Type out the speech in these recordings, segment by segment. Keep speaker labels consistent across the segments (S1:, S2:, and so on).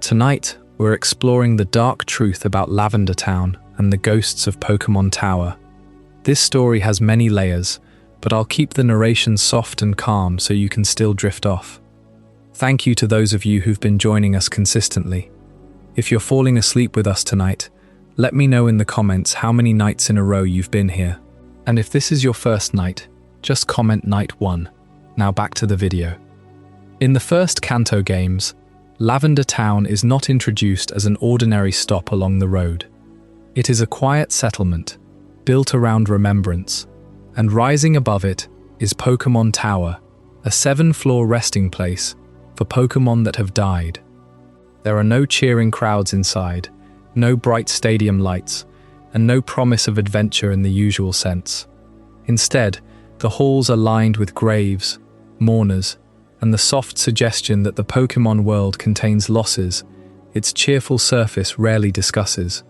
S1: Tonight, we're exploring the dark truth about Lavender Town and the ghosts of Pokémon Tower. This story has many layers, but I'll keep the narration soft and calm so you can still drift off. Thank you to those of you who've been joining us consistently. If you're falling asleep with us tonight, let me know in the comments how many nights in a row you've been here. And if this is your first night, just comment night 1. Now back to the video. In the first Kanto games, Lavender Town is not introduced as an ordinary stop along the road. It is a quiet settlement, built around remembrance, and rising above it is Pokémon Tower, a 7-floor resting place for Pokémon that have died. There are no cheering crowds inside, no bright stadium lights, and no promise of adventure in the usual sense. Instead, the halls are lined with graves, mourners, and the soft suggestion that the Pokémon world contains losses its cheerful surface rarely discusses.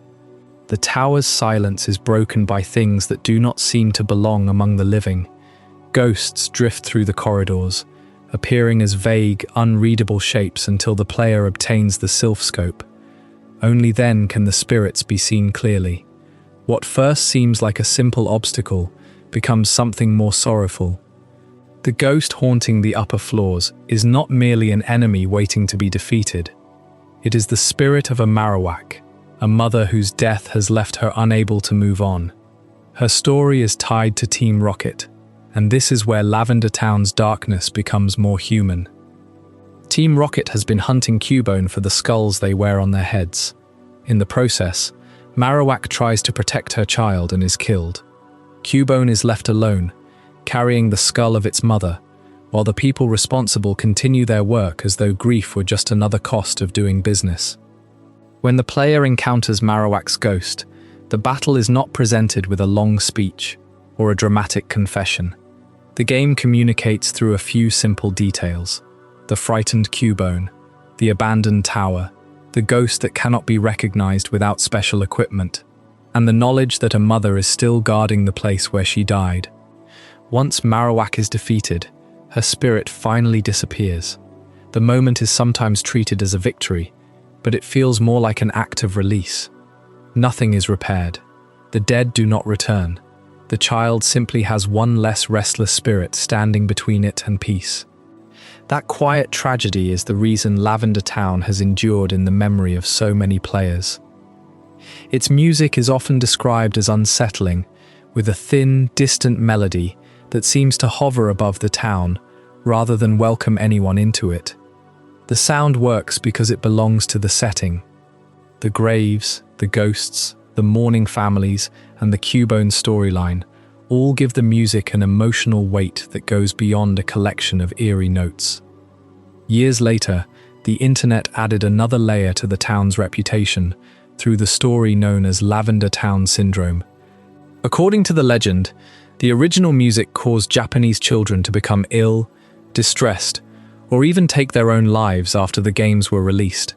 S1: The tower's silence is broken by things that do not seem to belong among the living. Ghosts drift through the corridors, appearing as vague, unreadable shapes until the player obtains the Silph scope. Only then can the spirits be seen clearly. What first seems like a simple obstacle becomes something more sorrowful. The ghost haunting the upper floors is not merely an enemy waiting to be defeated. It is the spirit of a Marowak, a mother whose death has left her unable to move on. Her story is tied to Team Rocket, and this is where Lavender Town's darkness becomes more human. Team Rocket has been hunting Cubone for the skulls they wear on their heads. In the process, Marowak tries to protect her child and is killed. Cubone is left alone, carrying the skull of its mother, while the people responsible continue their work as though grief were just another cost of doing business. When the player encounters Marowak's ghost, the battle is not presented with a long speech or a dramatic confession. The game communicates through a few simple details: the frightened Cubone, the abandoned tower, the ghost that cannot be recognized without special equipment, and the knowledge that a mother is still guarding the place where she died. Once Marowak is defeated, her spirit finally disappears. The moment is sometimes treated as a victory, but it feels more like an act of release. Nothing is repaired. The dead do not return. The child simply has one less restless spirit standing between it and peace. That quiet tragedy is the reason Lavender Town has endured in the memory of so many players. Its music is often described as unsettling, with a thin, distant melody that seems to hover above the town rather than welcome anyone into it. The sound works because it belongs to the setting. The graves, the ghosts, the mourning families, and the Cubone storyline all give the music an emotional weight that goes beyond a collection of eerie notes. Years later, the internet added another layer to the town's reputation through the story known as Lavender Town Syndrome. According to the legend, the original music caused Japanese children to become ill, distressed, or even take their own lives after the games were released.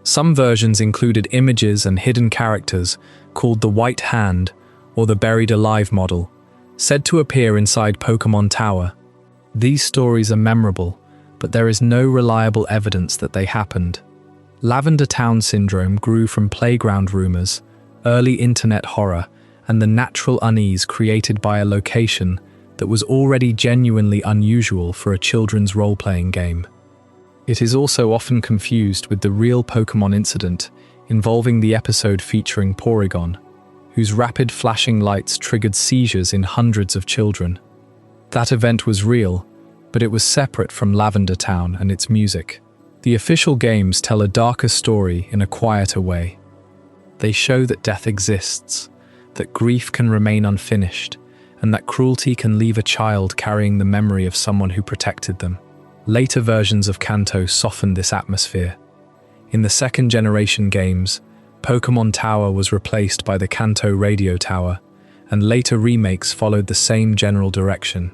S1: Some versions included images and hidden characters called the White Hand or the Buried Alive model, said to appear inside Pokémon Tower. These stories are memorable, but there is no reliable evidence that they happened. Lavender Town Syndrome grew from playground rumors, early internet horror, and the natural unease created by a location that was already genuinely unusual for a children's role-playing game. It is also often confused with the real Pokémon incident involving the episode featuring Porygon, whose rapid flashing lights triggered seizures in hundreds of children. That event was real, but it was separate from Lavender Town and its music. The official games tell a darker story in a quieter way. They show that death exists, that grief can remain unfinished, and that cruelty can leave a child carrying the memory of someone who protected them. Later versions of Kanto softened this atmosphere. In the second-generation games, Pokémon Tower was replaced by the Kanto Radio Tower, and later remakes followed the same general direction.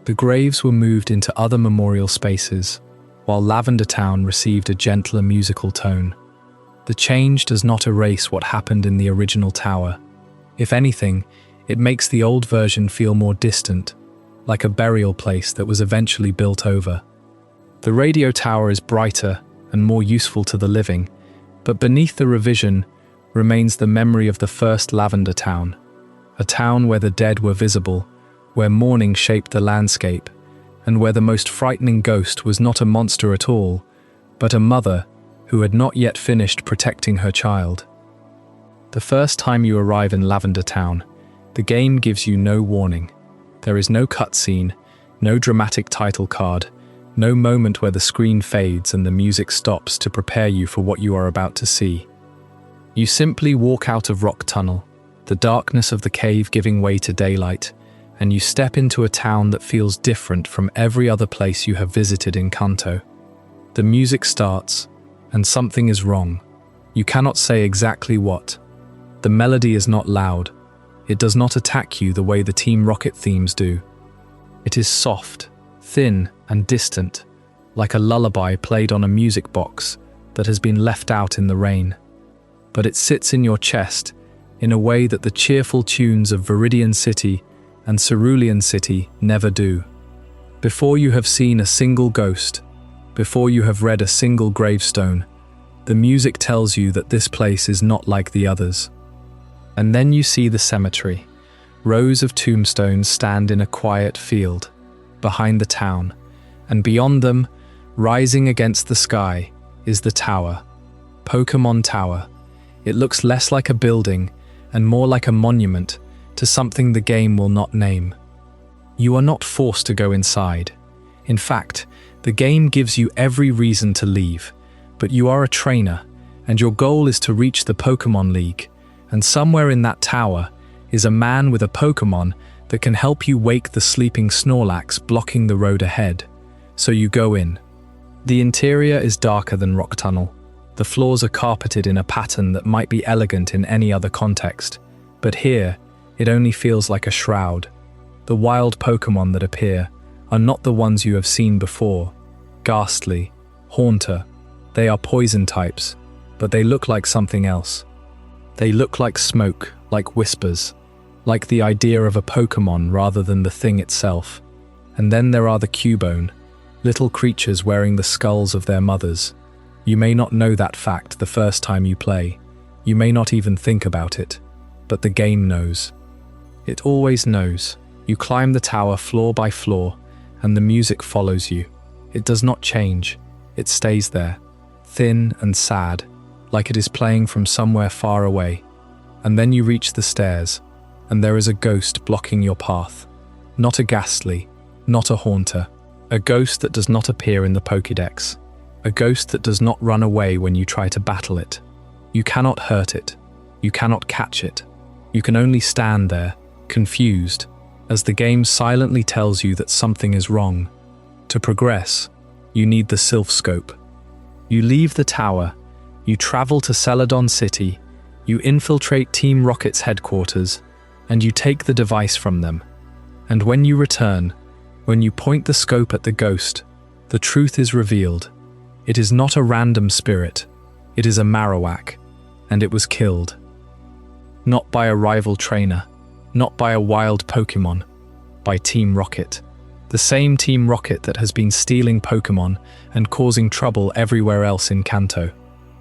S1: The graves were moved into other memorial spaces, while Lavender Town received a gentler musical tone. The change does not erase what happened in the original tower. If anything, it makes the old version feel more distant, like a burial place that was eventually built over. The radio tower is brighter and more useful to the living, but beneath the revision remains the memory of the first Lavender Town, a town where the dead were visible, where mourning shaped the landscape, and where the most frightening ghost was not a monster at all, but a mother who had not yet finished protecting her child. The first time you arrive in Lavender Town, the game gives you no warning. There is no cutscene, no dramatic title card, no moment where the screen fades and the music stops to prepare you for what you are about to see. You simply walk out of Rock Tunnel, the darkness of the cave giving way to daylight, and you step into a town that feels different from every other place you have visited in Kanto. The music starts, and something is wrong. You cannot say exactly what. The melody is not loud. It does not attack you the way the Team Rocket themes do. It is soft, thin, and distant, like a lullaby played on a music box that has been left out in the rain. But it sits in your chest in a way that the cheerful tunes of Viridian City and Cerulean City never do. Before you have seen a single ghost, before you have read a single gravestone, the music tells you that this place is not like the others. And then you see the cemetery. Rows of tombstones stand in a quiet field, behind the town, and beyond them, rising against the sky, is the tower. Pokémon Tower. It looks less like a building and more like a monument to something the game will not name. You are not forced to go inside. In fact, the game gives you every reason to leave, but you are a trainer, and your goal is to reach the Pokémon League, and somewhere in that tower is a man with a Pokémon that can help you wake the sleeping Snorlax blocking the road ahead. So you go in. The interior is darker than Rock Tunnel. The floors are carpeted in a pattern that might be elegant in any other context, but here, it only feels like a shroud. The wild Pokémon that appear are not the ones you have seen before. Ghastly, Haunter. They are poison types, but they look like something else. They look like smoke, like whispers, like the idea of a Pokémon rather than the thing itself. And then there are the Cubone, little creatures wearing the skulls of their mothers. You may not know that fact the first time you play. You may not even think about it, but the game knows. It always knows. You climb the tower floor by floor, and the music follows you. It does not change. It stays there, thin and sad, like it is playing from somewhere far away. And then you reach the stairs, and there is a ghost blocking your path. Not a ghastly, not a haunter. A ghost that does not appear in the Pokédex. A ghost that does not run away when you try to battle it. You cannot hurt it. You cannot catch it. You can only stand there, confused, as the game silently tells you that something is wrong. To progress, you need the Silph scope. You leave the tower, you travel to Celadon City, you infiltrate Team Rocket's headquarters, and you take the device from them. And when you return, when you point the scope at the ghost, the truth is revealed. It is not a random spirit, it is a Marowak, and it was killed. Not by a rival trainer, not by a wild Pokémon, by Team Rocket. The same Team Rocket that has been stealing Pokémon and causing trouble everywhere else in Kanto.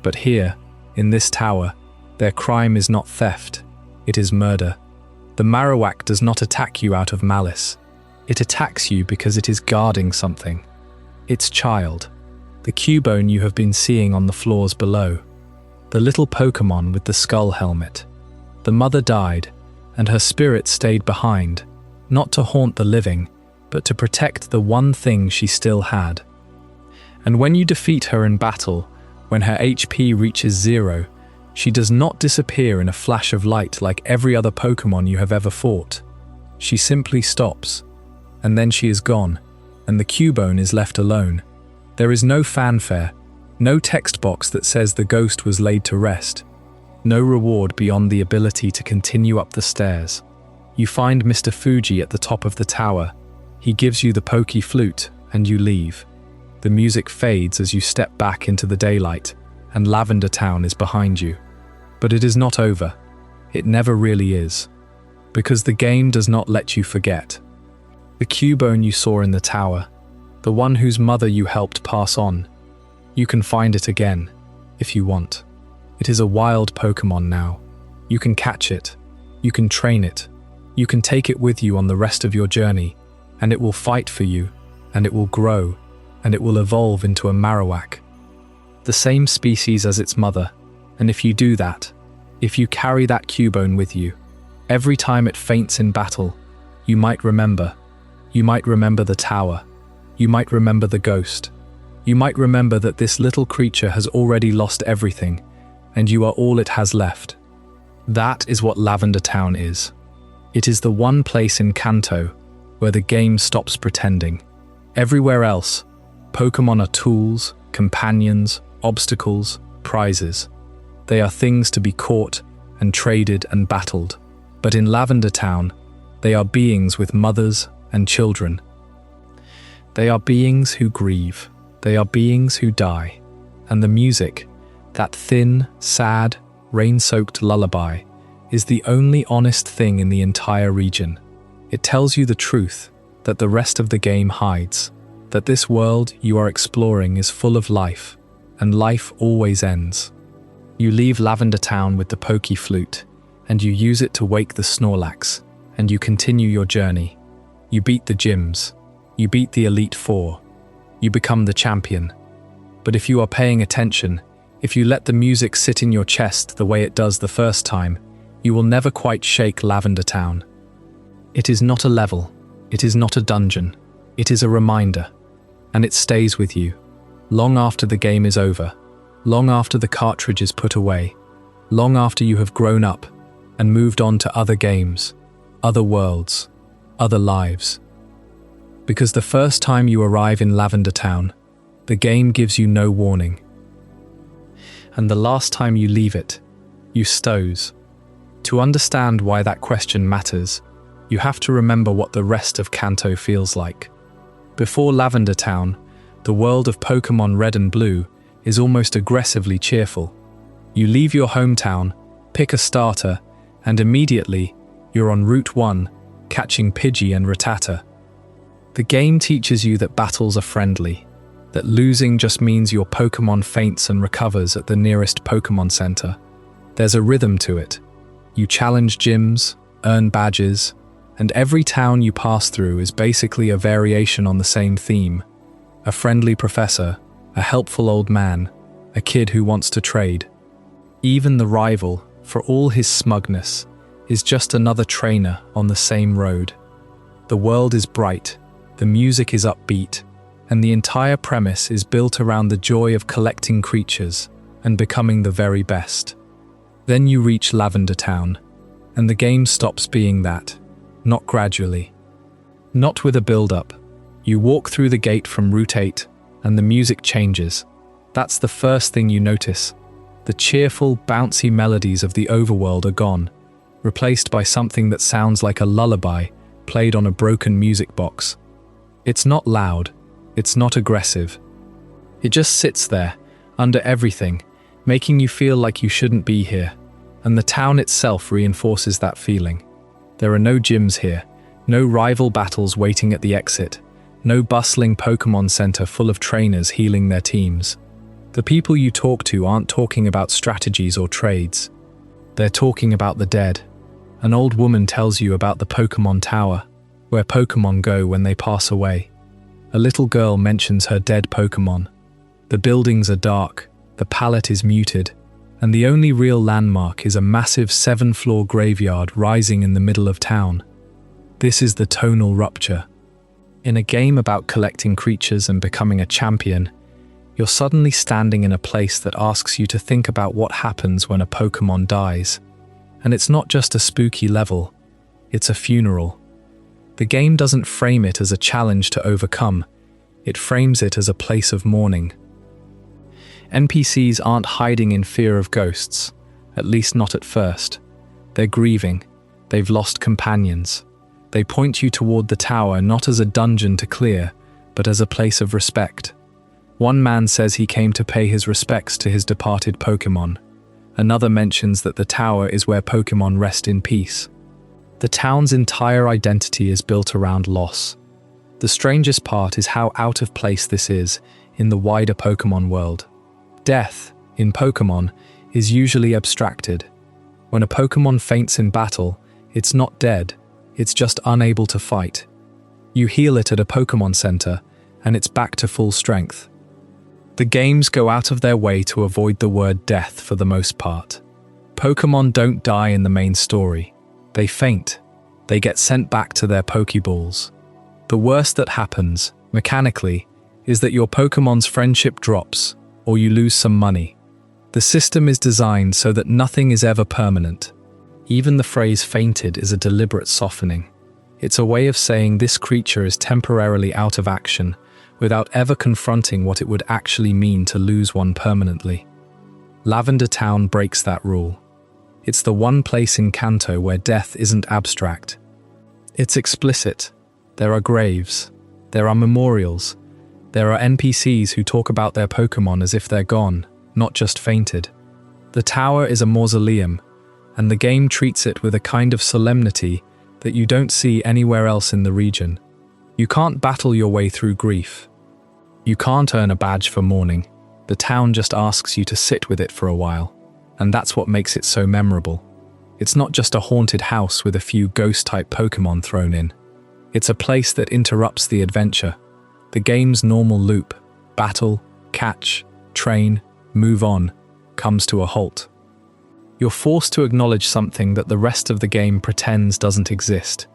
S1: But here, in this tower, their crime is not theft, it is murder. The Marowak does not attack you out of malice. It attacks you because it is guarding something. Its child. The Cubone you have been seeing on the floors below. The little Pokémon with the skull helmet. The mother died, and her spirit stayed behind, not to haunt the living, but to protect the one thing she still had. And when you defeat her in battle, when her HP reaches 0, she does not disappear in a flash of light like every other Pokémon you have ever fought. She simply stops, and then she is gone, and the Cubone is left alone. There is no fanfare, no text box that says the ghost was laid to rest, no reward beyond the ability to continue up the stairs. You find Mr. Fuji at the top of the tower. He gives you the Poké Flute, and you leave. The music fades as you step back into the daylight, and Lavender Town is behind you. But it is not over. It never really is. Because the game does not let you forget. The Cubone you saw in the tower, the one whose mother you helped pass on, You can find it again, if you want. It is a wild Pokémon now. You can catch it. You can train it. You can take it with you on the rest of your journey, and it will fight for you, and it will grow, and it will evolve into a Marowak. The same species as its mother, and if you do that, if you carry that Cubone with you, every time it faints in battle, you might remember. You might remember the tower. You might remember the ghost. You might remember that this little creature has already lost everything, and you are all it has left. That is what Lavender Town is. It is the one place in Kanto where the game stops pretending. Everywhere else, Pokémon are tools, companions, obstacles, prizes. They are things to be caught and traded and battled. But in Lavender Town, they are beings with mothers and children. They are beings who grieve. They are beings who die. And the music, that thin, sad, rain-soaked lullaby, is the only honest thing in the entire region. It tells you the truth that the rest of the game hides, that this world you are exploring is full of life, and life always ends. You leave Lavender Town with the Poké Flute, and you use it to wake the Snorlax, and you continue your journey. You beat the gyms. You beat the Elite Four. You become the champion. But if you are paying attention, if you let the music sit in your chest the way it does the first time, you will never quite shake Lavender Town. It is not a level. It is not a dungeon. It is a reminder. And it stays with you, long after the game is over, long after the cartridge is put away, long after you have grown up and moved on to other games, other worlds, other lives. Because the first time you arrive in Lavender Town, the game gives you no warning. And the last time you leave it, you stows. To understand why that question matters, you have to remember what the rest of Kanto feels like. Before Lavender Town, the world of Pokémon Red and Blue is almost aggressively cheerful. You leave your hometown, pick a starter, and immediately you're on Route 1, catching Pidgey and Rattata. The game teaches you that battles are friendly, that losing just means your Pokémon faints and recovers at the nearest Pokémon Center. There's a rhythm to it. You challenge gyms, earn badges, and every town you pass through is basically a variation on the same theme. A friendly professor, a helpful old man, a kid who wants to trade. Even the rival, for all his smugness, is just another trainer on the same road. The world is bright, the music is upbeat, and the entire premise is built around the joy of collecting creatures and becoming the very best. Then you reach Lavender Town, and the game stops being that, not gradually. Not with a build-up. You walk through the gate from Route 8, and the music changes. That's the first thing you notice. The cheerful, bouncy melodies of the overworld are gone, replaced by something that sounds like a lullaby played on a broken music box. It's not loud, it's not aggressive. It just sits there, under everything, making you feel like you shouldn't be here, and the town itself reinforces that feeling. There are no gyms here, no rival battles waiting at the exit, no bustling Pokémon Center full of trainers healing their teams. The people you talk to aren't talking about strategies or trades. They're talking about the dead. An old woman tells you about the Pokémon Tower, where Pokémon go when they pass away. A little girl mentions her dead Pokémon. The buildings are dark, the palette is muted, and the only real landmark is a massive 7-floor graveyard rising in the middle of town. This is the tonal rupture. In a game about collecting creatures and becoming a champion, you're suddenly standing in a place that asks you to think about what happens when a Pokémon dies. And it's not just a spooky level, it's a funeral. The game doesn't frame it as a challenge to overcome, it frames it as a place of mourning. NPCs aren't hiding in fear of ghosts, at least not at first. They're grieving, they've lost companions. They point you toward the tower not as a dungeon to clear, but as a place of respect. One man says he came to pay his respects to his departed Pokémon. Another mentions that the tower is where Pokémon rest in peace. The town's entire identity is built around loss. The strangest part is how out of place this is in the wider Pokémon world. Death, in Pokémon, is usually abstracted. When a Pokémon faints in battle, it's not dead, it's just unable to fight. You heal it at a Pokémon Center, and it's back to full strength. The games go out of their way to avoid the word death for the most part. Pokémon don't die in the main story. They faint. They get sent back to their Pokéballs. The worst that happens, mechanically, is that your Pokémon's friendship drops, or you lose some money. The system is designed so that nothing is ever permanent. Even the phrase fainted is a deliberate softening. It's a way of saying this creature is temporarily out of action, without ever confronting what it would actually mean to lose one permanently. Lavender Town breaks that rule. It's the one place in Kanto where death isn't abstract. It's explicit. There are graves. There are memorials. There are NPCs who talk about their Pokémon as if they're gone, not just fainted. The tower is a mausoleum, and the game treats it with a kind of solemnity that you don't see anywhere else in the region. You can't battle your way through grief. You can't earn a badge for mourning. The town just asks you to sit with it for a while, and that's what makes it so memorable. It's not just a haunted house with a few ghost-type Pokémon thrown in. It's a place that interrupts the adventure. The game's normal loop, battle, catch, train, move on, comes to a halt. You're forced to acknowledge something that the rest of the game pretends doesn't exist.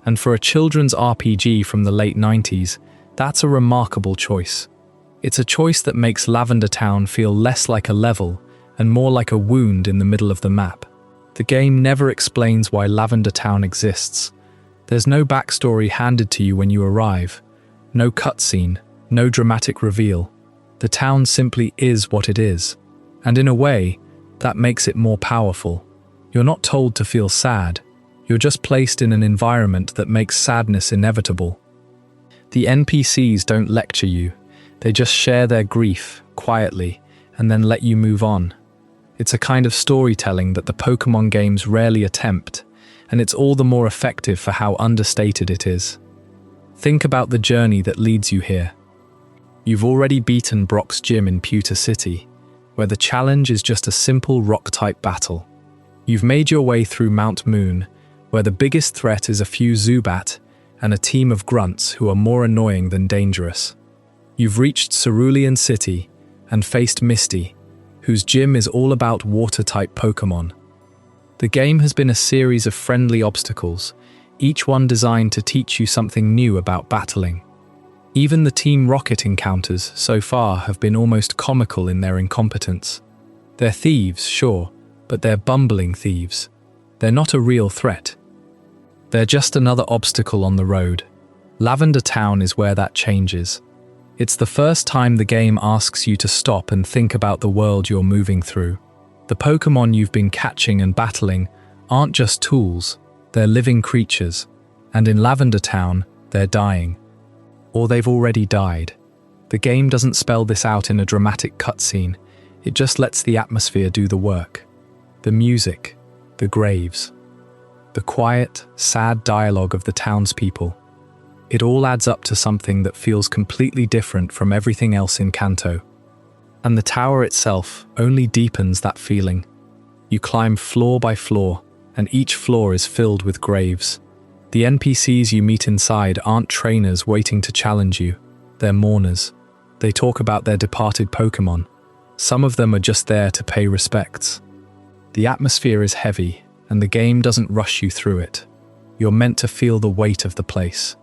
S1: And for a children's RPG from the late 90s, that's a remarkable choice. It's a choice that makes Lavender Town feel less like a level and more like a wound in the middle of the map. The game never explains why Lavender Town exists. There's no backstory handed to you when you arrive. No cutscene, no dramatic reveal. The town simply is what it is. And in a way, that makes it more powerful. You're not told to feel sad. You're just placed in an environment that makes sadness inevitable. The NPCs don't lecture you. They just share their grief, quietly, and then let you move on. It's a kind of storytelling that the Pokémon games rarely attempt, and it's all the more effective for how understated it is. Think about the journey that leads you here. You've already beaten Brock's gym in Pewter City, where the challenge is just a simple rock-type battle. You've made your way through Mount Moon, where the biggest threat is a few Zubat and a team of grunts who are more annoying than dangerous. You've reached Cerulean City and faced Misty, whose gym is all about water-type Pokémon. The game has been a series of friendly obstacles, each one designed to teach you something new about battling. Even the Team Rocket encounters so far have been almost comical in their incompetence. They're thieves, sure, but they're bumbling thieves. They're not a real threat. They're just another obstacle on the road. Lavender Town is where that changes. It's the first time the game asks you to stop and think about the world you're moving through. The Pokémon you've been catching and battling aren't just tools, they're living creatures. And in Lavender Town, they're dying. Or they've already died. The game doesn't spell this out in a dramatic cutscene, it just lets the atmosphere do the work. The music, the graves, the quiet, sad dialogue of the townspeople. It all adds up to something that feels completely different from everything else in Kanto. And the tower itself only deepens that feeling. You climb floor by floor, and each floor is filled with graves. The NPCs you meet inside aren't trainers waiting to challenge you. They're mourners. They talk about their departed Pokémon. Some of them are just there to pay respects. The atmosphere is heavy, and the game doesn't rush you through it. You're meant to feel the weight of the place.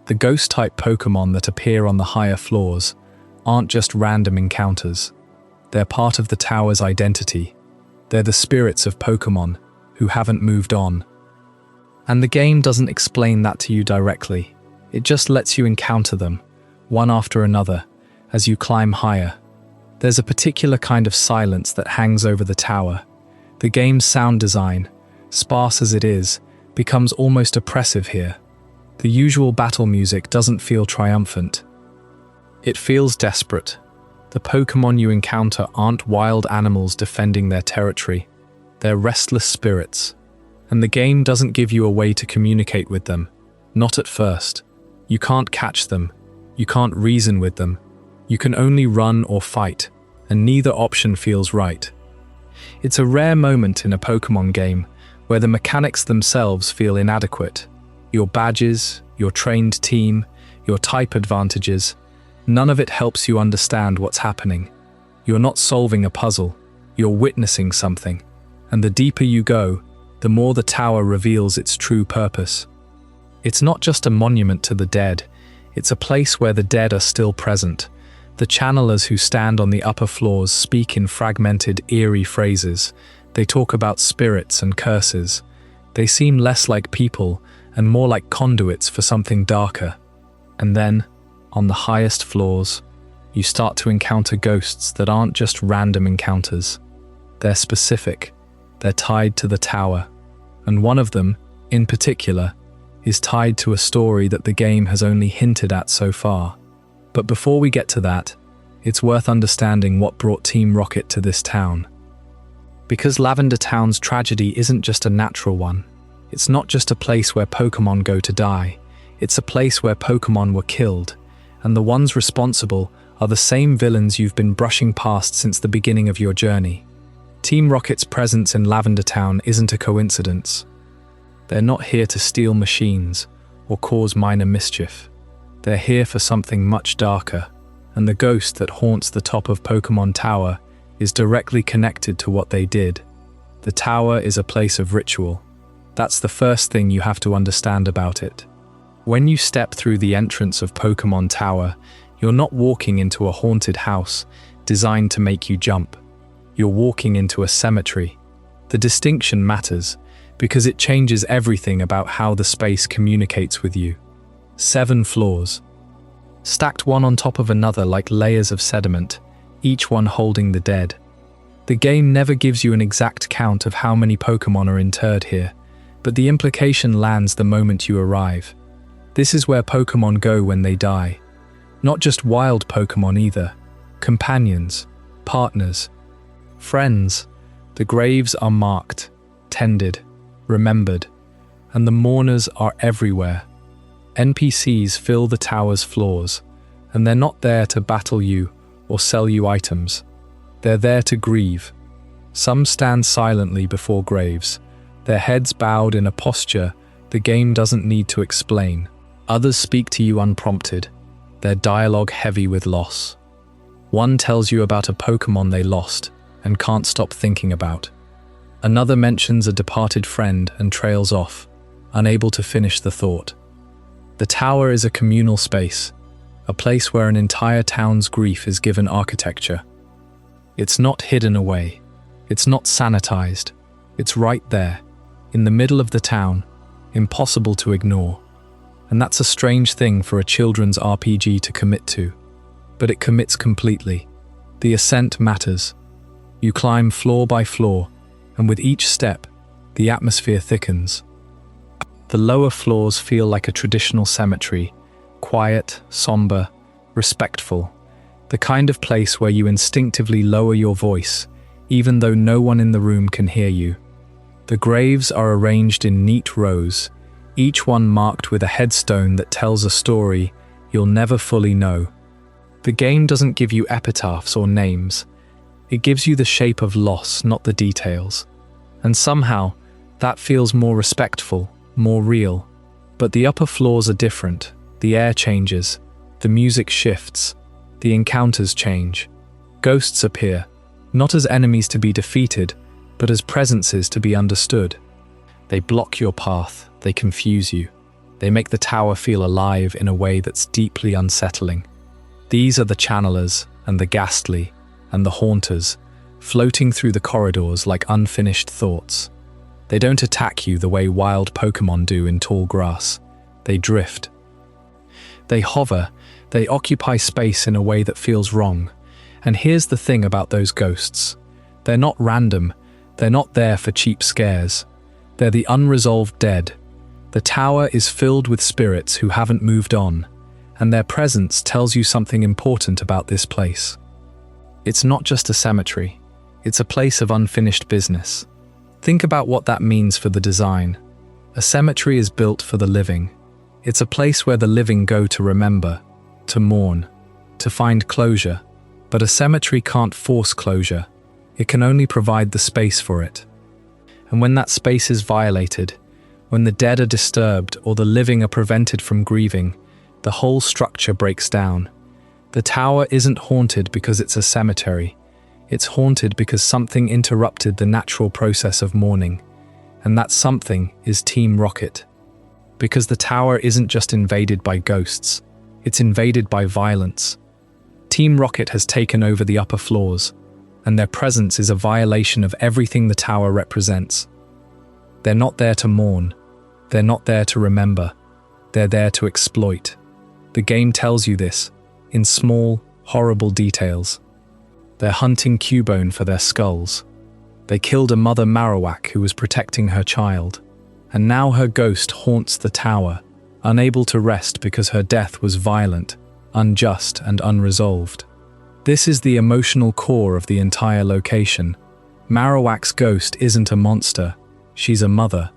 S1: The ghost-type Pokémon that appear on the higher floors aren't just random encounters. They're part of the tower's identity. They're the spirits of Pokémon who haven't moved on. And the game doesn't explain that to you directly. It just lets you encounter them, one after another, as you climb higher. There's a particular kind of silence that hangs over the tower. The game's sound design, sparse as it is, becomes almost oppressive here. The usual battle music doesn't feel triumphant. It feels desperate. The Pokémon you encounter aren't wild animals defending their territory. They're restless spirits. And the game doesn't give you a way to communicate with them. Not at first. You can't catch them. You can't reason with them. You can only run or fight, and neither option feels right. It's a rare moment in a Pokémon game where the mechanics themselves feel inadequate. Your badges, your trained team, your type advantages, none of it helps you understand what's happening. You're not solving a puzzle, you're witnessing something. And the deeper you go, the more the tower reveals its true purpose. It's not just a monument to the dead, it's a place where the dead are still present. The channelers who stand on the upper floors speak in fragmented, eerie phrases. They talk about spirits and curses. They seem less like people and more like conduits for something darker. And then, on the highest floors, you start to encounter ghosts that aren't just random encounters. They're specific. They're tied to the tower. And one of them, in particular, is tied to a story that the game has only hinted at so far. But before we get to that, it's worth understanding what brought Team Rocket to this town. Because Lavender Town's tragedy isn't just a natural one. It's not just a place where Pokémon go to die. It's a place where Pokémon were killed, and the ones responsible are the same villains you've been brushing past since the beginning of your journey. Team Rocket's presence in Lavender Town isn't a coincidence. They're not here to steal machines or cause minor mischief. They're here for something much darker, and the ghost that haunts the top of Pokémon Tower is directly connected to what they did. The tower is a place of ritual. That's the first thing you have to understand about it. When you step through the entrance of Pokémon Tower, you're not walking into a haunted house designed to make you jump. You're walking into a cemetery. The distinction matters because it changes everything about how the space communicates with you. 7 floors, stacked one on top of another like layers of sediment, each one holding the dead. The game never gives you an exact count of how many Pokémon are interred here, but the implication lands the moment you arrive. This is where Pokémon go when they die. Not just wild Pokémon either. Companions, partners, friends. The graves are marked, tended, remembered, and the mourners are everywhere. NPCs fill the tower's floors, and they're not there to battle you or sell you items. They're there to grieve. Some stand silently before graves, their heads bowed in a posture the game doesn't need to explain. Others speak to you unprompted, their dialogue heavy with loss. One tells you about a Pokémon they lost and can't stop thinking about. Another mentions a departed friend and trails off, unable to finish the thought. The tower is a communal space, a place where an entire town's grief is given architecture. It's not hidden away. It's not sanitized. It's right there, in the middle of the town, impossible to ignore. And that's a strange thing for a children's RPG to commit to. But it commits completely. The ascent matters. You climb floor by floor, and with each step, the atmosphere thickens. The lower floors feel like a traditional cemetery, quiet, somber, respectful, the kind of place where you instinctively lower your voice, even though no one in the room can hear you. The graves are arranged in neat rows, each one marked with a headstone that tells a story you'll never fully know. The game doesn't give you epitaphs or names. It gives you the shape of loss, not the details. And somehow, that feels more respectful, more real. But the upper floors are different. The air changes, the music shifts, the encounters change. Ghosts appear, not as enemies to be defeated, but as presences to be understood. They block your path, they confuse you. They make the tower feel alive in a way that's deeply unsettling. These are the channelers, and the ghastly, and the haunters, floating through the corridors like unfinished thoughts. They don't attack you the way wild Pokémon do in tall grass. They drift. They hover, they occupy space in a way that feels wrong. And here's the thing about those ghosts. They're not random, they're not there for cheap scares. They're the unresolved dead. The tower is filled with spirits who haven't moved on, and their presence tells you something important about this place. It's not just a cemetery, it's a place of unfinished business. Think about what that means for the design. A cemetery is built for the living. It's a place where the living go to remember, to mourn. to find closure. But a cemetery can't force closure. It can only provide the space for it. And when that space is violated, when the dead are disturbed or the living are prevented from grieving, the whole structure breaks down. The tower isn't haunted because it's a cemetery. It's haunted because something interrupted the natural process of mourning. And that something is Team Rocket. Because the tower isn't just invaded by ghosts, it's invaded by violence. Team Rocket has taken over the upper floors, and their presence is a violation of everything the tower represents. They're not there to mourn. They're not there to remember. They're there to exploit. The game tells you this, in small, horrible details. They're hunting Cubone for their skulls. They killed a mother Marowak who was protecting her child, and now her ghost haunts the tower, unable to rest because her death was violent, unjust, and unresolved. This is the emotional core of the entire location. Marowak's ghost isn't a monster, she's a mother.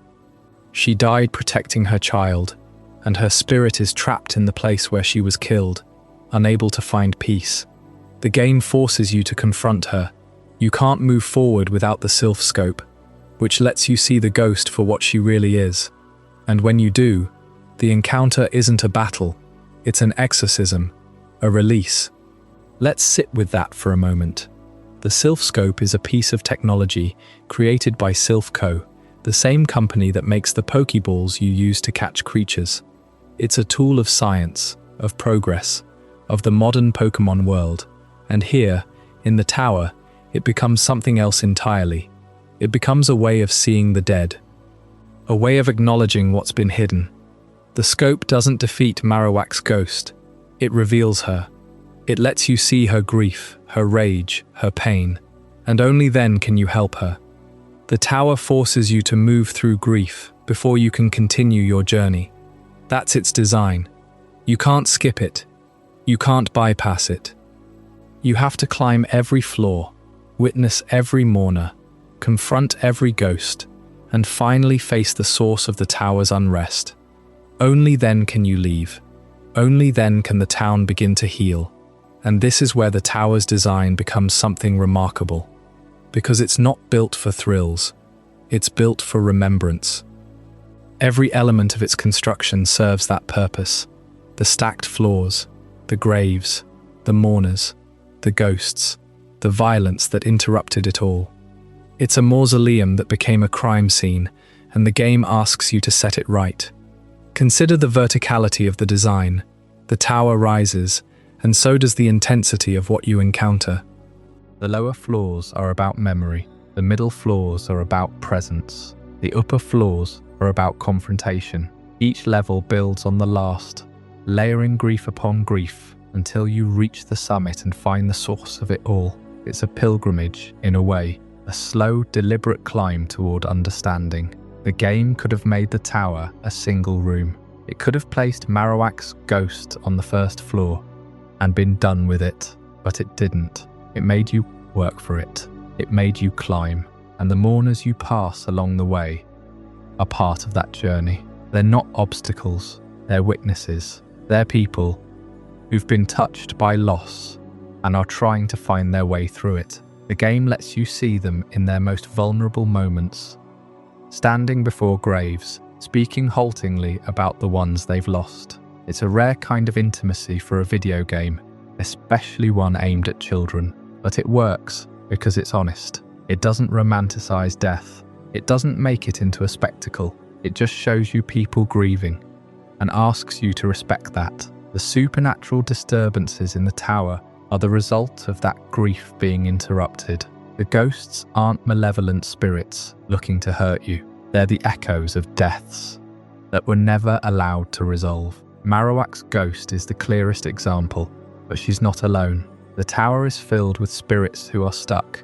S1: She died protecting her child, and her spirit is trapped in the place where she was killed, unable to find peace. The game forces you to confront her. You can't move forward without the Silph scope, which lets you see the ghost for what she really is. And when you do, the encounter isn't a battle, it's an exorcism, a release. Let's sit with that for a moment. The Silph scope is a piece of technology created by Silph Co., the same company that makes the Pokeballs you use to catch creatures. It's a tool of science, of progress, of the modern Pokémon world. And here, in the tower, it becomes something else entirely. It becomes a way of seeing the dead. A way of acknowledging what's been hidden. The scope doesn't defeat Marowak's ghost. It reveals her. It lets you see her grief, her rage, her pain. And only then can you help her. The tower forces you to move through grief before you can continue your journey. That's its design. You can't skip it. You can't bypass it. You have to climb every floor, witness every mourner, confront every ghost, and finally face the source of the tower's unrest. Only then can you leave. Only then can the town begin to heal. And this is where the tower's design becomes something remarkable. Because it's not built for thrills. It's built for remembrance. Every element of its construction serves that purpose. The stacked floors, the graves, the mourners, the ghosts, the violence that interrupted it all. It's a mausoleum that became a crime scene, and the game asks you to set it right. Consider the verticality of the design. The tower rises, and so does the intensity of what you encounter. The lower floors are about memory. The middle floors are about presence. The upper floors are about confrontation. Each level builds on the last, layering grief upon grief until you reach the summit and find the source of it all. It's a pilgrimage, in a way, a slow, deliberate climb toward understanding. The game could have made the tower a single room. It could have placed Marowak's ghost on the first floor and been done with it, but it didn't. It made you work for it. It made you climb, and the mourners you pass along the way are part of that journey. They're not obstacles, they're witnesses. They're people who've been touched by loss and are trying to find their way through it. The game lets you see them in their most vulnerable moments, standing before graves, speaking haltingly about the ones they've lost. It's a rare kind of intimacy for a video game, especially one aimed at children. But it works because it's honest. It doesn't romanticize death. It doesn't make it into a spectacle. It just shows you people grieving and asks you to respect that. The supernatural disturbances in the tower are the result of that grief being interrupted. The ghosts aren't malevolent spirits looking to hurt you. They're the echoes of deaths that were never allowed to resolve. Marowak's ghost is the clearest example, but she's not alone. The tower is filled with spirits who are stuck,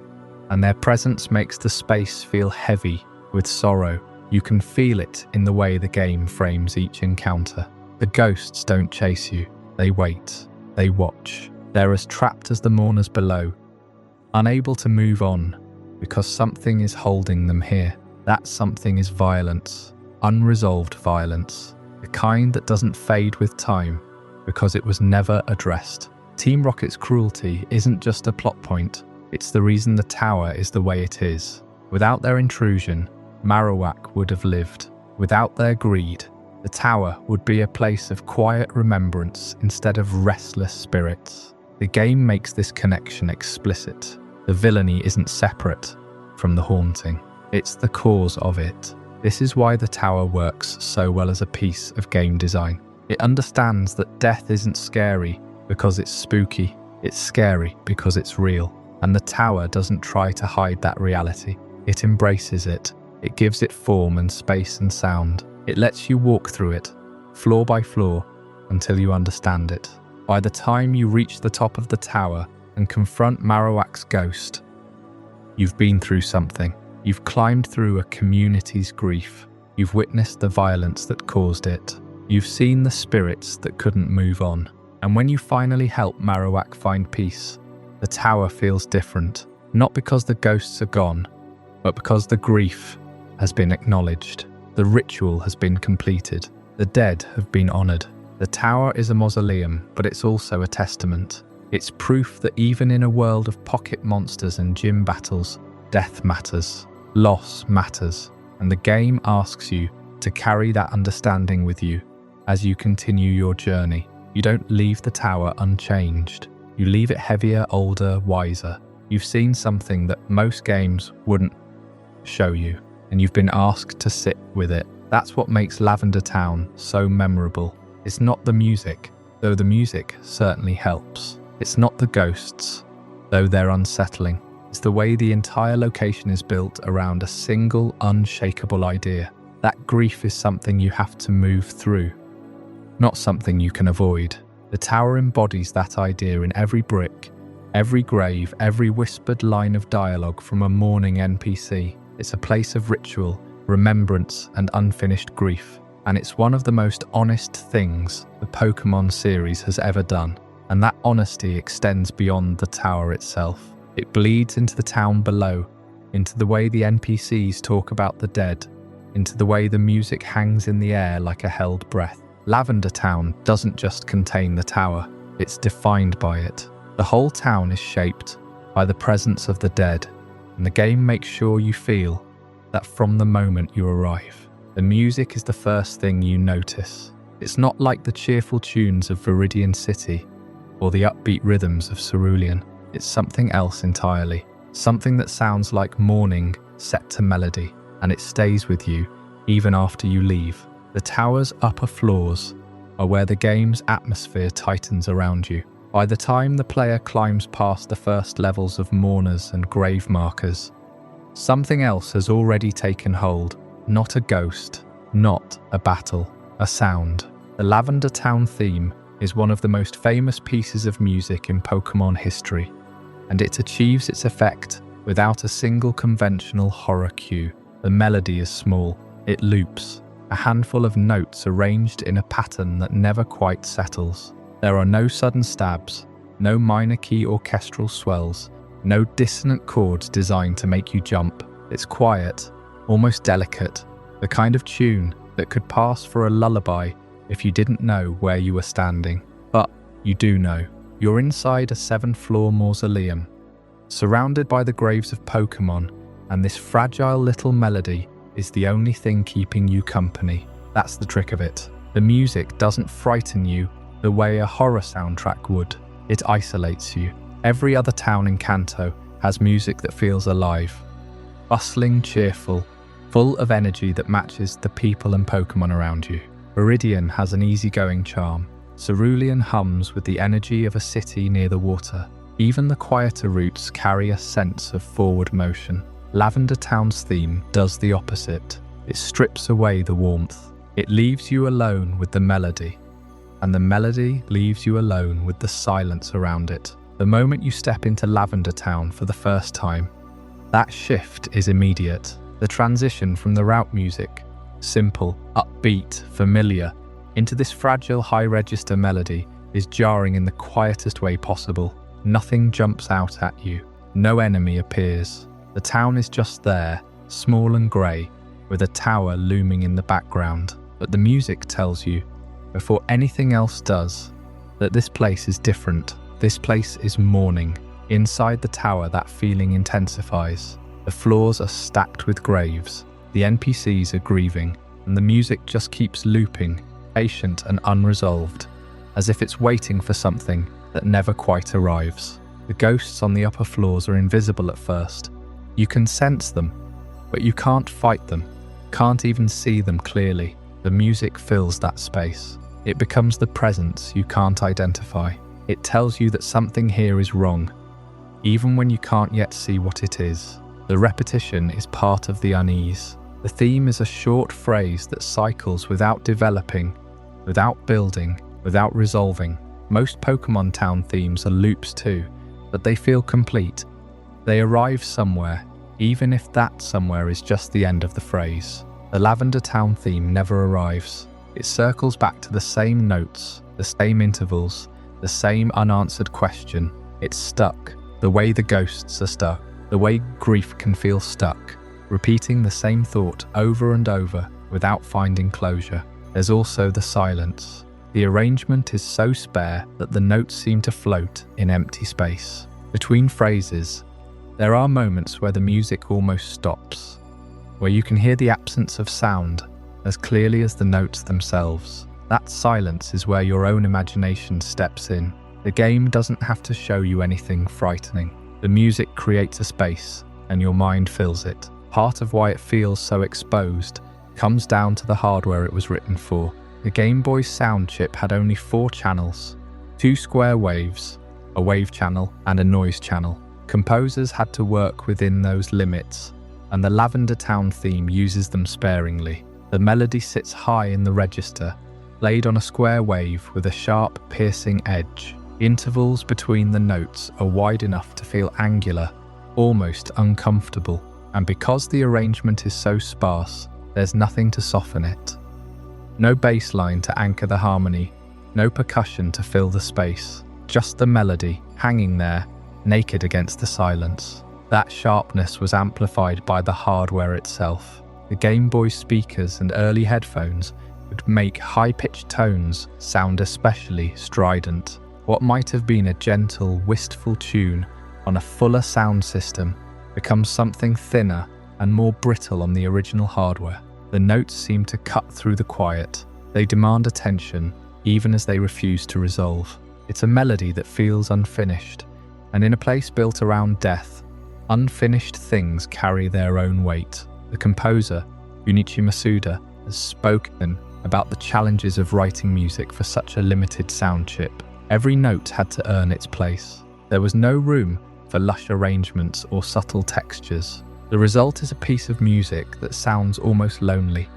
S1: and their presence makes the space feel heavy with sorrow. You can feel it in the way the game frames each encounter. The ghosts don't chase you, they wait, they watch. They're as trapped as the mourners below, unable to move on because something is holding them here. That something is violence, unresolved violence, the kind that doesn't fade with time because it was never addressed. Team Rocket's cruelty isn't just a plot point, it's the reason the tower is the way it is. Without their intrusion, Marowak would have lived. Without their greed, the tower would be a place of quiet remembrance instead of restless spirits. The game makes this connection explicit. The villainy isn't separate from the haunting, it's the cause of it. This is why the tower works so well as a piece of game design. It understands that death isn't scary because it's spooky, it's scary because it's real. And the tower doesn't try to hide that reality. It embraces it. It gives it form and space and sound. It lets you walk through it, floor by floor, until you understand it. By the time you reach the top of the tower and confront Marowak's ghost, you've been through something. You've climbed through a community's grief. You've witnessed the violence that caused it. You've seen the spirits that couldn't move on. And when you finally help Marowak find peace, the tower feels different. Not because the ghosts are gone, but because the grief has been acknowledged. The ritual has been completed. The dead have been honored. The tower is a mausoleum, but it's also a testament. It's proof that even in a world of pocket monsters and gym battles, death matters, loss matters, and the game asks you to carry that understanding with you as you continue your journey. You don't leave the tower unchanged. You leave it heavier, older, wiser. You've seen something that most games wouldn't show you, and you've been asked to sit with it. That's what makes Lavender Town so memorable. It's not the music, though the music certainly helps. It's not the ghosts, though they're unsettling. It's the way the entire location is built around a single, unshakable idea. That grief is something you have to move through, not something you can avoid. The tower embodies that idea in every brick, every grave, every whispered line of dialogue from a mourning NPC. It's a place of ritual, remembrance, and unfinished grief. And it's one of the most honest things the Pokémon series has ever done. And that honesty extends beyond the tower itself. It bleeds into the town below, into the way the NPCs talk about the dead, into the way the music hangs in the air like a held breath. Lavender Town doesn't just contain the tower, it's defined by it. The whole town is shaped by the presence of the dead, and the game makes sure you feel that from the moment you arrive. The music is the first thing you notice. It's not like the cheerful tunes of Viridian City or the upbeat rhythms of Cerulean. It's something else entirely, something that sounds like mourning set to melody, and it stays with you even after you leave. The tower's upper floors are where the game's atmosphere tightens around you. By the time the player climbs past the first levels of Mourners and grave markers, something else has already taken hold. Not a ghost, not a battle, a sound. The Lavender Town theme is one of the most famous pieces of music in Pokémon history, and it achieves its effect without a single conventional horror cue. The melody is small, it loops, a handful of notes arranged in a pattern that never quite settles. There are no sudden stabs, no minor key orchestral swells, no dissonant chords designed to make you jump. It's quiet, almost delicate, the kind of tune that could pass for a lullaby if you didn't know where you were standing. But you do know. You're inside a 7th-floor mausoleum, surrounded by the graves of Pokémon, and this fragile little melody is the only thing keeping you company. That's the trick of it. The music doesn't frighten you the way a horror soundtrack would. It isolates you. Every other town in Kanto has music that feels alive, bustling, cheerful, full of energy that matches the people and Pokémon around you. Viridian has an easygoing charm. Cerulean hums with the energy of a city near the water. Even the quieter routes carry a sense of forward motion. Lavender Town's theme does the opposite. It strips away the warmth. It leaves you alone with the melody, and the melody leaves you alone with the silence around it. The moment you step into Lavender Town for the first time, that shift is immediate. The transition from the route music, simple, upbeat, familiar, into this fragile high-register melody is jarring in the quietest way possible. Nothing jumps out at you. No enemy appears. The town is just there, small and grey, with a tower looming in the background. But the music tells you, before anything else does, that this place is different. This place is mourning. Inside the tower, that feeling intensifies. The floors are stacked with graves. The NPCs are grieving, and the music just keeps looping, patient and unresolved, as if it's waiting for something that never quite arrives. The ghosts on the upper floors are invisible at first. You can sense them, but you can't fight them, can't even see them clearly. The music fills that space. It becomes the presence you can't identify. It tells you that something here is wrong, even when you can't yet see what it is. The repetition is part of the unease. The theme is a short phrase that cycles without developing, without building, without resolving. Most Pokémon Town themes are loops too, but they feel complete. They arrive somewhere, even if that somewhere is just the end of the phrase. The Lavender Town theme never arrives. It circles back to the same notes, the same intervals, the same unanswered question. It's stuck, the way the ghosts are stuck, the way grief can feel stuck, repeating the same thought over and over without finding closure. There's also the silence. The arrangement is so spare that the notes seem to float in empty space. Between phrases, there are moments where the music almost stops, where you can hear the absence of sound as clearly as the notes themselves. That silence is where your own imagination steps in. The game doesn't have to show you anything frightening. The music creates a space, and your mind fills it. Part of why it feels so exposed comes down to the hardware it was written for. The Game Boy's sound chip had only 4 channels, 2 square waves, a wave channel and a noise channel. Composers had to work within those limits, and the Lavender Town theme uses them sparingly. The melody sits high in the register, played on a square wave with a sharp, piercing edge. Intervals between the notes are wide enough to feel angular, almost uncomfortable, and because the arrangement is so sparse, there's nothing to soften it. No bass line to anchor the harmony, no percussion to fill the space, just the melody hanging there, naked against the silence. That sharpness was amplified by the hardware itself. The Game Boy speakers and early headphones would make high-pitched tones sound especially strident. What might have been a gentle, wistful tune on a fuller sound system becomes something thinner and more brittle on the original hardware. The notes seem to cut through the quiet. They demand attention, even as they refuse to resolve. It's a melody that feels unfinished, and in a place built around death, unfinished things carry their own weight. The composer, Junichi Masuda, has spoken about the challenges of writing music for such a limited sound chip. Every note had to earn its place. There was no room for lush arrangements or subtle textures. The result is a piece of music that sounds almost lonely,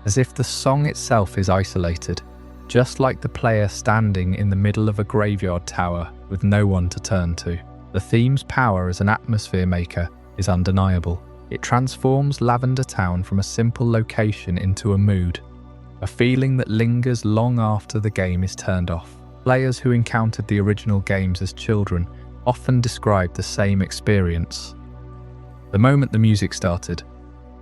S1: as if the song itself is isolated, just like the player standing in the middle of a graveyard tower with no one to turn to. The theme's power as an atmosphere maker is undeniable. It transforms Lavender Town from a simple location into a mood, a feeling that lingers long after the game is turned off. Players who encountered the original games as children often describe the same experience. The moment the music started,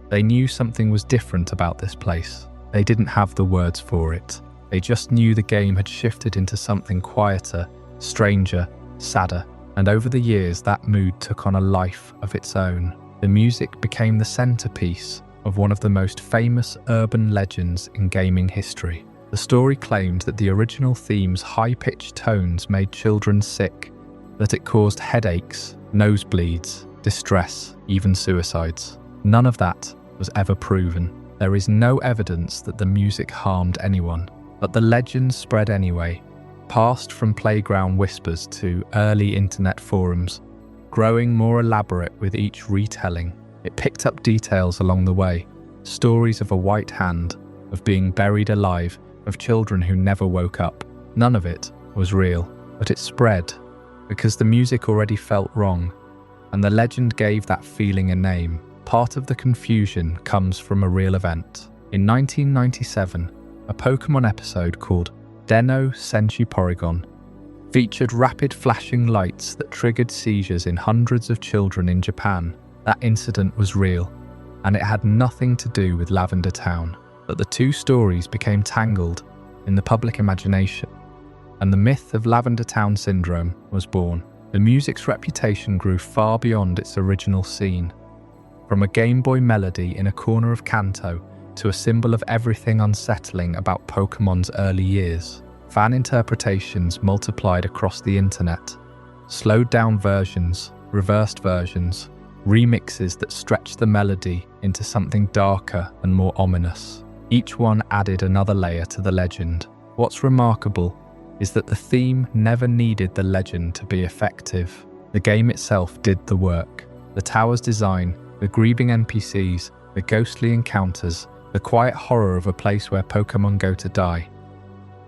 S1: they knew something was different about this place. They didn't have the words for it. They just knew the game had shifted into something quieter, stranger, sadder, and over the years that mood took on a life of its own. The music became the centerpiece of one of the most famous urban legends in gaming history. The story claimed that the original theme's high-pitched tones made children sick, that it caused headaches, nosebleeds, distress, even suicides. None of that was ever proven. There is no evidence that the music harmed anyone, but the legend spread anyway, passed from playground whispers to early internet forums, growing more elaborate with each retelling. It picked up details along the way, stories of a white hand, of being buried alive, of children who never woke up. None of it was real, but it spread because the music already felt wrong, and the legend gave that feeling a name. Part of the confusion comes from a real event. In 1997, a Pokémon episode called Den-no Senshi Porygon featured rapid flashing lights that triggered seizures in hundreds of children in Japan. That incident was real, and it had nothing to do with Lavender Town, but the two stories became tangled in the public imagination. and the myth of Lavender Town Syndrome was born. The music's reputation grew far beyond its original scene. From a Game Boy melody in a corner of Kanto to a symbol of everything unsettling about Pokémon's early years, fan interpretations multiplied across the internet. Slowed-down versions, reversed versions, remixes that stretched the melody into something darker and more ominous. Each one added another layer to the legend. What's remarkable is that the theme never needed the legend to be effective. The game itself did the work. The tower's design, the grieving NPCs, the ghostly encounters, the quiet horror of a place where Pokémon go to die.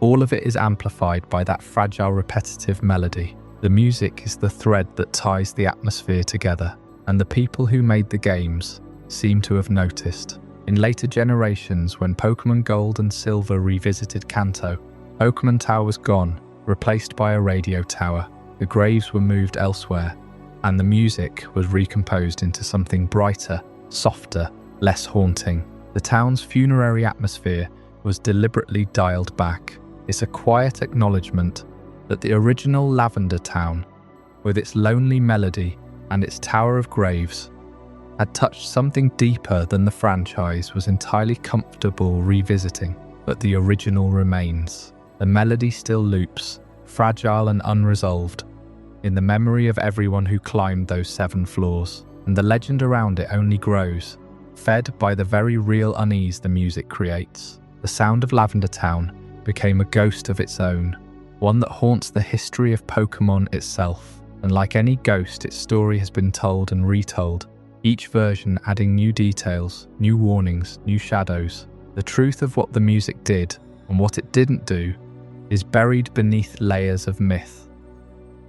S1: All of it is amplified by that fragile, repetitive melody. The music is the thread that ties the atmosphere together, and the people who made the games seem to have noticed. In later generations, when Pokémon Gold and Silver revisited Kanto, Pokémon Tower was gone, replaced by a radio tower. The graves were moved elsewhere, and the music was recomposed into something brighter, softer, less haunting. The town's funerary atmosphere was deliberately dialed back. It's a quiet acknowledgement that the original Lavender Town, with its lonely melody and its tower of graves, had touched something deeper than the franchise was entirely comfortable revisiting. But the original remains. The melody still loops, fragile and unresolved, in the memory of everyone who climbed those 7 floors, and the legend around it only grows, fed by the very real unease the music creates. The sound of Lavender Town became a ghost of its own, one that haunts the history of Pokémon itself. And like any ghost, its story has been told and retold, each version adding new details, new warnings, new shadows. The truth of what the music did and what it didn't do is buried beneath layers of myth,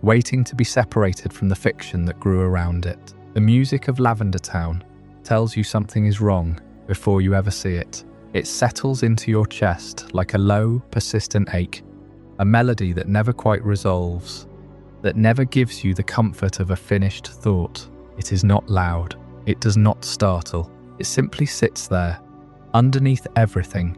S1: waiting to be separated from the fiction that grew around it. The music of Lavender Town tells you something is wrong before you ever see it. It settles into your chest like a low, persistent ache, a melody that never quite resolves, that never gives you the comfort of a finished thought. It is not loud. It does not startle. It simply sits there, underneath everything,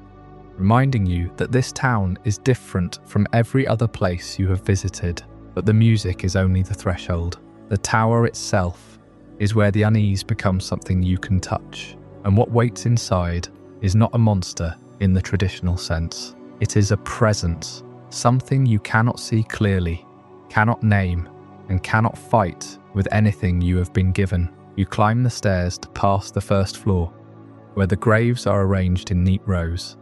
S1: reminding you that this town is different from every other place you have visited. But the music is only the threshold. The tower itself is where the unease becomes something you can touch. And what waits inside is not a monster in the traditional sense. It is a presence, something you cannot see clearly, cannot name, and cannot fight with anything you have been given. You climb the stairs to pass the first floor, where the graves are arranged in neat rows,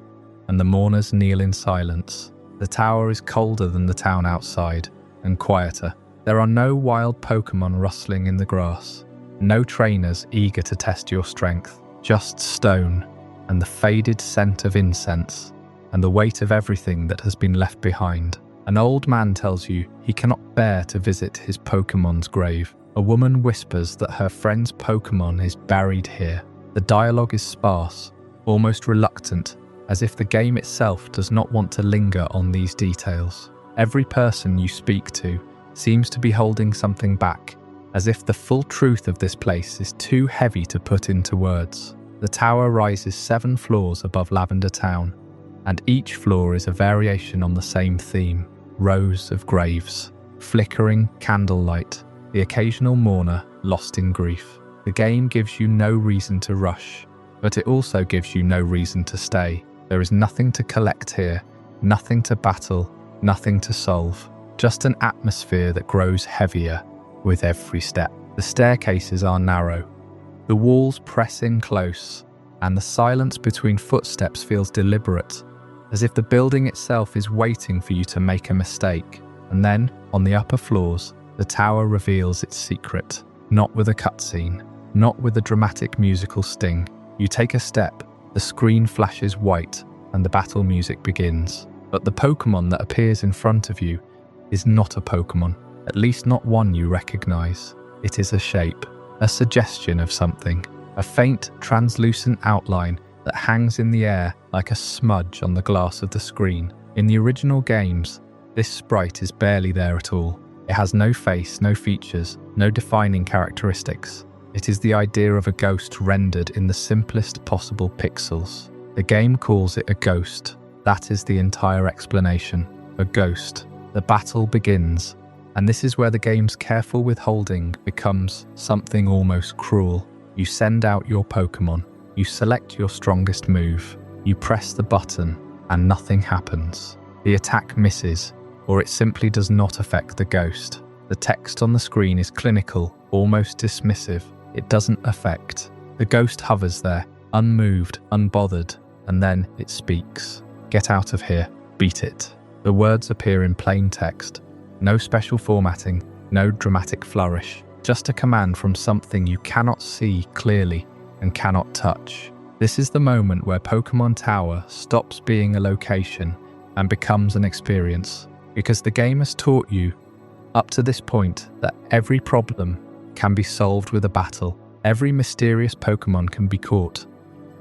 S1: and the mourners kneel in silence. The tower is colder than the town outside, and quieter. There are no wild Pokémon rustling in the grass, no trainers eager to test your strength, just stone, and the faded scent of incense, and the weight of everything that has been left behind. An old man tells you he cannot bear to visit his Pokémon's grave. A woman whispers that her friend's Pokémon is buried here. The dialogue is sparse, almost reluctant, as if the game itself does not want to linger on these details. Every person you speak to seems to be holding something back, as if the full truth of this place is too heavy to put into words. The tower rises 7 floors above Lavender Town, and each floor is a variation on the same theme: rows of graves, flickering candlelight, the occasional mourner lost in grief. The game gives you no reason to rush, but it also gives you no reason to stay. There is nothing to collect here, nothing to battle, nothing to solve, just an atmosphere that grows heavier with every step. The staircases are narrow, the walls press in close, and the silence between footsteps feels deliberate, as if the building itself is waiting for you to make a mistake. And then, on the upper floors, the tower reveals its secret, not with a cutscene, not with a dramatic musical sting. You take a step, the screen flashes white, and the battle music begins. But the Pokémon that appears in front of you is not a Pokémon, at least not one you recognize. It is a shape, a suggestion of something, a faint, translucent outline that hangs in the air like a smudge on the glass of the screen. In the original games, this sprite is barely there at all. It has no face, no features, no defining characteristics. It is the idea of a ghost rendered in the simplest possible pixels. The game calls it a ghost. That is the entire explanation. A ghost. The battle begins, and this is where the game's careful withholding becomes something almost cruel. You send out your Pokémon, you select your strongest move, you press the button, and nothing happens. The attack misses, or it simply does not affect the ghost. The text on the screen is clinical, almost dismissive. It doesn't affect. The ghost hovers there, unmoved, unbothered, and then it speaks. Get out of here. Beat it. The words appear in plain text. No special formatting, no dramatic flourish. Just a command from something you cannot see clearly and cannot touch. This is the moment where Pokémon Tower stops being a location and becomes an experience, because the game has taught you, up to this point, that every problem can be solved with a battle. Every mysterious Pokémon can be caught.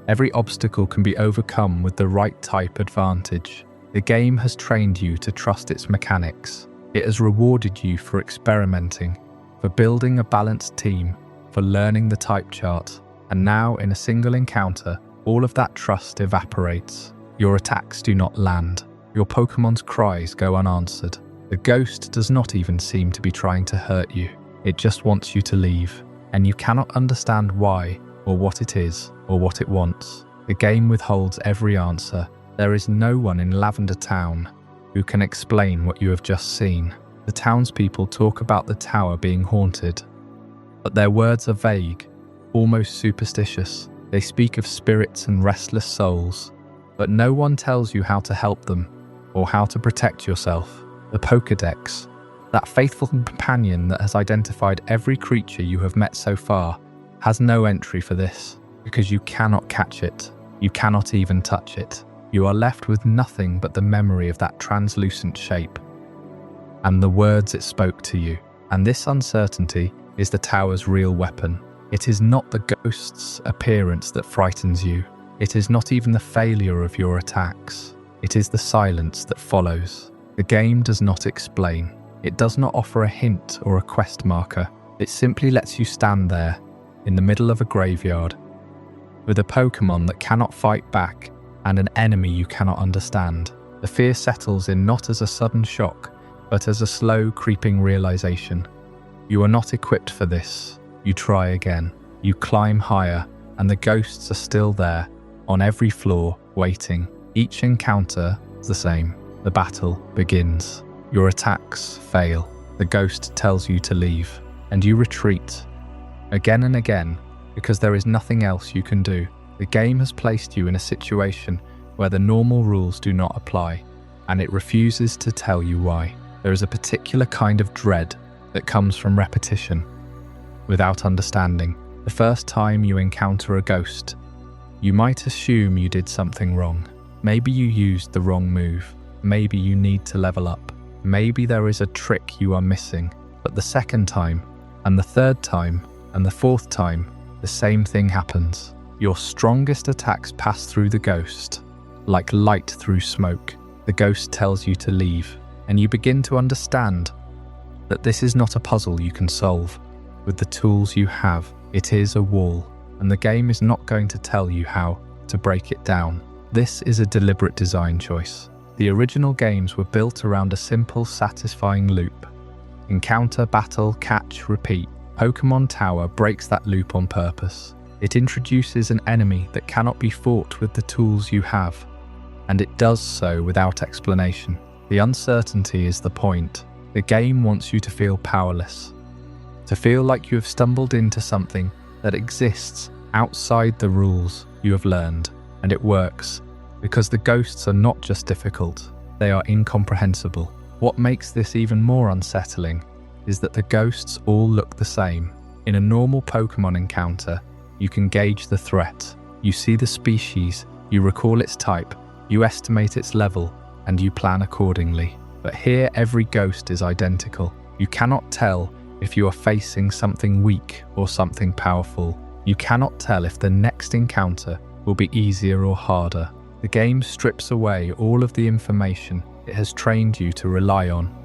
S1: Every obstacle can be overcome with the right type advantage. The game has trained you to trust its mechanics. It has rewarded you for experimenting, for building a balanced team, for learning the type chart. And now, in a single encounter, all of that trust evaporates. Your attacks do not land. Your Pokémon's cries go unanswered. The ghost does not even seem to be trying to hurt you. It just wants you to leave. And you cannot understand why, or what it is, or what it wants. The game withholds every answer. There is no one in Lavender Town who can explain what you have just seen. The townspeople talk about the tower being haunted, but their words are vague, almost superstitious. They speak of spirits and restless souls, but no one tells you how to help them or how to protect yourself. The Pokédex, that faithful companion that has identified every creature you have met so far, has no entry for this, because you cannot catch it. You cannot even touch it. You are left with nothing but the memory of that translucent shape and the words it spoke to you. And this uncertainty is the tower's real weapon. It is not the ghost's appearance that frightens you. It is not even the failure of your attacks. It is the silence that follows. The game does not explain. It does not offer a hint or a quest marker. It simply lets you stand there, in the middle of a graveyard, with a Pokémon that cannot fight back and an enemy you cannot understand. The fear settles in not as a sudden shock, but as a slow, creeping realization. You are not equipped for this. You try again. You climb higher, and the ghosts are still there, on every floor, waiting. Each encounter is the same. The battle begins. Your attacks fail. The ghost tells you to leave, and you retreat. Again and again, because there is nothing else you can do. The game has placed you in a situation where the normal rules do not apply, and it refuses to tell you why. There is a particular kind of dread that comes from repetition, without understanding. The first time you encounter a ghost, you might assume you did something wrong. Maybe you used the wrong move. Maybe you need to level up. Maybe there is a trick you are missing. But the second time, and the third time, and the fourth time, the same thing happens. Your strongest attacks pass through the ghost, like light through smoke. The ghost tells you to leave, and you begin to understand that this is not a puzzle you can solve with the tools you have. It is a wall, and the game is not going to tell you how to break it down. This is a deliberate design choice. The original games were built around a simple, satisfying loop. Encounter, battle, catch, repeat. Pokémon Tower breaks that loop on purpose. It introduces an enemy that cannot be fought with the tools you have, and it does so without explanation. The uncertainty is the point. The game wants you to feel powerless, to feel like you have stumbled into something that exists outside the rules you have learned, and it works, because the ghosts are not just difficult, they are incomprehensible. What makes this even more unsettling is that the ghosts all look the same. In a normal Pokémon encounter, you can gauge the threat. You see the species, you recall its type, you estimate its level, and you plan accordingly. But here every ghost is identical. You cannot tell if you are facing something weak or something powerful. You cannot tell if the next encounter will be easier or harder. The game strips away all of the information it has trained you to rely on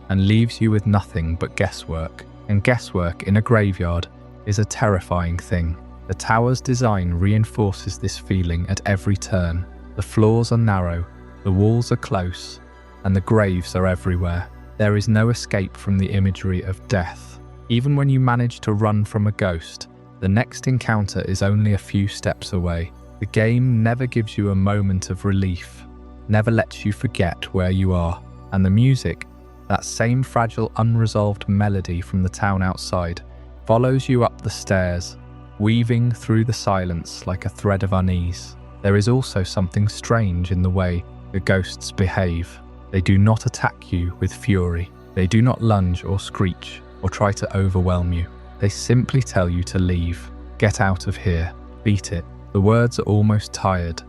S1: and leaves you with nothing but guesswork. And guesswork in a graveyard is a terrifying thing. The tower's design reinforces this feeling at every turn. The floors are narrow, the walls are close, and the graves are everywhere. There is no escape from the imagery of death. Even when you manage to run from a ghost, the next encounter is only a few steps away. The game never gives you a moment of relief, never lets you forget where you are. And the music, that same fragile, unresolved melody from the town outside, follows you up the stairs, weaving through the silence like a thread of unease. There is also something strange in the way the ghosts behave. They do not attack you with fury. They do not lunge or screech or try to overwhelm you. They simply tell you to leave. Get out of here. Beat it. The words are almost tired,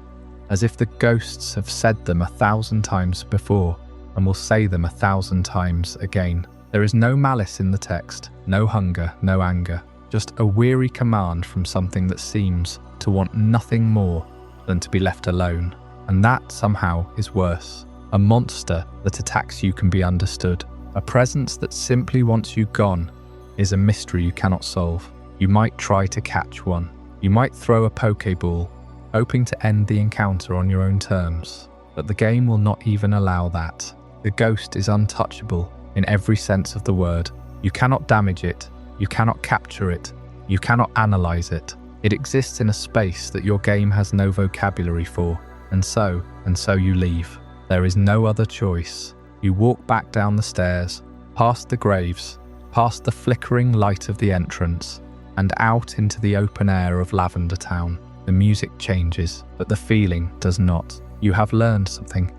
S1: as if the ghosts have said them 1,000 times before and will say them 1,000 times again. There is no malice in the text, no hunger, no anger, just a weary command from something that seems to want nothing more than to be left alone. And that somehow is worse. A monster that attacks you can be understood. A presence that simply wants you gone is a mystery you cannot solve. You might try to catch one. You might throw a Pokeball, hoping to end the encounter on your own terms. But the game will not even allow that. The ghost is untouchable in every sense of the word. You cannot damage it. You cannot capture it. You cannot analyze it. It exists in a space that your game has no vocabulary for. And so you leave. There is no other choice. You walk back down the stairs, past the graves, past the flickering light of the entrance, and out into the open air of Lavender Town. The music changes, but the feeling does not. You have learned something,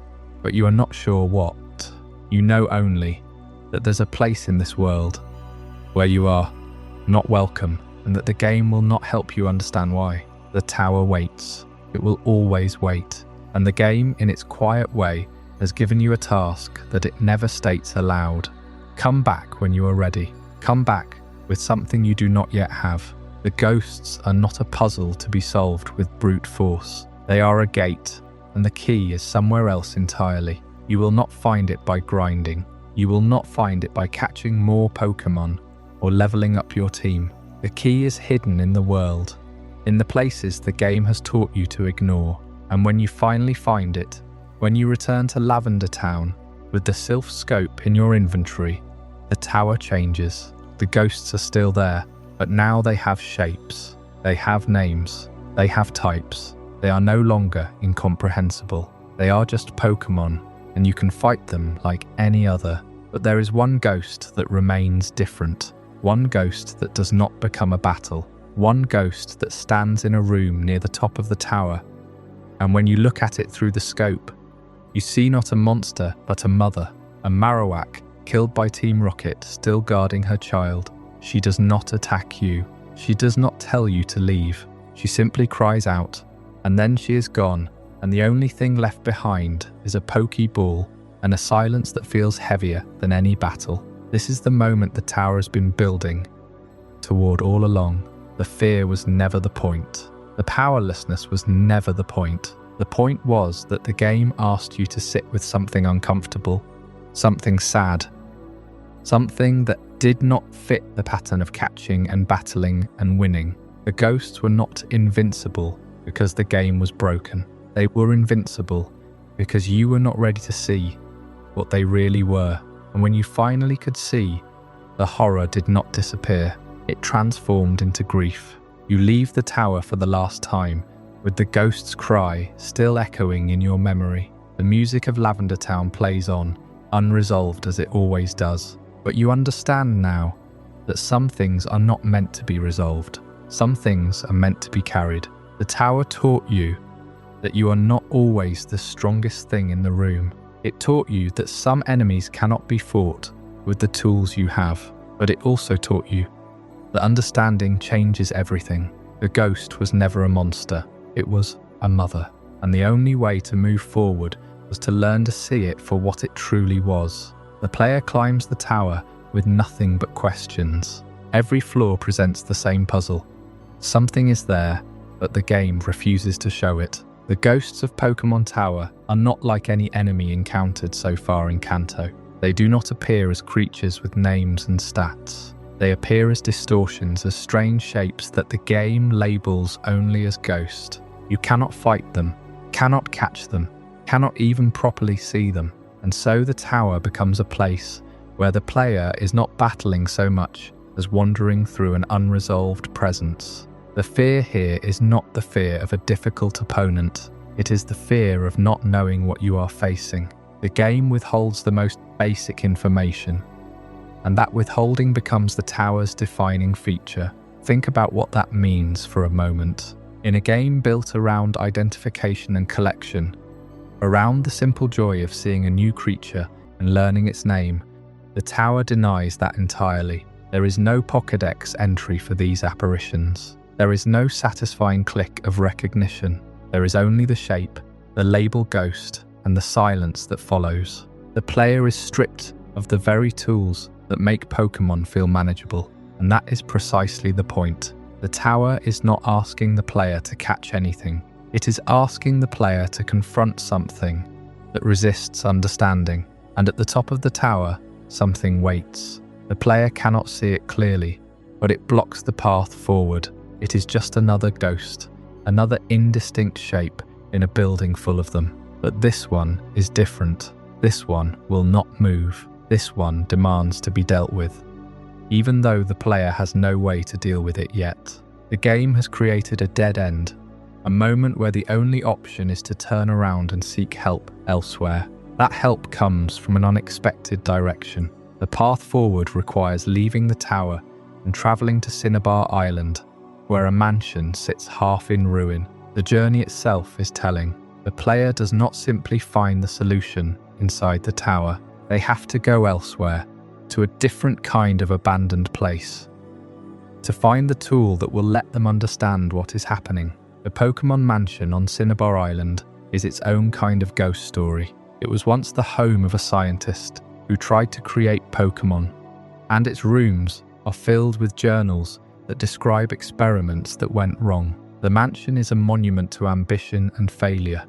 S1: but you are not sure what. You know only that there's a place in this world where you are not welcome, and that the game will not help you understand why. The tower waits. It will always wait. And the game, in its quiet way, has given you a task that it never states aloud. Come back when you are ready. Come back with something you do not yet have. The ghosts are not a puzzle to be solved with brute force. They are a gate, and the key is somewhere else entirely. You will not find it by grinding. You will not find it by catching more Pokémon or leveling up your team. The key is hidden in the world, in the places the game has taught you to ignore. And when you finally find it, when you return to Lavender Town with the Silph scope in your inventory, the tower changes. The ghosts are still there, but now they have shapes. They have names. They have types. They are no longer incomprehensible. They are just Pokémon, and you can fight them like any other. But there is one ghost that remains different. One ghost that does not become a battle. One ghost that stands in a room near the top of the tower. And when you look at it through the scope, you see not a monster, but a mother, a Marowak, killed by Team Rocket, still guarding her child. She does not attack you. She does not tell you to leave. She simply cries out, and then she is gone, and the only thing left behind is a Pokeball and a silence that feels heavier than any battle. This is the moment the tower has been building toward all along. The fear was never the point. The powerlessness was never the point. The point was that the game asked you to sit with something uncomfortable, something sad, something that did not fit the pattern of catching and battling and winning. The ghosts were not invincible because the game was broken. They were invincible because you were not ready to see what they really were. And when you finally could see, the horror did not disappear. It transformed into grief. You leave the tower for the last time, with the ghost's cry still echoing in your memory. The music of Lavender Town plays on, unresolved as it always does. But you understand now that some things are not meant to be resolved. Some things are meant to be carried. The tower taught you that you are not always the strongest thing in the room. It taught you that some enemies cannot be fought with the tools you have. But it also taught you that understanding changes everything. The ghost was never a monster. It was a mother. And the only way to move forward was to learn to see it for what it truly was. The player climbs the tower with nothing but questions. Every floor presents the same puzzle. Something is there, but the game refuses to show it. The ghosts of Pokémon Tower are not like any enemy encountered so far in Kanto. They do not appear as creatures with names and stats. They appear as distortions, as strange shapes that the game labels only as ghost. You cannot fight them, cannot catch them, cannot even properly see them. and so the tower becomes a place where the player is not battling so much as wandering through an unresolved presence. The fear here is not the fear of a difficult opponent, it is the fear of not knowing what you are facing. The game withholds the most basic information, and that withholding becomes the tower's defining feature. Think about what that means for a moment. In a game built around identification and collection, around the simple joy of seeing a new creature and learning its name, the tower denies that entirely. There is no Pokédex entry for these apparitions. There is no satisfying click of recognition. There is only the shape, the label ghost, and the silence that follows. The player is stripped of the very tools that make Pokémon feel manageable, and that is precisely the point. The tower is not asking the player to catch anything. It is asking the player to confront something that resists understanding, and at the top of the tower, something waits. The player cannot see it clearly, but it blocks the path forward. It is just another ghost, another indistinct shape in a building full of them. But this one is different. This one will not move. This one demands to be dealt with, even though the player has no way to deal with it yet. The game has created a dead end, a moment where the only option is to turn around and seek help elsewhere. That help comes from an unexpected direction. The path forward requires leaving the tower and travelling to Cinnabar Island, where a mansion sits half in ruin. The journey itself is telling. The player does not simply find the solution inside the tower. They have to go elsewhere, to a different kind of abandoned place, to find the tool that will let them understand what is happening. The Pokémon Mansion on Cinnabar Island is its own kind of ghost story. It was once the home of a scientist who tried to create Pokémon, and its rooms are filled with journals that describe experiments that went wrong. The mansion is a monument to ambition and failure,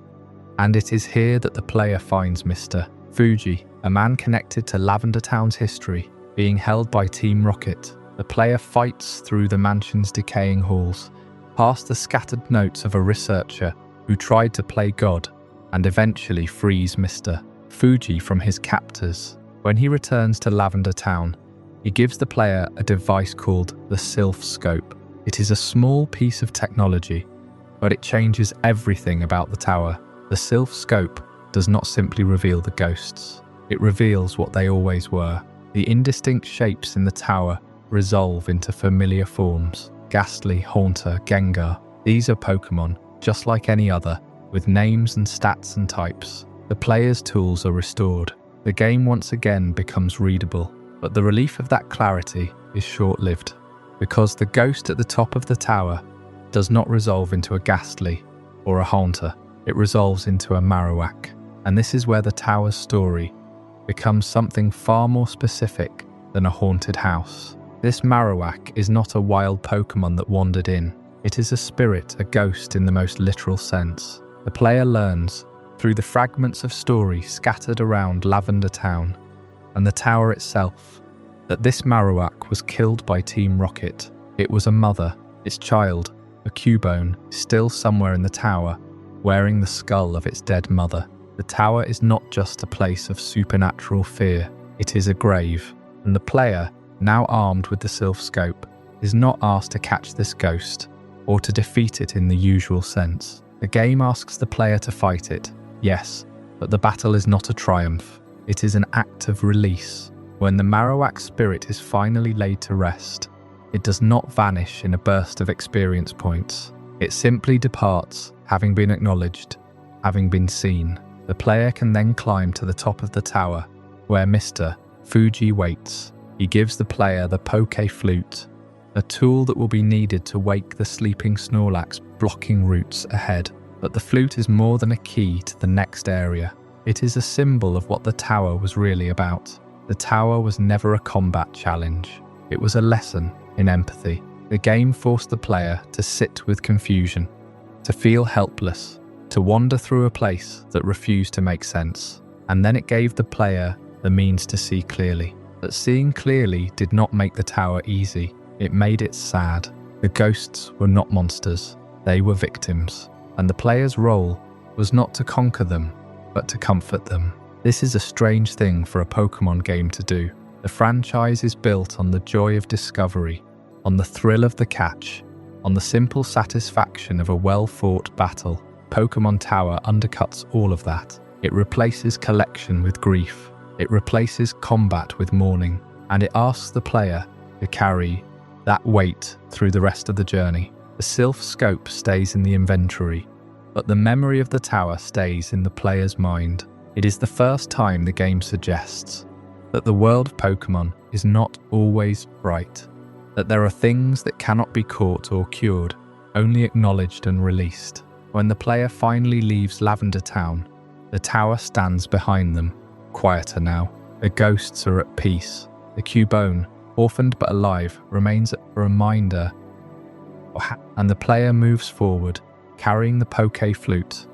S1: and it is here that the player finds Mr. Fuji, a man connected to Lavender Town's history, being held by Team Rocket. The player fights through the mansion's decaying halls, past the scattered notes of a researcher who tried to play God, and eventually frees Mr. Fuji from his captors. When he returns to Lavender Town, he gives the player a device called the Silph scope. It is a small piece of technology, but it changes everything about the tower. The Silph scope does not simply reveal the ghosts, it reveals what they always were. The indistinct shapes in the tower resolve into familiar forms. Ghastly, Haunter, Gengar. These are Pokémon, just like any other, with names and stats and types. The player's tools are restored. The game once again becomes readable, but the relief of that clarity is short-lived, because the ghost at the top of the tower does not resolve into a Ghastly or a Haunter. It resolves into a Marowak, and this is where the tower's story becomes something far more specific than a haunted house. This Marowak is not a wild Pokémon that wandered in. It is a spirit, a ghost in the most literal sense. The player learns, through the fragments of story scattered around Lavender Town and the tower itself, that this Marowak was killed by Team Rocket. It was a mother, its child, a Cubone, still somewhere in the tower, wearing the skull of its dead mother. The tower is not just a place of supernatural fear, it is a grave, and the player, now armed with the Silph scope, is not asked to catch this ghost, or to defeat it in the usual sense. The game asks the player to fight it, yes, but the battle is not a triumph. It is an act of release. When the Marowak spirit is finally laid to rest, it does not vanish in a burst of experience points. It simply departs, having been acknowledged, having been seen. The player can then climb to the top of the tower, where Mr. Fuji waits. He gives the player the Poké Flute, a tool that will be needed to wake the sleeping Snorlax blocking routes ahead. But the flute is more than a key to the next area. It is a symbol of what the tower was really about. The tower was never a combat challenge. It was a lesson in empathy. The game forced the player to sit with confusion, to feel helpless, to wander through a place that refused to make sense. And then it gave the player the means to see clearly. But seeing clearly did not make the tower easy. It made it sad. The ghosts were not monsters. They were victims. And the player's role was not to conquer them, but to comfort them. This is a strange thing for a Pokémon game to do. The franchise is built on the joy of discovery, on the thrill of the catch, on the simple satisfaction of a well-fought battle. Pokémon Tower undercuts all of that. It replaces collection with grief. It replaces combat with mourning. And it asks the player to carry that weight through the rest of the journey. The Silph scope stays in the inventory, but the memory of the tower stays in the player's mind. It is the first time the game suggests that the world of Pokémon is not always bright, that there are things that cannot be caught or cured, only acknowledged and released. When the player finally leaves Lavender Town, the tower stands behind them, quieter now. The ghosts are at peace. The Cubone, orphaned but alive, remains a reminder, and the player moves forward, carrying the Poké Flute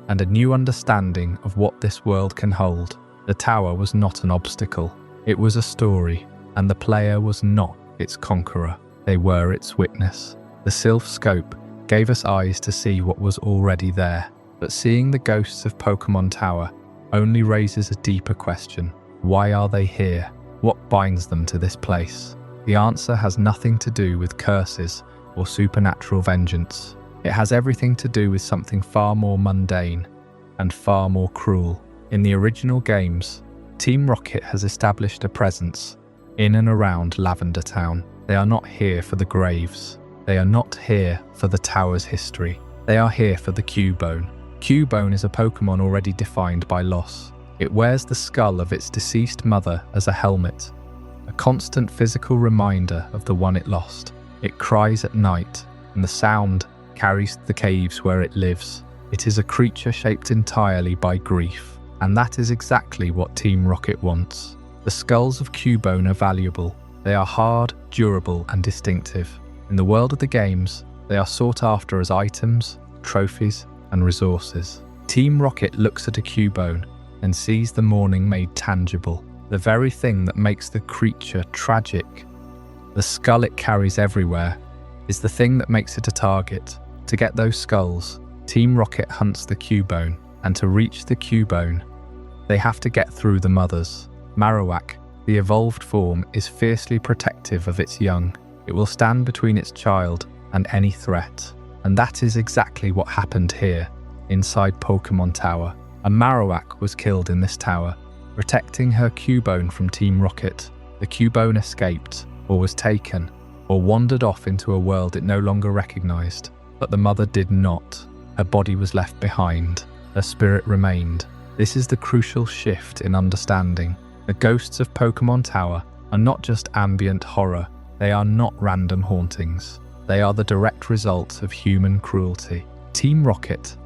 S1: and a new understanding of what this world can hold. The tower was not an obstacle. It was a story, and the player was not its conqueror. They were its witness. The Silph scope gave us eyes to see what was already there, but seeing the ghosts of Pokémon Tower only raises a deeper question. Why are they here? What binds them to this place? The answer has nothing to do with curses or supernatural vengeance. It has everything to do with something far more mundane and far more cruel. In the original games, Team Rocket has established a presence in and around Lavender Town. They are not here for the graves. They are not here for the tower's history. They are here for the Cubone. Cubone is a Pokémon already defined by loss. It wears the skull of its deceased mother as a helmet, a constant physical reminder of the one it lost. It cries at night, and the sound carries the caves where it lives. It is a creature shaped entirely by grief, and that is exactly what Team Rocket wants. The skulls of Cubone are valuable. They are hard, durable, and distinctive. In the world of the games, they are sought after as items, trophies, and resources. Team Rocket looks at a Cubone and sees the mourning made tangible, the very thing that makes the creature tragic. The skull it carries everywhere is the thing that makes it a target. To get those skulls, Team Rocket hunts the Cubone, and to reach the Cubone, they have to get through the mothers. Marowak, the evolved form, is fiercely protective of its young. It will stand between its child and any threat. And that is exactly what happened here, inside Pokémon Tower. A Marowak was killed in this tower, protecting her Cubone from Team Rocket. The Cubone escaped, or was taken, or wandered off into a world it no longer recognized. But the mother did not. Her body was left behind. Her spirit remained. This is the crucial shift in understanding. The ghosts of Pokémon Tower are not just ambient horror. They are not random hauntings. They are the direct result of human cruelty. Team Rocket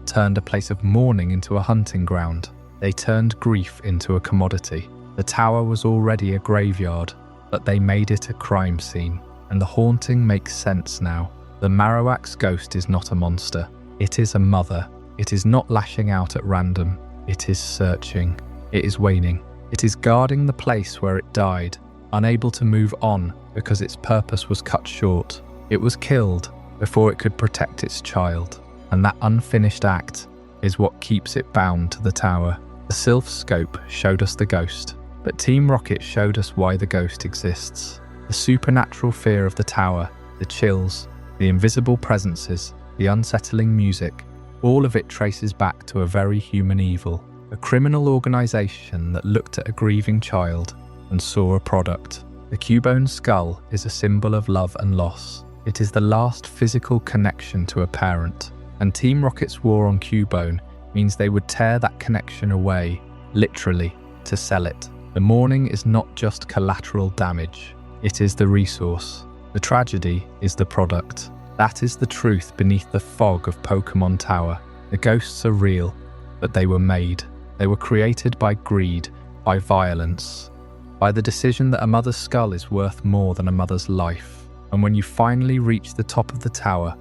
S1: turned a place of mourning into a hunting ground. They turned grief into a commodity. The tower was already a graveyard, but they made it a crime scene. And the haunting makes sense now. The Marowak's ghost is not a monster. It is a mother. It is not lashing out at random. It is searching. It is waning. It is guarding the place where it died, unable to move on because its purpose was cut short. It was killed before it could protect its child, and that unfinished act is what keeps it bound to the tower. The Silph scope showed us the ghost, but Team Rocket showed us why the ghost exists. The supernatural fear of the tower, the chills, the invisible presences, the unsettling music, all of it traces back to a very human evil, a criminal organization that looked at a grieving child and saw a product. The Cubone skull is a symbol of love and loss. It is the last physical connection to a parent, and Team Rocket's war on Cubone means they would tear that connection away, literally, to sell it. The mourning is not just collateral damage, it is the resource. The tragedy is the product. That is the truth beneath the fog of Pokémon Tower. The ghosts are real, but they were made. They were created by greed, by violence, by the decision that a mother's skull is worth more than a mother's life. And when you finally reach the top of the tower,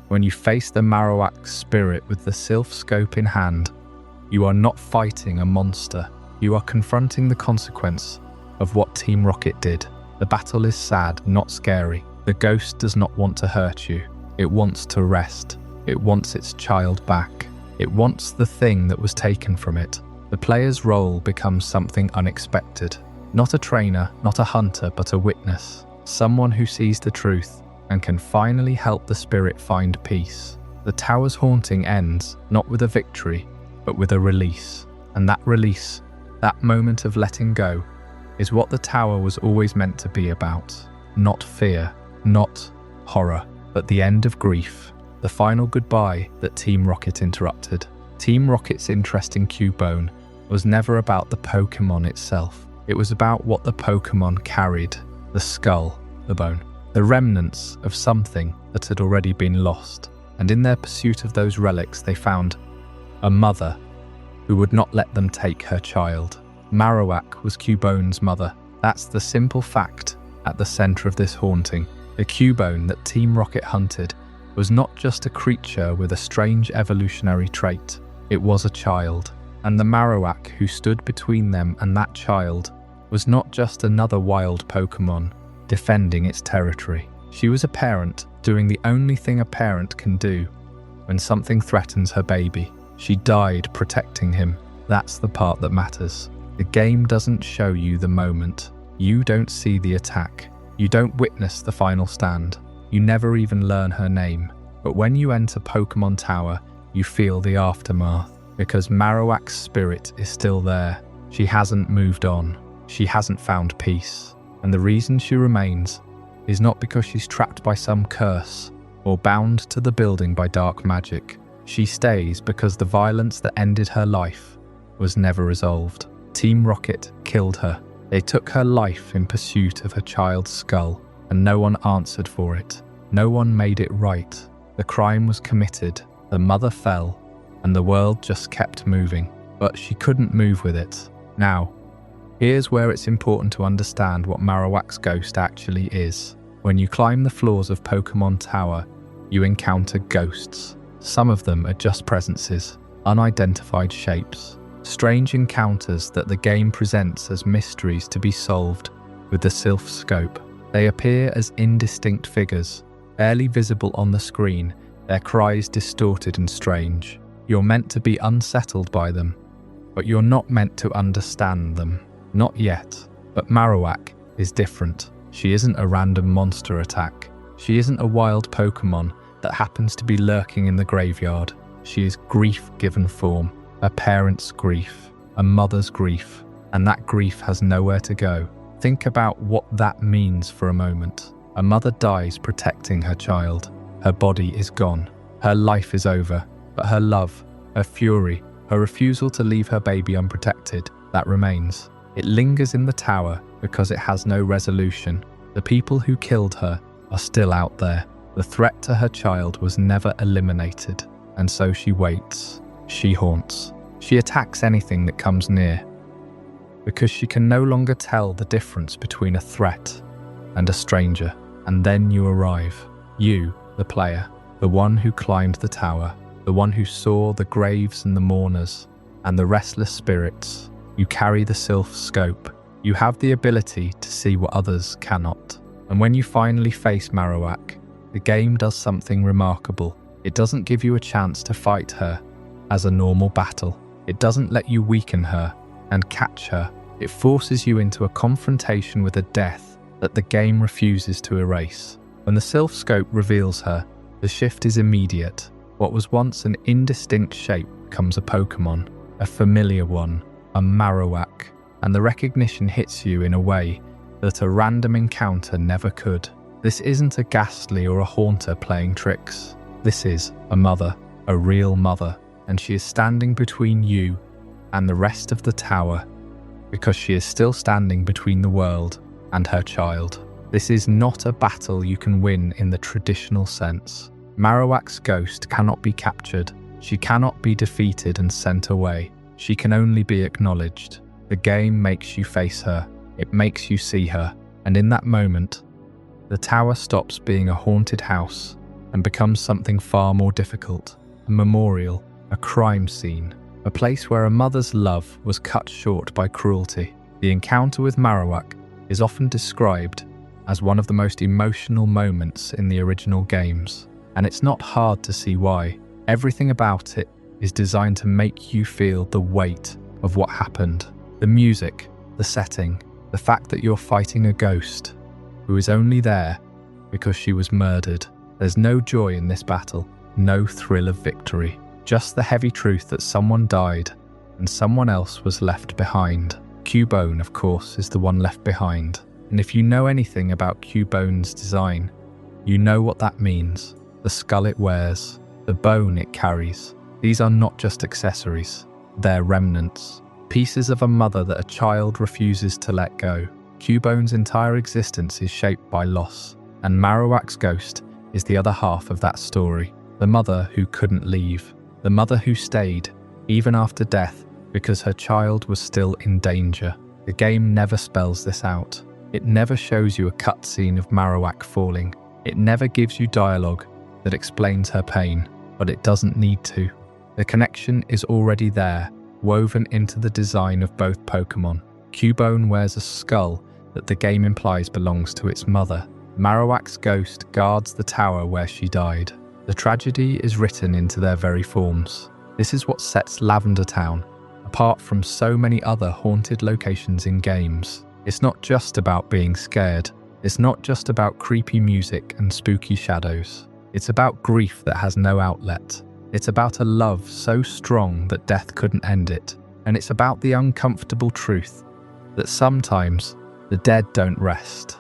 S1: when you face the Marowak spirit with the Silph scope in hand, you are not fighting a monster. You are confronting the consequence of what Team Rocket did. The battle is sad, not scary. The ghost does not want to hurt you. It wants to rest. It wants its child back. It wants the thing that was taken from it. The player's role becomes something unexpected. Not a trainer, not a hunter, but a witness. Someone who sees the truth and can finally help the spirit find peace. The tower's haunting ends not with a victory, but with a release. And that release, that moment of letting go, is what the tower was always meant to be about. Not fear, not horror, but the end of grief. The final goodbye that Team Rocket interrupted. Team Rocket's interest in Cubone was never about the Pokémon itself. It was about what the Pokémon carried, the skull, the bone, the remnants of something that had already been lost. And in their pursuit of those relics, they found a mother who would not let them take her child. Marowak was Cubone's mother. That's the simple fact at the center of this haunting. The Cubone that Team Rocket hunted was not just a creature with a strange evolutionary trait. It was a child. And the Marowak who stood between them and that child was not just another wild Pokémon defending its territory. She was a parent doing the only thing a parent can do when something threatens her baby. She died protecting him. That's the part that matters. The game doesn't show you the moment. You don't see the attack. You don't witness the final stand. You never even learn her name. But when you enter Pokémon Tower, you feel the aftermath. Because Marowak's spirit is still there. She hasn't moved on. She hasn't found peace. And the reason she remains is not because she's trapped by some curse or bound to the building by dark magic. She stays because the violence that ended her life was never resolved. Team Rocket killed her. They took her life in pursuit of her child's skull, and no one answered for it. No one made it right. The crime was committed, the mother fell, and the world just kept moving. But she couldn't move with it. Now, here's where it's important to understand what Marowak's ghost actually is. When you climb the floors of Pokémon Tower, you encounter ghosts. Some of them are just presences, unidentified shapes, strange encounters that the game presents as mysteries to be solved with the Silph scope. They appear as indistinct figures, barely visible on the screen, their cries distorted and strange. You're meant to be unsettled by them, but you're not meant to understand them. Not yet. But Marowak is different. She isn't a random monster attack. She isn't a wild Pokémon that happens to be lurking in the graveyard. She is grief given form. A parent's grief, a mother's grief, and that grief has nowhere to go. Think about what that means for a moment. A mother dies protecting her child. Her body is gone. Her life is over. But her love, her fury, her refusal to leave her baby unprotected, that remains. It lingers in the tower because it has no resolution. The people who killed her are still out there. The threat to her child was never eliminated, and so she waits. She haunts. She attacks anything that comes near, because she can no longer tell the difference between a threat and a stranger. And then you arrive. You, the player, the one who climbed the tower, the one who saw the graves and the mourners, and the restless spirits. You carry the Silph scope. You have the ability to see what others cannot. And when you finally face Marowak, the game does something remarkable. It doesn't give you a chance to fight her as a normal battle. It doesn't let you weaken her and catch her. It forces you into a confrontation with a death that the game refuses to erase. When the Silph scope reveals her, the shift is immediate. What was once an indistinct shape becomes a Pokémon, a familiar one, a Marowak, and the recognition hits you in a way that a random encounter never could. This isn't a ghastly or a haunter playing tricks. This is a mother, a real mother, and she is standing between you and the rest of the tower because she is still standing between the world and her child. This is not a battle you can win in the traditional sense. Marowak's ghost cannot be captured. She cannot be defeated and sent away. She can only be acknowledged. The game makes you face her. It makes you see her. And in that moment, the tower stops being a haunted house and becomes something far more difficult. A memorial, a crime scene, a place where a mother's love was cut short by cruelty. The encounter with Marowak is often described as one of the most emotional moments in the original games. And it's not hard to see why. Everything about it is designed to make you feel the weight of what happened. The music, the setting, the fact that you're fighting a ghost who is only there because she was murdered. There's no joy in this battle, no thrill of victory, just the heavy truth that someone died and someone else was left behind. Cubone, of course, is the one left behind. And if you know anything about Cubone's design, you know what that means. The skull it wears, the bone it carries. These are not just accessories, they're remnants. Pieces of a mother that a child refuses to let go. Cubone's entire existence is shaped by loss, and Marowak's ghost is the other half of that story. The mother who couldn't leave. The mother who stayed, even after death, because her child was still in danger. The game never spells this out. It never shows you a cutscene of Marowak falling. It never gives you dialogue that explains her pain, but it doesn't need to. The connection is already there, woven into the design of both Pokémon. Cubone wears a skull that the game implies belongs to its mother. Marowak's ghost guards the tower where she died. The tragedy is written into their very forms. This is what sets Lavender Town apart from so many other haunted locations in games. It's not just about being scared. It's not just about creepy music and spooky shadows. It's about grief that has no outlet. It's about a love so strong that death couldn't end it. And it's about the uncomfortable truth that sometimes the dead don't rest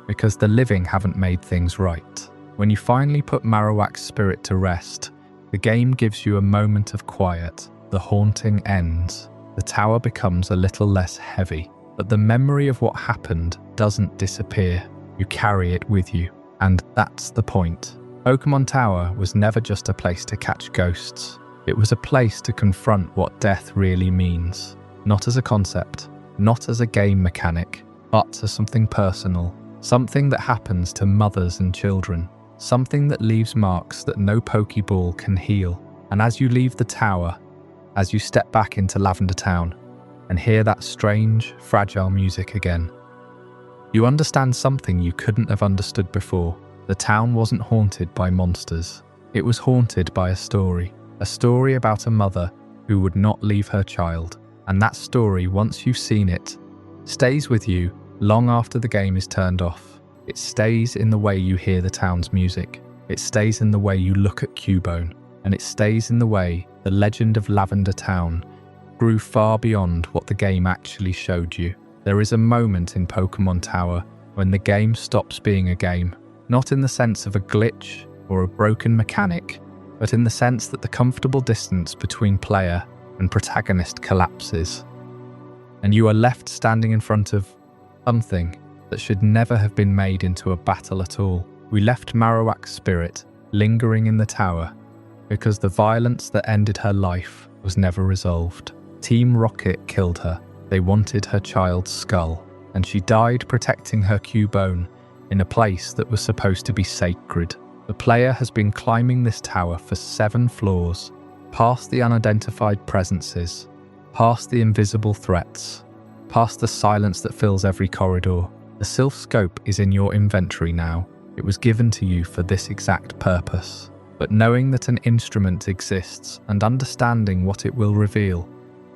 S1: because the living haven't made things right. When you finally put Marowak's spirit to rest, the game gives you a moment of quiet. The haunting ends. The tower becomes a little less heavy, but the memory of what happened doesn't disappear. You carry it with you, and that's the point. Pokémon Tower was never just a place to catch ghosts. It was a place to confront what death really means. Not as a concept, not as a game mechanic, but as something personal. Something that happens to mothers and children. Something that leaves marks that no Pokeball can heal. And as you leave the tower, as you step back into Lavender Town and hear that strange, fragile music again, you understand something you couldn't have understood before. The town wasn't haunted by monsters. It was haunted by a story about a mother who would not leave her child. And that story, once you've seen it, stays with you long after the game is turned off. It stays in the way you hear the town's music. It stays in the way you look at Cubone. And it stays in the way the legend of Lavender Town grew far beyond what the game actually showed you. There is a moment in Pokémon Tower when the game stops being a game, not in the sense of a glitch or a broken mechanic, but in the sense that the comfortable distance between player and protagonist collapses, and you are left standing in front of something that should never have been made into a battle at all. We left Marowak's spirit lingering in the tower because the violence that ended her life was never resolved. Team Rocket killed her. They wanted her child's skull, and she died protecting her Cubone in a place that was supposed to be sacred. The player has been climbing this tower for 7 floors, past the unidentified presences, past the invisible threats, past the silence that fills every corridor. The Silph scope is in your inventory now. It was given to you for this exact purpose. But knowing that an instrument exists and understanding what it will reveal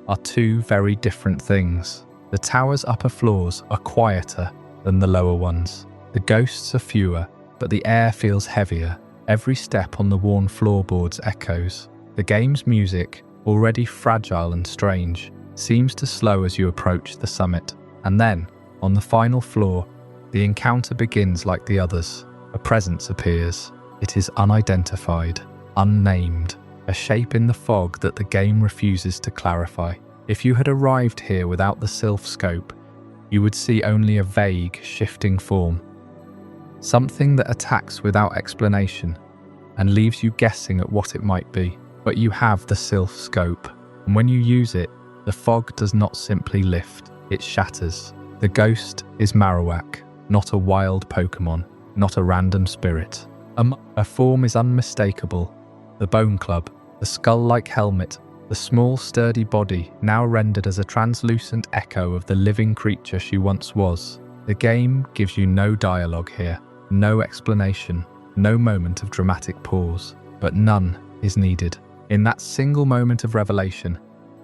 S1: are two very different things. The tower's upper floors are quieter than the lower ones. The ghosts are fewer, but the air feels heavier. Every step on the worn floorboards echoes. The game's music, already fragile and strange, seems to slow as you approach the summit. And then, on the final floor, the encounter begins like the others. A presence appears. It is unidentified, unnamed, a shape in the fog that the game refuses to clarify. If you had arrived here without the Silph scope, you would see only a vague, shifting form. Something that attacks without explanation and leaves you guessing at what it might be. But you have the Silph scope, and when you use it, the fog does not simply lift, it shatters. The ghost is Marowak, not a wild Pokémon, not a random spirit. Her form is unmistakable. The bone club, the skull-like helmet, the small sturdy body now rendered as a translucent echo of the living creature she once was. The game gives you no dialogue here, no explanation, no moment of dramatic pause, but none is needed. In that single moment of revelation,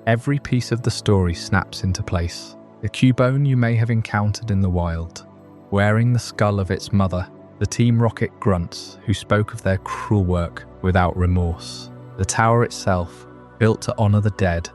S1: Every piece of the story snaps into place. The Cubone you may have encountered in the wild, wearing the skull of its mother, the Team Rocket grunts who spoke of their cruel work without remorse. The tower itself, built to honor the dead,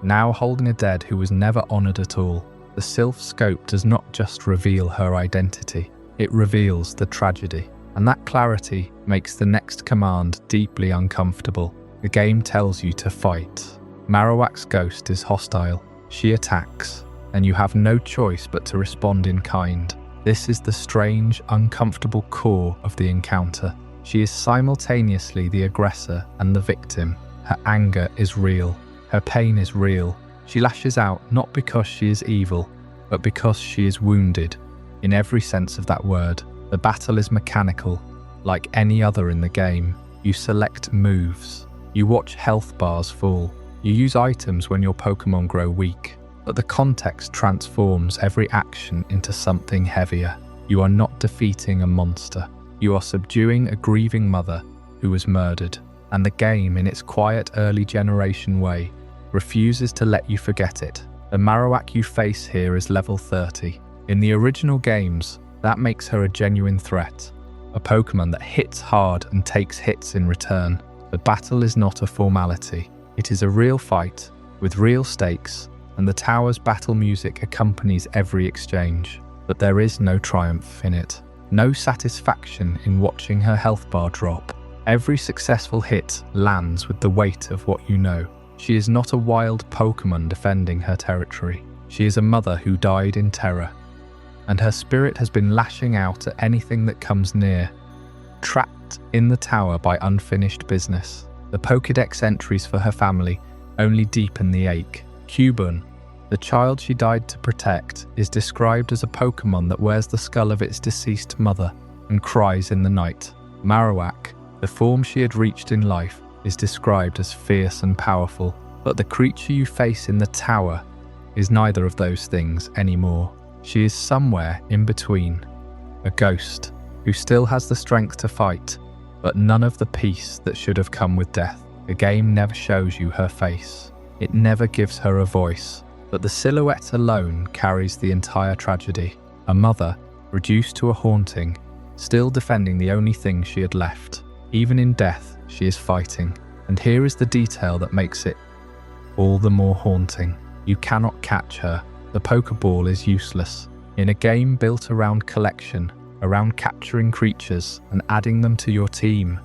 S1: now holding a dead who was never honored at all. The Silph scope does not just reveal her identity, it reveals the tragedy. And that clarity makes the next command deeply uncomfortable. The game tells you to fight. Marowak's ghost is hostile. She attacks, and you have no choice but to respond in kind. This is the strange, uncomfortable core of the encounter. She is simultaneously the aggressor and the victim. Her anger is real. Her pain is real. She lashes out not because she is evil, but because she is wounded. In every sense of that word, the battle is mechanical, like any other in the game. You select moves. You watch health bars fall. You use items when your Pokémon grow weak. But the context transforms every action into something heavier. You are not defeating a monster. You are subduing a grieving mother who was murdered. And the game, in its quiet early generation way, refuses to let you forget it. The Marowak you face here is level 30. In the original games, that makes her a genuine threat. A Pokémon that hits hard and takes hits in return. The battle is not a formality. It is a real fight, with real stakes, and the tower's battle music accompanies every exchange. But there is no triumph in it. No satisfaction in watching her health bar drop. Every successful hit lands with the weight of what you know. She is not a wild Pokémon defending her territory. She is a mother who died in terror, and her spirit has been lashing out at anything that comes near. Trapped in the tower by unfinished business, the Pokédex entries for her family only deepen the ache. Cubone, the child she died to protect, is described as a Pokémon that wears the skull of its deceased mother and cries in the night. Marowak, the form she had reached in life, is described as fierce and powerful, but the creature you face in the tower is neither of those things anymore. She is somewhere in between, a ghost who still has the strength to fight, but none of the peace that should have come with death. The game never shows you her face. It never gives her a voice, but the silhouette alone carries the entire tragedy. A mother, reduced to a haunting, still defending the only thing she had left. Even in death, she is fighting. And here is the detail that makes it all the more haunting. You cannot catch her. The Pokeball is useless. In a game built around collection, around capturing creatures and adding them to your team,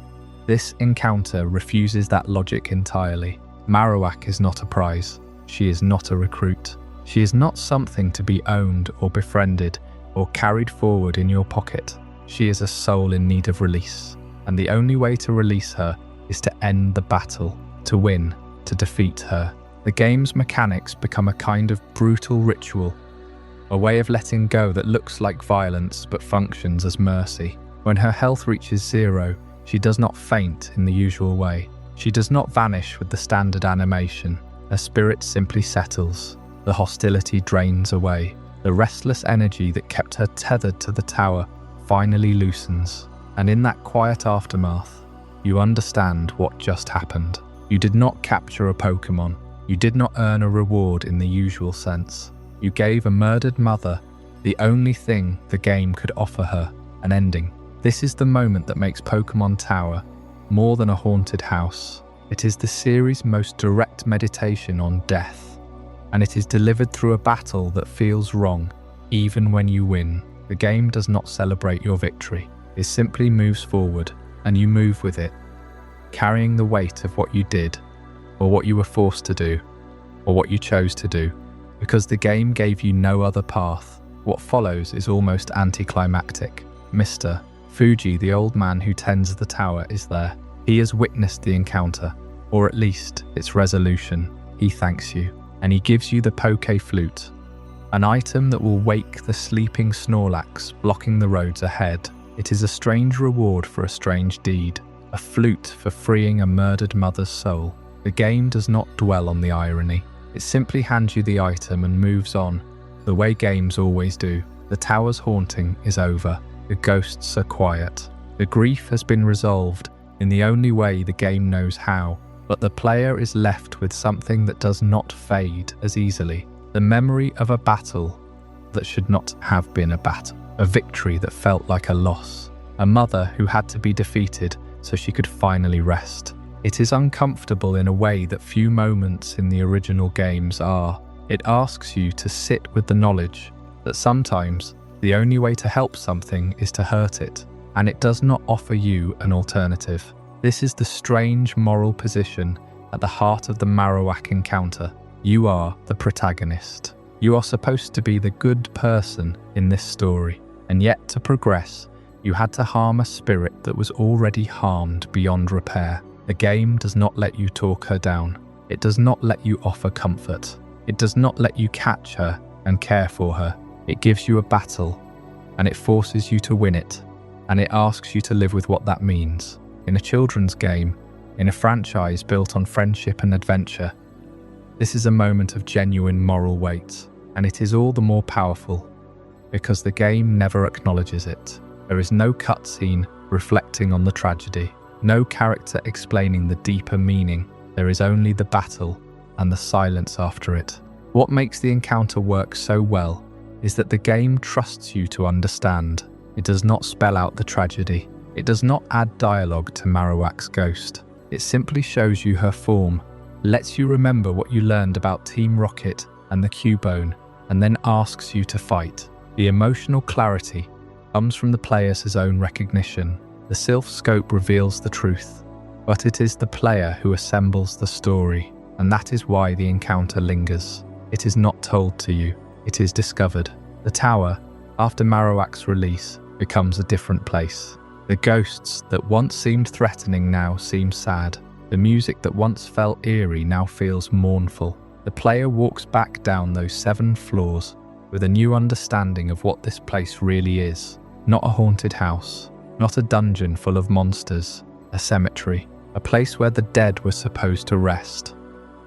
S1: this encounter refuses that logic entirely. Marowak is not a prize. She is not a recruit. She is not something to be owned or befriended or carried forward in your pocket. She is a soul in need of release. And the only way to release her is to end the battle, to win, to defeat her. The game's mechanics become a kind of brutal ritual, a way of letting go that looks like violence but functions as mercy. When her health reaches 0, she does not faint in the usual way. She does not vanish with the standard animation. Her spirit simply settles. The hostility drains away. The restless energy that kept her tethered to the tower finally loosens. And in that quiet aftermath, you understand what just happened. You did not capture a Pokémon. You did not earn a reward in the usual sense. You gave a murdered mother the only thing the game could offer her, an ending. This is the moment that makes Pokémon Tower more than a haunted house. It is the series' most direct meditation on death, and it is delivered through a battle that feels wrong, even when you win. The game does not celebrate your victory. It simply moves forward, and you move with it, carrying the weight of what you did, or what you were forced to do, or what you chose to do, because the game gave you no other path. What follows is almost anticlimactic. Mr. Fuji, the old man who tends the tower, is there. He has witnessed the encounter, or at least its resolution. He thanks you, and he gives you the Poké Flute, an item that will wake the sleeping Snorlax blocking the roads ahead. It is a strange reward for a strange deed, a flute for freeing a murdered mother's soul. The game does not dwell on the irony. It simply hands you the item and moves on, the way games always do. The tower's haunting is over. The ghosts are quiet. The grief has been resolved in the only way the game knows how. but the player is left with something that does not fade as easily. The memory of a battle that should not have been a battle. A victory that felt like a loss. A mother who had to be defeated so she could finally rest. It is uncomfortable in a way that few moments in the original games are. It asks you to sit with the knowledge that sometimes the only way to help something is to hurt it, and it does not offer you an alternative. This is the strange moral position at the heart of the Marowak encounter. You are the protagonist. You are supposed to be the good person in this story, and yet to progress, you had to harm a spirit that was already harmed beyond repair. The game does not let you talk her down. It does not let you offer comfort. It does not let you catch her and care for her. It gives you a battle, and it forces you to win it, and it asks you to live with what that means. In a children's game, in a franchise built on friendship and adventure, this is a moment of genuine moral weight, and it is all the more powerful because the game never acknowledges it. There is no cutscene reflecting on the tragedy, no character explaining the deeper meaning. There is only the battle and the silence after it. What makes the encounter work so well is that the game trusts you to understand. It does not spell out the tragedy. It does not add dialogue to Marowak's ghost. It simply shows you her form, lets you remember what you learned about Team Rocket and the Cubone, and then asks you to fight. The emotional clarity comes from the player's own recognition. The Silph scope reveals the truth, but it is the player who assembles the story, and that is why the encounter lingers. It is not told to you, it is discovered. The tower, after Marowak's release, becomes a different place. The ghosts that once seemed threatening now seem sad. The music that once felt eerie now feels mournful. The player walks back down those 7 floors with a new understanding of what this place really is. Not a haunted house, not a dungeon full of monsters, a cemetery, a place where the dead were supposed to rest,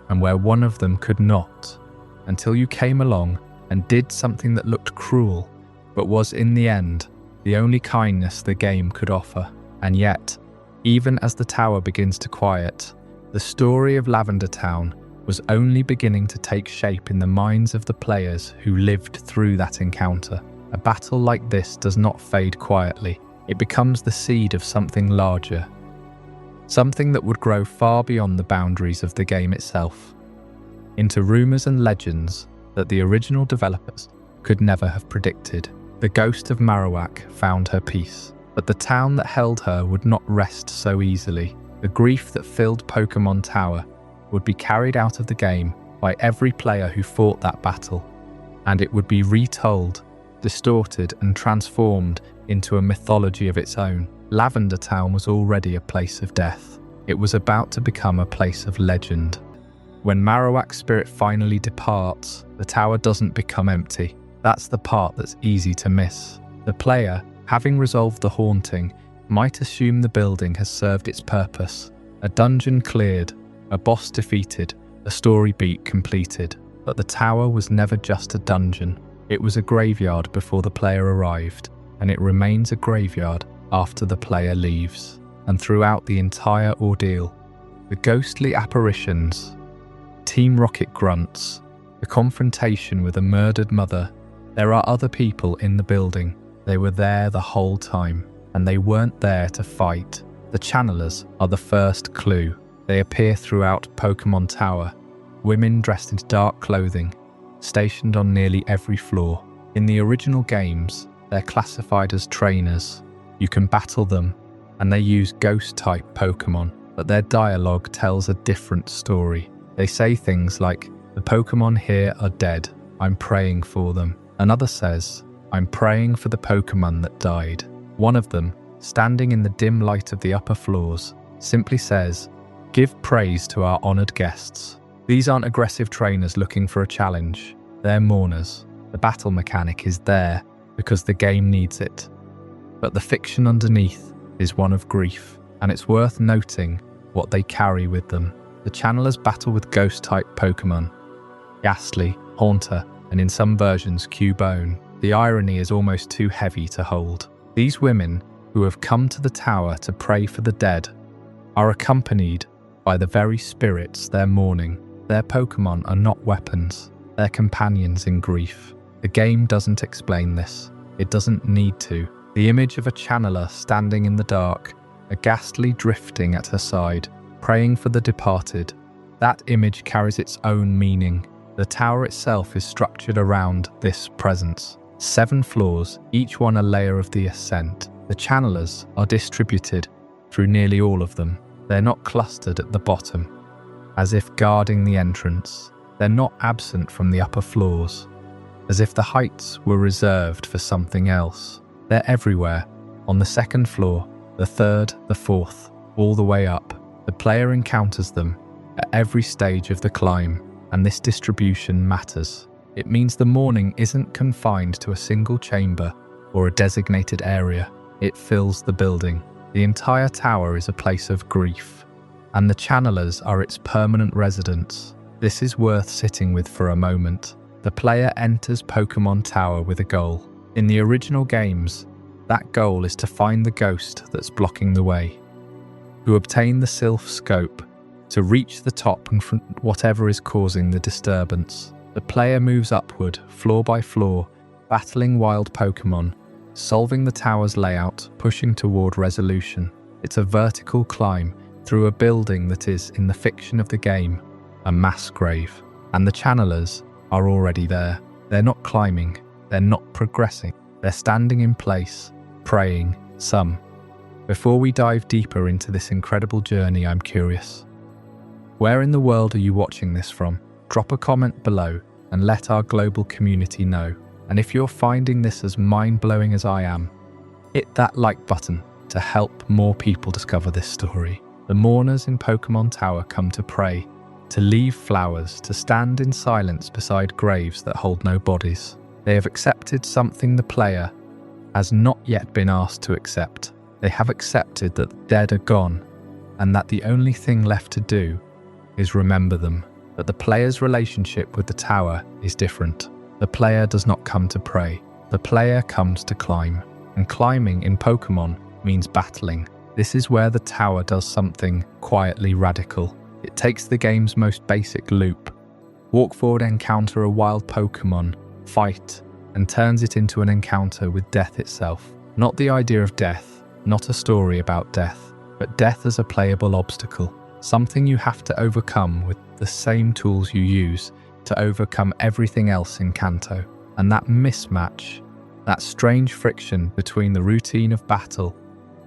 S1: and where one of them could not, until you came along and did something that looked cruel, but was in the end the only kindness the game could offer. And yet, even as the tower begins to quiet, the story of Lavender Town was only beginning to take shape in the minds of the players who lived through that encounter. A battle like this does not fade quietly. It becomes the seed of something larger, something that would grow far beyond the boundaries of the game itself, into rumors and legends that the original developers could never have predicted. The ghost of Marowak found her peace, but the town that held her would not rest so easily. The grief that filled Pokémon Tower would be carried out of the game by every player who fought that battle, and it would be retold, distorted and transformed into a mythology of its own. Lavender Town was already a place of death. It was about to become a place of legend. When Marowak's spirit finally departs, the tower doesn't become empty. That's the part that's easy to miss. The player, having resolved the haunting, might assume the building has served its purpose. A dungeon cleared, a boss defeated, a story beat completed. But the tower was never just a dungeon. It was a graveyard before the player arrived, and it remains a graveyard after the player leaves. And throughout the entire ordeal, the ghostly apparitions, Team Rocket grunts, the confrontation with a murdered mother. There are other people in the building. They were there the whole time, and they weren't there to fight. The channelers are the first clue. They appear throughout Pokémon Tower, women dressed in dark clothing, stationed on nearly every floor. In the original games, they're classified as trainers. You can battle them, and they use ghost-type Pokémon, but their dialogue tells a different story. They say things like, "The Pokémon here are dead. I'm praying for them." Another says, "I'm praying for the Pokémon that died." One of them, standing in the dim light of the upper floors, simply says, "Give praise to our honoured guests." These aren't aggressive trainers looking for a challenge. They're mourners. The battle mechanic is there because the game needs it. But the fiction underneath is one of grief, and it's worth noting what they carry with them. The channelers battle with ghost-type Pokémon, Ghastly, Haunter, and in some versions Cubone. The irony is almost too heavy to hold. These women, who have come to the tower to pray for the dead, are accompanied By the very spirits they're mourning. Their Pokémon are not weapons, they're companions in grief. The game doesn't explain this. It doesn't need to. The image of a channeler standing in the dark, a ghastly drifting at her side, praying for the departed. That image carries its own meaning. The tower itself is structured around this presence. 7 floors, each one a layer of the ascent. The channelers are distributed through nearly all of them. They're not clustered at the bottom, as if guarding the entrance. They're not absent from the upper floors, as if the heights were reserved for something else. They're everywhere, on the 2nd floor, the 3rd, the 4th, all the way up. The player encounters them at every stage of the climb, and this distribution matters. It means the mourning isn't confined to a single chamber or a designated area. It fills the building. The entire tower is a place of grief, and the channelers are its permanent residents. This is worth sitting with for a moment. The player enters Pokémon Tower with a goal. In the original games, that goal is to find the ghost that's blocking the way, to obtain the Silph scope, to reach the top and confront whatever is causing the disturbance. The player moves upward, floor by floor, battling wild Pokémon, solving the tower's layout, pushing toward resolution. It's a vertical climb through a building that is, in the fiction of the game, a mass grave. And the channelers are already there. They're not climbing, they're not progressing. They're standing in place, praying, some. Before we dive deeper into this incredible journey, I'm curious. Where in the world are you watching this from? Drop a comment below and let our global community know. And if you're finding this as mind-blowing as I am, hit that like button to help more people discover this story. The mourners in Pokémon Tower come to pray, to leave flowers, to stand in silence beside graves that hold no bodies. They have accepted something the player has not yet been asked to accept. They have accepted that the dead are gone, and that the only thing left to do is remember them. But the player's relationship with the tower is different. The player does not come to pray. The player comes to climb. And climbing in Pokémon means battling. This is where the tower does something quietly radical. It takes the game's most basic loop, walk forward, encounter a wild Pokémon, fight, and turns it into an encounter with death itself. Not the idea of death, not a story about death, but death as a playable obstacle. Something you have to overcome with the same tools you use to overcome everything else in Kanto. And that mismatch, that strange friction between the routine of battle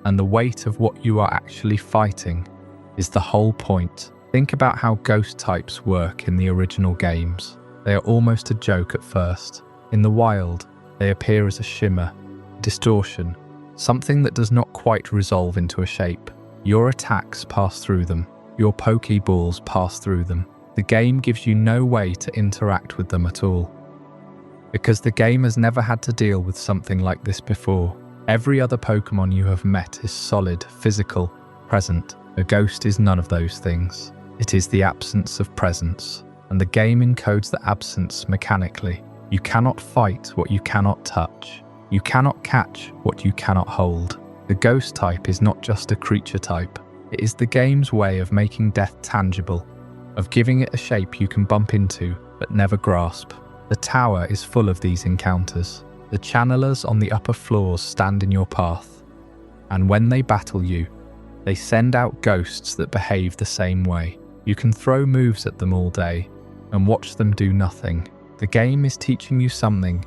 S1: and the weight of what you are actually fighting, is the whole point. Think about how ghost types work in the original games. They are almost a joke at first. In the wild, they appear as a shimmer, distortion, something that does not quite resolve into a shape. Your attacks pass through them. Your Pokeballs pass through them. The game gives you no way to interact with them at all, because the game has never had to deal with something like this before. Every other Pokemon you have met is solid, physical, present. A ghost is none of those things. It is the absence of presence, and the game encodes the absence mechanically. You cannot fight what you cannot touch. You cannot catch what you cannot hold. The ghost type is not just a creature type. It is the game's way of making death tangible, of giving it a shape you can bump into but never grasp. The tower is full of these encounters. The channelers on the upper floors stand in your path, and when they battle you, they send out ghosts that behave the same way. You can throw moves at them all day and watch them do nothing. The game is teaching you something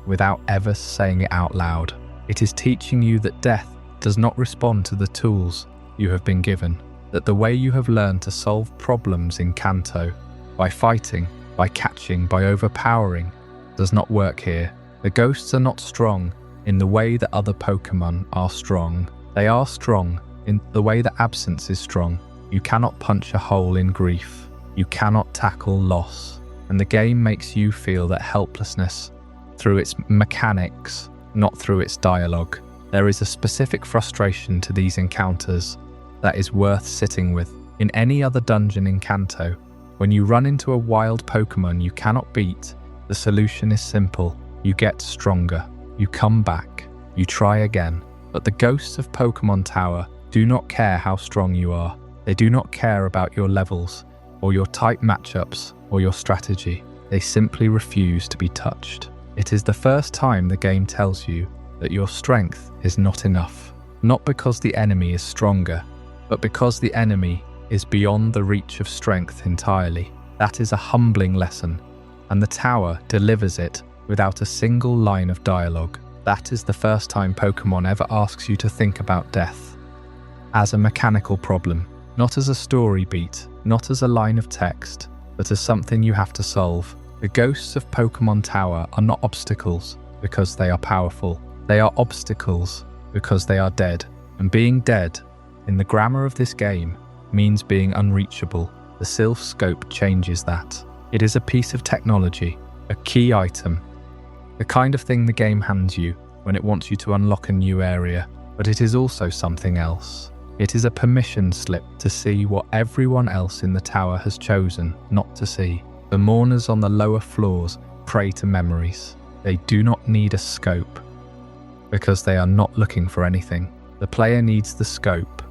S1: without ever saying it out loud. It is teaching you that death does not respond to the tools you have been given, that the way you have learned to solve problems in Kanto, by fighting, by catching, by overpowering, does not work here. The ghosts are not strong in the way that other Pokemon are strong. They are strong in the way that absence is strong. You cannot punch a hole in grief. You cannot tackle loss. And the game makes you feel that helplessness through its mechanics, not through its dialogue. There is a specific frustration to these encounters that is worth sitting with. In any other dungeon in Kanto, when you run into a wild Pokemon you cannot beat, the solution is simple. You get stronger. You come back. You try again. But the ghosts of Pokémon Tower do not care how strong you are. They do not care about your levels, or your type matchups, or your strategy. They simply refuse to be touched. It is the first time the game tells you that your strength is not enough. Not because the enemy is stronger, but because the enemy is beyond the reach of strength entirely. That is a humbling lesson, and the tower delivers it without a single line of dialogue. That is the first time Pokémon ever asks you to think about death as a mechanical problem, not as a story beat, not as a line of text, but as something you have to solve. The ghosts of Pokémon Tower are not obstacles because they are powerful. They are obstacles because they are dead. And being dead, in the grammar of this game, means being unreachable. The Silph scope changes that. It is a piece of technology, a key item, the kind of thing the game hands you when it wants you to unlock a new area. But it is also something else. It is a permission slip to see what everyone else in the tower has chosen not to see. The mourners on the lower floors prey to memories. They do not need a scope because they are not looking for anything. The player needs the scope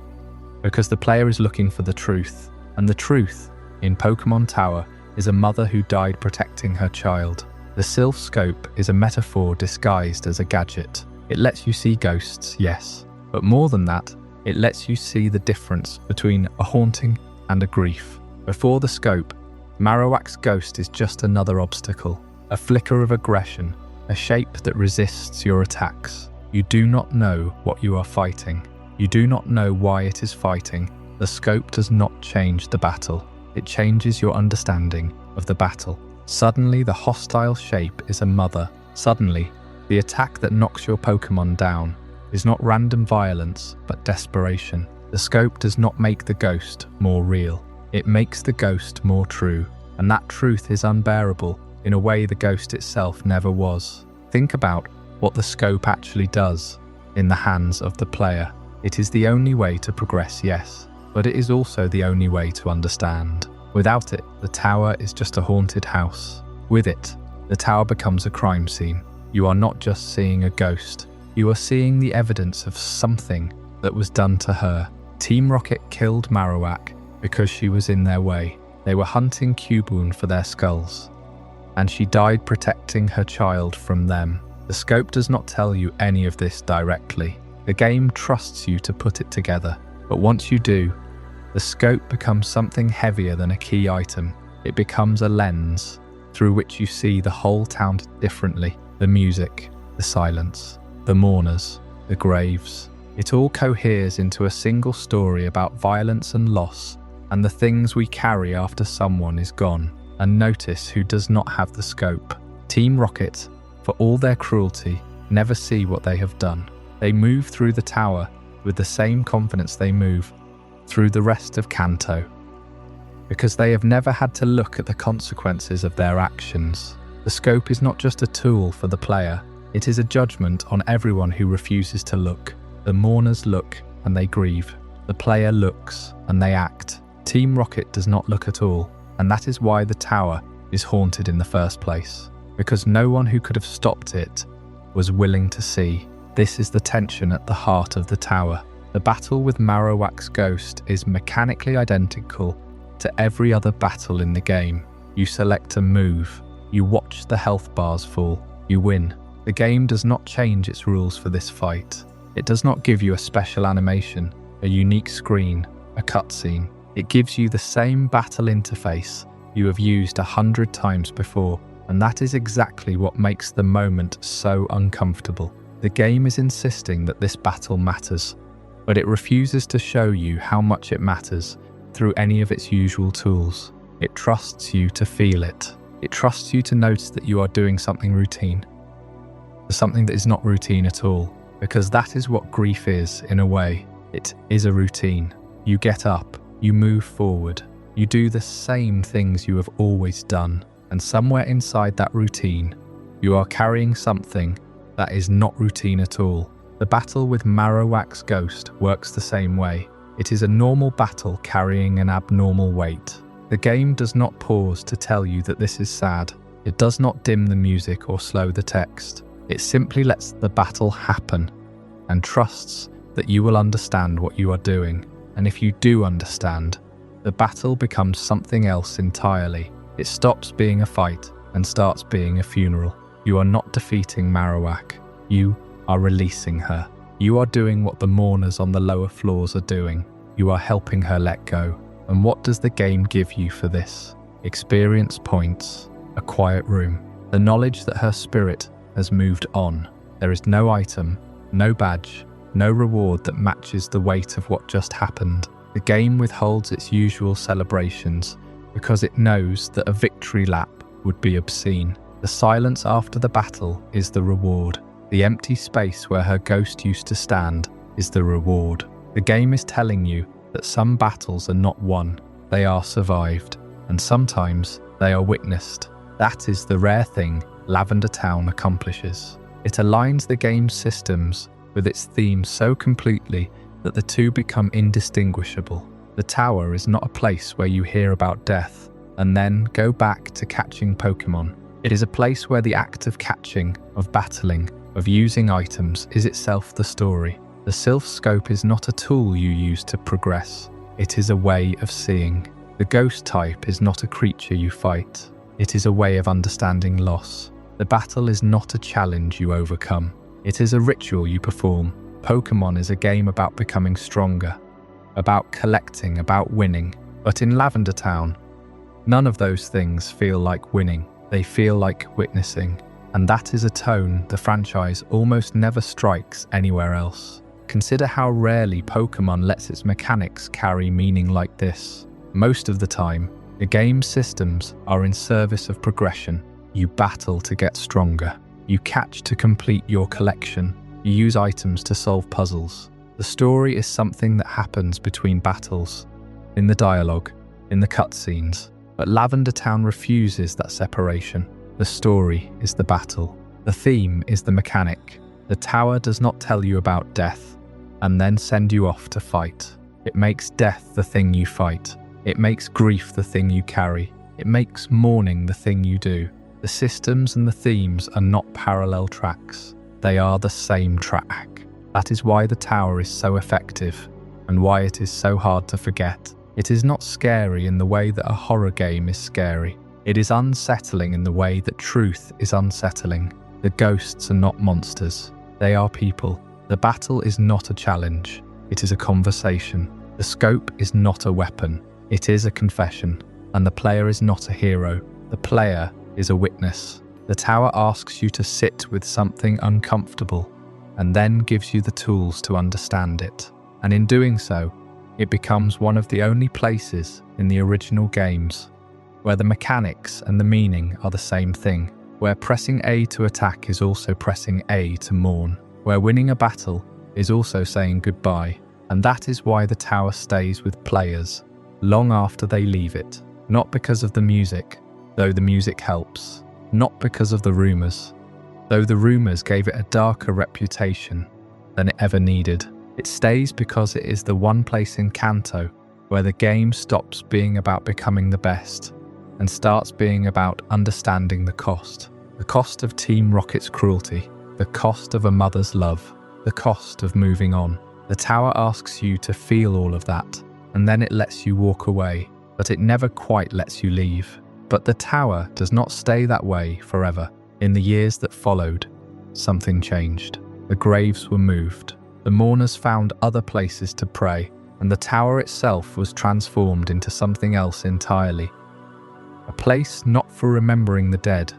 S1: because the player is looking for the truth. And the truth in Pokémon Tower is a mother who died protecting her child. The Silph scope is a metaphor disguised as a gadget. It lets you see ghosts, yes, but more than that, it lets you see the difference between a haunting and a grief. Before the scope, Marowak's ghost is just another obstacle, a flicker of aggression, a shape that resists your attacks. You do not know what you are fighting. You do not know why it is fighting. The scope does not change the battle. It changes your understanding of the battle. Suddenly, the hostile shape is a mother. Suddenly, the attack that knocks your Pokémon down is not random violence, but desperation. The scope does not make the ghost more real. It makes the ghost more true, and that truth is unbearable in a way the ghost itself never was. Think about what the scope actually does in the hands of the player. It is the only way to progress, yes, but it is also the only way to understand. Without it, the tower is just a haunted house. With it, the tower becomes a crime scene. You are not just seeing a ghost. You are seeing the evidence of something that was done to her. Team Rocket killed Marowak because she was in their way. They were hunting Cubone for their skulls, and she died protecting her child from them. The scope does not tell you any of this directly. The game trusts you to put it together, but once you do, the scope becomes something heavier than a key item. It becomes a lens through which you see the whole town differently. The music, the silence, the mourners, the graves. It all coheres into a single story about violence and loss, and the things we carry after someone is gone. And notice who does not have the scope. Team Rocket, for all their cruelty, never see what they have done. They move through the tower with the same confidence they move through the rest of Kanto, because they have never had to look at the consequences of their actions. The scope is not just a tool for the player, it is a judgment on everyone who refuses to look. The mourners look and they grieve. The player looks and they act. Team Rocket does not look at all, and that is why the tower is haunted in the first place, because no one who could have stopped it was willing to see. This is the tension at the heart of the tower. The battle with Marowak's ghost is mechanically identical to every other battle in the game. You select a move, you watch the health bars fall, you win. The game does not change its rules for this fight. It does not give you a special animation, a unique screen, a cutscene. It gives you the same battle interface you have used 100 times before, and that is exactly what makes the moment so uncomfortable. The game is insisting that this battle matters, but it refuses to show you how much it matters through any of its usual tools. It trusts you to feel it. It trusts you to notice that you are doing something routine, something that is not routine at all, because that is what grief is in a way. It is a routine. You get up, you move forward, you do the same things you have always done, and somewhere inside that routine, you are carrying something that is not routine at all. The battle with Marowak's ghost works the same way. It is a normal battle carrying an abnormal weight. The game does not pause to tell you that this is sad. It does not dim the music or slow the text. It simply lets the battle happen and trusts that you will understand what you are doing. And if you do understand, the battle becomes something else entirely. It stops being a fight and starts being a funeral. You are not defeating Marowak. You are releasing her. You are doing what the mourners on the lower floors are doing. You are helping her let go. And what does the game give you for this? Experience points, a quiet room, the knowledge that her spirit has moved on. There is no item, no badge, no reward that matches the weight of what just happened. The game withholds its usual celebrations because it knows that a victory lap would be obscene. The silence after the battle is the reward. The empty space where her ghost used to stand is the reward. The game is telling you that some battles are not won, they are survived, and sometimes they are witnessed. That is the rare thing Lavender Town accomplishes. It aligns the game's systems with its theme so completely that the two become indistinguishable. The tower is not a place where you hear about death and then go back to catching Pokémon. It is a place where the act of catching, of battling, of using items is itself the story. The Silph scope is not a tool you use to progress. It is a way of seeing. The ghost type is not a creature you fight. It is a way of understanding loss. The battle is not a challenge you overcome. It is a ritual you perform. Pokémon is a game about becoming stronger, about collecting, about winning. But in Lavender Town, none of those things feel like winning. They feel like witnessing. And that is a tone the franchise almost never strikes anywhere else. Consider how rarely Pokémon lets its mechanics carry meaning like this. Most of the time, the game's systems are in service of progression. You battle to get stronger. You catch to complete your collection. You use items to solve puzzles. The story is something that happens between battles, in the dialogue, in the cutscenes. But Lavender Town refuses that separation. The story is the battle. The theme is the mechanic. The tower does not tell you about death and then send you off to fight. It makes death the thing you fight. It makes grief the thing you carry. It makes mourning the thing you do. The systems and the themes are not parallel tracks. They are the same track. That is why the tower is so effective and why it is so hard to forget. It is not scary in the way that a horror game is scary. It is unsettling in the way that truth is unsettling. The ghosts are not monsters. They are people. The battle is not a challenge. It is a conversation. The scope is not a weapon. It is a confession. And the player is not a hero. The player is a witness. The tower asks you to sit with something uncomfortable and then gives you the tools to understand it. And in doing so, it becomes one of the only places in the original games where the mechanics and the meaning are the same thing, where pressing A to attack is also pressing A to mourn, where winning a battle is also saying goodbye. And that is why the tower stays with players long after they leave it. Not because of the music, though the music helps. Not because of the rumours, though the rumours gave it a darker reputation than it ever needed. It stays because it is the one place in Kanto where the game stops being about becoming the best and starts being about understanding the cost. The cost of Team Rocket's cruelty, the cost of a mother's love, the cost of moving on. The tower asks you to feel all of that, and then it lets you walk away, but it never quite lets you leave. But the tower does not stay that way forever. In the years that followed, something changed. The graves were moved. The mourners found other places to pray, and the tower itself was transformed into something else entirely. A place not for remembering the dead,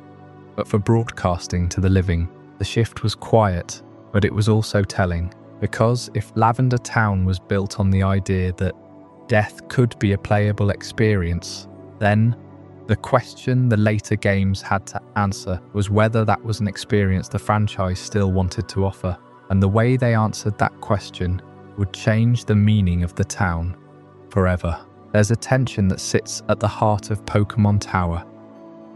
S1: but for broadcasting to the living. The shift was quiet, but it was also telling, because if Lavender Town was built on the idea that death could be a playable experience, then the question the later games had to answer was whether that was an experience the franchise still wanted to offer. And the way they answered that question would change the meaning of the town forever. There's a tension that sits at the heart of Pokémon Tower,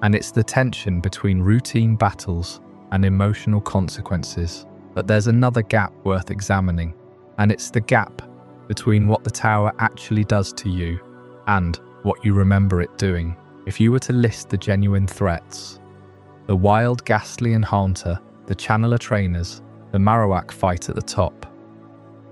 S1: and it's the tension between routine battles and emotional consequences. But there's another gap worth examining, and it's the gap between what the tower actually does to you and what you remember it doing. If you were to list the genuine threats, the wild, ghastly and Haunter, the Channeler trainers, the Marowak fight at the top,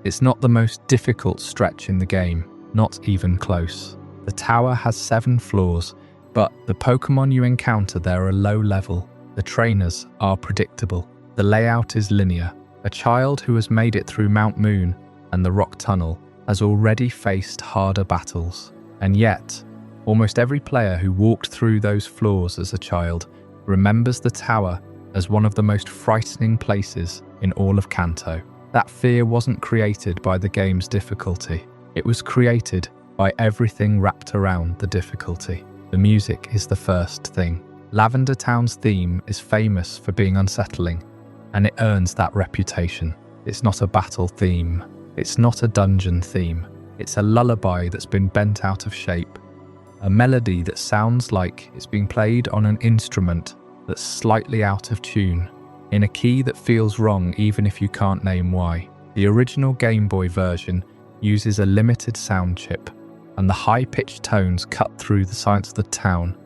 S1: It's not the most difficult stretch in the game, not even close. The tower has 7 floors, but the Pokémon you encounter there are low level. The trainers are predictable. The layout is linear. A child who has made it through Mount Moon and the Rock Tunnel has already faced harder battles. And yet, almost every player who walked through those floors as a child remembers the tower as one of the most frightening places in all of Kanto. That fear wasn't created by the game's difficulty. It was created by everything wrapped around the difficulty. The music is the first thing. Lavender Town's theme is famous for being unsettling, and it earns that reputation. It's not a battle theme. It's not a dungeon theme. It's a lullaby that's been bent out of shape. A melody that sounds like it's being played on an instrument that's slightly out of tune, in a key that feels wrong even if you can't name why. The original Game Boy version uses a limited sound chip, and the high-pitched tones cut through the sides of the town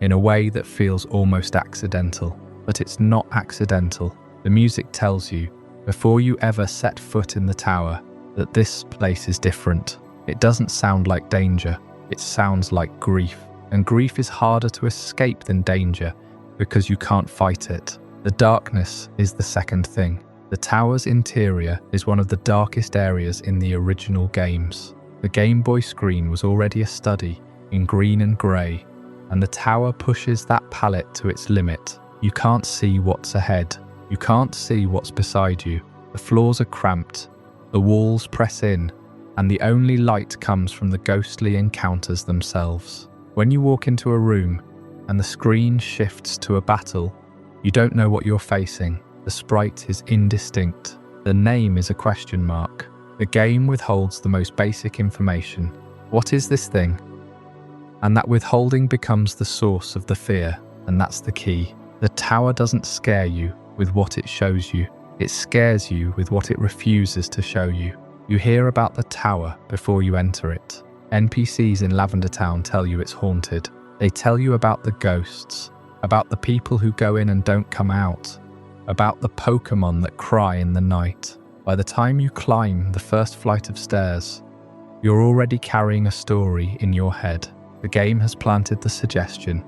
S1: in a way that feels almost accidental. But it's not accidental. The music tells you, before you ever set foot in the tower, that this place is different. It doesn't sound like danger, it sounds like grief. And grief is harder to escape than danger because you can't fight it. The darkness is the second thing. The tower's interior is one of the darkest areas in the original games. The Game Boy screen was already a study in green and grey, and the tower pushes that palette to its limit. You can't see what's ahead. You can't see what's beside you. The floors are cramped, the walls press in, and the only light comes from the ghostly encounters themselves. When you walk into a room and the screen shifts to a battle, you don't know what you're facing. The sprite is indistinct. The name is a question mark. The game withholds the most basic information. What is this thing? And that withholding becomes the source of the fear, and that's the key. The tower doesn't scare you with what it shows you. It scares you with what it refuses to show you. You hear about the tower before you enter it. NPCs in Lavender Town tell you it's haunted. They tell you about the ghosts, about the people who go in and don't come out, about the Pokémon that cry in the night. By the time you climb the first flight of stairs, you're already carrying a story in your head. The game has planted the suggestion,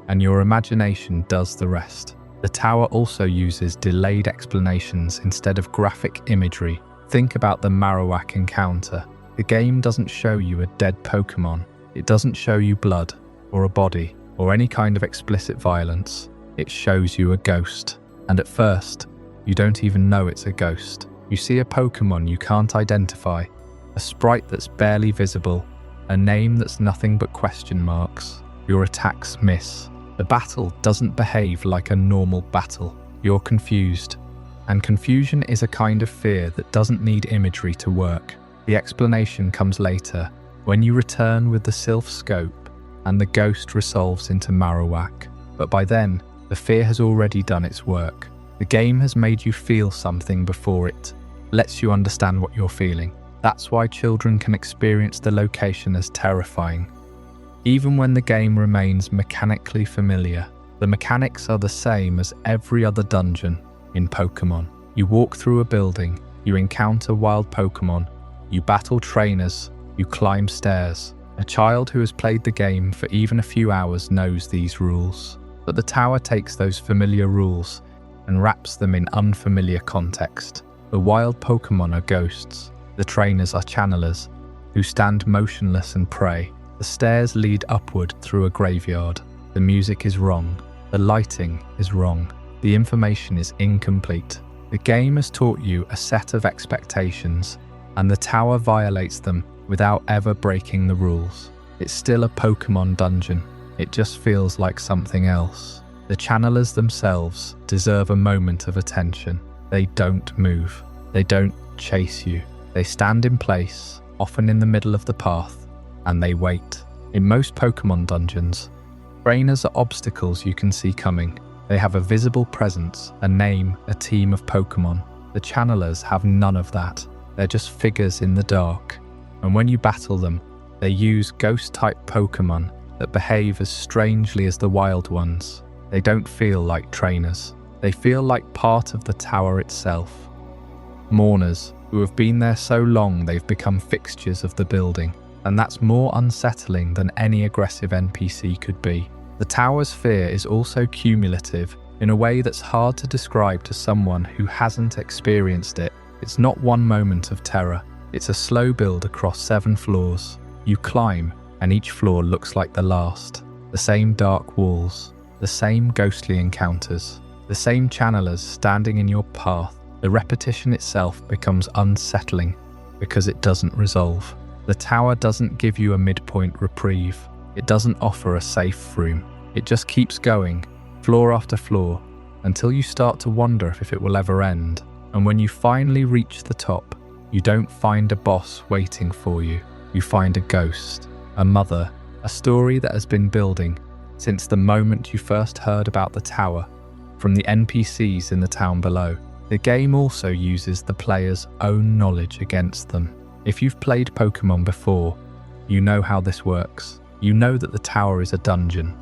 S1: and your imagination does the rest. The tower also uses delayed explanations instead of graphic imagery. Think about the Marowak encounter. The game doesn't show you a dead Pokémon. It doesn't show you blood, or a body, or any kind of explicit violence. It shows you a ghost. And at first, you don't even know it's a ghost. You see a Pokémon you can't identify, a sprite that's barely visible, a name that's nothing but question marks. Your attacks miss. The battle doesn't behave like a normal battle. You're confused. And confusion is a kind of fear that doesn't need imagery to work. The explanation comes later, when you return with the Silph scope and the ghost resolves into Marowak. But by then, the fear has already done its work. The game has made you feel something before it lets you understand what you're feeling. That's why children can experience the location as terrifying. Even when the game remains mechanically familiar, the mechanics are the same as every other dungeon in Pokémon. You walk through a building, you encounter wild Pokémon, you battle trainers, you climb stairs. A child who has played the game for even a few hours knows these rules. But the tower takes those familiar rules and wraps them in unfamiliar context. The wild Pokémon are ghosts. The trainers are channelers, who stand motionless and pray. The stairs lead upward through a graveyard. The music is wrong. The lighting is wrong. The information is incomplete. The game has taught you a set of expectations, and the tower violates them without ever breaking the rules. It's still a Pokémon dungeon. It just feels like something else. The channelers themselves deserve a moment of attention. They don't move. They don't chase you. They stand in place, often in the middle of the path, and they wait. In most Pokémon dungeons, trainers are obstacles you can see coming. They have a visible presence, a name, a team of Pokémon. The channelers have none of that. They're just figures in the dark. And when you battle them, they use ghost-type Pokémon that behave as strangely as the wild ones. They don't feel like trainers. They feel like part of the tower itself. Mourners who have been there so long they've become fixtures of the building, and that's more unsettling than any aggressive NPC could be. The tower's fear is also cumulative in a way that's hard to describe to someone who hasn't experienced it. It's not one moment of terror, it's a slow build across 7 floors. You climb, and each floor looks like the last. The same dark walls, the same ghostly encounters, the same channelers standing in your path. The repetition itself becomes unsettling because it doesn't resolve. The tower doesn't give you a midpoint reprieve. It doesn't offer a safe room. It just keeps going, floor after floor, until you start to wonder if it will ever end. And when you finally reach the top, you don't find a boss waiting for you. You find a ghost, a mother, a story that has been building since the moment you first heard about the tower from the NPCs in the town below. The game also uses the player's own knowledge against them. If you've played Pokémon before, you know how this works. You know that the tower is a dungeon,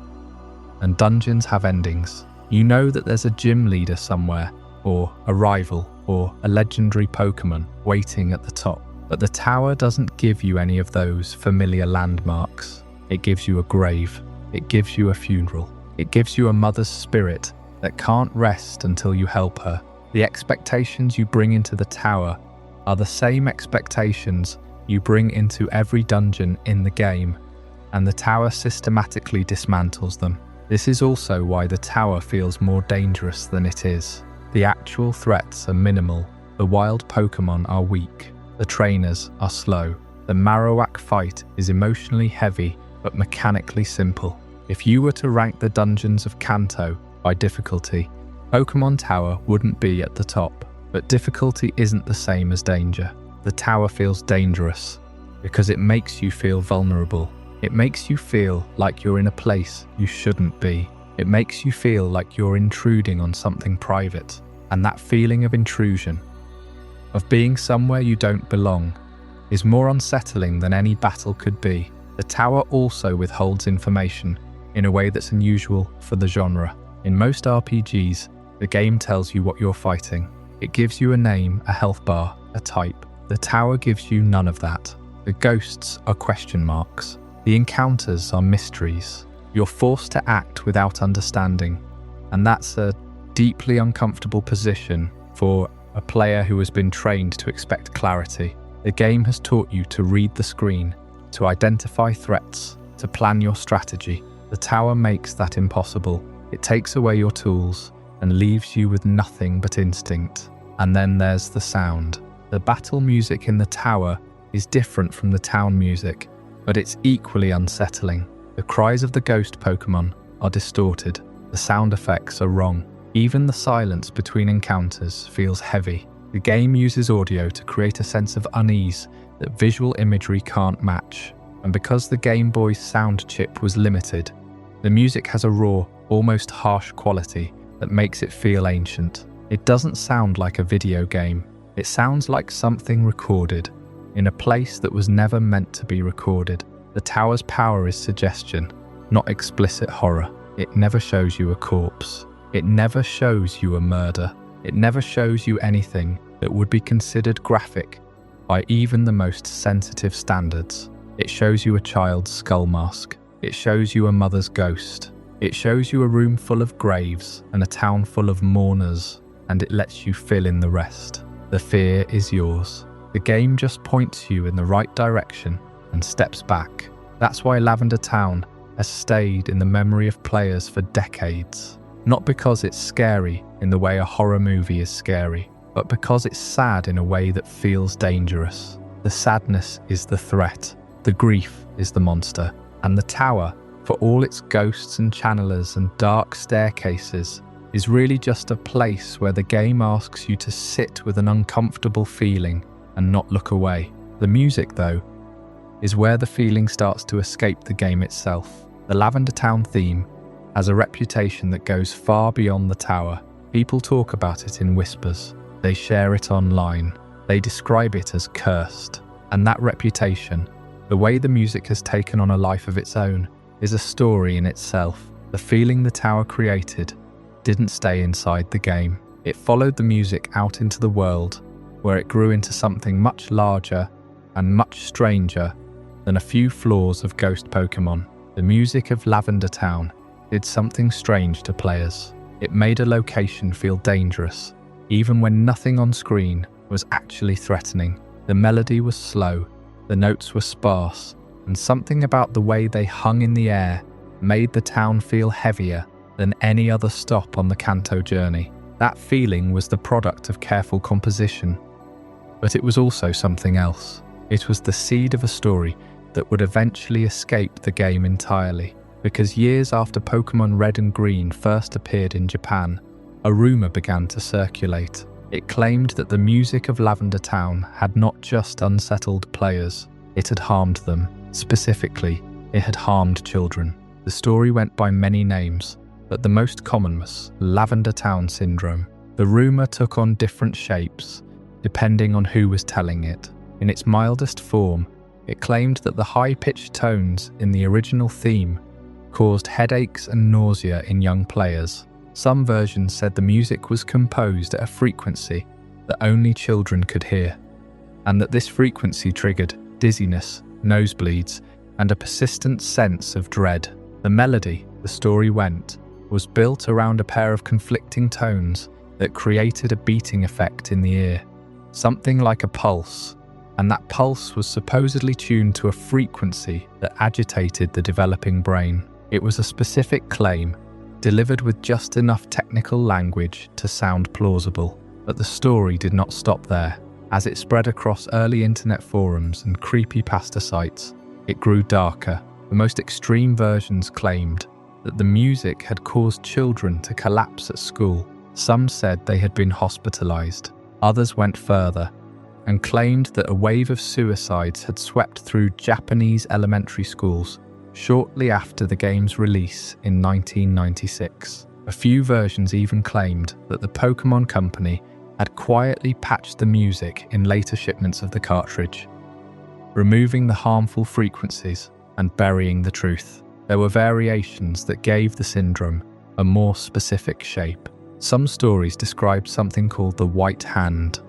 S1: and dungeons have endings. You know that there's a gym leader somewhere, or a rival, or a legendary Pokémon waiting at the top. But the tower doesn't give you any of those familiar landmarks. It gives you a grave. It gives you a funeral. It gives you a mother's spirit that can't rest until you help her. The expectations you bring into the tower are the same expectations you bring into every dungeon in the game, and the tower systematically dismantles them. This is also why the tower feels more dangerous than it is. The actual threats are minimal. The wild Pokémon are weak. The trainers are slow. The Marowak fight is emotionally heavy but mechanically simple. If you were to rank the dungeons of Kanto by difficulty, Pokémon Tower wouldn't be at the top. But difficulty isn't the same as danger. The tower feels dangerous because it makes you feel vulnerable. It makes you feel like you're in a place you shouldn't be. It makes you feel like you're intruding on something private. And that feeling of intrusion, of being somewhere you don't belong, is more unsettling than any battle could be. The tower also withholds information in a way that's unusual for the genre. In most RPGs, the game tells you what you're fighting. It gives you a name, a health bar, a type. The tower gives you none of that. The ghosts are question marks. The encounters are mysteries. You're forced to act without understanding, and that's a deeply uncomfortable position for a player who has been trained to expect clarity. The game has taught you to read the screen, to identify threats, to plan your strategy. The tower makes that impossible. It takes away your tools and leaves you with nothing but instinct. And then there's the sound. The battle music in the tower is different from the town music, but it's equally unsettling. The cries of the ghost Pokémon are distorted. The sound effects are wrong. Even the silence between encounters feels heavy. The game uses audio to create a sense of unease that visual imagery can't match. And because the Game Boy's sound chip was limited, the music has a raw, almost harsh quality that makes it feel ancient. It doesn't sound like a video game. It sounds like something recorded in a place that was never meant to be recorded. The tower's power is suggestion, not explicit horror. It never shows you a corpse. It never shows you a murder. It never shows you anything that would be considered graphic by even the most sensitive standards. It shows you a child's skull mask. It shows you a mother's ghost. It shows you a room full of graves and a town full of mourners, and it lets you fill in the rest. The fear is yours. The game just points you in the right direction and steps back. That's why Lavender Town has stayed in the memory of players for decades. Not because it's scary in the way a horror movie is scary, but because it's sad in a way that feels dangerous. The sadness is the threat, the grief is the monster, and the tower, for all its ghosts and channelers and dark staircases, is really just a place where the game asks you to sit with an uncomfortable feeling and not look away. The music, though, is where the feeling starts to escape the game itself. The Lavender Town theme has a reputation that goes far beyond the tower. People talk about it in whispers. They share it online. They describe it as cursed. And that reputation, the way the music has taken on a life of its own, is a story in itself. The feeling the tower created didn't stay inside the game. It followed the music out into the world, where it grew into something much larger and much stranger than a few floors of ghost Pokémon. The music of Lavender Town did something strange to players. It made a location feel dangerous, even when nothing on screen was actually threatening. The melody was slow, the notes were sparse, and something about the way they hung in the air made the town feel heavier than any other stop on the Kanto journey. That feeling was the product of careful composition, but it was also something else. It was the seed of a story that would eventually escape the game entirely, because years after Pokémon Red and Green first appeared in Japan, a rumor began to circulate. It claimed that the music of Lavender Town had not just unsettled players, it had harmed them. Specifically, it had harmed children. The story went by many names, but the most common was Lavender Town Syndrome. The rumor took on different shapes, depending on who was telling it. In its mildest form, it claimed that the high-pitched tones in the original theme caused headaches and nausea in young players. Some versions said the music was composed at a frequency that only children could hear, and that this frequency triggered dizziness, nosebleeds, and a persistent sense of dread. The melody, the story went, was built around a pair of conflicting tones that created a beating effect in the ear, something like a pulse, and that pulse was supposedly tuned to a frequency that agitated the developing brain. It was a specific claim, delivered with just enough technical language to sound plausible. But the story did not stop there. As it spread across early internet forums and creepypasta sites, it grew darker. The most extreme versions claimed that the music had caused children to collapse at school. Some said they had been hospitalized. Others went further and claimed that a wave of suicides had swept through Japanese elementary schools shortly after the game's release in 1996. A few versions even claimed that the Pokémon Company had quietly patched the music in later shipments of the cartridge, removing the harmful frequencies and burying the truth. There were variations that gave the syndrome a more specific shape. Some stories described something called the White Hand,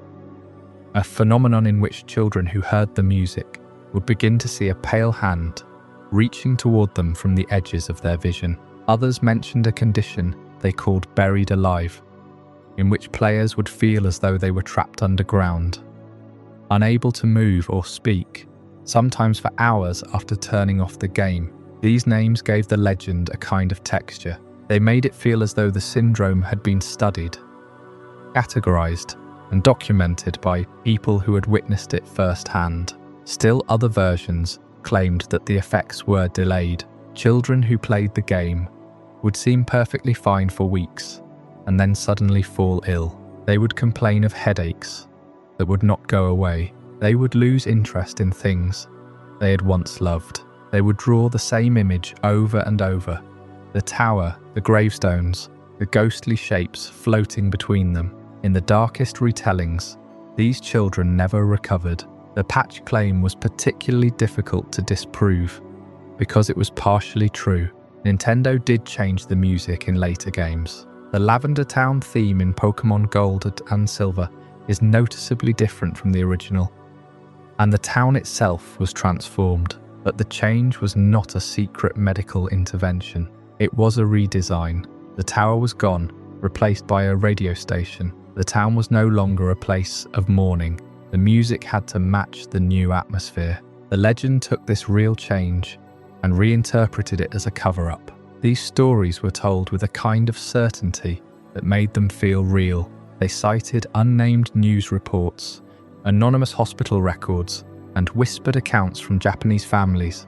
S1: a phenomenon in which children who heard the music would begin to see a pale hand reaching toward them from the edges of their vision. Others mentioned a condition they called buried alive, in which players would feel as though they were trapped underground, unable to move or speak, sometimes for hours after turning off the game. These names gave the legend a kind of texture. They made it feel as though the syndrome had been studied, categorized, and documented by people who had witnessed it firsthand. Still, other versions claimed that the effects were delayed. Children who played the game would seem perfectly fine for weeks and then suddenly fall ill. They would complain of headaches that would not go away. They would lose interest in things they had once loved. They would draw the same image over and over: the tower, the gravestones, the ghostly shapes floating between them. In the darkest retellings, these children never recovered. The patch claim was particularly difficult to disprove because it was partially true. Nintendo did change the music in later games. The Lavender Town theme in Pokémon Gold and Silver is noticeably different from the original, and the town itself was transformed. But the change was not a secret medical intervention. It was a redesign. The tower was gone, replaced by a radio station. The town was no longer a place of mourning. The music had to match the new atmosphere. The legend took this real change and reinterpreted it as a cover-up. These stories were told with a kind of certainty that made them feel real. They cited unnamed news reports, anonymous hospital records, and whispered accounts from Japanese families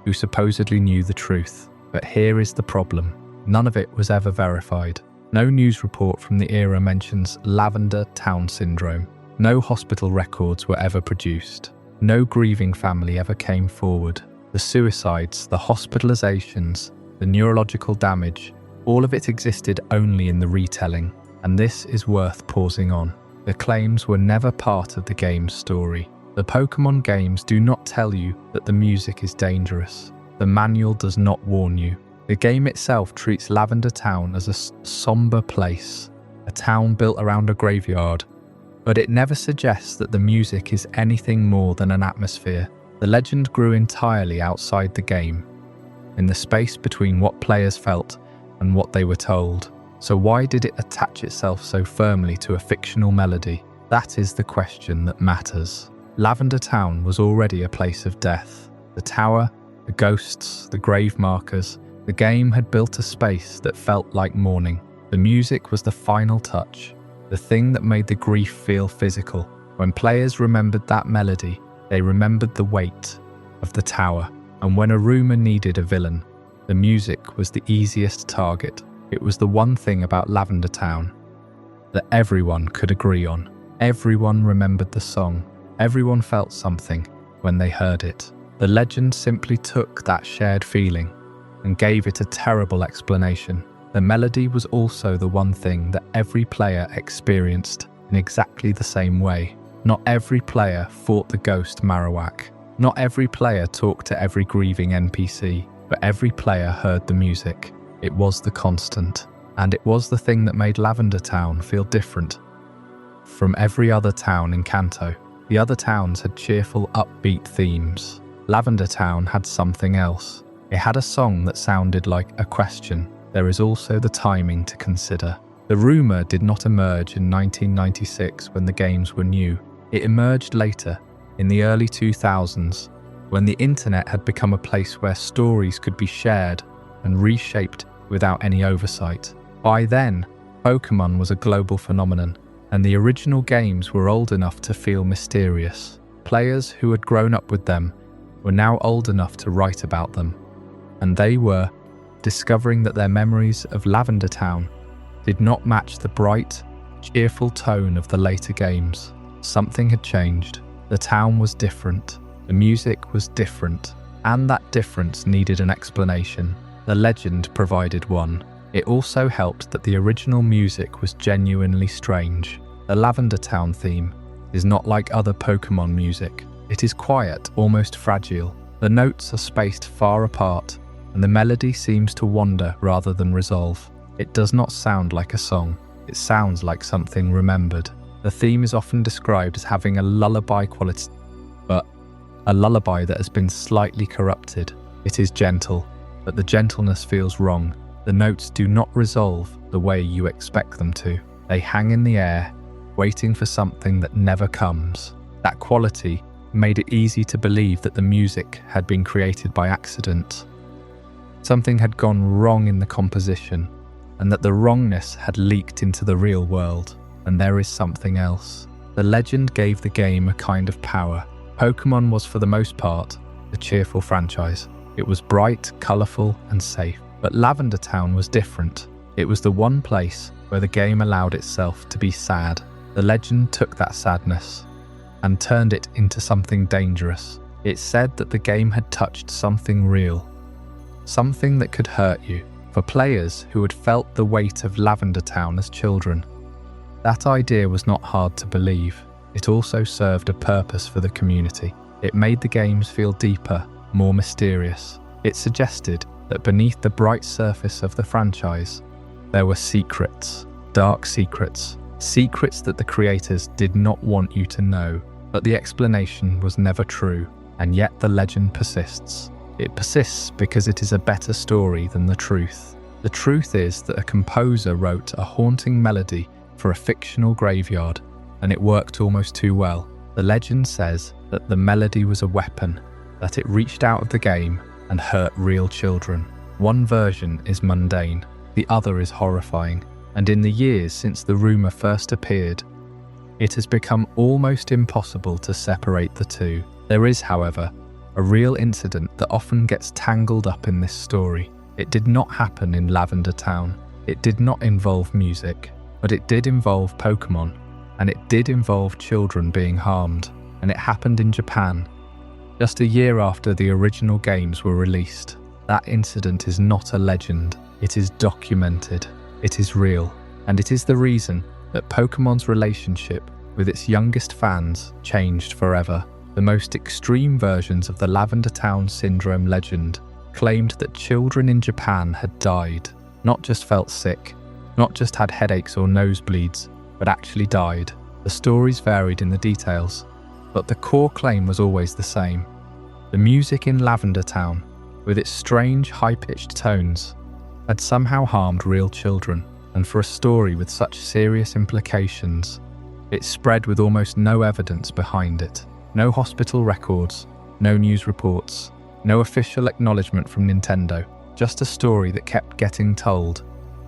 S1: who supposedly knew the truth. But here is the problem. None of it was ever verified. No news report from the era mentions Lavender Town Syndrome. No hospital records were ever produced. No grieving family ever came forward. The suicides, the hospitalizations, the neurological damage, all of it existed only in the retelling. And this is worth pausing on. The claims were never part of the game's story. The Pokémon games do not tell you that the music is dangerous. The manual does not warn you. The game itself treats Lavender Town as a somber place, a town built around a graveyard but it never suggests that the music is anything more than an atmosphere. The legend grew entirely outside the game, in the space between what players felt and what they were told. So why did it attach itself so firmly to a fictional melody? That is the question that matters. Lavender Town was already a place of death. The tower, the ghosts, the grave markers, the game had built a space that felt like mourning. The music was the final touch, the thing that made the grief feel physical. When players remembered that melody, they remembered the weight of the tower. And when a rumor needed a villain, the music was the easiest target. It was the one thing about Lavender Town that everyone could agree on. Everyone remembered the song. Everyone felt something when they heard it. The legend simply took that shared feeling and gave it a terrible explanation. The melody was also the one thing that every player experienced in exactly the same way. Not every player fought the ghost Marowak. Not every player talked to every grieving NPC, but every player heard the music. It was the constant, and it was the thing that made Lavender Town feel different from every other town in Kanto. The other towns had cheerful, upbeat themes. Lavender Town had something else. It had a song that sounded like a question. There is also the timing to consider. The rumor did not emerge in 1996 when the games were new. It emerged later, in the early 2000s, when the internet had become a place where stories could be shared and reshaped without any oversight. By then, Pokémon was a global phenomenon, and the original games were old enough to feel mysterious. Players who had grown up with them were now old enough to write about them, and they were discovering that their memories of Lavender Town did not match the bright, cheerful tone of the later games. Something had changed. The town was different. The music was different, and that difference needed an explanation. The legend provided one. It also helped that the original music was genuinely strange. The Lavender Town theme is not like other Pokémon music. It is quiet, almost fragile. The notes are spaced far apart, and the melody seems to wander rather than resolve. It does not sound like a song. It sounds like something remembered. The theme is often described as having a lullaby quality, but a lullaby that has been slightly corrupted. It is gentle, but the gentleness feels wrong. The notes do not resolve the way you expect them to. They hang in the air, waiting for something that never comes. That quality made it easy to believe that the music had been created by accident. Something had gone wrong in the composition, and that the wrongness had leaked into the real world. And there is something else. The legend gave the game a kind of power. Pokémon was for the most part a cheerful franchise. It was bright, colourful and safe. But Lavender Town was different. It was the one place where the game allowed itself to be sad. The legend took that sadness and turned it into something dangerous. It said that the game had touched something real, something that could hurt you. For players who had felt the weight of Lavender Town as children, that idea was not hard to believe. It also served a purpose for the community. It made the games feel deeper, more mysterious. It suggested that beneath the bright surface of the franchise, there were secrets, dark secrets, secrets that the creators did not want you to know. But the explanation was never true, and yet the legend persists. It persists because it is a better story than the truth. The truth is that a composer wrote a haunting melody for a fictional graveyard, and it worked almost too well. The legend says that the melody was a weapon, that it reached out of the game and hurt real children. One version is mundane, the other is horrifying, and in the years since the rumor first appeared, it has become almost impossible to separate the two. There is, however, a real incident that often gets tangled up in this story. It did not happen in Lavender Town. It did not involve music, but it did involve Pokémon, and it did involve children being harmed, and it happened in Japan, just a year after the original games were released. That incident is not a legend, it is documented, it is real, and it is the reason that Pokémon's relationship with its youngest fans changed forever. The most extreme versions of the Lavender Town Syndrome legend claimed that children in Japan had died, not just felt sick, not just had headaches or nosebleeds, but actually died. The stories varied in the details, but the core claim was always the same. The music in Lavender Town, with its strange high-pitched tones, had somehow harmed real children, and for a story with such serious implications, it spread with almost no evidence behind it. No hospital records, no news reports, no official acknowledgement from Nintendo, just a story that kept getting told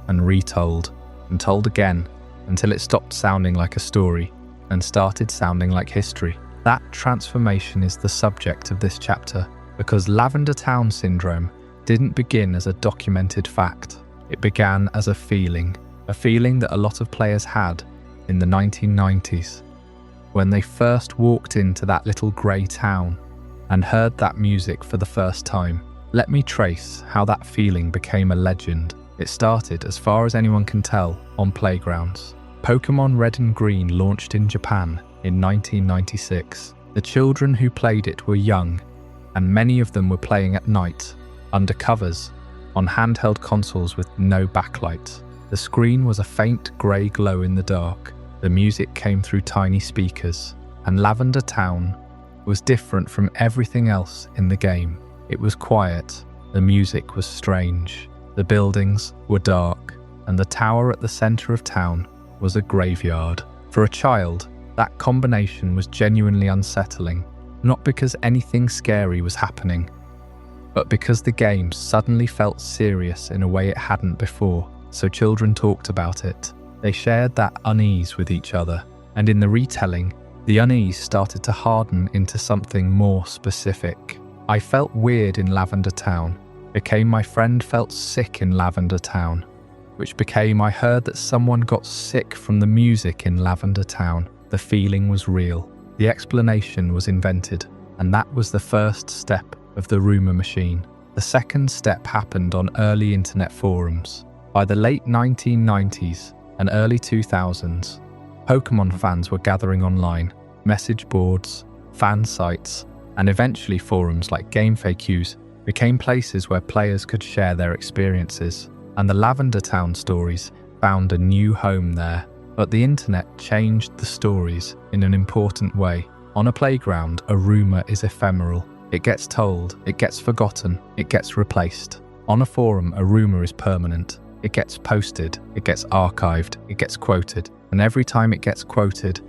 S1: and retold and told again until it stopped sounding like a story and started sounding like history. That transformation is the subject of this chapter, because Lavender Town Syndrome didn't begin as a documented fact. It began as a feeling that a lot of players had in the 1990s, when they first walked into that little grey town and heard that music for the first time. Let me trace how that feeling became a legend. It started, as far as anyone can tell, on playgrounds. Pokémon Red and Green launched in Japan in 1996. The children who played it were young, and many of them were playing at night, under covers, on handheld consoles with no backlight. The screen was a faint grey glow in the dark. The music came through tiny speakers, and Lavender Town was different from everything else in the game. It was quiet, the music was strange, the buildings were dark, and the tower at the centre of town was a graveyard. For a child, that combination was genuinely unsettling, not because anything scary was happening, but because the game suddenly felt serious in a way it hadn't before. So children talked about it. They shared that unease with each other, and in the retelling, the unease started to harden into something more specific. I felt weird in Lavender Town, became my friend felt sick in Lavender Town, which became I heard that someone got sick from the music in Lavender Town. The feeling was real. The explanation was invented, and that was the first step of the rumour machine. The second step happened on early internet forums. By the late 1990s and early 2000s, Pokémon fans were gathering online. Message boards, fan sites, and eventually forums like GameFAQs became places where players could share their experiences, and the Lavender Town stories found a new home there. But the internet changed the stories in an important way. On a playground, a rumour is ephemeral. It gets told, it gets forgotten, it gets replaced. On a forum, a rumour is permanent. It gets posted, it gets archived, it gets quoted, and every time it gets quoted,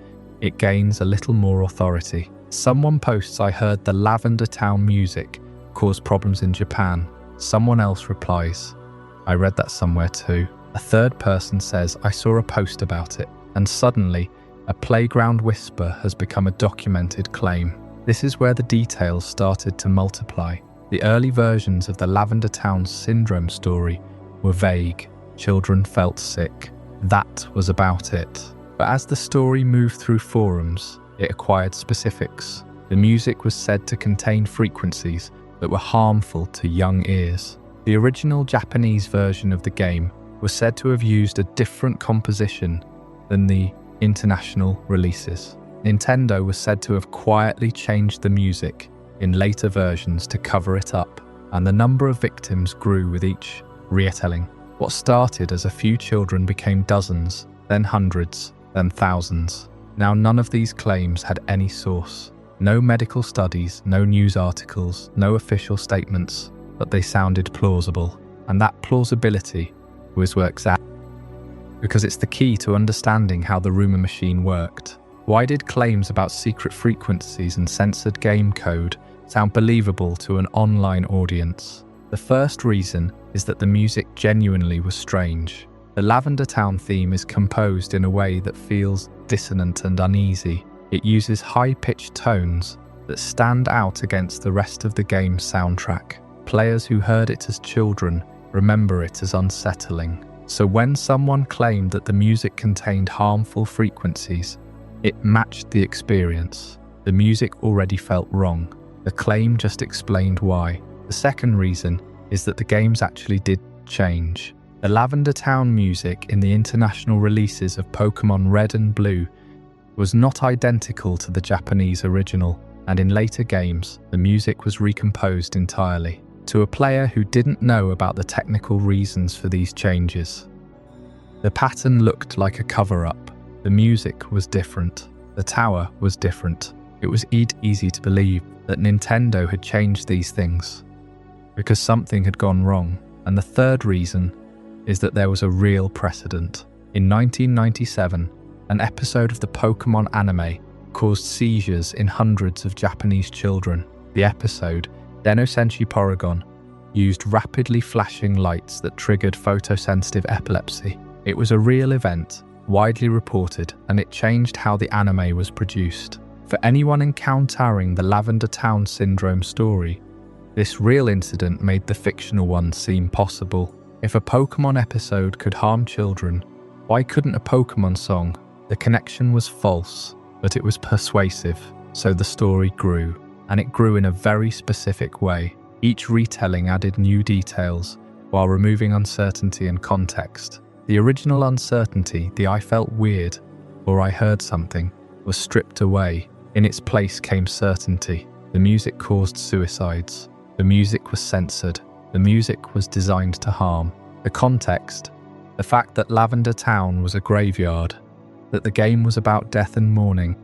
S1: it gains a little more authority. Someone posts, "I heard the Lavender Town music caused problems in Japan." Someone else replies, "I read that somewhere too." A third person says, "I saw a post about it." And suddenly, a playground whisper has become a documented claim. This is where the details started to multiply. The early versions of the Lavender Town Syndrome story were vague. Children felt sick. That was about it. But as the story moved through forums, it acquired specifics. The music was said to contain frequencies that were harmful to young ears. The original Japanese version of the game was said to have used a different composition than the international releases. Nintendo was said to have quietly changed the music in later versions to cover it up, and the number of victims grew with each retelling. What started as a few children became dozens, then hundreds, then thousands. Now none of these claims had any source. No medical studies, no news articles, no official statements, but they sounded plausible. And that plausibility was works out, because it's the key to understanding how the rumour machine worked. Why did claims about secret frequencies and censored game code sound believable to an online audience? The first reason is that the music genuinely was strange. The Lavender Town theme is composed in a way that feels dissonant and uneasy. It uses high-pitched tones that stand out against the rest of the game's soundtrack. Players who heard it as children remember it as unsettling. So when someone claimed that the music contained harmful frequencies, it matched the experience. The music already felt wrong. The claim just explained why. The second reason is that the games actually did change. The Lavender Town music in the international releases of Pokémon Red and Blue was not identical to the Japanese original, and in later games, the music was recomposed entirely. To a player who didn't know about the technical reasons for these changes, the pattern looked like a cover-up. The music was different. The tower was different. It was easy to believe that Nintendo had changed these things because something had gone wrong. And the third reason is that there was a real precedent. In 1997, an episode of the Pokémon anime caused seizures in hundreds of Japanese children. The episode, Denno Senshi Porygon, used rapidly flashing lights that triggered photosensitive epilepsy. It was a real event, widely reported, and it changed how the anime was produced. For anyone encountering the Lavender Town Syndrome story, this real incident made the fictional one seem possible. If a Pokémon episode could harm children, why couldn't a Pokémon song? The connection was false, but it was persuasive, so the story grew, and it grew in a very specific way. Each retelling added new details, while removing uncertainty and context. The original uncertainty, the "I felt weird" or "I heard something," was stripped away. In its place came certainty. The music caused suicides. The music was censored. The music was designed to harm. The context, the fact that Lavender Town was a graveyard, that the game was about death and mourning,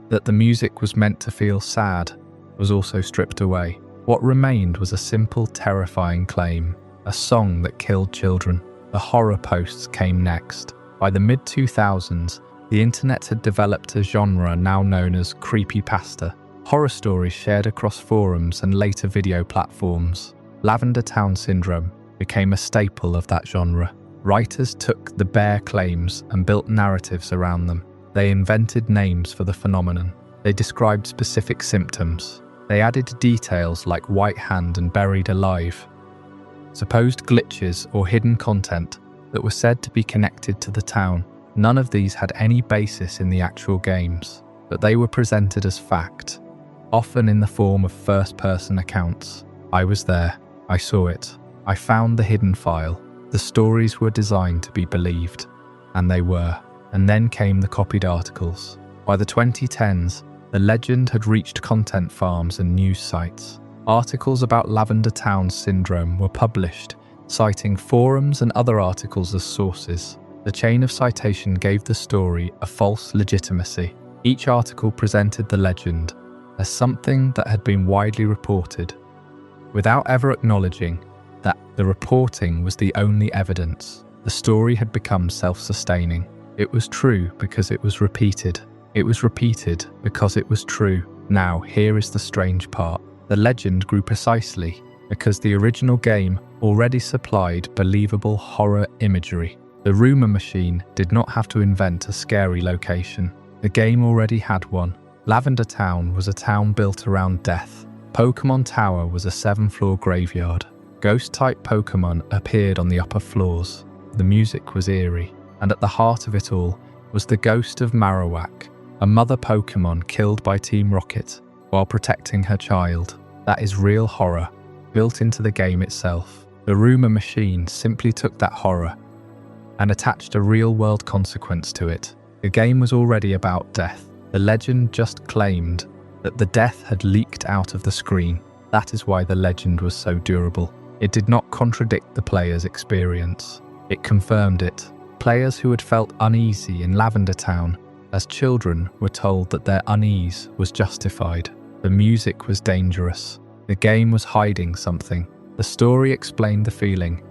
S1: that the music was meant to feel sad, was also stripped away. What remained was a simple, terrifying claim, a song that killed children. The horror posts came next. By the mid-2000s, the internet had developed a genre now known as creepypasta, horror stories shared across forums and later video platforms. Lavender Town Syndrome became a staple of that genre. Writers took the bare claims and built narratives around them. They invented names for the phenomenon. They described specific symptoms. They added details like white hand and buried alive, supposed glitches or hidden content that were said to be connected to the town. None of these had any basis in the actual games, but they were presented as fact, often in the form of first-person accounts. I was there. I saw it. I found the hidden file. The stories were designed to be believed, and they were. And then came the copied articles. By the 2010s, the legend had reached content farms and news sites. Articles about Lavender Town Syndrome were published, citing forums and other articles as sources. The chain of citation gave the story a false legitimacy. Each article presented the legend as something that had been widely reported, without ever acknowledging that the reporting was the only evidence. The story had become self-sustaining. It was true because it was repeated. It was repeated because it was true. Now, here is the strange part. The legend grew precisely because the original game already supplied believable horror imagery. The rumor machine did not have to invent a scary location. The game already had one. Lavender Town was a town built around death. Pokémon Tower was a 7-floor graveyard. Ghost-type Pokémon appeared on the upper floors. The music was eerie, and at the heart of it all was the ghost of Marowak, a mother Pokémon killed by Team Rocket while protecting her child. That is real horror, built into the game itself. The rumor machine simply took that horror and attached a real-world consequence to it. The game was already about death. The legend just claimed that the death had leaked out of the screen. That is why the legend was so durable. It did not contradict the player's experience. It confirmed it. Players who had felt uneasy in Lavender Town as children were told that their unease was justified. The music was dangerous. The game was hiding something. The story explained the feeling,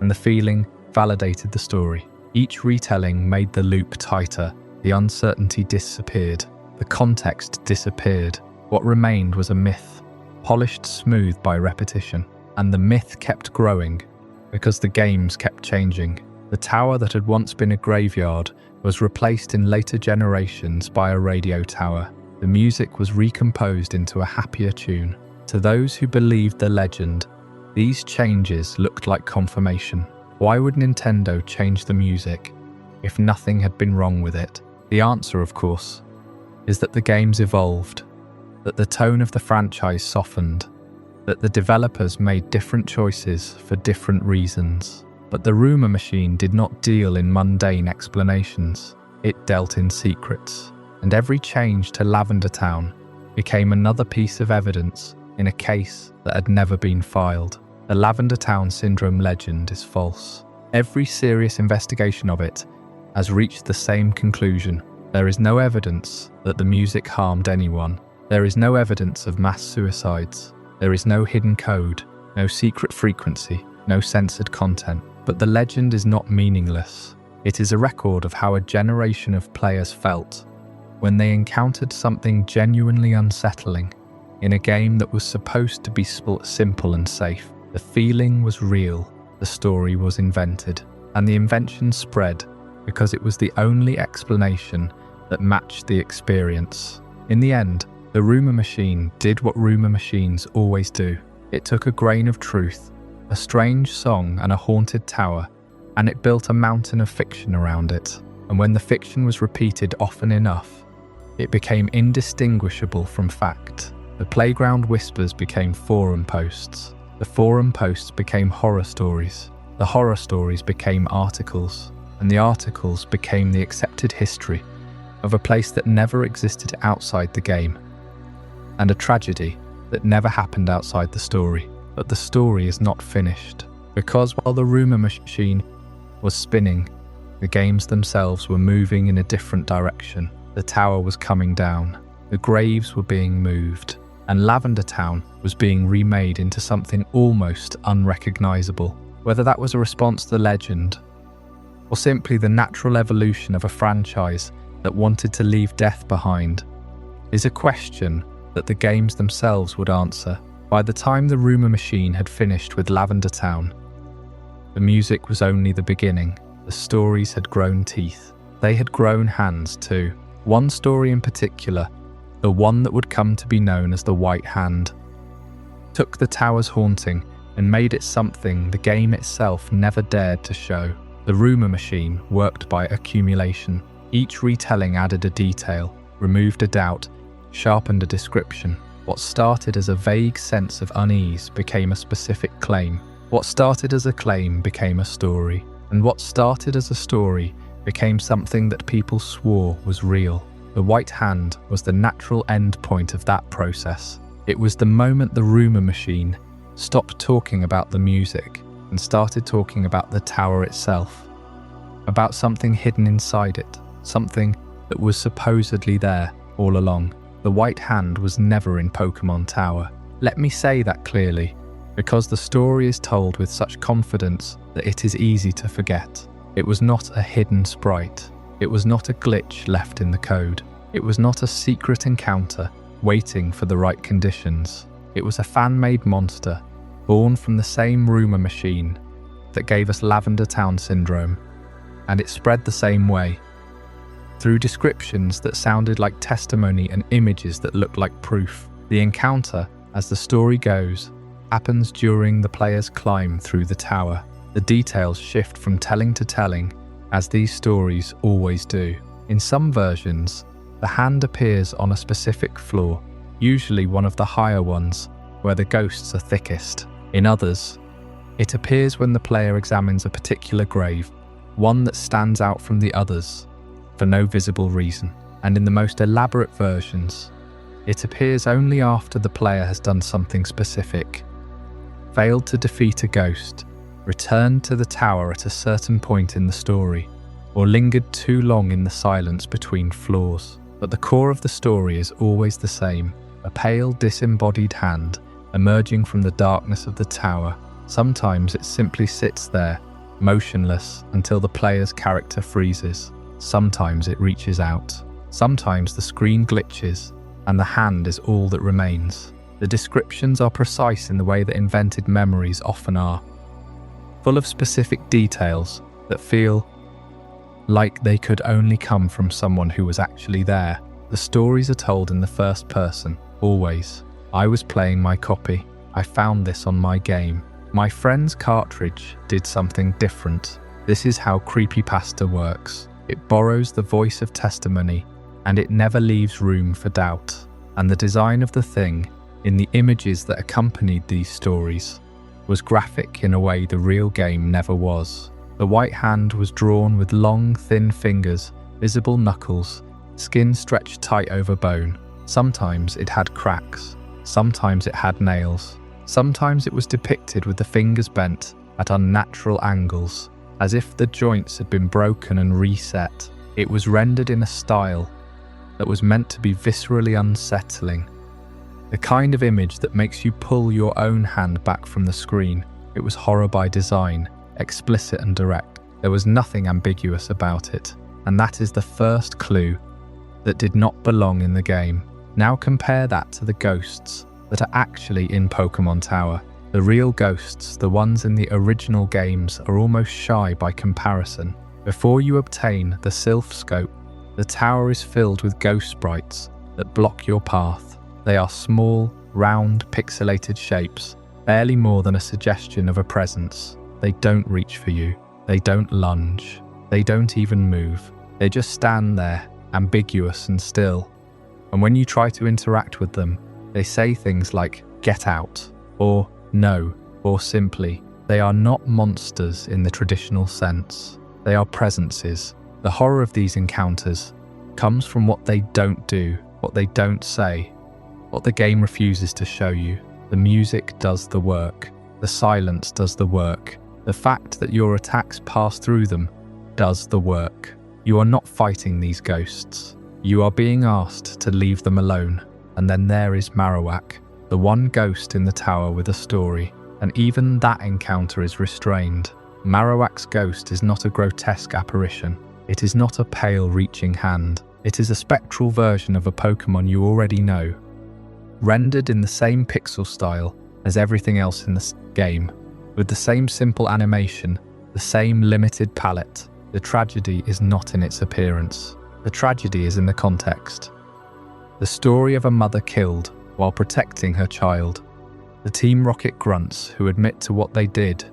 S1: and the feeling validated the story. Each retelling made the loop tighter. The uncertainty disappeared. The context disappeared. What remained was a myth, polished smooth by repetition. And the myth kept growing because the games kept changing. The tower that had once been a graveyard was replaced in later generations by a radio tower. The music was recomposed into a happier tune. To those who believed the legend, these changes looked like confirmation. Why would Nintendo change the music if nothing had been wrong with it? The answer, of course, is that the games evolved, that the tone of the franchise softened, that the developers made different choices for different reasons. But the rumor machine did not deal in mundane explanations. It dealt in secrets. And every change to Lavender Town became another piece of evidence in a case that had never been filed. The Lavender Town Syndrome legend is false. Every serious investigation of it has reached the same conclusion. There is no evidence that the music harmed anyone. There is no evidence of mass suicides. There is no hidden code, no secret frequency, no censored content. But the legend is not meaningless. It is a record of how a generation of players felt when they encountered something genuinely unsettling in a game that was supposed to be simple and safe. The feeling was real, the story was invented, and the invention spread because it was the only explanation that matched the experience. In the end, the rumour machine did what rumour machines always do. It took a grain of truth, a strange song and a haunted tower, and it built a mountain of fiction around it. And when the fiction was repeated often enough, it became indistinguishable from fact. The playground whispers became forum posts. The forum posts became horror stories. The horror stories became articles. And the articles became the accepted history of a place that never existed outside the game, and a tragedy that never happened outside the story. But the story is not finished, because while the rumour machine was spinning, the games themselves were moving in a different direction. The tower was coming down, the graves were being moved, and Lavender Town was being remade into something almost unrecognisable. Whether that was a response to the legend, or simply the natural evolution of a franchise that wanted to leave death behind, is a question that the games themselves would answer. By the time the rumour machine had finished with Lavender Town, the music was only the beginning. The stories had grown teeth. They had grown hands too. One story in particular, the one that would come to be known as the White Hand, took the tower's haunting and made it something the game itself never dared to show. The rumour machine worked by accumulation. Each retelling added a detail, removed a doubt, sharpened a description. What started as a vague sense of unease became a specific claim. What started as a claim became a story. And what started as a story became something that people swore was real. The White Hand was the natural end point of that process. It was the moment the rumour machine stopped talking about the music and started talking about the tower itself, about something hidden inside it, something that was supposedly there all along. The White Hand was never in Pokémon Tower. Let me say that clearly, because the story is told with such confidence that it is easy to forget. It was not a hidden sprite. It was not a glitch left in the code. It was not a secret encounter waiting for the right conditions. It was a fan-made monster, born from the same rumour machine that gave us Lavender Town syndrome, and it spread the same way, through descriptions that sounded like testimony and images that looked like proof. The encounter, as the story goes, happens during the player's climb through the tower. The details shift from telling to telling, as these stories always do. In some versions, the hand appears on a specific floor, usually one of the higher ones, where the ghosts are thickest. In others, it appears when the player examines a particular grave, one that stands out from the others, for no visible reason. And in the most elaborate versions, it appears only after the player has done something specific, failed to defeat a ghost, returned to the tower at a certain point in the story, or lingered too long in the silence between floors. But the core of the story is always the same, a pale, disembodied hand emerging from the darkness of the tower. Sometimes it simply sits there, motionless, until the player's character freezes. Sometimes it reaches out. Sometimes the screen glitches, and the hand is all that remains. The descriptions are precise in the way that invented memories often are, full of specific details that feel like they could only come from someone who was actually there. The stories are told in the first person, always. I was playing my copy. I found this on my game. My friend's cartridge did something different. This is how creepypasta works. It borrows the voice of testimony, and it never leaves room for doubt. And the design of the thing, in the images that accompanied these stories, was graphic in a way the real game never was. The White Hand was drawn with long, thin fingers, visible knuckles, skin stretched tight over bone. Sometimes it had cracks. Sometimes it had nails. Sometimes it was depicted with the fingers bent at unnatural angles. as if the joints had been broken and reset. It was rendered in a style that was meant to be viscerally unsettling, the kind of image that makes you pull your own hand back from the screen. It was horror by design, explicit and direct. There was nothing ambiguous about it, and that is the first clue that did not belong in the game. Now compare that to the ghosts that are actually in Pokémon Tower. The real ghosts, the ones in the original games, are almost shy by comparison. Before you obtain the Silph scope, the tower is filled with ghost sprites that block your path. They are small, round, pixelated shapes, barely more than a suggestion of a presence. They don't reach for you. They don't lunge. They don't even move. They just stand there, ambiguous and still. And when you try to interact with them, they say things like, "Get out," or "No," or simply, they are not monsters in the traditional sense. They are presences. The horror of these encounters comes from what they don't do, what they don't say, what the game refuses to show you. The music does the work. The silence does the work. The fact that your attacks pass through them does the work. You are not fighting these ghosts. You are being asked to leave them alone. And then there is Marowak, the one ghost in the tower with a story, and even that encounter is restrained. Marowak's ghost is not a grotesque apparition. It is not a pale reaching hand. It is a spectral version of a Pokémon you already know, rendered in the same pixel style as everything else in the game, with the same simple animation, the same limited palette. The tragedy is not in its appearance. The tragedy is in the context. The story of a mother killed while protecting her child. The Team Rocket grunts who admit to what they did.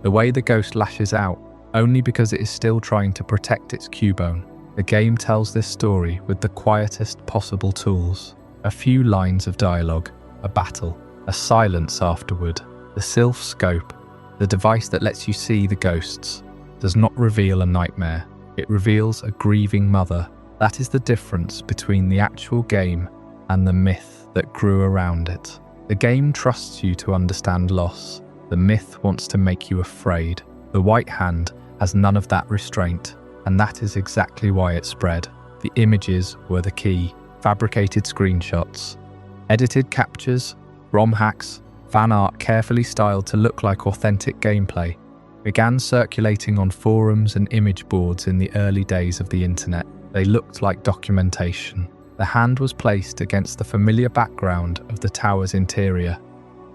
S1: The way the ghost lashes out, only because it is still trying to protect its Cubone. The game tells this story with the quietest possible tools. A few lines of dialogue, a battle, a silence afterward. The Silph scope, the device that lets you see the ghosts, does not reveal a nightmare. It reveals a grieving mother. That is the difference between the actual game and the myth that grew around it. The game trusts you to understand loss. The myth wants to make you afraid. The White Hand has none of that restraint, and that is exactly why it spread. The images were the key. Fabricated screenshots, edited captures, ROM hacks, fan art carefully styled to look like authentic gameplay, began circulating on forums and image boards in the early days of the internet. They looked like documentation. The hand was placed against the familiar background of the tower's interior.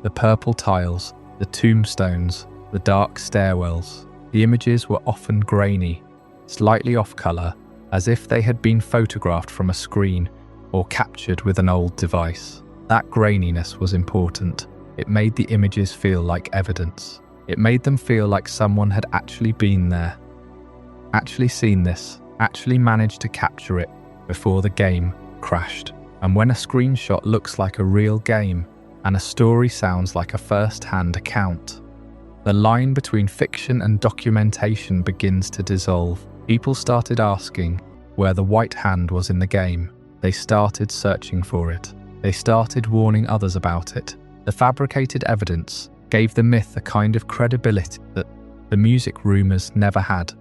S1: The purple tiles, the tombstones, the dark stairwells. The images were often grainy, slightly off color, as if they had been photographed from a screen or captured with an old device. That graininess was important. It made the images feel like evidence. It made them feel like someone had actually been there, actually seen this, actually managed to capture it before the game crashed. And when a screenshot looks like a real game and a story sounds like a first-hand account, the line between fiction and documentation begins to dissolve. People started asking where the White Hand was in the game. They started searching for it. They started warning others about it. The fabricated evidence gave the myth a kind of credibility that the music rumors never had.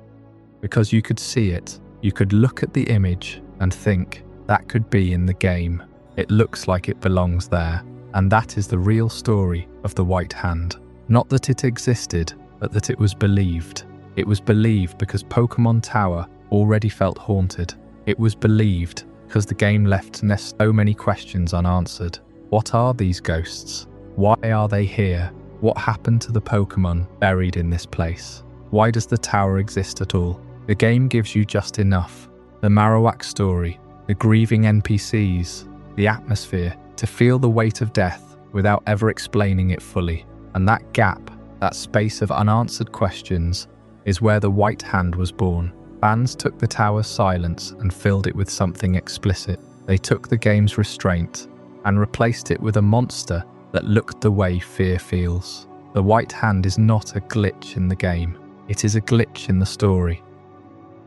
S1: Because you could see it, you could look at the image and think, that could be in the game. It looks like it belongs there. And that is the real story of the White Hand. Not that it existed, but that it was believed. It was believed because Pokémon Tower already felt haunted. It was believed because the game left so many questions unanswered. What are these ghosts? Why are they here? What happened to the Pokémon buried in this place? Why does the tower exist at all? The game gives you just enough. The Marowak story, the grieving NPCs, the atmosphere, to feel the weight of death without ever explaining it fully. And that gap, that space of unanswered questions, is where the White Hand was born. Fans took the tower's silence and filled it with something explicit. They took the game's restraint and replaced it with a monster that looked the way fear feels. The White Hand is not a glitch in the game. It is a glitch in the story.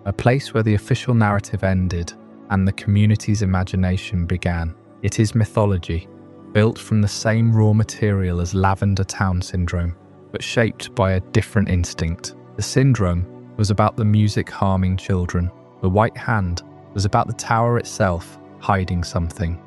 S1: A place where the official narrative ended and the community's imagination began. It is mythology, built from the same raw material as Lavender Town syndrome, but shaped by a different instinct. The The syndrome was about the music harming children. The white hand was about the tower itself hiding something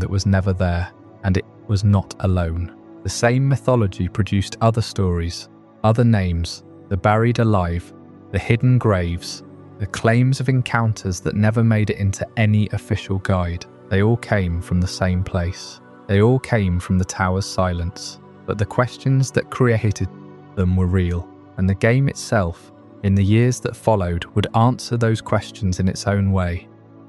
S1: that was never there, and it was not alone. The same mythology produced other stories, other names, the buried alive, the hidden graves, the claims of encounters that never made it into any official guide. They all came from the same place. They all came from the tower's silence. But the questions that created them were real, and the game itself, in the years that followed, would answer those questions in its own way,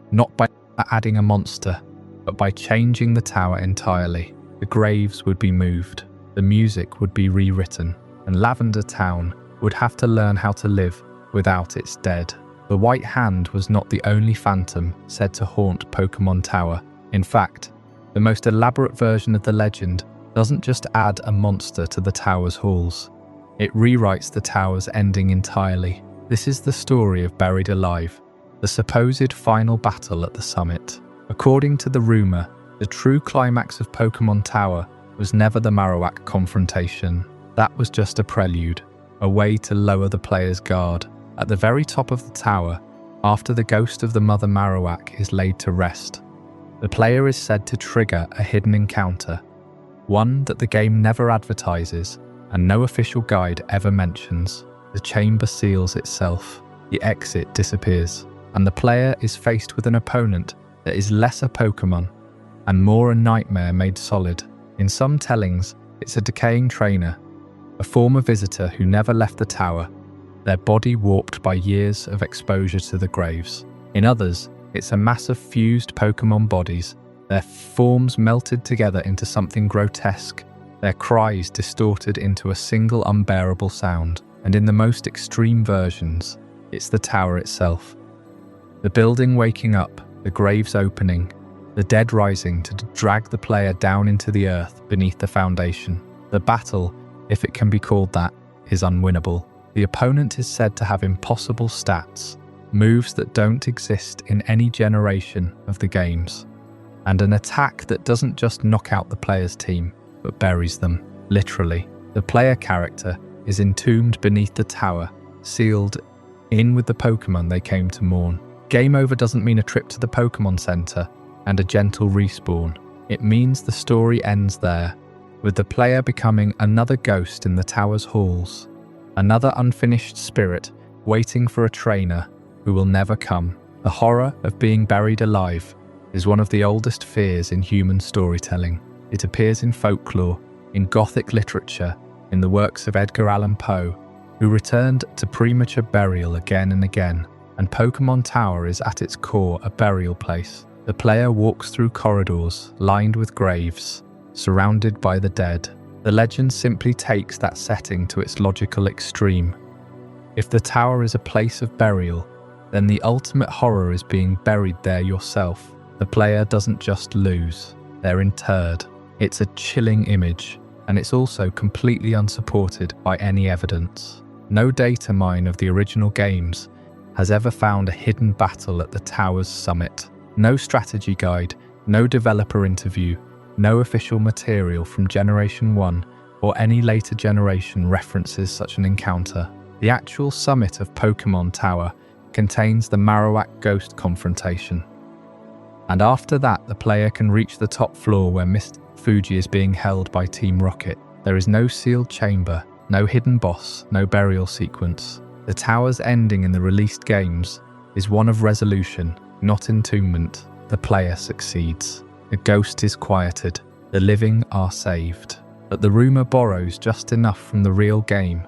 S1: not by adding a monster, but by changing the tower entirely. The graves would be moved, the music would be rewritten, and Lavender Town would have to learn how to live without its dead. The White Hand was not the only phantom said to haunt Pokémon Tower. In fact, the most elaborate version of the legend doesn't just add a monster to the tower's halls. It rewrites the tower's ending entirely. This is the story of Buried Alive, the supposed final battle at the summit. According to the rumor, the true climax of Pokémon Tower was never the Marowak confrontation. That was just a prelude, a way to lower the player's guard. At the very top of the tower, after the ghost of the Mother Marowak is laid to rest, the player is said to trigger a hidden encounter, one that the game never advertises and no official guide ever mentions. The chamber seals itself, the exit disappears, and the player is faced with an opponent that is less a Pokémon and more a nightmare made solid. In some tellings, it's a decaying trainer, a former visitor who never left the tower, their body warped by years of exposure to the graves. In others, it's a mass of fused Pokémon bodies, their forms melted together into something grotesque, their cries distorted into a single unbearable sound. And in the most extreme versions, it's the tower itself. The building waking up, the graves opening, the dead rising to drag the player down into the earth beneath the foundation. The battle, if it can be called that, is unwinnable. The opponent is said to have impossible stats, moves that don't exist in any generation of the games, and an attack that doesn't just knock out the player's team, but buries them, literally. The player character is entombed beneath the tower, sealed in with the Pokémon they came to mourn. Game over doesn't mean a trip to the Pokémon Center and a gentle respawn. It means the story ends there, with the player becoming another ghost in the tower's halls, another unfinished spirit waiting for a trainer who will never come. The horror of being buried alive is one of the oldest fears in human storytelling. It appears in folklore, in Gothic literature, in the works of Edgar Allan Poe, who returned to premature burial again and again, and Pokémon Tower is at its core a burial place. The player walks through corridors lined with graves, surrounded by the dead. The legend simply takes that setting to its logical extreme. If the tower is a place of burial, then the ultimate horror is being buried there yourself. The player doesn't just lose, they're interred. It's a chilling image, and it's also completely unsupported by any evidence. No data mine of the original games has ever found a hidden battle at the tower's summit. No strategy guide, no developer interview, no official material from Generation 1 or any later generation references such an encounter. The actual summit of Pokémon Tower contains the Marowak Ghost confrontation. And after that, the player can reach the top floor where Mr. Fuji is being held by Team Rocket. There is no sealed chamber, no hidden boss, no burial sequence. The tower's ending in the released games is one of resolution, not entombment. The player succeeds. The ghost is quieted. The living are saved. But the rumor borrows just enough from the real game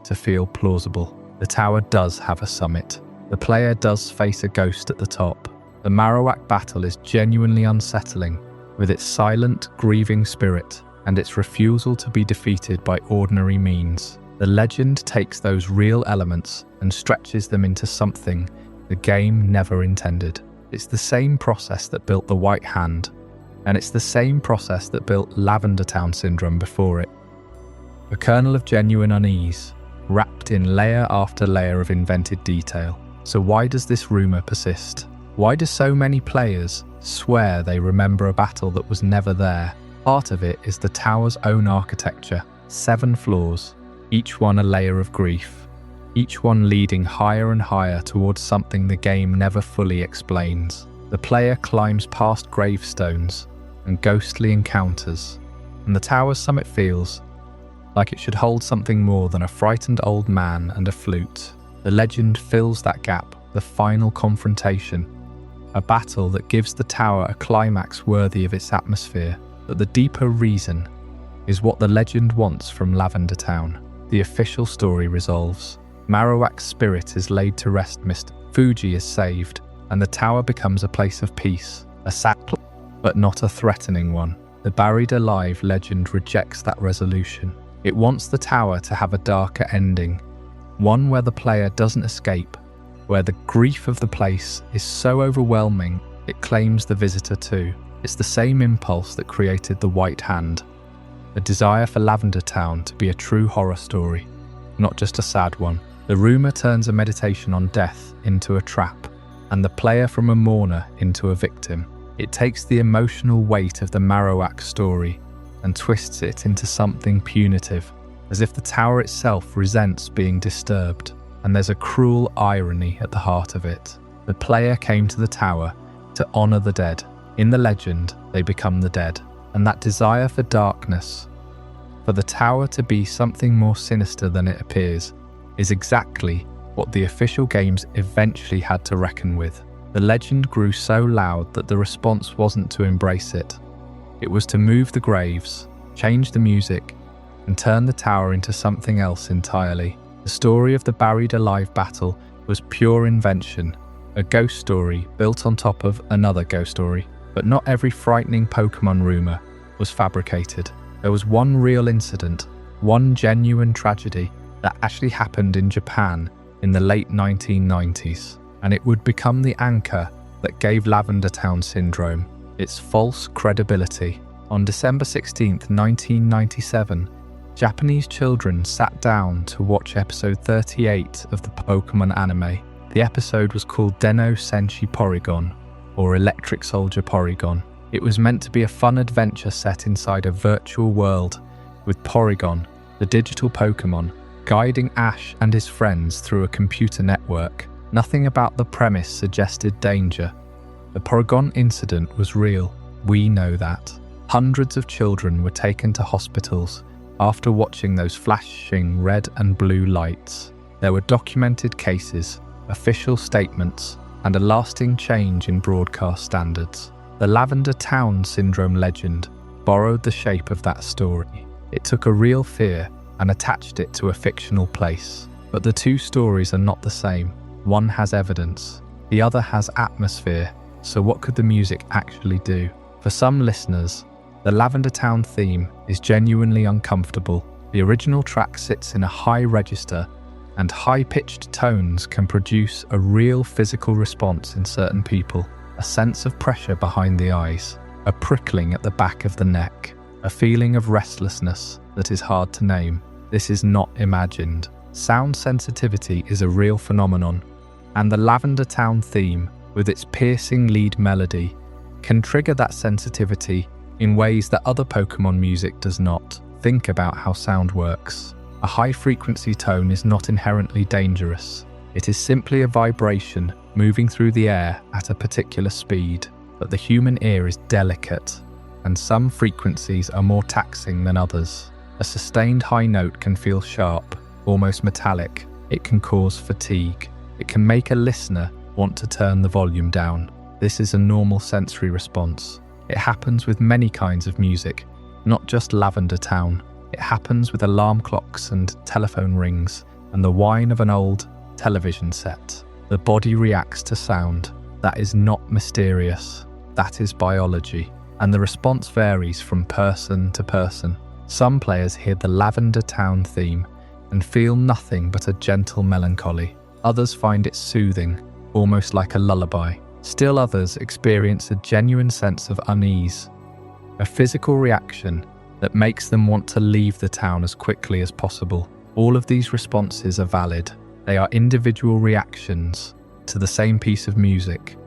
S1: to feel plausible. The tower does have a summit. The player does face a ghost at the top. The Marowak battle is genuinely unsettling, with its silent, grieving spirit and its refusal to be defeated by ordinary means. The legend takes those real elements and stretches them into something the game never intended. It's the same process that built the White Hand, and it's the same process that built Lavender Town Syndrome before it. A kernel of genuine unease, wrapped in layer after layer of invented detail. So why does this rumor persist? Why do so many players swear they remember a battle that was never there? Part of it is the tower's own architecture, 7 floors, each one a layer of grief. each one leading higher and higher towards something the game never fully explains. The player climbs past gravestones and ghostly encounters, and the tower's summit feels like it should hold something more than a frightened old man and a flute. The legend fills that gap, the final confrontation, a battle that gives the tower a climax worthy of its atmosphere. But the deeper reason is what the legend wants from Lavender Town. The official story resolves. Marowak's spirit is laid to rest, Mr. Fuji is saved, and the tower becomes a place of peace, a sad but not a threatening one. The Buried Alive legend rejects that resolution. It wants the tower to have a darker ending, one where the player doesn't escape, where the grief of the place is so overwhelming it claims the visitor too. It's the same impulse that created The White Hand, a desire for Lavender Town to be a true horror story, not just a sad one. The rumour turns a meditation on death into a trap, and the player from a mourner into a victim. It takes the emotional weight of the Marowak story and twists it into something punitive, as if the tower itself resents being disturbed. And there's a cruel irony at the heart of it. The player came to the tower to honour the dead. In the legend, they become the dead. And that desire for darkness, for the tower to be something more sinister than it appears, is exactly what the official games eventually had to reckon with. The legend grew so loud that the response wasn't to embrace it. It was to move the graves, change the music, and turn the tower into something else entirely. The story of the Buried Alive battle was pure invention, a ghost story built on top of another ghost story. But not every frightening Pokémon rumour was fabricated. There was one real incident, one genuine tragedy that actually happened in Japan in the late 1990s, and it would become the anchor that gave Lavender Town Syndrome its false credibility. On December 16, 1997, Japanese children sat down to watch episode 38 of the Pokémon anime. The episode was called Den-o Senshi Porygon, or Electric Soldier Porygon. It was meant to be a fun adventure set inside a virtual world, with Porygon, the digital Pokémon, guiding Ash and his friends through a computer network. Nothing about the premise suggested danger. The Porygon incident was real, we know that. Hundreds of children were taken to hospitals after watching those flashing red and blue lights. There were documented cases, official statements, and a lasting change in broadcast standards. The Lavender Town Syndrome legend borrowed the shape of that story. It took a real fear and attached it to a fictional place. But the two stories are not the same. One has evidence, the other has atmosphere. So what could the music actually do? For some listeners, the Lavender Town theme is genuinely uncomfortable. The original track sits in a high register, and high-pitched tones can produce a real physical response in certain people. A sense of pressure behind the eyes, a prickling at the back of the neck, a feeling of restlessness that is hard to name. This is not imagined. Sound sensitivity is a real phenomenon, and the Lavender Town theme, with its piercing lead melody, can trigger that sensitivity in ways that other Pokémon music does not. Think about how sound works. A high-frequency tone is not inherently dangerous. It is simply a vibration moving through the air at a particular speed. But the human ear is delicate, and some frequencies are more taxing than others. A sustained high note can feel sharp, almost metallic. It can cause fatigue. It can make a listener want to turn the volume down. This is a normal sensory response. It happens with many kinds of music, not just Lavender Town. It happens with alarm clocks and telephone rings and the whine of an old television set. The body reacts to sound. That is not mysterious. That is biology. And the response varies from person to person. Some players hear the Lavender Town theme and feel nothing but a gentle melancholy. Others find it soothing, almost like a lullaby. Still others experience a genuine sense of unease, a physical reaction that makes them want to leave the town as quickly as possible. All of these responses are valid. They are individual reactions to the same piece of music,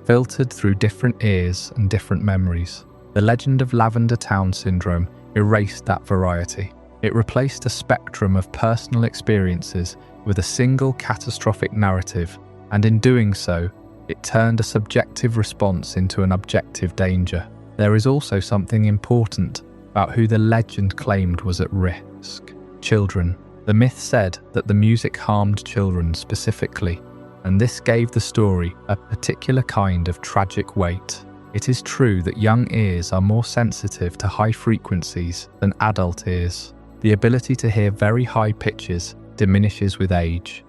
S1: filtered through different ears and different memories. The legend of Lavender Town Syndrome erased that variety. It replaced a spectrum of personal experiences with a single catastrophic narrative, and in doing so, it turned a subjective response into an objective danger. There is also something important about who the legend claimed was at risk: children. The myth said that the music harmed children specifically, and this gave the story a particular kind of tragic weight. It is true that young ears are more sensitive to high frequencies than adult ears. The ability to hear very high pitches diminishes with age,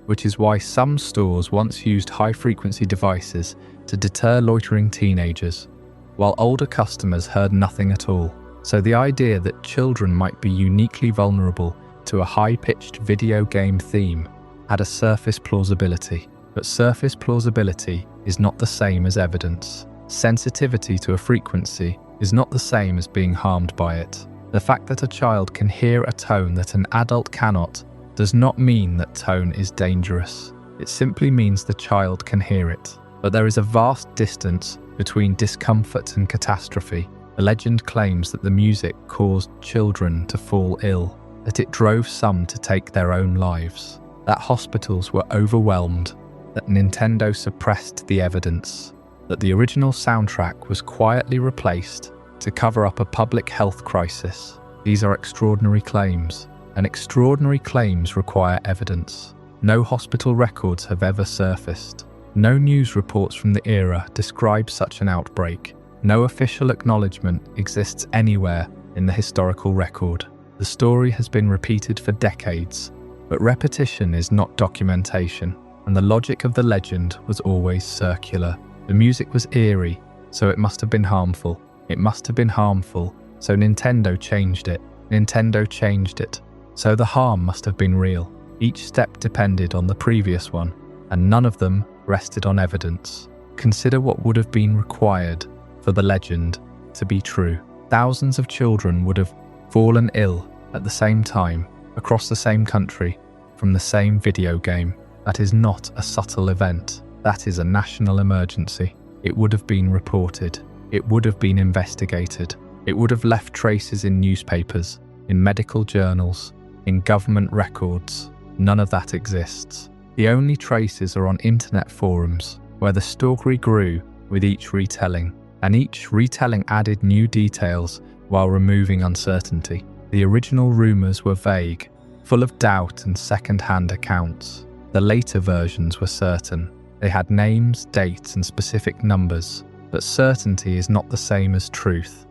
S1: which is why some stores once used high-frequency devices to deter loitering teenagers, while older customers heard nothing at all. So the idea that children might be uniquely vulnerable to a high-pitched video game theme had a surface plausibility. But surface plausibility is not the same as evidence. Sensitivity to a frequency is not the same as being harmed by it. The fact that a child can hear a tone that an adult cannot does not mean that tone is dangerous. It simply means the child can hear it. But there is a vast distance between discomfort and catastrophe. The legend claims that the music caused children to fall ill, that it drove some to take their own lives, that hospitals were overwhelmed, that Nintendo suppressed the evidence, that the original soundtrack was quietly replaced to cover up a public health crisis. These are extraordinary claims, and extraordinary claims require evidence. No hospital records have ever surfaced. No news reports from the era describe such an outbreak. No official acknowledgement exists anywhere in the historical record. The story has been repeated for decades, but repetition is not documentation, and the logic of the legend was always circular. The music was eerie, so it must have been harmful. It must have been harmful, so Nintendo changed it. Nintendo changed it, so the harm must have been real. Each step depended on the previous one, and none of them rested on evidence. Consider what would have been required for the legend to be true. Thousands of children would have fallen ill at the same time, across the same country, from the same video game. That is not a subtle event. That is a national emergency. It would have been reported. It would have been investigated. It would have left traces in newspapers, in medical journals, in government records. None of that exists. The only traces are on internet forums, where the story grew with each retelling, and each retelling added new details while removing uncertainty. The original rumors were vague, full of doubt and second-hand accounts. The later versions were certain. They had names, dates, and specific numbers, but certainty is not the same as truth,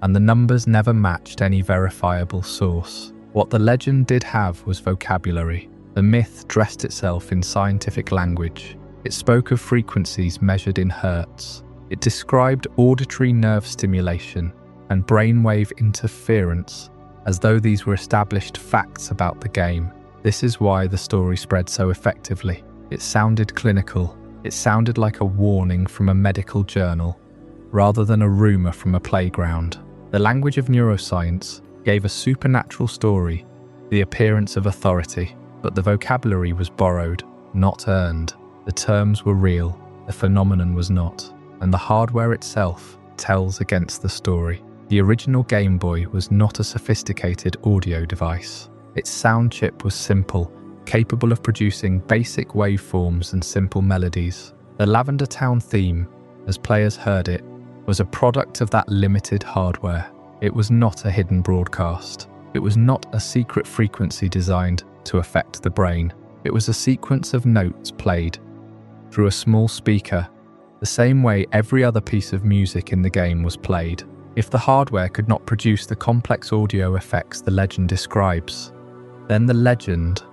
S1: and the numbers never matched any verifiable source. What the legend did have was vocabulary. The myth dressed itself in scientific language. It spoke of frequencies measured in hertz. It described auditory nerve stimulation and brainwave interference as though these were established facts about the game. This is why the story spread so effectively. It sounded clinical. It sounded like a warning from a medical journal, rather than a rumor from a playground. The language of neuroscience gave a supernatural story the appearance of authority, but the vocabulary was borrowed, not earned. The terms were real, the phenomenon was not, and the hardware itself tells against the story. The original Game Boy was not a sophisticated audio device. Its sound chip was simple, capable of producing basic waveforms and simple melodies. The Lavender theme, as players heard it, was a product of that limited hardware. It was not a hidden broadcast. It was not a secret frequency designed to affect the brain. It was a sequence of notes played through a small speaker, the same way every other piece of music in the game was played. If the hardware could not produce the complex audio effects the legend describes, then the legend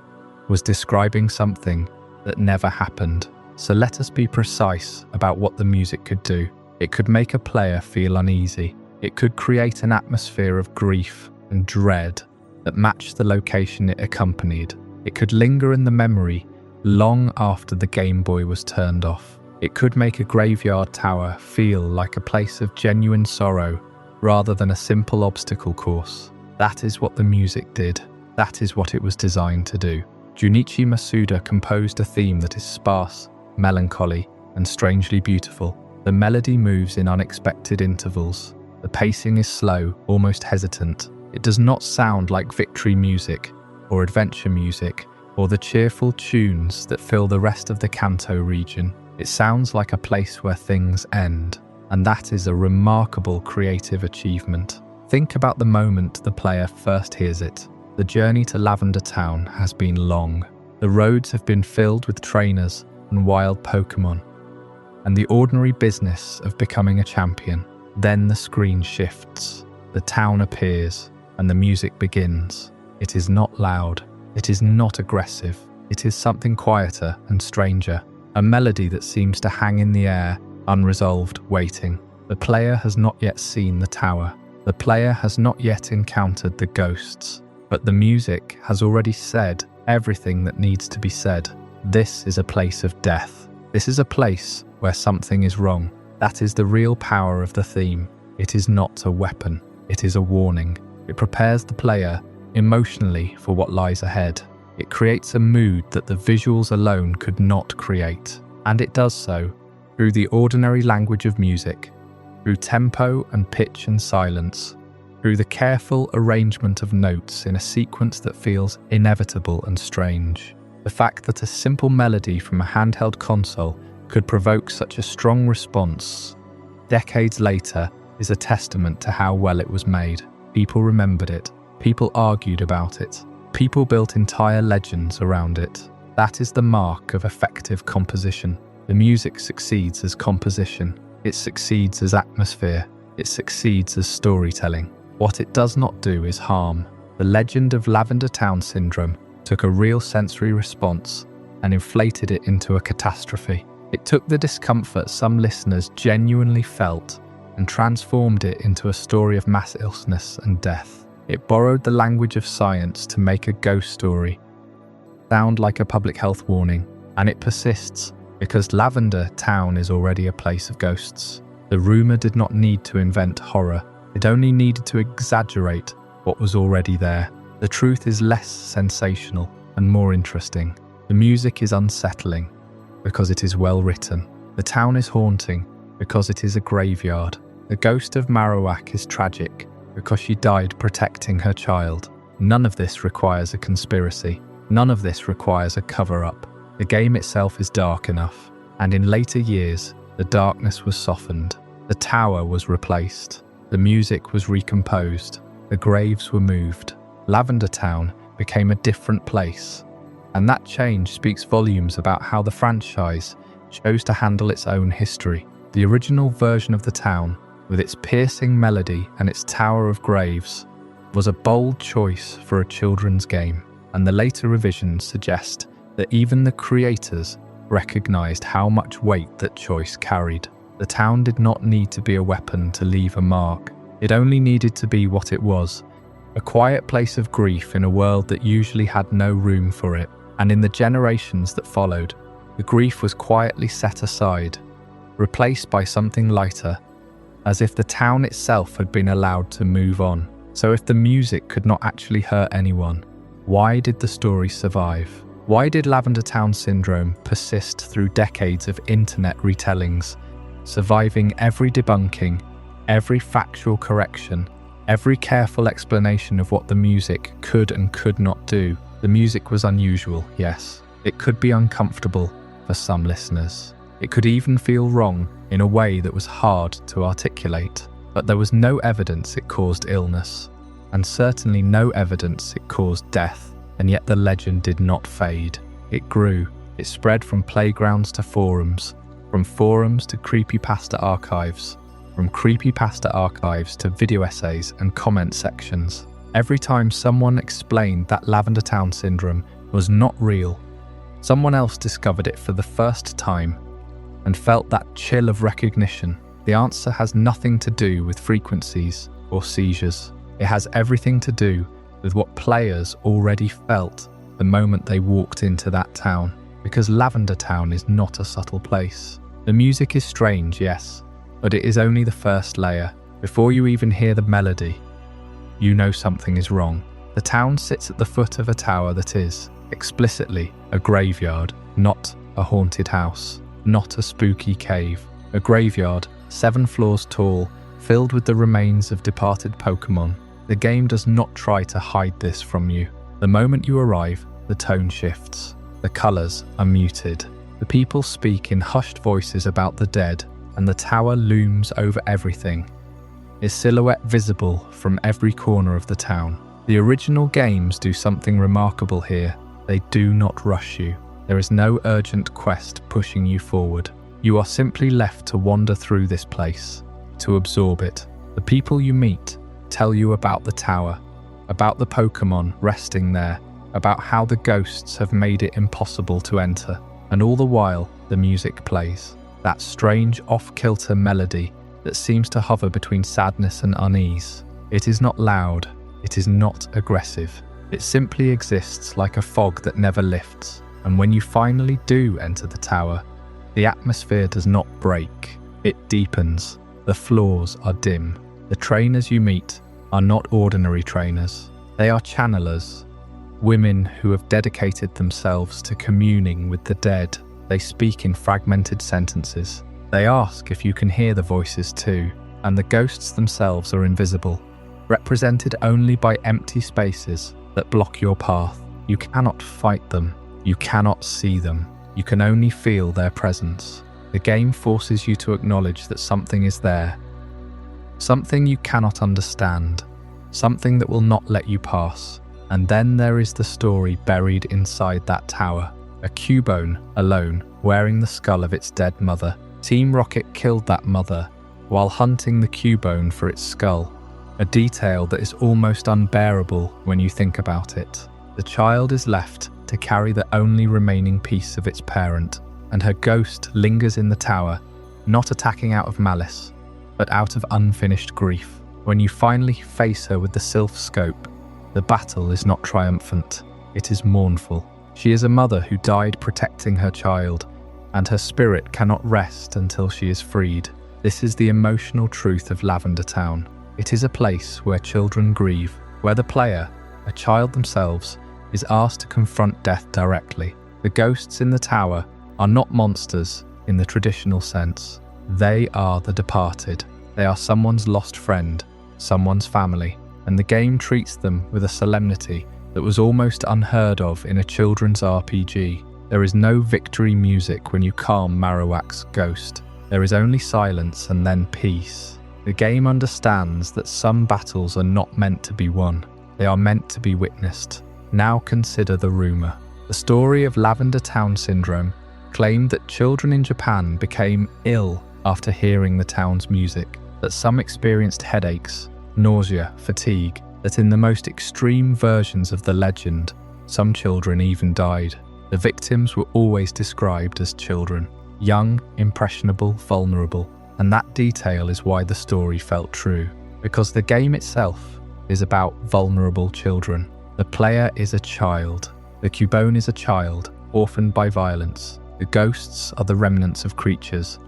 S1: was describing something that never happened. So let us be precise about what the music could do. It could make a player feel uneasy. It could create an atmosphere of grief and dread that matched the location it accompanied. It could linger in the memory long after the Game Boy was turned off. It could make a graveyard tower feel like a place of genuine sorrow rather than a simple obstacle course. That is what the music did. That is what it was designed to do. Junichi Masuda composed a theme that is sparse, melancholy, and strangely beautiful. The melody moves in unexpected intervals. The pacing is slow, almost hesitant, It does not sound like victory music or adventure music or the cheerful tunes that fill the rest of the Kanto region. It sounds like a place where things end, and that is a remarkable creative achievement. Think about the moment the player first hears it. The journey to Lavender Town has been long. The roads have been filled with trainers and wild Pokémon, and the ordinary business of becoming a champion. Then the screen shifts, the town appears, and the music begins. It is not loud, it is not aggressive, it is something quieter and stranger, a melody that seems to hang in the air, unresolved, waiting. The player has not yet seen the tower. The player has not yet encountered the ghosts, but the music has already said everything that needs to be said. This is a place of death. This is a place where something is wrong. That is the real power of the theme. It is not a weapon, it is a warning. It prepares the player emotionally for what lies ahead. It creates a mood that the visuals alone could not create, and it does so through the ordinary language of music, through tempo and pitch and silence, through the careful arrangement of notes in a sequence that feels inevitable and strange. The fact that a simple melody from a handheld console could provoke such a strong response decades later is a testament to how well it was made. People remembered it, people argued about it, people built entire legends around it. That is the mark of effective composition. The music succeeds as composition. It succeeds as atmosphere. It succeeds as storytelling. What it does not do is harm. The legend of Lavender Town Syndrome took a real sensory response and inflated it into a catastrophe. It took the discomfort some listeners genuinely felt and transformed it into a story of mass illness and death. It borrowed the language of science to make a ghost story sound like a public health warning, and it persists because Lavender Town is already a place of ghosts. The rumor did not need to invent horror, it only needed to exaggerate what was already there. The truth is less sensational and more interesting. The music is unsettling because it is well written. The town is haunting because it is a graveyard. The ghost of Marowak is tragic because she died protecting her child. None of this requires a conspiracy. None of this requires a cover-up. The game itself is dark enough, and in later years, the darkness was softened. The tower was replaced. The music was recomposed. The graves were moved. Lavender Town became a different place. And that change speaks volumes about how the franchise chose to handle its own history. The original version of the town, with its piercing melody and its tower of graves, was a bold choice for a children's game, and the later revisions suggest that even the creators recognized how much weight that choice carried. The town did not need to be a weapon to leave a mark. It only needed to be what it was, a quiet place of grief in a world that usually had no room for it. And in the generations that followed, the grief was quietly set aside, replaced by something lighter, as if the town itself had been allowed to move on. So if the music could not actually hurt anyone, why did the story survive? Why did Lavender Town Syndrome persist through decades of internet retellings, surviving every debunking, every factual correction, every careful explanation of what the music could and could not do? The music was unusual, yes. It could be uncomfortable for some listeners. It could even feel wrong in a way that was hard to articulate. But there was no evidence it caused illness, and certainly no evidence it caused death. And yet the legend did not fade. It grew. It spread from playgrounds to forums, from forums to creepypasta archives, from creepypasta archives to video essays and comment sections. Every time someone explained that Lavender Town Syndrome was not real, someone else discovered it for the first time and felt that chill of recognition. The answer has nothing to do with frequencies or seizures. It has everything to do with what players already felt the moment they walked into that town, because Lavender Town is not a subtle place. The music is strange, yes, but it is only the first layer. Before you even hear the melody, you know something is wrong. The town sits at the foot of a tower that is, explicitly, a graveyard, not a haunted house, not a spooky cave. A graveyard, 7 floors tall, filled with the remains of departed Pokémon. The game does not try to hide this from you. The moment you arrive, the tone shifts. The colours are muted. The people speak in hushed voices about the dead, and the tower looms over everything, its silhouette visible from every corner of the town. The original games do something remarkable here. They do not rush you. There is no urgent quest pushing you forward. You are simply left to wander through this place, to absorb it. The people you meet tell you about the tower, about the Pokémon resting there, about how the ghosts have made it impossible to enter. And all the while, the music plays. That strange off-kilter melody that seems to hover between sadness and unease. It is not loud. It is not aggressive. It simply exists like a fog that never lifts. And when you finally do enter the tower, the atmosphere does not break. It deepens. The floors are dim. The trainers you meet are not ordinary trainers. They are channelers. Women who have dedicated themselves to communing with the dead. They speak in fragmented sentences. They ask if you can hear the voices too, and the ghosts themselves are invisible, represented only by empty spaces that block your path. You cannot fight them. You cannot see them. You can only feel their presence. The game forces you to acknowledge that something is there. Something you cannot understand. Something that will not let you pass. And then there is the story buried inside that tower. A Cubone, alone, wearing the skull of its dead mother. Team Rocket killed that mother while hunting the Cubone for its skull. A detail that is almost unbearable when you think about it. The child is left to carry the only remaining piece of its parent, and her ghost lingers in the tower, not attacking out of malice, but out of unfinished grief. When you finally face her with the Silph scope, the battle is not triumphant, it is mournful. She is a mother who died protecting her child, and her spirit cannot rest until she is freed. This is the emotional truth of Lavender Town. It is a place where children grieve, where the player, a child themselves, is asked to confront death directly. The ghosts in the tower are not monsters in the traditional sense. They are the departed. They are someone's lost friend, someone's family, and the game treats them with a solemnity that was almost unheard of in a children's RPG. There is no victory music when you calm Marowak's ghost. There is only silence and then peace. The game understands that some battles are not meant to be won. They are meant to be witnessed. Now consider the rumor. The story of Lavender Town Syndrome claimed that children in Japan became ill after hearing the town's music, that some experienced headaches, nausea, fatigue, that in the most extreme versions of the legend, some children even died. The victims were always described as children, young, impressionable, vulnerable, and that detail is why the story felt true, because the game itself is about vulnerable children. The player is a child. The Cubone is a child, orphaned by violence. The ghosts are the remnants of creatures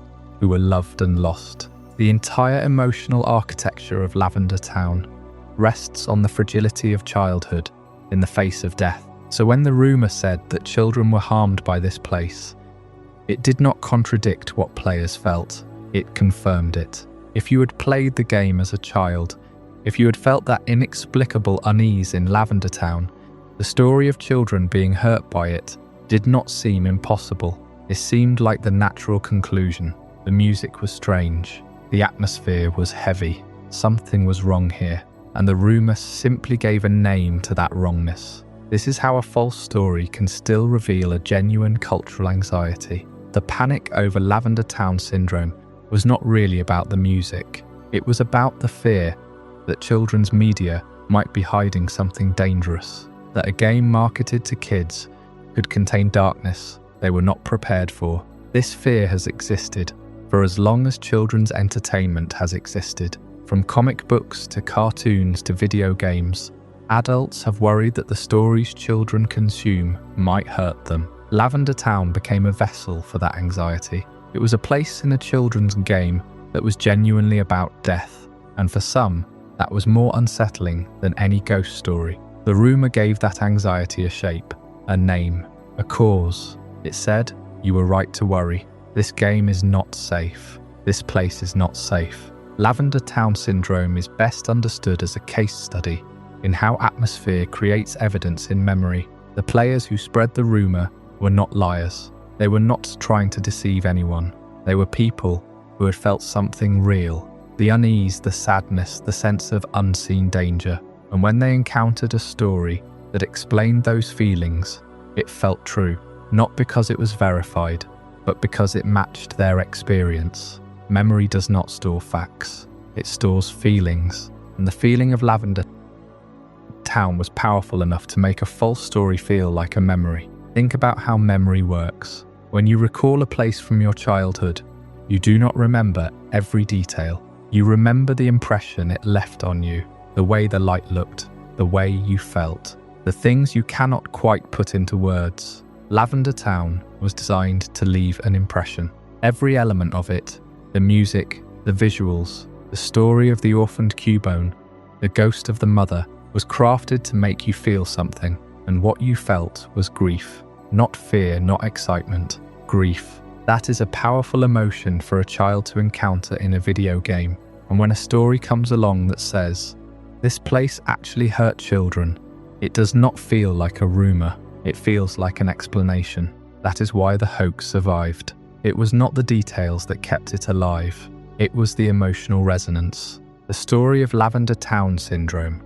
S1: who were loved and lost. The entire emotional architecture of Lavender Town rests on the fragility of childhood in the face of death. So when the rumor said that children were harmed by this place, it did not contradict what players felt, it confirmed it. If you had played the game as a child, if you had felt that inexplicable unease in Lavender Town, the story of children being hurt by it did not seem impossible. It seemed like the natural conclusion. The music was strange. The atmosphere was heavy. Something was wrong here, and the rumor simply gave a name to that wrongness. This is how a false story can still reveal a genuine cultural anxiety. The panic over Lavender Town Syndrome was not really about the music. It was about the fear that children's media might be hiding something dangerous, that a game marketed to kids could contain darkness they were not prepared for. This fear has existed for as long as children's entertainment has existed. From comic books to cartoons to video games, adults have worried that the stories children consume might hurt them. Lavender Town became a vessel for that anxiety. It was a place in a children's game that was genuinely about death, and for some, that was more unsettling than any ghost story. The rumor gave that anxiety a shape, a name, a cause. It said, "You were right to worry. This game is not safe. This place is not safe." Lavender Town Syndrome is best understood as a case study in how atmosphere creates evidence in memory. The players who spread the rumor were not liars. They were not trying to deceive anyone. They were people who had felt something real. The unease, the sadness, the sense of unseen danger. And when they encountered a story that explained those feelings, it felt true. Not because it was verified, but because it matched their experience. Memory does not store facts. It stores feelings. And the feeling of Lavender Town was powerful enough to make a false story feel like a memory. Think about how memory works. When you recall a place from your childhood, you do not remember every detail. You remember the impression it left on you, the way the light looked, the way you felt, the things you cannot quite put into words. Lavender Town was designed to leave an impression. Every element of it, the music, the visuals, the story of the orphaned Cubone, the ghost of the mother, was crafted to make you feel something. And what you felt was grief. Not fear, not excitement. Grief. That is a powerful emotion for a child to encounter in a video game. And when a story comes along that says, "This place actually hurt children," it does not feel like a rumor. It feels like an explanation. That is why the hoax survived. It was not the details that kept it alive. It was the emotional resonance. The story of Lavender Town Syndrome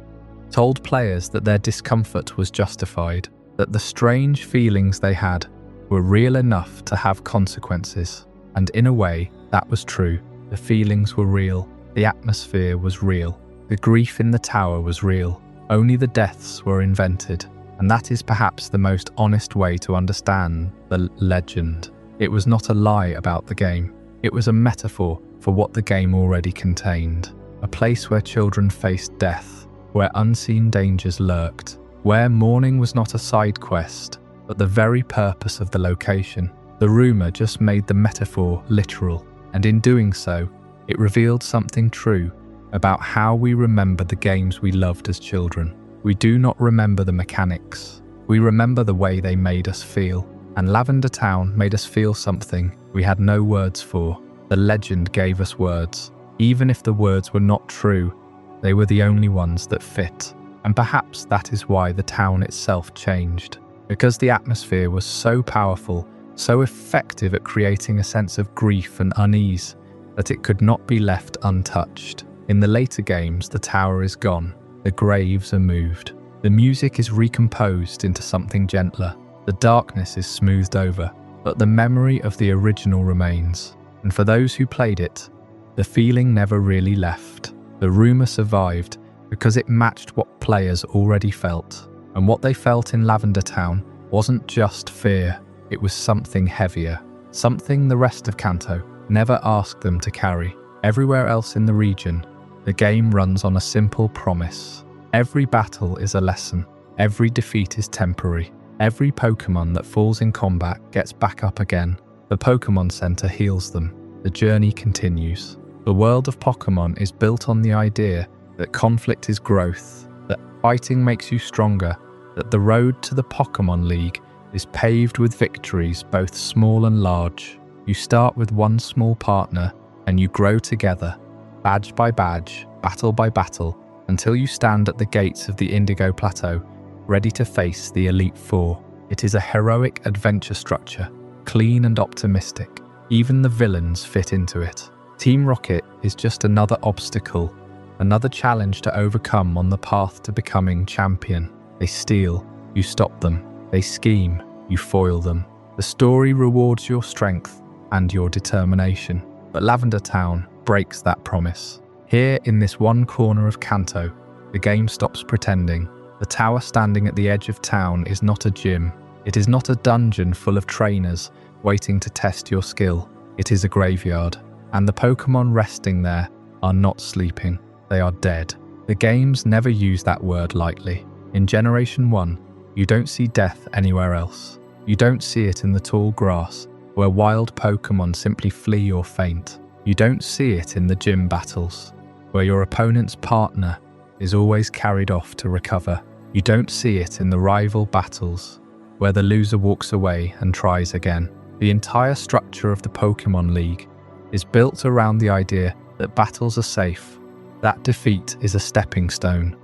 S1: told players that their discomfort was justified, that the strange feelings they had were real enough to have consequences. And in a way, that was true. The feelings were real. The atmosphere was real. The grief in the tower was real. Only the deaths were invented. And that is perhaps the most honest way to understand the legend. It was not a lie about the game. It was a metaphor for what the game already contained. A place where children faced death, where unseen dangers lurked, where mourning was not a side quest, but the very purpose of the location. The rumor just made the metaphor literal, and in doing so, it revealed something true about how we remember the games we loved as children. We do not remember the mechanics. We remember the way they made us feel. And Lavender Town made us feel something we had no words for. The legend gave us words. Even if the words were not true, they were the only ones that fit. And perhaps that is why the town itself changed. Because the atmosphere was so powerful, so effective at creating a sense of grief and unease, that it could not be left untouched. In the later games, the tower is gone. The graves are moved. The music is recomposed into something gentler. The darkness is smoothed over, but the memory of the original remains. And for those who played it, the feeling never really left. The rumor survived because it matched what players already felt. And what they felt in Lavender Town wasn't just fear, it was something heavier. Something the rest of Kanto never asked them to carry. Everywhere else in the region, the game runs on a simple promise. Every battle is a lesson. Every defeat is temporary. Every Pokémon that falls in combat gets back up again. The Pokémon Center heals them. The journey continues. The world of Pokémon is built on the idea that conflict is growth, that fighting makes you stronger, that the road to the Pokémon League is paved with victories both small and large. You start with one small partner and you grow together, badge by badge, battle by battle, until you stand at the gates of the Indigo Plateau, ready to face the Elite Four. It is a heroic adventure structure, clean and optimistic. Even the villains fit into it. Team Rocket is just another obstacle, another challenge to overcome on the path to becoming champion. They steal, you stop them. They scheme, you foil them. The story rewards your strength and your determination. But Lavender Town breaks that promise. Here, in this one corner of Kanto, the game stops pretending. The tower standing at the edge of town is not a gym. It is not a dungeon full of trainers waiting to test your skill. It is a graveyard. And the Pokémon resting there are not sleeping. They are dead. The games never use that word lightly. In Generation 1, you don't see death anywhere else. You don't see it in the tall grass, where wild Pokémon simply flee or faint. You don't see it in the gym battles, where your opponent's partner is always carried off to recover. You don't see it in the rival battles, where the loser walks away and tries again. The entire structure of the Pokémon League is built around the idea that battles are safe, that defeat is a stepping stone,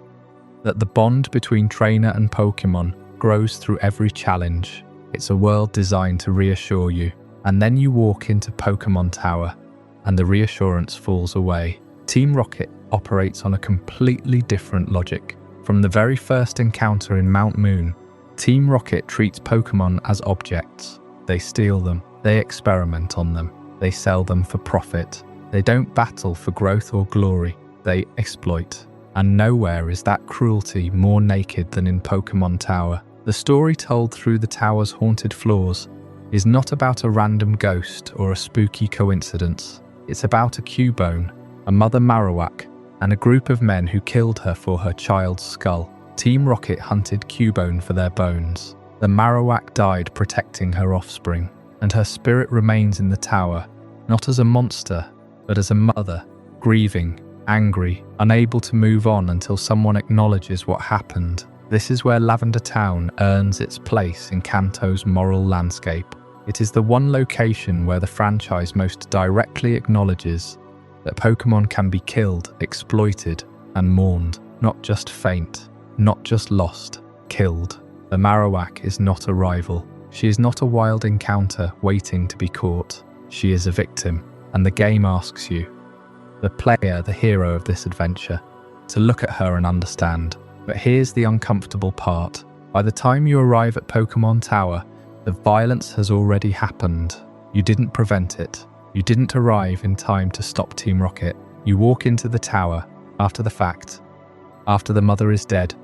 S1: that the bond between trainer and Pokémon grows through every challenge. It's a world designed to reassure you. And then you walk into Pokémon Tower, and the reassurance falls away. Team Rocket operates on a completely different logic. From the very first encounter in Mount Moon, Team Rocket treats Pokémon as objects. They steal them, they experiment on them, they sell them for profit. They don't battle for growth or glory, they exploit. And nowhere is that cruelty more naked than in Pokémon Tower. The story told through the tower's haunted floors is not about a random ghost or a spooky coincidence. It's about a Cubone, a Mother Marowak, and a group of men who killed her for her child's skull. Team Rocket hunted Cubone for their bones. The Marowak died protecting her offspring, and her spirit remains in the tower, not as a monster, but as a mother, grieving, angry, unable to move on until someone acknowledges what happened. This is where Lavender Town earns its place in Kanto's moral landscape. It is the one location where the franchise most directly acknowledges that Pokémon can be killed, exploited, and mourned, not just faint, not just lost, killed. The Marowak is not a rival. She is not a wild encounter waiting to be caught. She is a victim, and the game asks you, the player, the hero of this adventure, to look at her and understand. But here's the uncomfortable part. By the time you arrive at Pokémon Tower, the violence has already happened. You didn't prevent it. You didn't arrive in time to stop Team Rocket. You walk into the tower after the fact, after the mother is dead,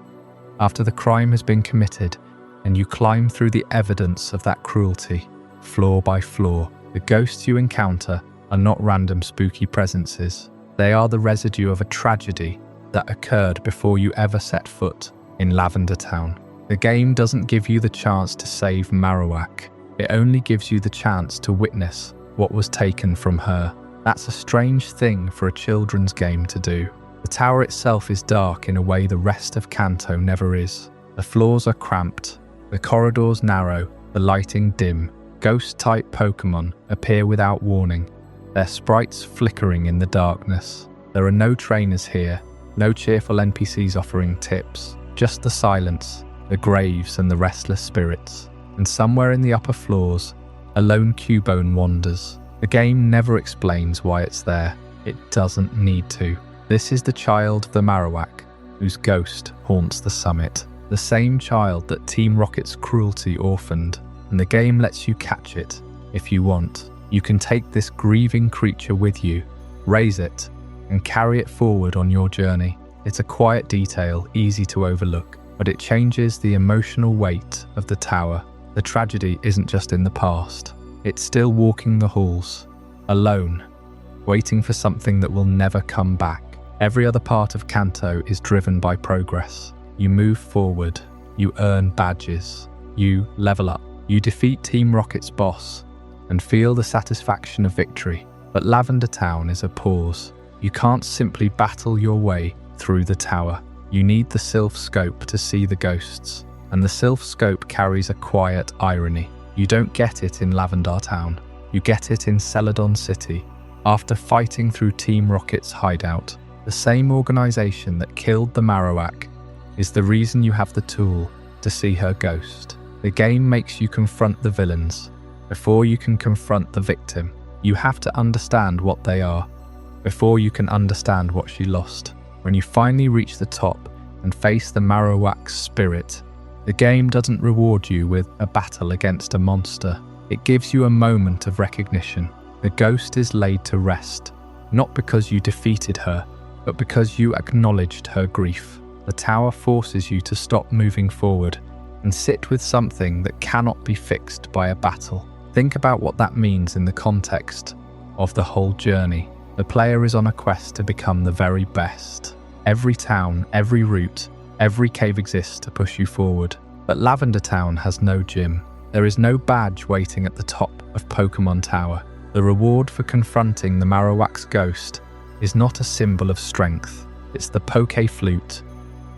S1: after the crime has been committed, and you climb through the evidence of that cruelty, floor by floor. The ghosts you encounter are not random spooky presences. They are the residue of a tragedy that occurred before you ever set foot in Lavender Town. The game doesn't give you the chance to save Marowak. It only gives you the chance to witness what was taken from her. That's a strange thing for a children's game to do. The tower itself is dark in a way the rest of Kanto never is. The floors are cramped, the corridors narrow, the lighting dim. Ghost-type Pokémon appear without warning, their sprites flickering in the darkness. There are no trainers here, no cheerful NPCs offering tips, just the silence, the graves and the restless spirits. And somewhere in the upper floors, a lone Cubone wanders. The game never explains why it's there. It doesn't need to. This is the child of the Marowak, whose ghost haunts the summit. The same child that Team Rocket's cruelty orphaned. And the game lets you catch it, if you want. You can take this grieving creature with you, raise it, and carry it forward on your journey. It's a quiet detail, easy to overlook, but it changes the emotional weight of the tower. The tragedy isn't just in the past. It's still walking the halls, alone, waiting for something that will never come back. Every other part of Kanto is driven by progress. You move forward, you earn badges, you level up. You defeat Team Rocket's boss and feel the satisfaction of victory. But Lavender Town is a pause. You can't simply battle your way through the tower. You need the Silph scope to see the ghosts. And the Silph scope carries a quiet irony. You don't get it in Lavender Town. You get it in Celadon City. After fighting through Team Rocket's hideout, the same organization that killed the Marowak is the reason you have the tool to see her ghost. The game makes you confront the villains. Before you can confront the victim, you have to understand what they are, before you can understand what she lost. When you finally reach the top and face the Marowak's spirit, the game doesn't reward you with a battle against a monster. It gives you a moment of recognition. The ghost is laid to rest, not because you defeated her, but because you acknowledged her grief. The tower forces you to stop moving forward and sit with something that cannot be fixed by a battle. Think about what that means in the context of the whole journey. The player is on a quest to become the very best. Every town, every route, every cave exists to push you forward. But Lavender Town has no gym. There is no badge waiting at the top of Pokémon Tower. The reward for confronting the Marowak's ghost is not a symbol of strength. It's the Poké Flute,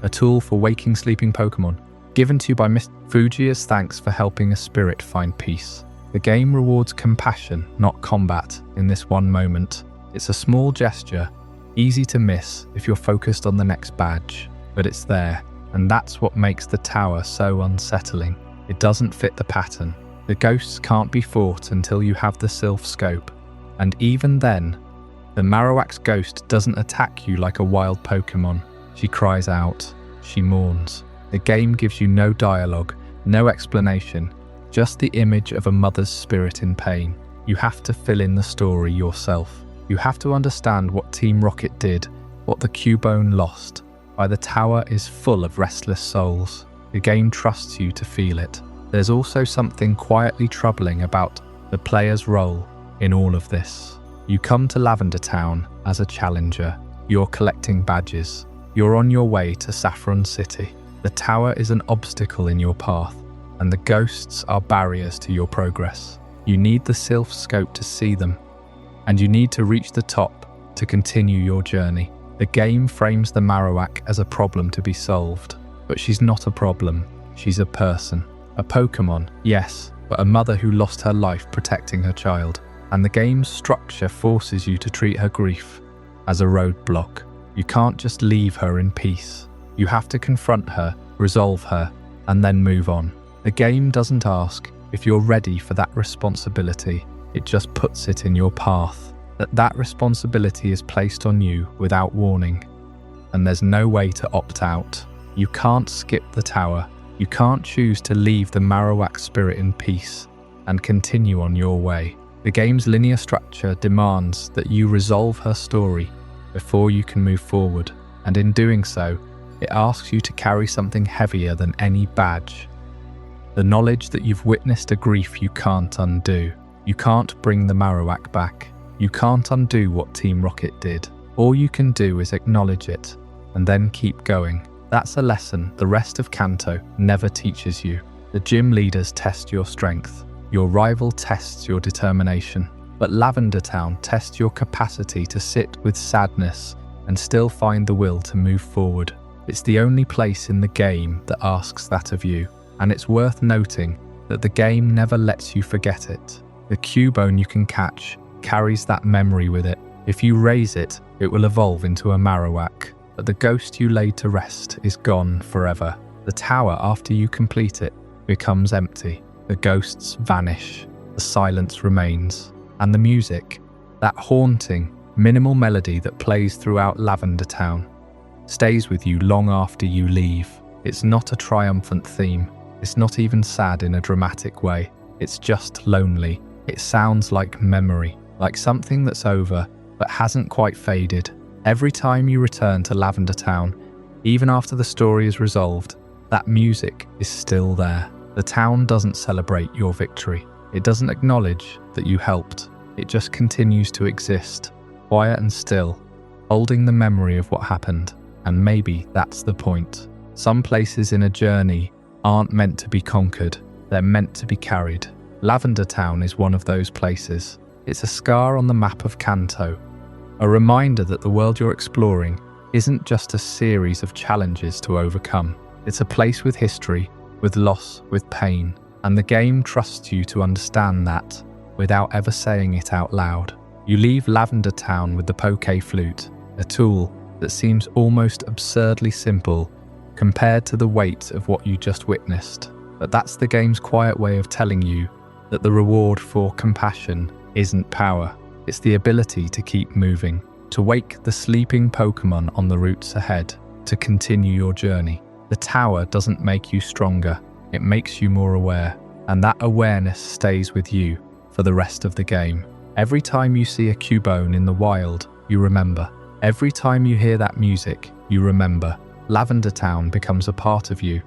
S1: a tool for waking sleeping Pokémon, given to you by Mr. Fuji as thanks for helping a spirit find peace. The game rewards compassion, not combat, in this one moment. It's a small gesture, easy to miss if you're focused on the next badge, but it's there, and that's what makes the tower so unsettling. It doesn't fit the pattern. The ghosts can't be fought until you have the Silph scope, and even then, the Marowak's ghost doesn't attack you like a wild Pokémon. She cries out, she mourns. The game gives you no dialogue, no explanation, just the image of a mother's spirit in pain. You have to fill in the story yourself. You have to understand what Team Rocket did, what the Cubone lost. Why the tower is full of restless souls. The game trusts you to feel it. There's also something quietly troubling about the player's role in all of this. You come to Lavender Town as a challenger. You're collecting badges. You're on your way to Saffron City. The tower is an obstacle in your path, and the ghosts are barriers to your progress. You need the Silph scope to see them, and you need to reach the top to continue your journey. The game frames the Marowak as a problem to be solved, but she's not a problem, she's a person. A Pokémon, yes, but a mother who lost her life protecting her child. And the game's structure forces you to treat her grief as a roadblock. You can't just leave her in peace. You have to confront her, resolve her, and then move on. The game doesn't ask if you're ready for that responsibility. It just puts it in your path. That responsibility is placed on you without warning. And there's no way to opt out. You can't skip the tower. You can't choose to leave the Marowak spirit in peace and continue on your way. The game's linear structure demands that you resolve her story before you can move forward, and in doing so, it asks you to carry something heavier than any badge. The knowledge that you've witnessed a grief you can't undo. You can't bring the Marowak back. You can't undo what Team Rocket did. All you can do is acknowledge it, and then keep going. That's a lesson the rest of Kanto never teaches you. The gym leaders test your strength. Your rival tests your determination, but Lavender Town tests your capacity to sit with sadness and still find the will to move forward. It's the only place in the game that asks that of you, and it's worth noting that the game never lets you forget it. The Cubone you can catch carries that memory with it. If you raise it, it will evolve into a Marowak, but the ghost you laid to rest is gone forever. The tower, after you complete it, becomes empty. The ghosts vanish, the silence remains, and the music, that haunting, minimal melody that plays throughout Lavender Town, stays with you long after you leave. It's not a triumphant theme. It's not even sad in a dramatic way. It's just lonely. It sounds like memory, like something that's over but hasn't quite faded. Every time you return to Lavender Town, even after the story is resolved, that music is still there. The town doesn't celebrate your victory. It doesn't acknowledge that you helped. It just continues to exist, quiet and still, holding the memory of what happened. And maybe that's the point. Some places in a journey aren't meant to be conquered. They're meant to be carried. Lavender Town is one of those places. It's a scar on the map of Kanto, a reminder that the world you're exploring isn't just a series of challenges to overcome. It's a place with history, with loss, with pain, and the game trusts you to understand that without ever saying it out loud. You leave Lavender Town with the Poké Flute, a tool that seems almost absurdly simple compared to the weight of what you just witnessed. But that's the game's quiet way of telling you that the reward for compassion isn't power. It's the ability to keep moving, to wake the sleeping Pokémon on the routes ahead, to continue your journey. The tower doesn't make you stronger, it makes you more aware, and that awareness stays with you for the rest of the game. Every time you see a Cubone in the wild, you remember. Every time you hear that music, you remember. Lavender Town becomes a part of you,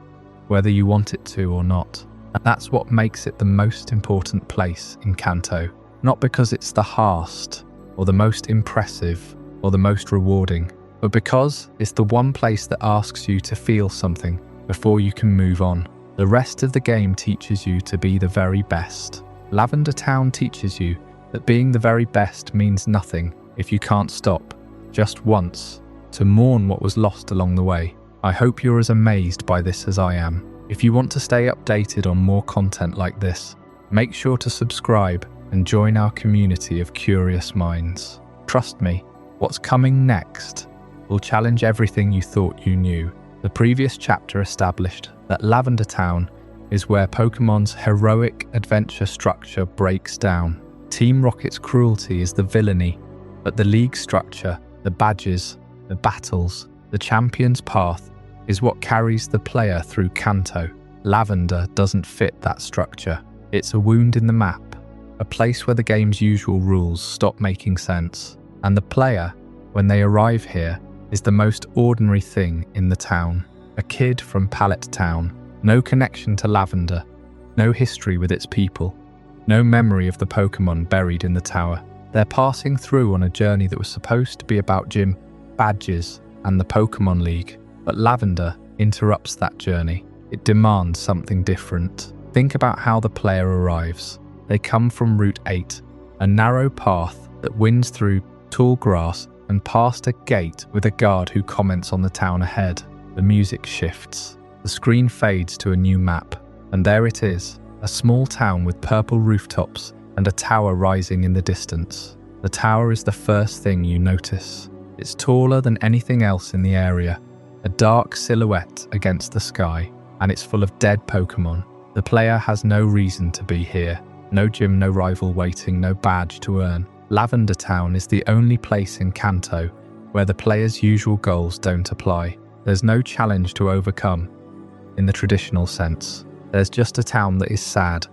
S1: whether you want it to or not. And that's what makes it the most important place in Kanto. Not because it's the hardest, or the most impressive, or the most rewarding, but because it's the one place that asks you to feel something before you can move on. The rest of the game teaches you to be the very best. Lavender Town teaches you that being the very best means nothing if you can't stop, just once, to mourn what was lost along the way. I hope you're as amazed by this as I am. If you want to stay updated on more content like this, make sure to subscribe and join our community of curious minds. Trust me, what's coming next will challenge everything you thought you knew. The previous chapter established that Lavender Town is where Pokemon's heroic adventure structure breaks down. Team Rocket's cruelty is the villainy, but the league structure, the badges, the battles, the champion's path is what carries the player through Kanto. Lavender doesn't fit that structure. It's a wound in the map, a place where the game's usual rules stop making sense. And the player, when they arrive here, is the most ordinary thing in the town. A kid from Pallet Town, no connection to Lavender, no history with its people, no memory of the Pokemon buried in the tower. They're passing through on a journey that was supposed to be about gym, badges, and the Pokemon League. But Lavender interrupts that journey. It demands something different. Think about how the player arrives. They come from Route 8, a narrow path that winds through tall grass and past a gate with a guard who comments on the town ahead. The music shifts. The screen fades to a new map. And there it is, a small town with purple rooftops and a tower rising in the distance. The tower is the first thing you notice. It's taller than anything else in the area, a dark silhouette against the sky, and it's full of dead Pokemon. The player has no reason to be here. No gym, no rival waiting, no badge to earn. Lavender Town is the only place in Kanto where the player's usual goals don't apply. There's no challenge to overcome in the traditional sense. There's just a town that is sad,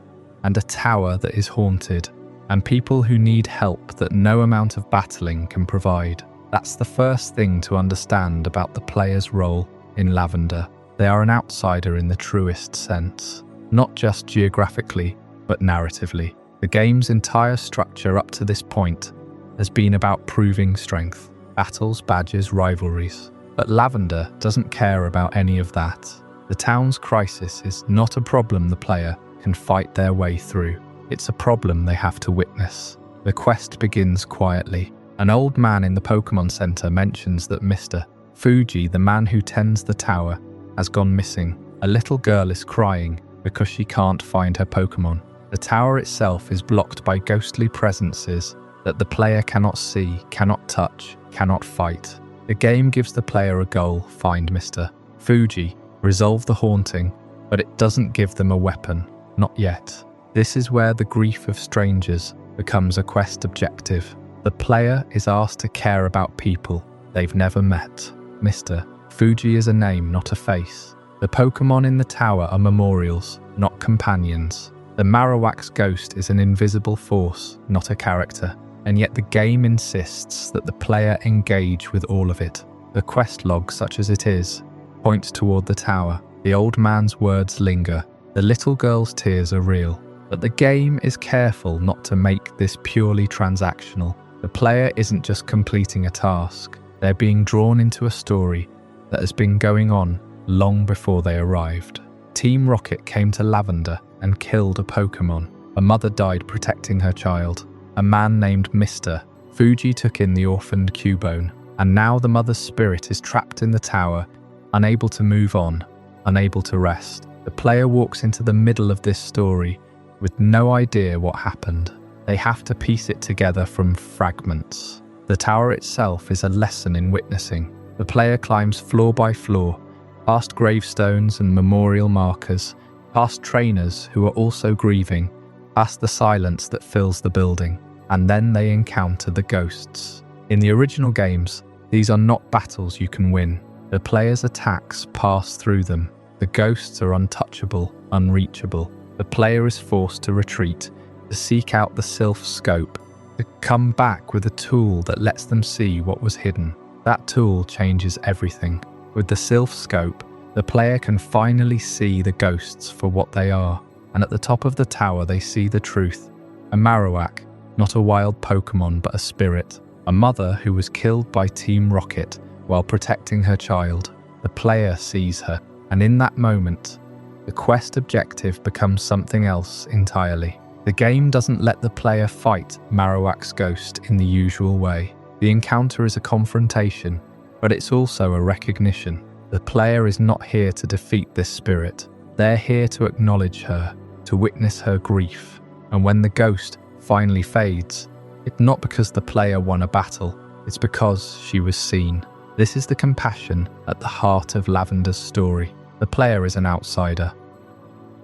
S1: and a tower that is haunted, and people who need help that no amount of battling can provide. That's the first thing to understand about the player's role in Lavender. They are an outsider in the truest sense, not just geographically, but narratively. The game's entire structure up to this point has been about proving strength, battles, badges, rivalries. But Lavender doesn't care about any of that. The town's crisis is not a problem the player can fight their way through. It's a problem they have to witness. The quest begins quietly. An old man in the Pokemon Center mentions that Mr. Fuji, the man who tends the tower, has gone missing. A little girl is crying because she can't find her Pokemon. The tower itself is blocked by ghostly presences that the player cannot see, cannot touch, cannot fight. The game gives the player a goal: find Mr. Fuji, resolve the haunting, but it doesn't give them a weapon. Not yet. This is where the grief of strangers becomes a quest objective. The player is asked to care about people they've never met. Mr. Fuji is a name, not a face. The Pokemon in the tower are memorials, not companions. The Marowak's ghost is an invisible force, not a character. And yet the game insists that the player engage with all of it. The quest log, such as it is, points toward the tower. The old man's words linger. The little girl's tears are real. But the game is careful not to make this purely transactional. The player isn't just completing a task. They're being drawn into a story that has been going on long before they arrived. Team Rocket came to Lavender and killed a Pokemon. A mother died protecting her child. A man named Mr. Fuji took in the orphaned Cubone, and now the mother's spirit is trapped in the tower, unable to move on, unable to rest. The player walks into the middle of this story with no idea what happened. They have to piece it together from fragments. The tower itself is a lesson in witnessing. The player climbs floor by floor, past gravestones and memorial markers, past trainers who are also grieving, past the silence that fills the building, and then they encounter the ghosts. In the original games, these are not battles you can win. The player's attacks pass through them. The ghosts are untouchable, unreachable. The player is forced to retreat, to seek out the Silph scope, to come back with a tool that lets them see what was hidden. That tool changes everything. With the Silph scope, the player can finally see the ghosts for what they are, and at the top of the tower they see the truth. A Marowak, not a wild Pokemon but a spirit. A mother who was killed by Team Rocket while protecting her child. The player sees her, and in that moment, the quest objective becomes something else entirely. The game doesn't let the player fight Marowak's ghost in the usual way. The encounter is a confrontation, but it's also a recognition. The player is not here to defeat this spirit. They're here to acknowledge her, to witness her grief. And when the ghost finally fades, It's not because the player won a battle, it's because she was seen. This is the compassion at the heart of Lavender's story. The player is an outsider,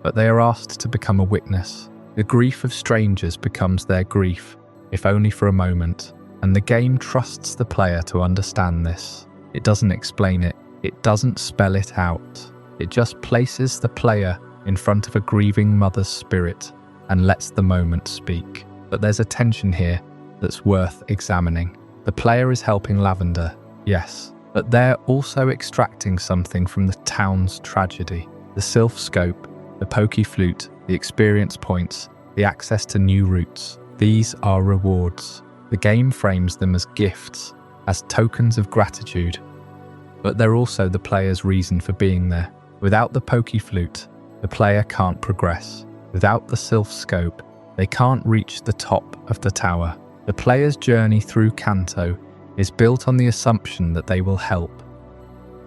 S1: but they are asked to become a witness. The grief of strangers becomes their grief, if only for a moment, and the game trusts the player to understand this. It doesn't explain it, it doesn't spell it out. It just places the player in front of a grieving mother's spirit and lets the moment speak. But there's a tension here that's worth examining. The player is helping Lavender, yes, but they're also extracting something from the town's tragedy. The Silph scope, the pokey flute, the experience points, the access to new routes. These are rewards. The game frames them as gifts, as tokens of gratitude. But they're also the player's reason for being there. Without the pokey flute, the player can't progress. Without the Silph scope, they can't reach the top of the tower. The player's journey through Kanto is built on the assumption that they will help,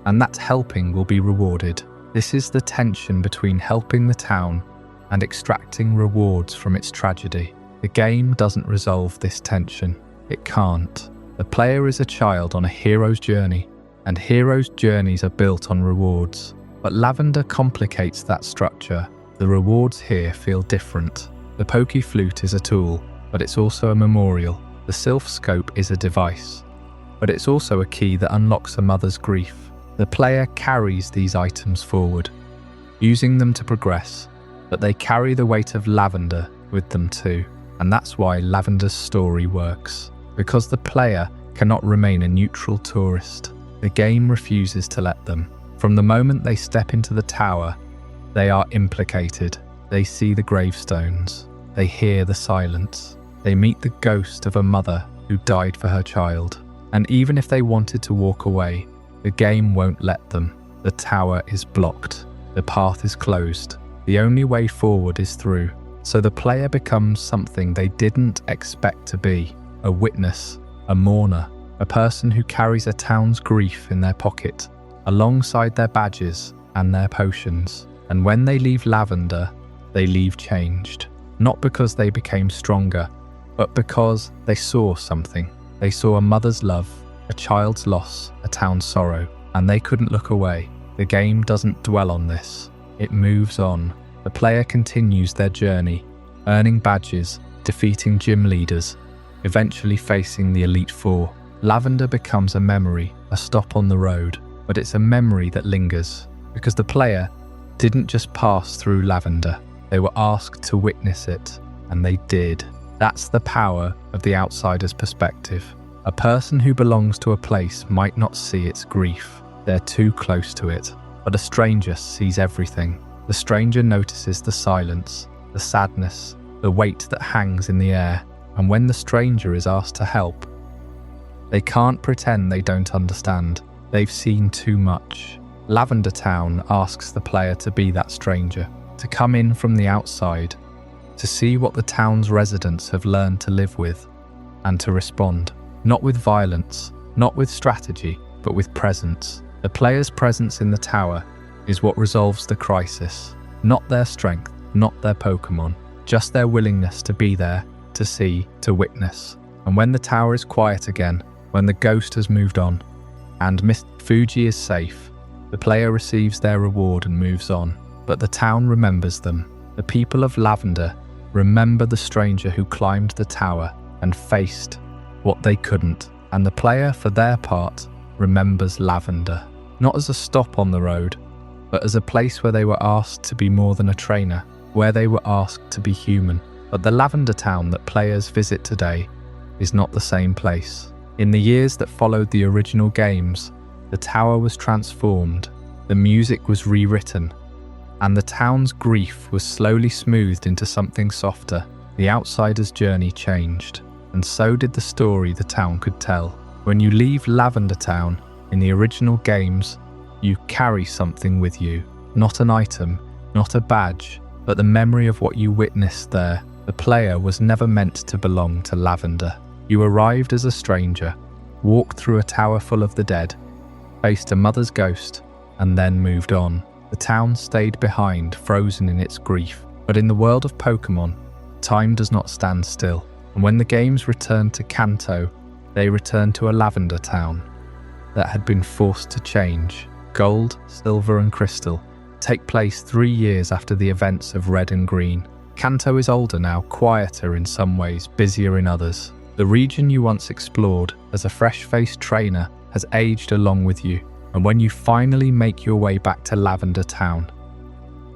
S1: and that helping will be rewarded. This is the tension between helping the town and extracting rewards from its tragedy. The game doesn't resolve this tension. It can't. The player is a child on a hero's journey, and heroes' journeys are built on rewards. But Lavender complicates that structure. The rewards here feel different. The pokey flute is a tool, but it's also a memorial. The Silph scope is a device, but it's also a key that unlocks a mother's grief. The player carries these items forward, using them to progress, but they carry the weight of Lavender with them too. And that's why Lavender's story works, because the player cannot remain a neutral tourist. The game refuses to let them. From the moment they step into the tower, they are implicated. They see the gravestones. They hear the silence. They meet the ghost of a mother who died for her child. And even if they wanted to walk away, the game won't let them. The tower is blocked. The path is closed. The only way forward is through. So the player becomes something they didn't expect to be. A witness, a mourner, a person who carries a town's grief in their pocket, alongside their badges and their potions. And when they leave Lavender, they leave changed. Not because they became stronger, but because they saw something. They saw a mother's love, a child's loss, a town's sorrow, and they couldn't look away. The game doesn't dwell on this. It moves on. The player continues their journey, earning badges, defeating gym leaders, eventually facing the Elite Four. Lavender becomes a memory, a stop on the road, but it's a memory that lingers, because the player didn't just pass through Lavender. They were asked to witness it, and they did. That's the power of the outsider's perspective. A person who belongs to a place might not see its grief. They're too close to it. But a stranger sees everything. The stranger notices the silence, the sadness, the weight that hangs in the air. And when the stranger is asked to help, they can't pretend they don't understand. They've seen too much. Lavender Town asks the player to be that stranger, to come in from the outside, to see what the town's residents have learned to live with, and to respond. Not with violence, not with strategy, but with presence. The player's presence in the tower is what resolves the crisis. Not their strength, not their Pokémon, just their willingness to be there, to see, to witness. And when the tower is quiet again, when the ghost has moved on, and Miss Fuji is safe, the player receives their reward and moves on. But the town remembers them. The people of Lavender remember the stranger who climbed the tower and faced what they couldn't. And the player, for their part, remembers Lavender, not as a stop on the road, but as a place where they were asked to be more than a trainer, where they were asked to be human. But the Lavender Town that players visit today is not the same place. In the years that followed the original games, the tower was transformed, the music was rewritten, and the town's grief was slowly smoothed into something softer. The outsider's journey changed, and so did the story the town could tell. When you leave Lavender Town in the original games, you carry something with you. Not an item, not a badge, but the memory of what you witnessed there. The player was never meant to belong to Lavender. You arrived as a stranger, walked through a tower full of the dead, faced a mother's ghost, and then moved on. The town stayed behind, frozen in its grief. But in the world of Pokémon, time does not stand still. And when the games returned to Kanto, they returned to a lavender town that had been forced to change. Gold, Silver and Crystal take place 3 years after the events of Red and Green. Kanto is older now, quieter in some ways, busier in others. The region you once explored as a fresh-faced trainer has aged along with you, and when you finally make your way back to Lavender Town,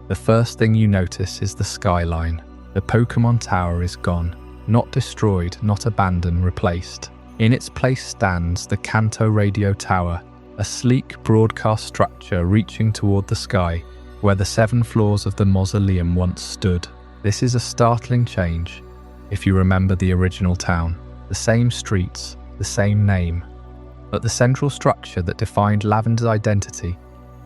S1: the first thing you notice is the skyline. The Pokémon Tower is gone, not destroyed, not abandoned, replaced. In its place stands the Kanto Radio Tower, a sleek broadcast structure reaching toward the sky, where the 7 floors of the Mausoleum once stood. This is a startling change, if you remember the original town. The same streets, the same name, but the central structure that defined Lavender's identity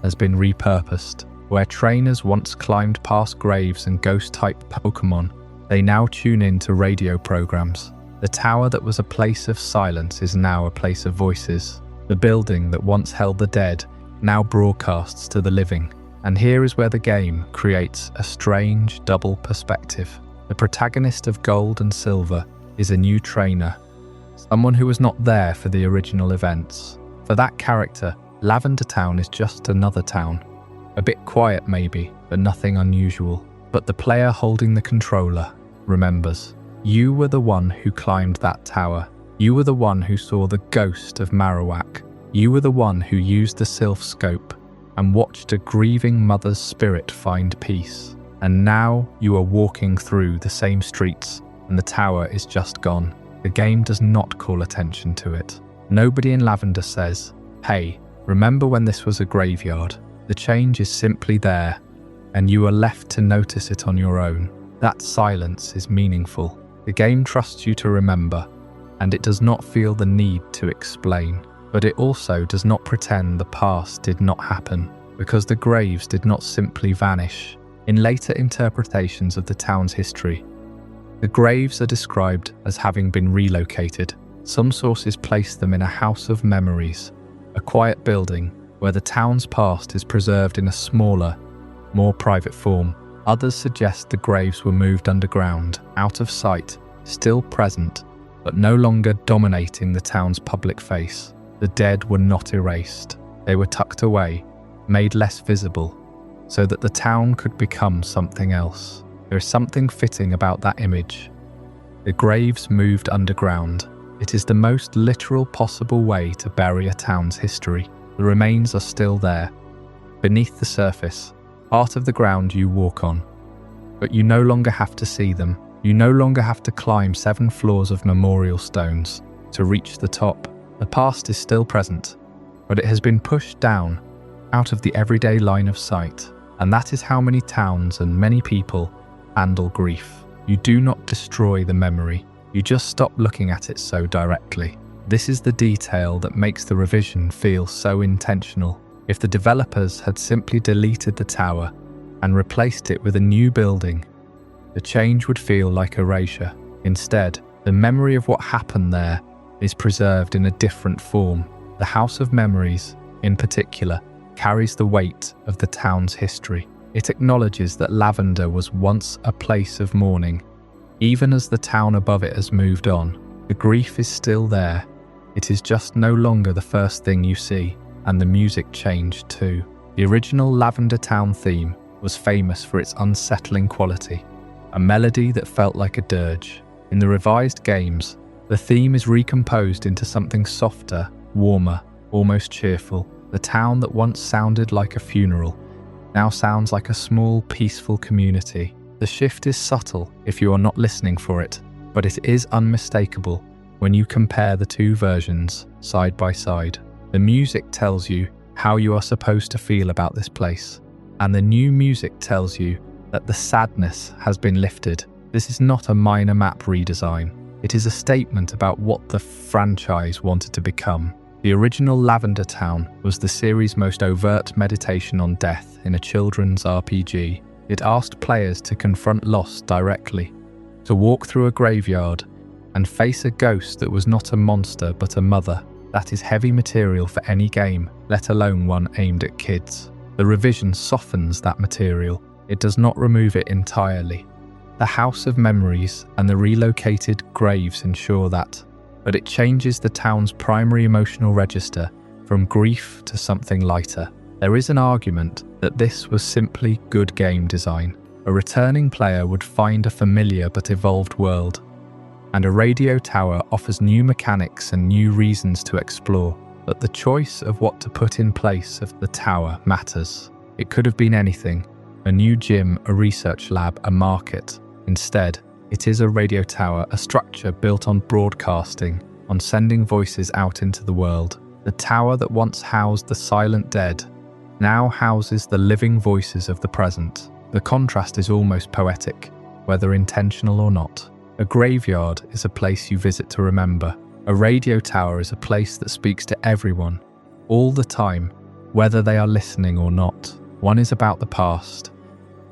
S1: has been repurposed. Where trainers once climbed past graves and ghost-type Pokémon, they now tune in to radio programs. The tower that was a place of silence is now a place of voices. The building that once held the dead now broadcasts to the living. And here is where the game creates a strange double perspective. The protagonist of Gold and Silver is a new trainer, someone who was not there for the original events. For that character, Lavender Town is just another town. A bit quiet maybe, but nothing unusual. But the player holding the controller remembers. You were the one who climbed that tower. You were the one who saw the ghost of Marowak. You were the one who used the Silph scope and watched a grieving mother's spirit find peace. And now you are walking through the same streets and the tower is just gone. The game does not call attention to it. Nobody in Lavender says, "Hey, remember when this was a graveyard?" The change is simply there, and you are left to notice it on your own. That silence is meaningful. The game trusts you to remember, and it does not feel the need to explain. But it also does not pretend the past did not happen, because the graves did not simply vanish. In later interpretations of the town's history, the graves are described as having been relocated. Some sources place them in a house of memories, a quiet building where the town's past is preserved in a smaller, more private form. Others suggest the graves were moved underground, out of sight, still present, but no longer dominating the town's public face. The dead were not erased. They were tucked away, made less visible, so that the town could become something else. There is something fitting about that image. The graves moved underground. It is the most literal possible way to bury a town's history. The remains are still there, beneath the surface, part of the ground you walk on. But you no longer have to see them. You no longer have to climb 7 floors of memorial stones to reach the top. The past is still present, but it has been pushed down, out of the everyday line of sight. And that is how many towns and many people handle grief. You do not destroy the memory, you just stop looking at it so directly. This is the detail that makes the revision feel so intentional. If the developers had simply deleted the tower and replaced it with a new building, the change would feel like erasure. Instead, the memory of what happened there is preserved in a different form. The House of Memories, in particular, carries the weight of the town's history. It acknowledges that Lavender was once a place of mourning. Even as the town above it has moved on, the grief is still there. It is just no longer the first thing you see, and the music changed too. The original Lavender Town theme was famous for its unsettling quality, a melody that felt like a dirge. In the revised games, the theme is recomposed into something softer, warmer, almost cheerful. The town that once sounded like a funeral now sounds like a small, peaceful community. The shift is subtle if you are not listening for it, but it is unmistakable when you compare the two versions side by side. The music tells you how you are supposed to feel about this place, and the new music tells you that the sadness has been lifted. This is not a minor map redesign. It is a statement about what the franchise wanted to become. The original Lavender Town was the series' most overt meditation on death in a children's RPG. It asked players to confront loss directly, to walk through a graveyard and face a ghost that was not a monster but a mother. That is heavy material for any game, let alone one aimed at kids. The revision softens that material. It does not remove it entirely. The House of Memories and the relocated graves ensure that, but it changes the town's primary emotional register from grief to something lighter. There is an argument that this was simply good game design. A returning player would find a familiar but evolved world, and a radio tower offers new mechanics and new reasons to explore. But the choice of what to put in place of the tower matters. It could have been anything: a new gym, a research lab, a market. Instead, it is a radio tower, a structure built on broadcasting, on sending voices out into the world. The tower that once housed the silent dead now houses the living voices of the present. The contrast is almost poetic, whether intentional or not. A graveyard is a place you visit to remember. A radio tower is a place that speaks to everyone, all the time, whether they are listening or not. One is about the past.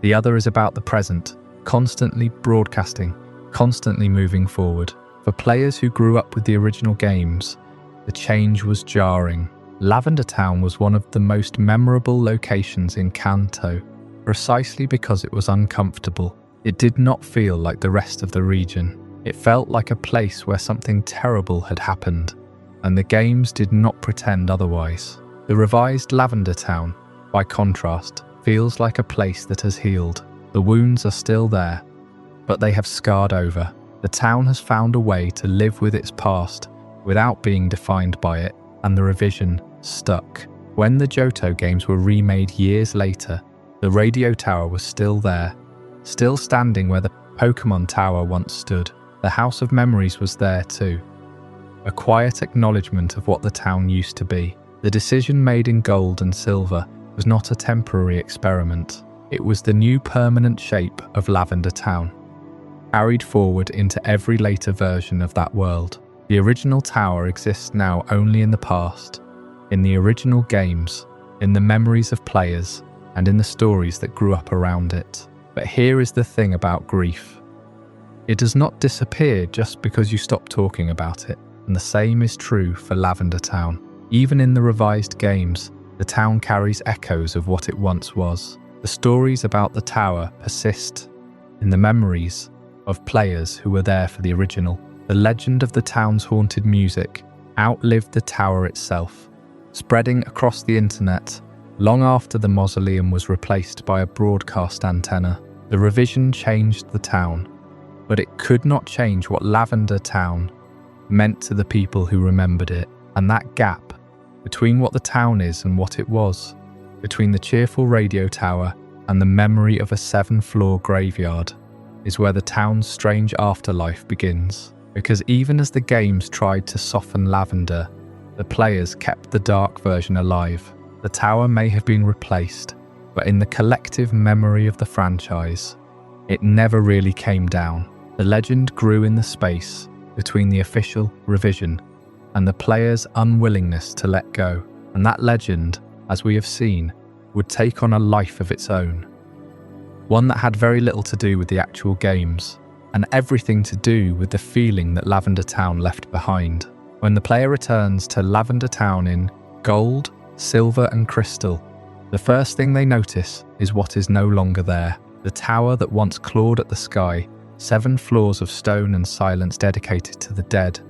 S1: The other is about the present, constantly broadcasting, constantly moving forward. For players who grew up with the original games, the change was jarring. Lavender Town was one of the most memorable locations in Kanto, precisely because it was uncomfortable. It did not feel like the rest of the region. It felt like a place where something terrible had happened, and the games did not pretend otherwise. The revised Lavender Town, by contrast, feels like a place that has healed. The wounds are still there, but they have scarred over. The town has found a way to live with its past without being defined by it, and the revision stuck. When the Johto games were remade years later, the radio tower was still there, still standing where the Pokémon tower once stood. The House of Memories was there too, a quiet acknowledgement of what the town used to be. The decision made in Gold and Silver was not a temporary experiment. It was the new permanent shape of Lavender Town, carried forward into every later version of that world. The original tower exists now only in the past, in the original games, in the memories of players, and in the stories that grew up around it. But here is the thing about grief. It does not disappear just because you stop talking about it, and the same is true for Lavender Town. Even in the revised games, the town carries echoes of what it once was. The stories about the tower persist in the memories of players who were there for the original. The legend of the town's haunted music outlived the tower itself, spreading across the internet long after the Mausoleum was replaced by a broadcast antenna. The revision changed the town, but it could not change what Lavender Town meant to the people who remembered it. And that gap between what the town is and what it was, between the cheerful radio tower and the memory of a 7-floor graveyard, is where the town's strange afterlife begins. Because even as the games tried to soften Lavender, the players kept the dark version alive. The tower may have been replaced, but in the collective memory of the franchise, it never really came down. The legend grew in the space between the official revision and the players' unwillingness to let go. And that legend, as we have seen, would take on a life of its own. One that had very little to do with the actual games, and everything to do with the feeling that Lavender Town left behind. When the player returns to Lavender Town in Gold, Silver and Crystal, the first thing they notice is what is no longer there. The tower that once clawed at the sky, 7 floors of stone and silence dedicated to the dead,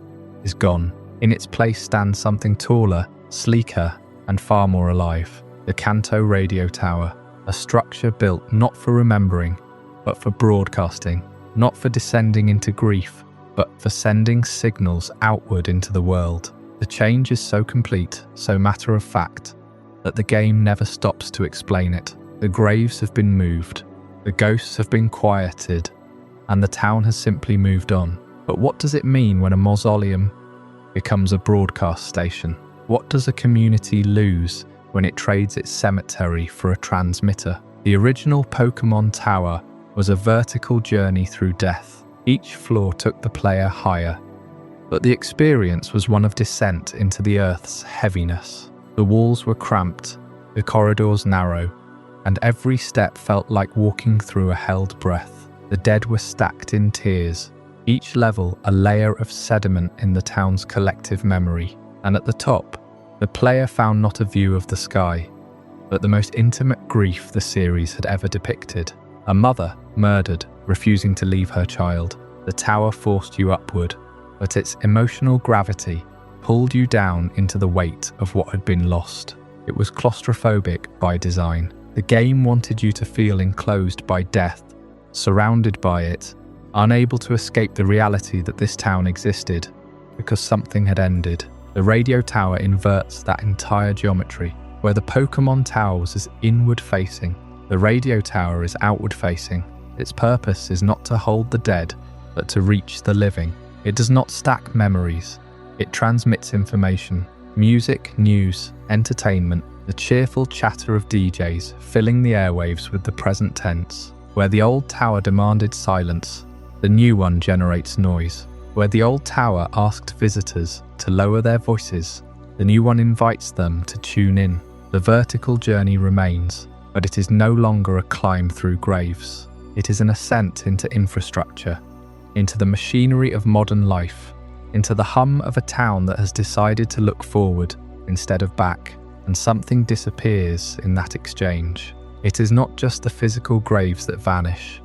S1: is gone. In its place stands something taller, sleeker, and far more alive. The Kanto radio tower, a structure built not for remembering, but for broadcasting. Not for descending into grief, but for sending signals outward into the world. The change is so complete, so matter of fact, that the game never stops to explain it. The graves have been moved, the ghosts have been quieted, and the town has simply moved on. But what does it mean when a mausoleum becomes a broadcast station? What does a community lose when it trades its cemetery for a transmitter? The original Pokémon tower was a vertical journey through death. Each floor took the player higher, but the experience was one of descent into the earth's heaviness. The walls were cramped, the corridors narrow, and every step felt like walking through a held breath. The dead were stacked in tiers, each level a layer of sediment in the town's collective memory. And at the top, the player found not a view of the sky, but the most intimate grief the series had ever depicted. A mother murdered, refusing to leave her child. The tower forced you upward, but its emotional gravity pulled you down into the weight of what had been lost. It was claustrophobic by design. The game wanted you to feel enclosed by death, surrounded by it, unable to escape the reality that this town existed, because something had ended. The radio tower inverts that entire geometry. Where the Pokémon tower was inward-facing, the radio tower is outward-facing. Its purpose is not to hold the dead, but to reach the living. It does not stack memories. It transmits information. Music, news, entertainment, the cheerful chatter of DJs filling the airwaves with the present tense. Where the old tower demanded silence, the new one generates noise. Where the old tower asked visitors to lower their voices, the new one invites them to tune in. The vertical journey remains, but it is no longer a climb through graves. It is an ascent into infrastructure, into the machinery of modern life, into the hum of a town that has decided to look forward instead of back, and something disappears in that exchange. It is not just the physical graves that vanish,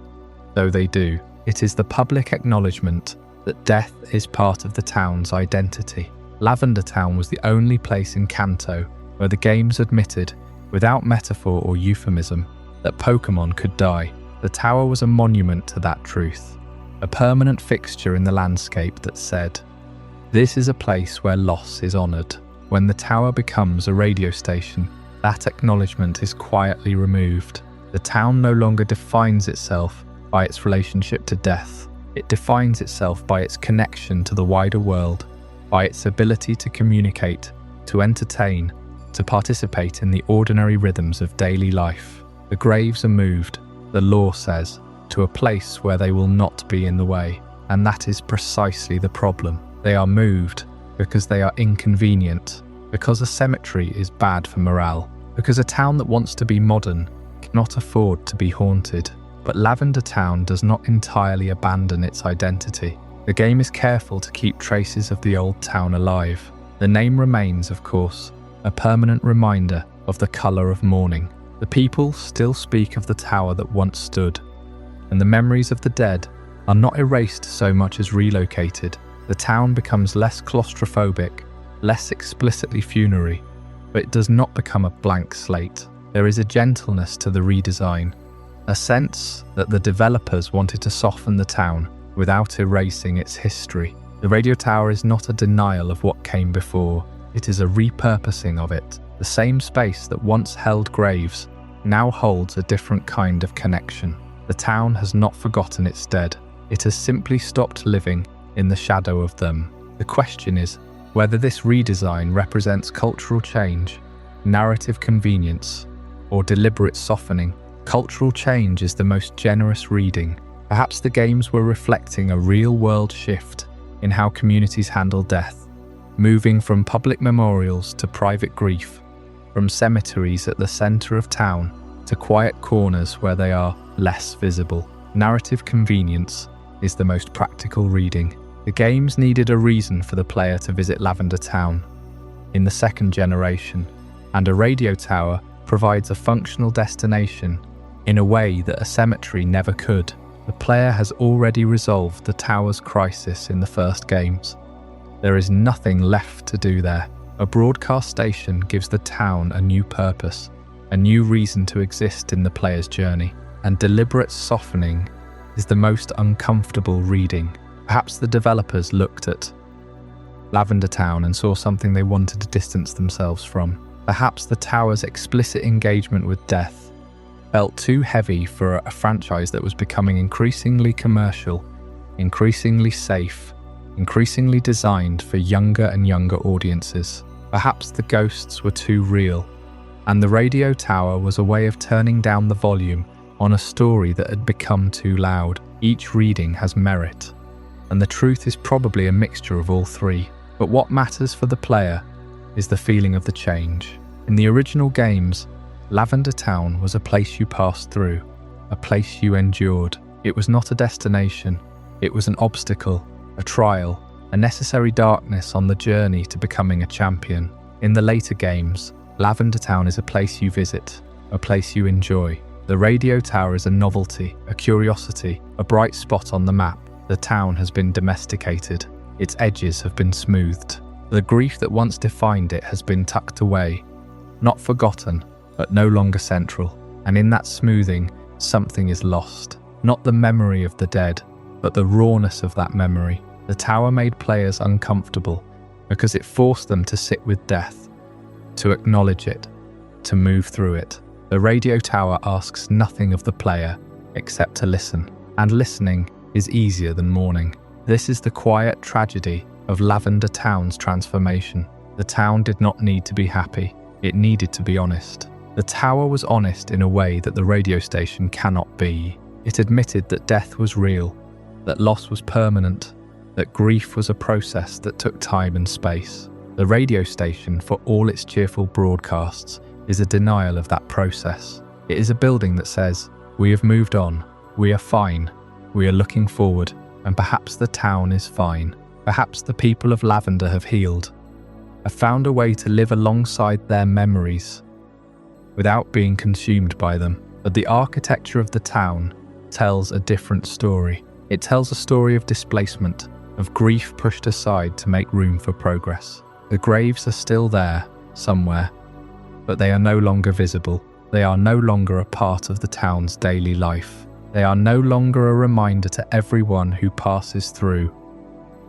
S1: though they do. It is the public acknowledgement that death is part of the town's identity. Lavender Town was the only place in Kanto where the games admitted, without metaphor or euphemism, that Pokémon could die. The tower was a monument to that truth, a permanent fixture in the landscape that said, "This is a place where loss is honoured." When the tower becomes a radio station, that acknowledgement is quietly removed. The town no longer defines itself by its relationship to death. It defines itself by its connection to the wider world, by its ability to communicate, to entertain, to participate in the ordinary rhythms of daily life. The graves are moved, the lore says, to a place where they will not be in the way. And that is precisely the problem. They are moved because they are inconvenient, because a cemetery is bad for morale, because a town that wants to be modern cannot afford to be haunted. But Lavender Town does not entirely abandon its identity. The game is careful to keep traces of the old town alive. The name remains, of course, a permanent reminder of the colour of mourning. The people still speak of the tower that once stood, and the memories of the dead are not erased so much as relocated. The town becomes less claustrophobic, less explicitly funerary, but it does not become a blank slate. There is a gentleness to the redesign, a sense that the developers wanted to soften the town without erasing its history. The radio tower is not a denial of what came before, it is a repurposing of it. The same space that once held graves now holds a different kind of connection. The town has not forgotten its dead, it has simply stopped living in the shadow of them. The question is whether this redesign represents cultural change, narrative convenience, or deliberate softening. Cultural change is the most generous reading. Perhaps the games were reflecting a real-world shift in how communities handle death, moving from public memorials to private grief, from cemeteries at the centre of town to quiet corners where they are less visible. Narrative convenience is the most practical reading. The games needed a reason for the player to visit Lavender Town in the second generation, and a radio tower provides a functional destination in a way that a cemetery never could. The player has already resolved the tower's crisis in the first games. There is nothing left to do there. A broadcast station gives the town a new purpose, a new reason to exist in the player's journey, and deliberate softening is the most uncomfortable reading. Perhaps the developers looked at Lavender Town and saw something they wanted to distance themselves from. Perhaps the tower's explicit engagement with death felt too heavy for a franchise that was becoming increasingly commercial, increasingly safe, increasingly designed for younger and younger audiences. Perhaps the ghosts were too real, and the radio tower was a way of turning down the volume on a story that had become too loud. Each reading has merit, and the truth is probably a mixture of all three. But what matters for the player is the feeling of the change. In the original games, Lavender Town was a place you passed through, a place you endured. It was not a destination, it was an obstacle, a trial, a necessary darkness on the journey to becoming a champion. In the later games, Lavender Town is a place you visit, a place you enjoy, The radio tower is a novelty, a curiosity, a bright spot on the map. The town has been domesticated. Its edges have been smoothed. The grief that once defined it has been tucked away, not forgotten, but no longer central. And in that smoothing, something is lost. Not the memory of the dead, but the rawness of that memory. The tower made players uncomfortable because it forced them to sit with death, to acknowledge it, to move through it. The radio tower asks nothing of the player except to listen, and listening is easier than mourning. This is the quiet tragedy of Lavender Town's transformation. The town did not need to be happy, it needed to be honest. The tower was honest in a way that the radio station cannot be. It admitted that death was real, that loss was permanent, that grief was a process that took time and space. The radio station, for all its cheerful broadcasts, is a denial of that process. It is a building that says, "We have moved on, we are fine, we are looking forward, and perhaps the town is fine. Perhaps the people of Lavender have healed, have found a way to live alongside their memories without being consumed by them." But the architecture of the town tells a different story. It tells a story of displacement, of grief pushed aside to make room for progress. The graves are still there, somewhere, but they are no longer visible. They are no longer a part of the town's daily life. They are no longer a reminder to everyone who passes through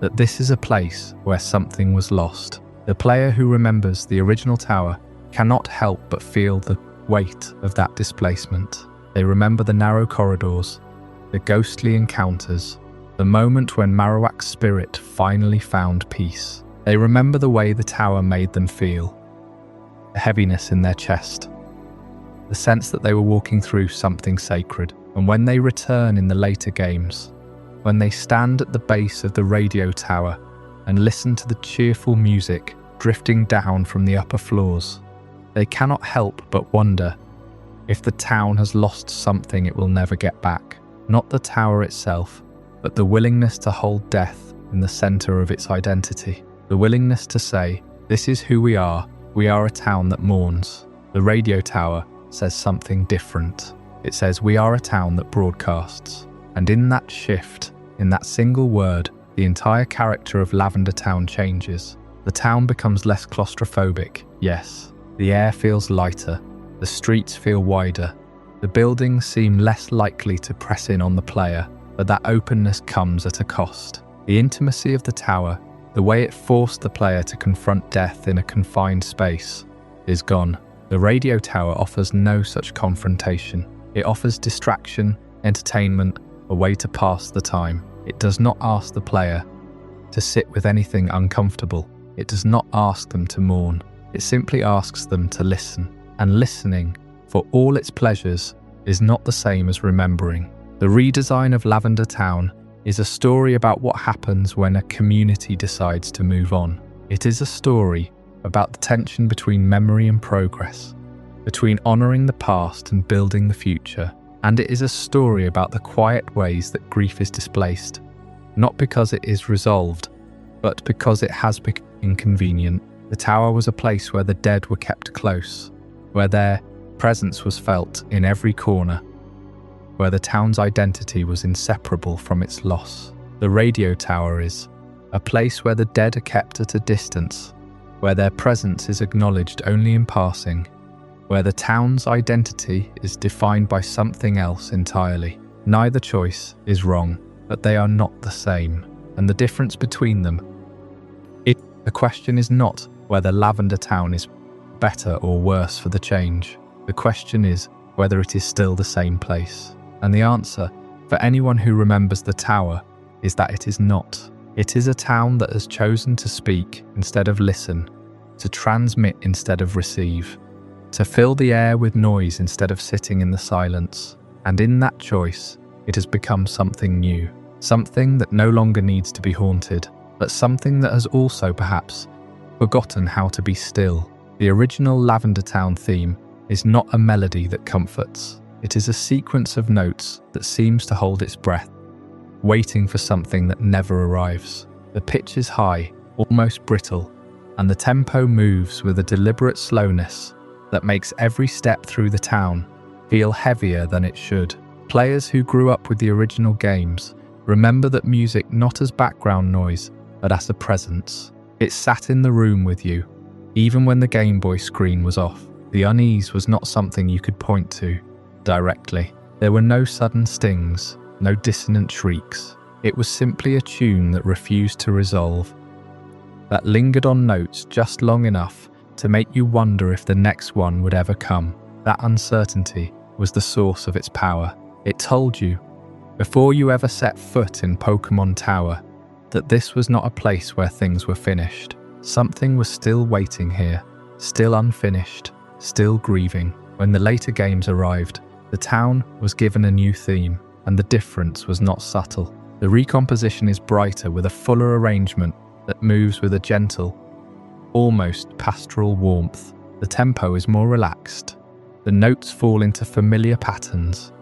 S1: that this is a place where something was lost. The player who remembers the original tower cannot help but feel the weight of that displacement. They remember the narrow corridors, the ghostly encounters, the moment when Marowak's spirit finally found peace. They remember the way the tower made them feel, the heaviness in their chest, the sense that they were walking through something sacred. And when they return in the later games, when they stand at the base of the radio tower and listen to the cheerful music drifting down from the upper floors, they cannot help but wonder if the town has lost something it will never get back. Not the tower itself, but the willingness to hold death in the center of its identity. The willingness to say, "This is who we are a town that mourns." The radio tower says something different. It says we are a town that broadcasts. And in that shift, in that single word, the entire character of Lavender Town changes. The town becomes less claustrophobic, yes. The air feels lighter, the streets feel wider, the buildings seem less likely to press in on the player, but that openness comes at a cost. The intimacy of the tower, the way it forced the player to confront death in a confined space, is gone. The radio tower offers no such confrontation. It offers distraction, entertainment, a way to pass the time. It does not ask the player to sit with anything uncomfortable. It does not ask them to mourn. It simply asks them to listen. And listening, for all its pleasures, is not the same as remembering. The redesign of Lavender Town is a story about what happens when a community decides to move on. It is a story about the tension between memory and progress, between honouring the past and building the future. And it is a story about the quiet ways that grief is displaced, not because it is resolved, but because it has become inconvenient. The tower was a place where the dead were kept close, where their presence was felt in every corner, where the town's identity was inseparable from its loss. The radio tower is a place where the dead are kept at a distance, where their presence is acknowledged only in passing, where the town's identity is defined by something else entirely. Neither choice is wrong, but they are not the same, and the difference between them. The question is not whether Lavender Town is better or worse for the change. The question is whether it is still the same place. And the answer, for anyone who remembers the tower, is that it is not. It is a town that has chosen to speak instead of listen, to transmit instead of receive, to fill the air with noise instead of sitting in the silence. And in that choice, it has become something new, something that no longer needs to be haunted, but something that has also perhaps forgotten how to be still. The original Lavender Town theme is not a melody that comforts. It is a sequence of notes that seems to hold its breath, waiting for something that never arrives. The pitch is high, almost brittle, and the tempo moves with a deliberate slowness that makes every step through the town feel heavier than it should. Players who grew up with the original games remember that music not as background noise, but as a presence. It sat in the room with you, even when the Game Boy screen was off. The unease was not something you could point to directly. There were no sudden stings, no dissonant shrieks. It was simply a tune that refused to resolve, that lingered on notes just long enough to make you wonder if the next one would ever come. That uncertainty was the source of its power. It told you, before you ever set foot in Pokémon Tower, that this was not a place where things were finished. Something was still waiting here, still unfinished, still grieving. When the later games arrived, the town was given a new theme, and the difference was not subtle. The recomposition is brighter with a fuller arrangement that moves with a gentle, almost pastoral warmth. The tempo is more relaxed. The notes fall into familiar patterns,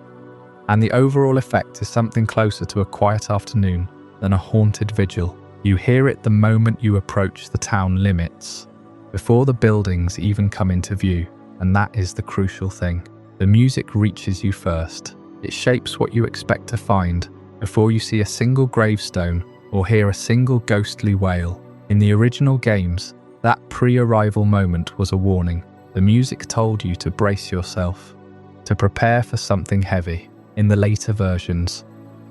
S1: and the overall effect is something closer to a quiet afternoon than a haunted vigil. You hear it the moment you approach the town limits, before the buildings even come into view, and that is the crucial thing. The music reaches you first. It shapes what you expect to find before you see a single gravestone or hear a single ghostly wail. In the original games, that pre-arrival moment was a warning. The music told you to brace yourself, to prepare for something heavy. In the later versions,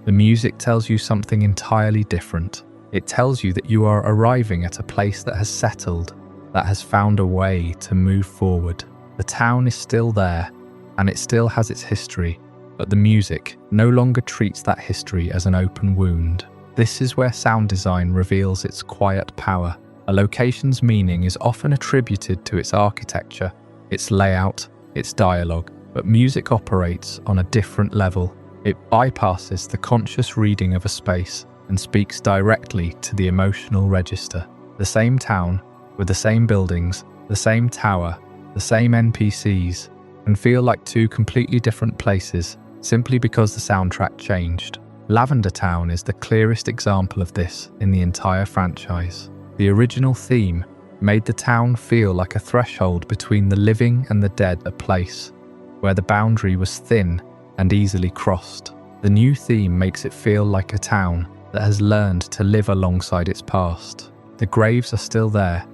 S1: the music tells you something entirely different. It tells you that you are arriving at a place that has settled, that has found a way to move forward. The town is still there, and it still has its history, but the music no longer treats that history as an open wound. This is where sound design reveals its quiet power. A location's meaning is often attributed to its architecture, its layout, its dialogue, but music operates on a different level. It bypasses the conscious reading of a space and speaks directly to the emotional register. The same town, with the same buildings, the same tower, the same NPCs, can feel like two completely different places simply because the soundtrack changed. Lavender Town is the clearest example of this in the entire franchise. The original theme made the town feel like a threshold between the living and the dead, a place where the boundary was thin and easily crossed. The new theme makes it feel like a town that has learned to live alongside its past. The graves are still there,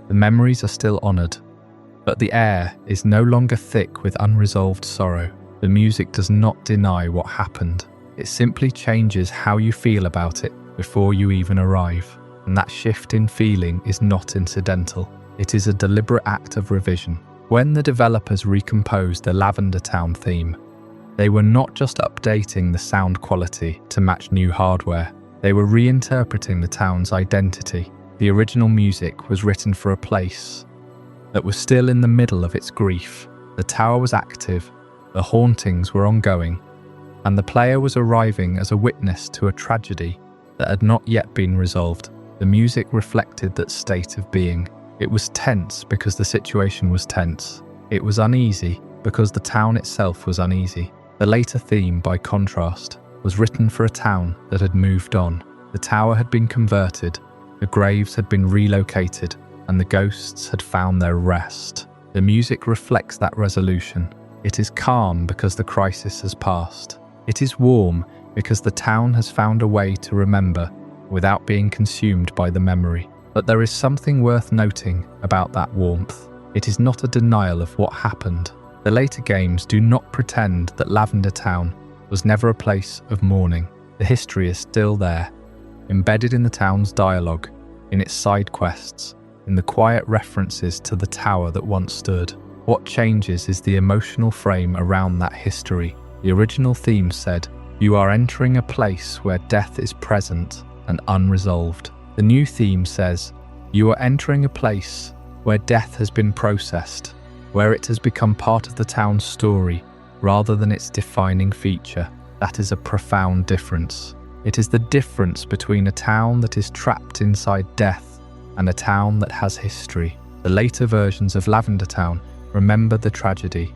S1: the memories are still honoured, but the air is no longer thick with unresolved sorrow. The music does not deny what happened. It simply changes how you feel about it before you even arrive. And that shift in feeling is not incidental. It is a deliberate act of revision. When the developers recomposed the Lavender Town theme, they were not just updating the sound quality to match new hardware. They were reinterpreting the town's identity. The original music was written for a place that was still in the middle of its grief. The tower was active, the hauntings were ongoing, and the player was arriving as a witness to a tragedy that had not yet been resolved. The music reflected that state of being. It was tense because the situation was tense. It was uneasy because the town itself was uneasy. The later theme, by contrast, was written for a town that had moved on. The tower had been converted, the graves had been relocated, and the ghosts had found their rest. The music reflects that resolution. It is calm because the crisis has passed. It is warm because the town has found a way to remember without being consumed by the memory. But there is something worth noting about that warmth. It is not a denial of what happened. The later games do not pretend that Lavender Town was never a place of mourning. The history is still there, embedded in the town's dialogue, in its side quests, in the quiet references to the tower that once stood. What changes is the emotional frame around that history. The original theme said, "You are entering a place where death is present and unresolved." The new theme says, "You are entering a place where death has been processed, where it has become part of the town's story rather than its defining feature." That is a profound difference. It is the difference between a town that is trapped inside death and a town that has history. The later versions of Lavender Town remember the tragedy,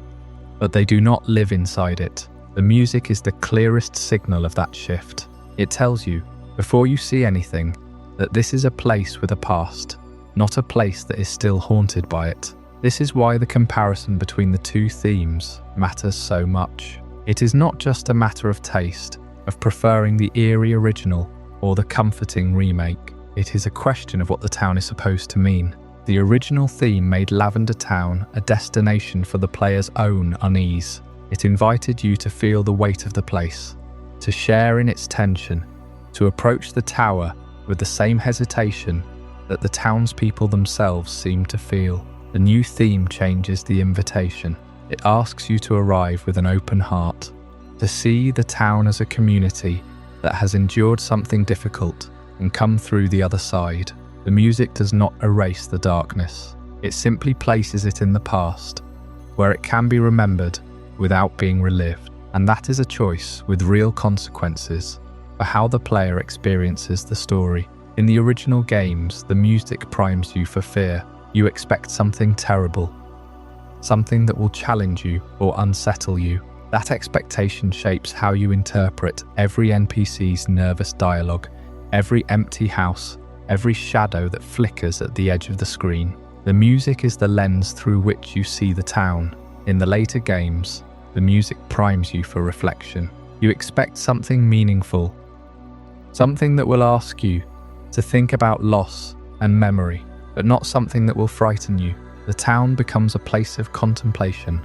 S1: but they do not live inside it. The music is the clearest signal of that shift. It tells you, before you see anything, that this is a place with a past, not a place that is still haunted by it. This is why the comparison between the two themes matters so much. It is not just a matter of taste, of preferring the eerie original or the comforting remake. It is a question of what the town is supposed to mean. The original theme made Lavender Town a destination for the player's own unease. It invited you to feel the weight of the place, to share in its tension, to approach the tower with the same hesitation that the townspeople themselves seemed to feel. The new theme changes the invitation. It asks you to arrive with an open heart, to see the town as a community that has endured something difficult and come through the other side. The music does not erase the darkness. It simply places it in the past, where it can be remembered without being relived. And that is a choice with real consequences for how the player experiences the story. In the original games, the music primes you for fear. You expect something terrible, something that will challenge you or unsettle you. That expectation shapes how you interpret every NPC's nervous dialogue, every empty house, every shadow that flickers at the edge of the screen. The music is the lens through which you see the town. In the later games, the music primes you for reflection. You expect something meaningful, something that will ask you to think about loss and memory, but not something that will frighten you. The town becomes a place of contemplation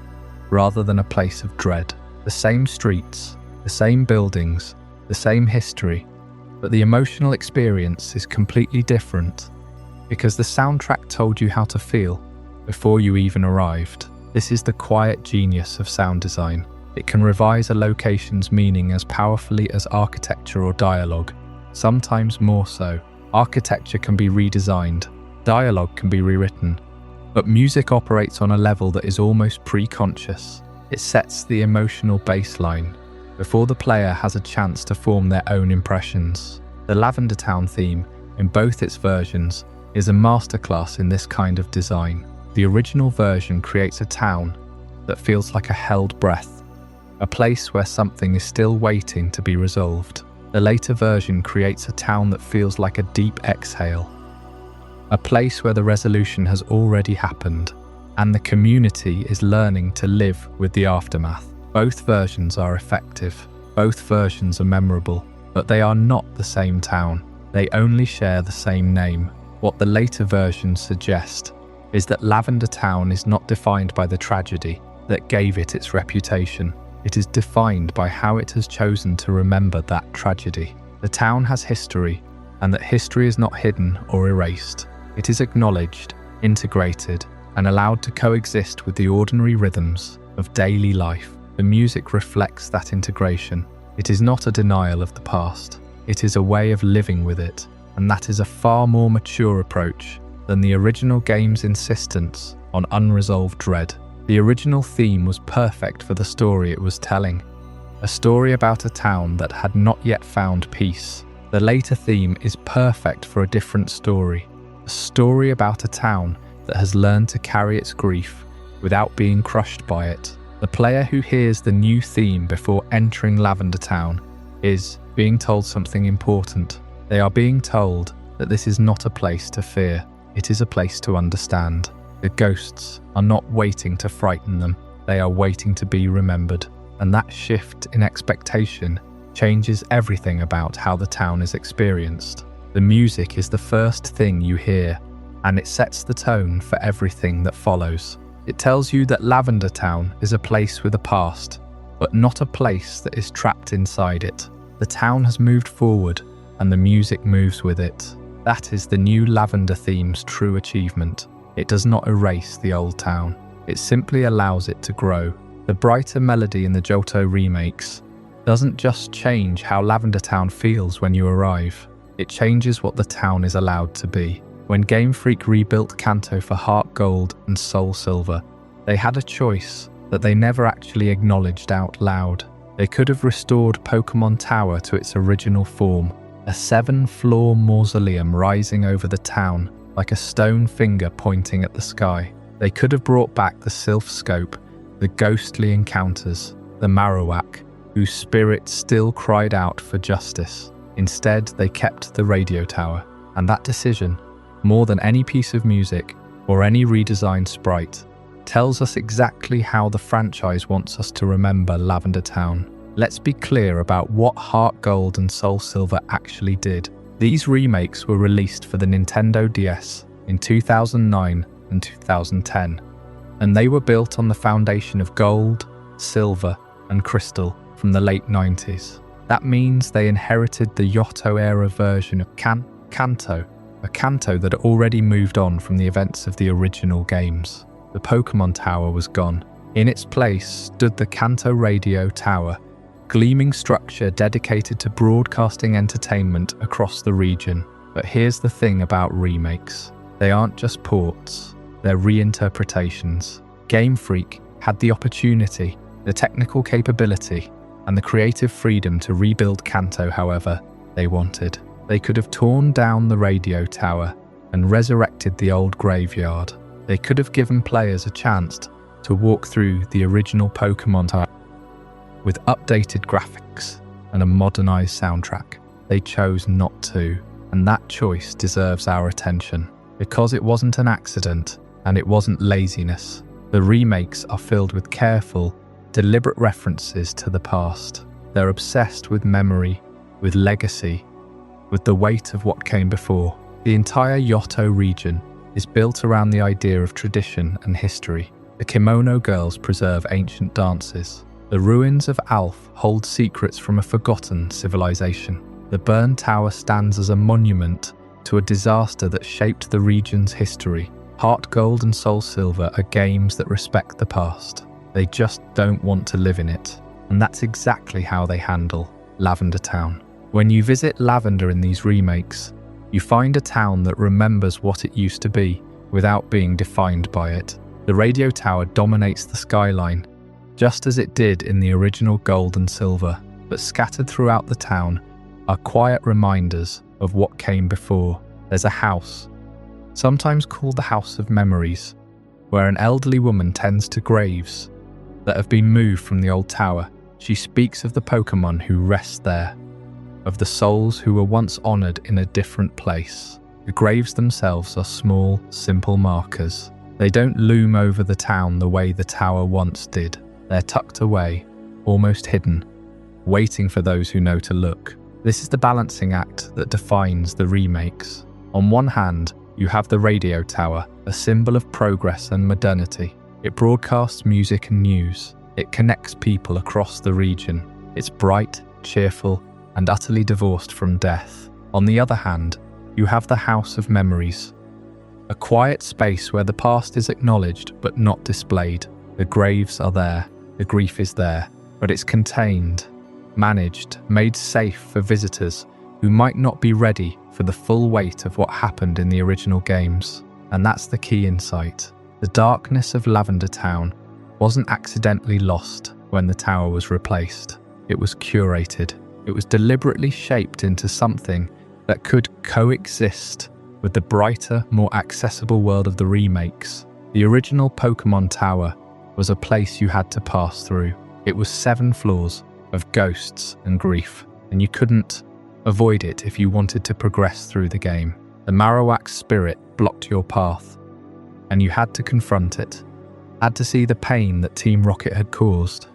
S1: rather than a place of dread. The same streets, the same buildings, the same history, but the emotional experience is completely different because the soundtrack told you how to feel before you even arrived. This is the quiet genius of sound design. It can revise a location's meaning as powerfully as architecture or dialogue, sometimes more so. Architecture can be redesigned, dialogue can be rewritten, but music operates on a level that is almost pre-conscious. It sets the emotional baseline before the player has a chance to form their own impressions. The Lavender Town theme, in both its versions, is a masterclass in this kind of design. The original version creates a town that feels like a held breath, a place where something is still waiting to be resolved. The later version creates a town that feels like a deep exhale, a place where the resolution has already happened, and the community is learning to live with the aftermath. Both versions are effective, both versions are memorable, but they are not the same town. They only share the same name. What the later versions suggest is that Lavender Town is not defined by the tragedy that gave it its reputation. It is defined by how it has chosen to remember that tragedy. The town has history, and that history is not hidden or erased. It is acknowledged, integrated, and allowed to coexist with the ordinary rhythms of daily life. The music reflects that integration. It is not a denial of the past. It is a way of living with it, and that is a far more mature approach than the original game's insistence on unresolved dread. The original theme was perfect for the story it was telling, a story about a town that had not yet found peace. The later theme is perfect for a different story, a story about a town that has learned to carry its grief without being crushed by it. The player who hears the new theme before entering Lavender Town is being told something important. They are being told that this is not a place to fear, it is a place to understand. The ghosts are not waiting to frighten them, they are waiting to be remembered. And that shift in expectation changes everything about how the town is experienced. The music is the first thing you hear, and it sets the tone for everything that follows. It tells you that Lavender Town is a place with a past, but not a place that is trapped inside it. The town has moved forward, and the music moves with it. That is the new Lavender theme's true achievement. It does not erase the old town. It simply allows it to grow. The brighter melody in the Johto remakes doesn't just change how Lavender Town feels when you arrive. It changes what the town is allowed to be. When Game Freak rebuilt Kanto for HeartGold and SoulSilver, they had a choice that they never actually acknowledged out loud. They could have restored Pokémon Tower to its original form, a 7-floor mausoleum rising over the town like a stone finger pointing at the sky. They could have brought back the Silph scope, the ghostly encounters, the Marowak, whose spirit still cried out for justice. Instead, they kept the radio tower, and that decision, more than any piece of music, or any redesigned sprite, tells us exactly how the franchise wants us to remember Lavender Town. Let's be clear about what HeartGold and SoulSilver actually did. These remakes were released for the Nintendo DS in 2009 and 2010, and they were built on the foundation of Gold, Silver, and Crystal from the late 90s. That means they inherited the Yoto-era version of Kanto, a Kanto that had already moved on from the events of the original games. The Pokémon Tower was gone. In its place stood the Kanto Radio Tower, gleaming structure dedicated to broadcasting entertainment across the region. But here's the thing about remakes. They aren't just ports, they're reinterpretations. Game Freak had the opportunity, the technical capability, and the creative freedom to rebuild Kanto however they wanted. They could have torn down the radio tower and resurrected the old graveyard. They could have given players a chance to walk through the original Pokémon Tower with updated graphics and a modernized soundtrack. They chose not to, and that choice deserves our attention. Because it wasn't an accident, and it wasn't laziness. The remakes are filled with careful, deliberate references to the past. They're obsessed with memory, with legacy, with the weight of what came before. The entire Yoto region is built around the idea of tradition and history. The Kimono Girls preserve ancient dances. The ruins of Alph hold secrets from a forgotten civilization. The burned tower stands as a monument to a disaster that shaped the region's history. HeartGold and SoulSilver are games that respect the past. They just don't want to live in it. And that's exactly how they handle Lavender Town. When you visit Lavender in these remakes, you find a town that remembers what it used to be without being defined by it. The radio tower dominates the skyline, just as it did in the original Gold and Silver, but scattered throughout the town are quiet reminders of what came before. There's a house, sometimes called the House of Memories, where an elderly woman tends to graves that have been moved from the old tower. She speaks of the Pokémon who rest there, of the souls who were once honoured in a different place. The graves themselves are small, simple markers. They don't loom over the town the way the tower once did. They're tucked away, almost hidden, waiting for those who know to look. This is the balancing act that defines the remakes. On one hand, you have the radio tower, a symbol of progress and modernity. It broadcasts music and news. It connects people across the region. It's bright, cheerful, and utterly divorced from death. On the other hand, you have the House of Memories, a quiet space where the past is acknowledged but not displayed. The graves are there, the grief is there, but it's contained, managed, made safe for visitors who might not be ready for the full weight of what happened in the original games. And that's the key insight. The darkness of Lavender Town wasn't accidentally lost when the tower was replaced. It was curated. It was deliberately shaped into something that could coexist with the brighter, more accessible world of the remakes. The original Pokémon Tower was a place you had to pass through. It was 7 floors of ghosts and grief, and you couldn't avoid it if you wanted to progress through the game. The Marowak spirit blocked your path, and you had to confront it. Had to see the pain that Team Rocket had caused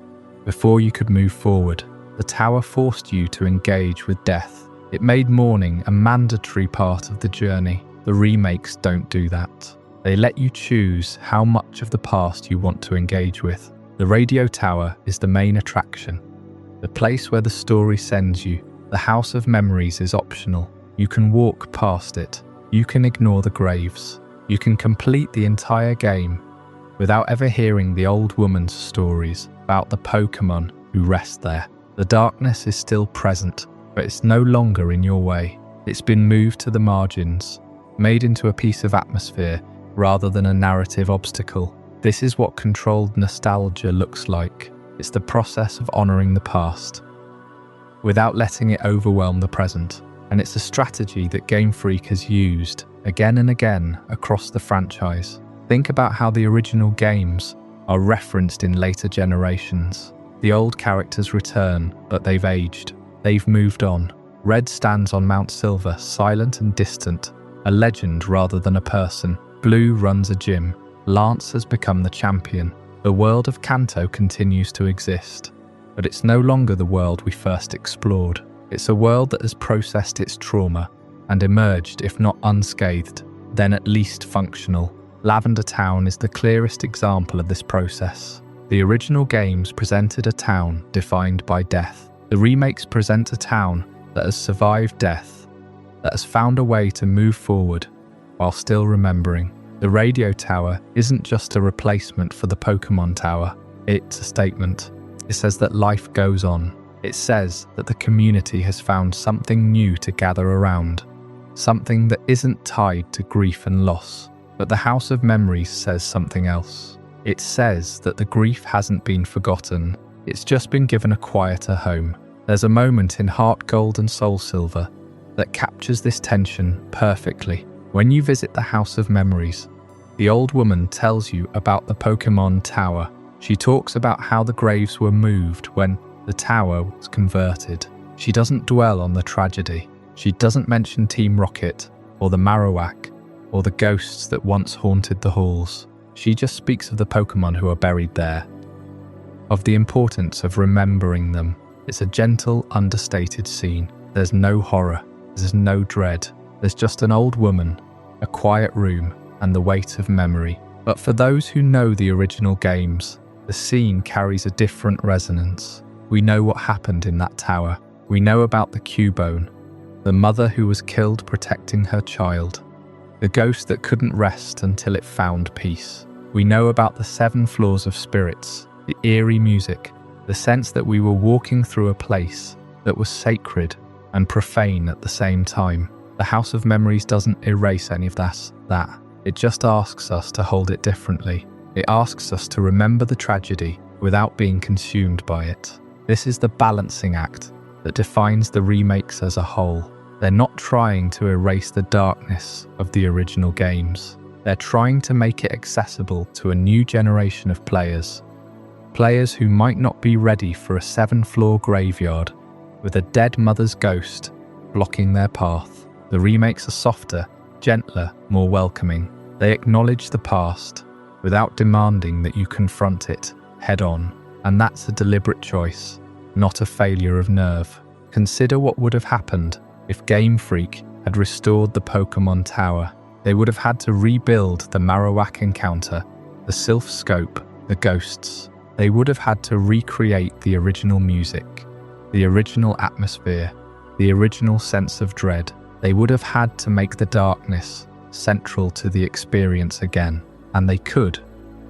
S1: before you could move forward. The tower forced you to engage with death. It made mourning a mandatory part of the journey. The remakes don't do that. They let you choose how much of the past you want to engage with. The radio tower is the main attraction, the place where the story sends you. The House of Memories is optional. You can walk past it. You can ignore the graves. You can complete the entire game without ever hearing the old woman's stories about the Pokémon who rest there. The darkness is still present, but it's no longer in your way. It's been moved to the margins, made into a piece of atmosphere rather than a narrative obstacle. This is what controlled nostalgia looks like. It's the process of honouring the past without letting it overwhelm the present. And it's a strategy that Game Freak has used again and again across the franchise. Think about how the original games are referenced in later generations. The old characters return, but they've aged. They've moved on. Red stands on Mount Silver, silent and distant, a legend rather than a person. Blue runs a gym. Lance has become the champion. The world of Kanto continues to exist. But it's no longer the world we first explored. It's a world that has processed its trauma and emerged, if not unscathed, then at least functional. Lavender Town is the clearest example of this process. The original games presented a town defined by death. The remakes present a town that has survived death, that has found a way to move forward while still remembering. The radio tower isn't just a replacement for the Pokémon tower, it's a statement. It says that life goes on. It says that the community has found something new to gather around, something that isn't tied to grief and loss. But the House of Memories says something else. It says that the grief hasn't been forgotten, it's just been given a quieter home. There's a moment in HeartGold and SoulSilver that captures this tension perfectly. When you visit the House of Memories, the old woman tells you about the Pokémon Tower. She talks about how the graves were moved when the tower was converted. She doesn't dwell on the tragedy. She doesn't mention Team Rocket or the Marowak or the ghosts that once haunted the halls. She just speaks of the Pokémon who are buried there, of the importance of remembering them. It's a gentle, understated scene. There's no horror, there's no dread. There's just an old woman, a quiet room, and the weight of memory. But for those who know the original games, the scene carries a different resonance. We know what happened in that tower. We know about the Cubone, the mother who was killed protecting her child, the ghost that couldn't rest until it found peace. We know about the 7 floors of spirits, the eerie music, the sense that we were walking through a place that was sacred and profane at the same time. The House of Memories doesn't erase any of that. It just asks us to hold it differently. It asks us to remember the tragedy without being consumed by it. This is the balancing act that defines the remakes as a whole. They're not trying to erase the darkness of the original games. They're trying to make it accessible to a new generation of players. Players who might not be ready for a 7-floor graveyard with a dead mother's ghost blocking their path. The remakes are softer, gentler, more welcoming. They acknowledge the past without demanding that you confront it head-on. And that's a deliberate choice, not a failure of nerve. Consider what would have happened if Game Freak had restored the Pokémon Tower. They would have had to rebuild the Marowak encounter, the Silph scope, the ghosts. They would have had to recreate the original music, the original atmosphere, the original sense of dread. They would have had to make the darkness central to the experience again. And they could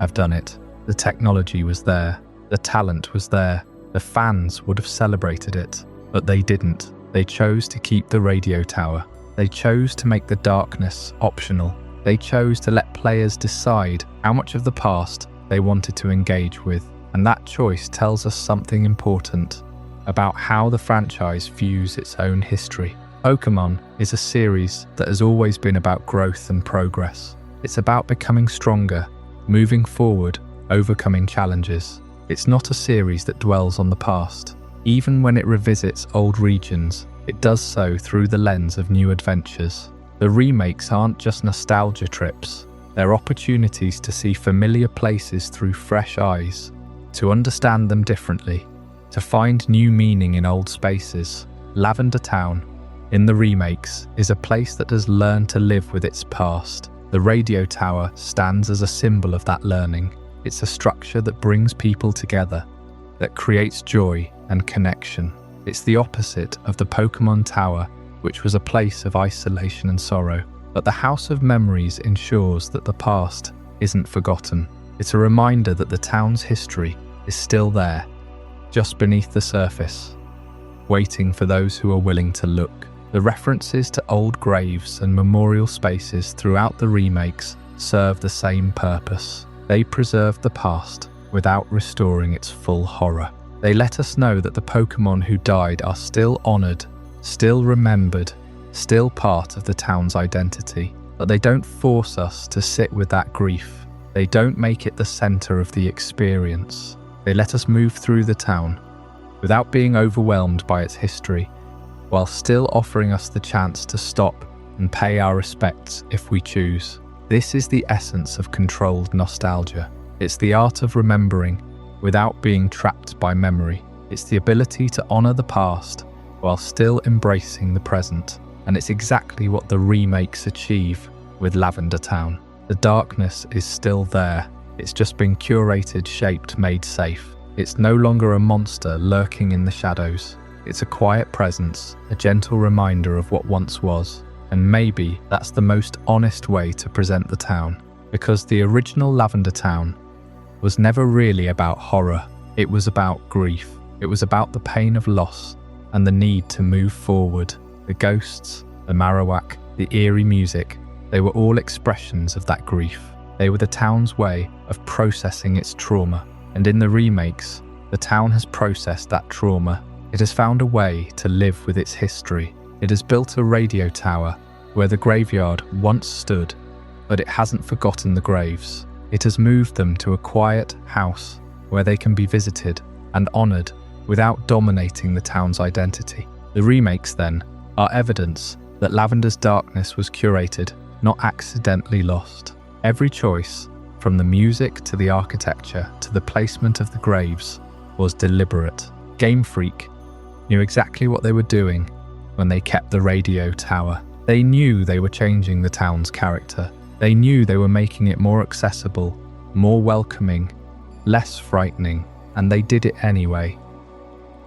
S1: have done it. The technology was there. The talent was there. The fans would have celebrated it. But they didn't. They chose to keep the radio tower. They chose to make the darkness optional. They chose to let players decide how much of the past they wanted to engage with. And that choice tells us something important about how the franchise views its own history. Pokémon is a series that has always been about growth and progress. It's about becoming stronger, moving forward, overcoming challenges. It's not a series that dwells on the past. Even when it revisits old regions, it does so through the lens of new adventures. The remakes aren't just nostalgia trips. They're opportunities to see familiar places through fresh eyes, to understand them differently, to find new meaning in old spaces. Lavender Town, in the remakes, is a place that has learned to live with its past. The radio tower stands as a symbol of that learning. It's a structure that brings people together, that creates joy and connection. It's the opposite of the Pokémon Tower, which was a place of isolation and sorrow. But the House of Memories ensures that the past isn't forgotten. It's a reminder that the town's history is still there, just beneath the surface, waiting for those who are willing to look. The references to old graves and memorial spaces throughout the remakes serve the same purpose. They preserve the past without restoring its full horror. They let us know that the Pokémon who died are still honoured, still remembered, still part of the town's identity. But they don't force us to sit with that grief. They don't make it the centre of the experience. They let us move through the town without being overwhelmed by its history, while still offering us the chance to stop and pay our respects if we choose. This is the essence of controlled nostalgia. It's the art of remembering without being trapped by memory. It's the ability to honor the past while still embracing the present. And it's exactly what the remakes achieve with Lavender Town. The darkness is still there. It's just been curated, shaped, made safe. It's no longer a monster lurking in the shadows. It's a quiet presence, a gentle reminder of what once was. And maybe that's the most honest way to present the town, because the original Lavender Town was never really about horror. It was about grief. It was about the pain of loss and the need to move forward. The ghosts, the Marowak, the eerie music, they were all expressions of that grief. They were the town's way of processing its trauma. And in the remakes, the town has processed that trauma. It has found a way to live with its history. It has built a radio tower where the graveyard once stood, but it hasn't forgotten the graves. It has moved them to a quiet house where they can be visited and honored without dominating the town's identity. The remakes, then, are evidence that Lavender's darkness was curated, not accidentally lost. Every choice, from the music to the architecture to the placement of the graves, was deliberate. Game Freak knew exactly what they were doing when they kept the radio tower. They knew they were changing the town's character. They knew they were making it more accessible, more welcoming, less frightening, and they did it anyway,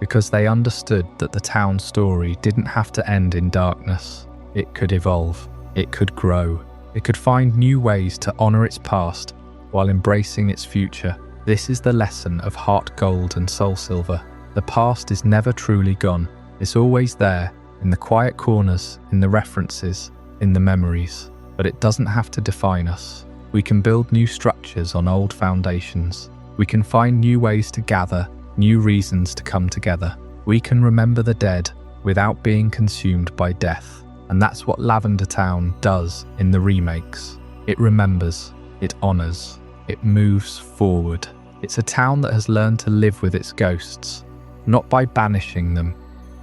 S1: because they understood that the town's story didn't have to end in darkness. It could evolve, it could grow, it could find new ways to honor its past while embracing its future. This is the lesson of HeartGold and SoulSilver. The past is never truly gone. It's always there, in the quiet corners, in the references, in the memories. But it doesn't have to define us. We can build new structures on old foundations. We can find new ways to gather, new reasons to come together. We can remember the dead without being consumed by death. And that's what Lavender Town does in the remakes. It remembers, it honors, it moves forward. It's a town that has learned to live with its ghosts, not by banishing them,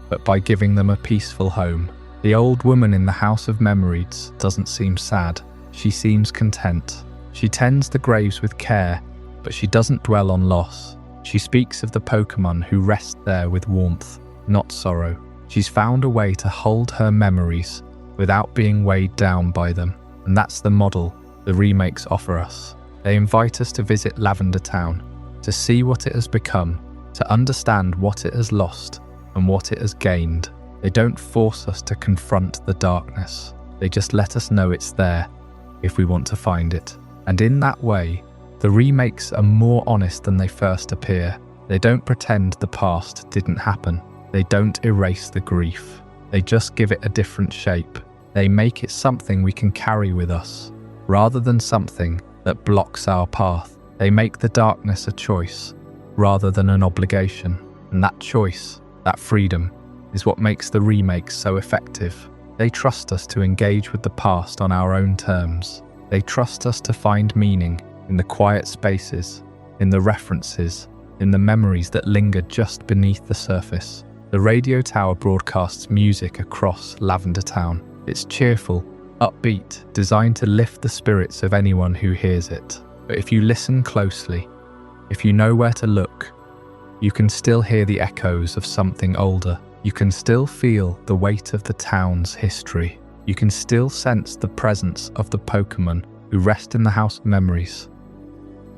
S1: but by giving them a peaceful home. The old woman in the House of Memories doesn't seem sad. She seems content. She tends the graves with care, but she doesn't dwell on loss. She speaks of the Pokémon who rest there with warmth, not sorrow. She's found a way to hold her memories without being weighed down by them. And that's the model the remakes offer us. They invite us to visit Lavender Town, to see what it has become, to understand what it has lost and what it has gained. They don't force us to confront the darkness. They just let us know it's there if we want to find it. And in that way, the remakes are more honest than they first appear. They don't pretend the past didn't happen. They don't erase the grief. They just give it a different shape. They make it something we can carry with us, rather than something that blocks our path. They make the darkness a choice, rather than an obligation. And that choice, that freedom, is what makes the remakes so effective. They trust us to engage with the past on our own terms. They trust us to find meaning in the quiet spaces, in the references, in the memories that linger just beneath the surface. The radio tower broadcasts music across Lavender Town. It's cheerful, upbeat, designed to lift the spirits of anyone who hears it. But if you listen closely, if you know where to look, you can still hear the echoes of something older. You can still feel the weight of the town's history. You can still sense the presence of the Pokémon who rest in the House of Memories.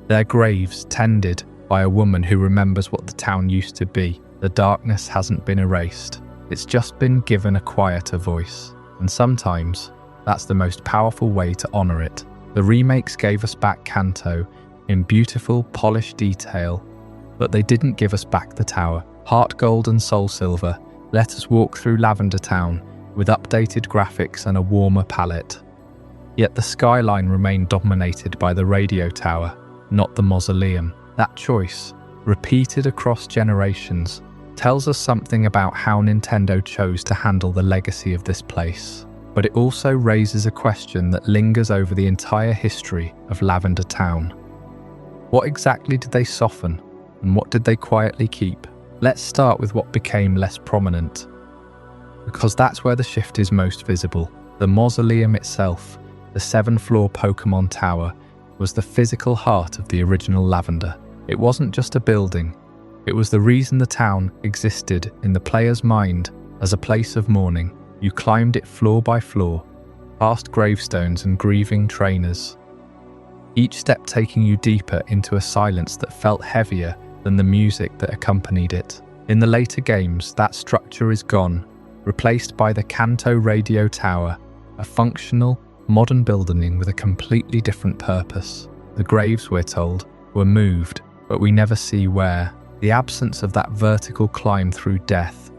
S1: Their graves tended by a woman who remembers what the town used to be. The darkness hasn't been erased. It's just been given a quieter voice. And sometimes, that's the most powerful way to honor it. The remakes gave us back Kanto in beautiful, polished detail, but they didn't give us back the tower. HeartGold and SoulSilver let us walk through Lavender Town with updated graphics and a warmer palette. Yet the skyline remained dominated by the radio tower, not the Mausoleum. That choice, repeated across generations, tells us something about how Nintendo chose to handle the legacy of this place. But it also raises a question that lingers over the entire history of Lavender Town. What exactly did they soften, and what did they quietly keep? Let's start with what became less prominent, because that's where the shift is most visible. The Mausoleum itself the 7th-floor Pokémon Tower, was the physical heart of the original Lavender. It wasn't just a building, it was the reason the town existed in the player's mind as a place of mourning. You climbed it floor by floor, past gravestones and grieving trainers, each step taking you deeper into a silence that felt heavier than the music that accompanied it. In the later games, that structure is gone, replaced by the Kanto radio tower, a functional, modern building with a completely different purpose. The graves, we're told, were moved, but we never see where. The absence of that vertical climb through death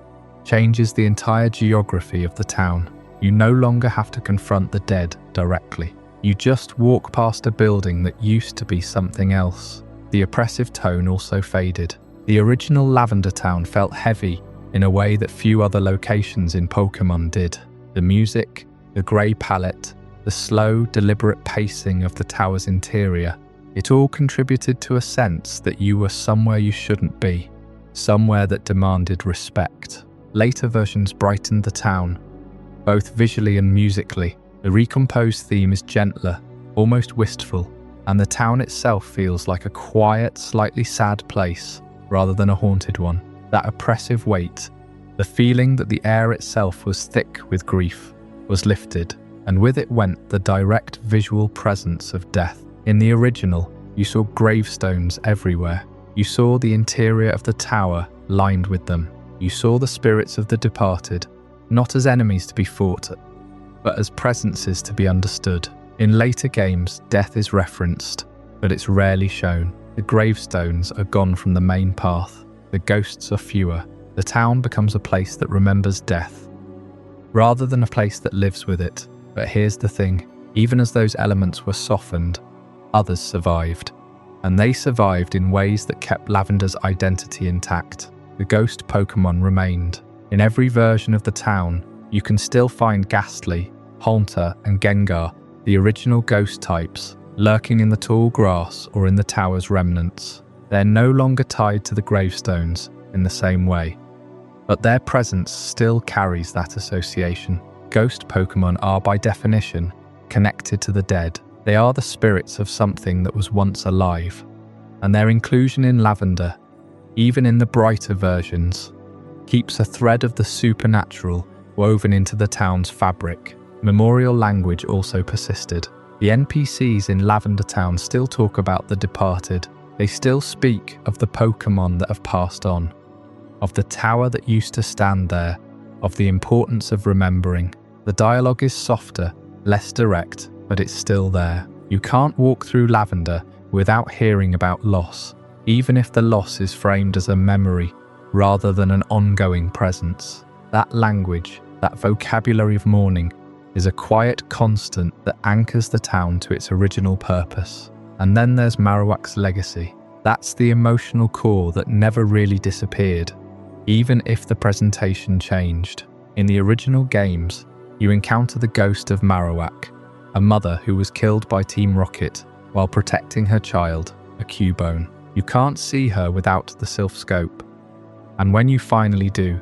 S1: changes the entire geography of the town. You no longer have to confront the dead directly. You just walk past a building that used to be something else. The oppressive tone also faded. The original Lavender Town felt heavy in a way that few other locations in Pokémon did. The music, the grey palette, the slow, deliberate pacing of the tower's interior, it all contributed to a sense that you were somewhere you shouldn't be, somewhere that demanded respect. Later versions brightened the town, both visually and musically. The recomposed theme is gentler, almost wistful, and the town itself feels like a quiet, slightly sad place rather than a haunted one. That oppressive weight, the feeling that the air itself was thick with grief, was lifted, and with it went the direct visual presence of death. In the original, you saw gravestones everywhere. You saw the interior of the tower lined with them. You saw the spirits of the departed, not as enemies to be fought, but as presences to be understood. In later games, death is referenced, but it's rarely shown. The gravestones are gone from the main path. The ghosts are fewer. The town becomes a place that remembers death, rather than a place that lives with it. But here's the thing, even as those elements were softened, others survived. And they survived in ways that kept Lavender's identity intact. The ghost Pokémon remained. In every version of the town, you can still find Ghastly, Haunter, and Gengar, the original ghost types, lurking in the tall grass or in the tower's remnants. They're no longer tied to the gravestones in the same way, but their presence still carries that association. Ghost Pokémon are, by definition, connected to the dead. They are the spirits of something that was once alive, and their inclusion in Lavender, even in the brighter versions, keeps a thread of the supernatural woven into the town's fabric. Memorial language also persisted. The NPCs in Lavender Town still talk about the departed. They still speak of the Pokémon that have passed on, of the tower that used to stand there, of the importance of remembering. The dialogue is softer, less direct, but it's still there. You can't walk through Lavender without hearing about loss, even if the loss is framed as a memory rather than an ongoing presence. That language, that vocabulary of mourning, is a quiet constant that anchors the town to its original purpose. And then there's Marowak's legacy. That's the emotional core that never really disappeared, even if the presentation changed. In the original games, you encounter the ghost of Marowak, a mother who was killed by Team Rocket while protecting her child, a Cubone. You can't see her without the Silph scope, and when you finally do,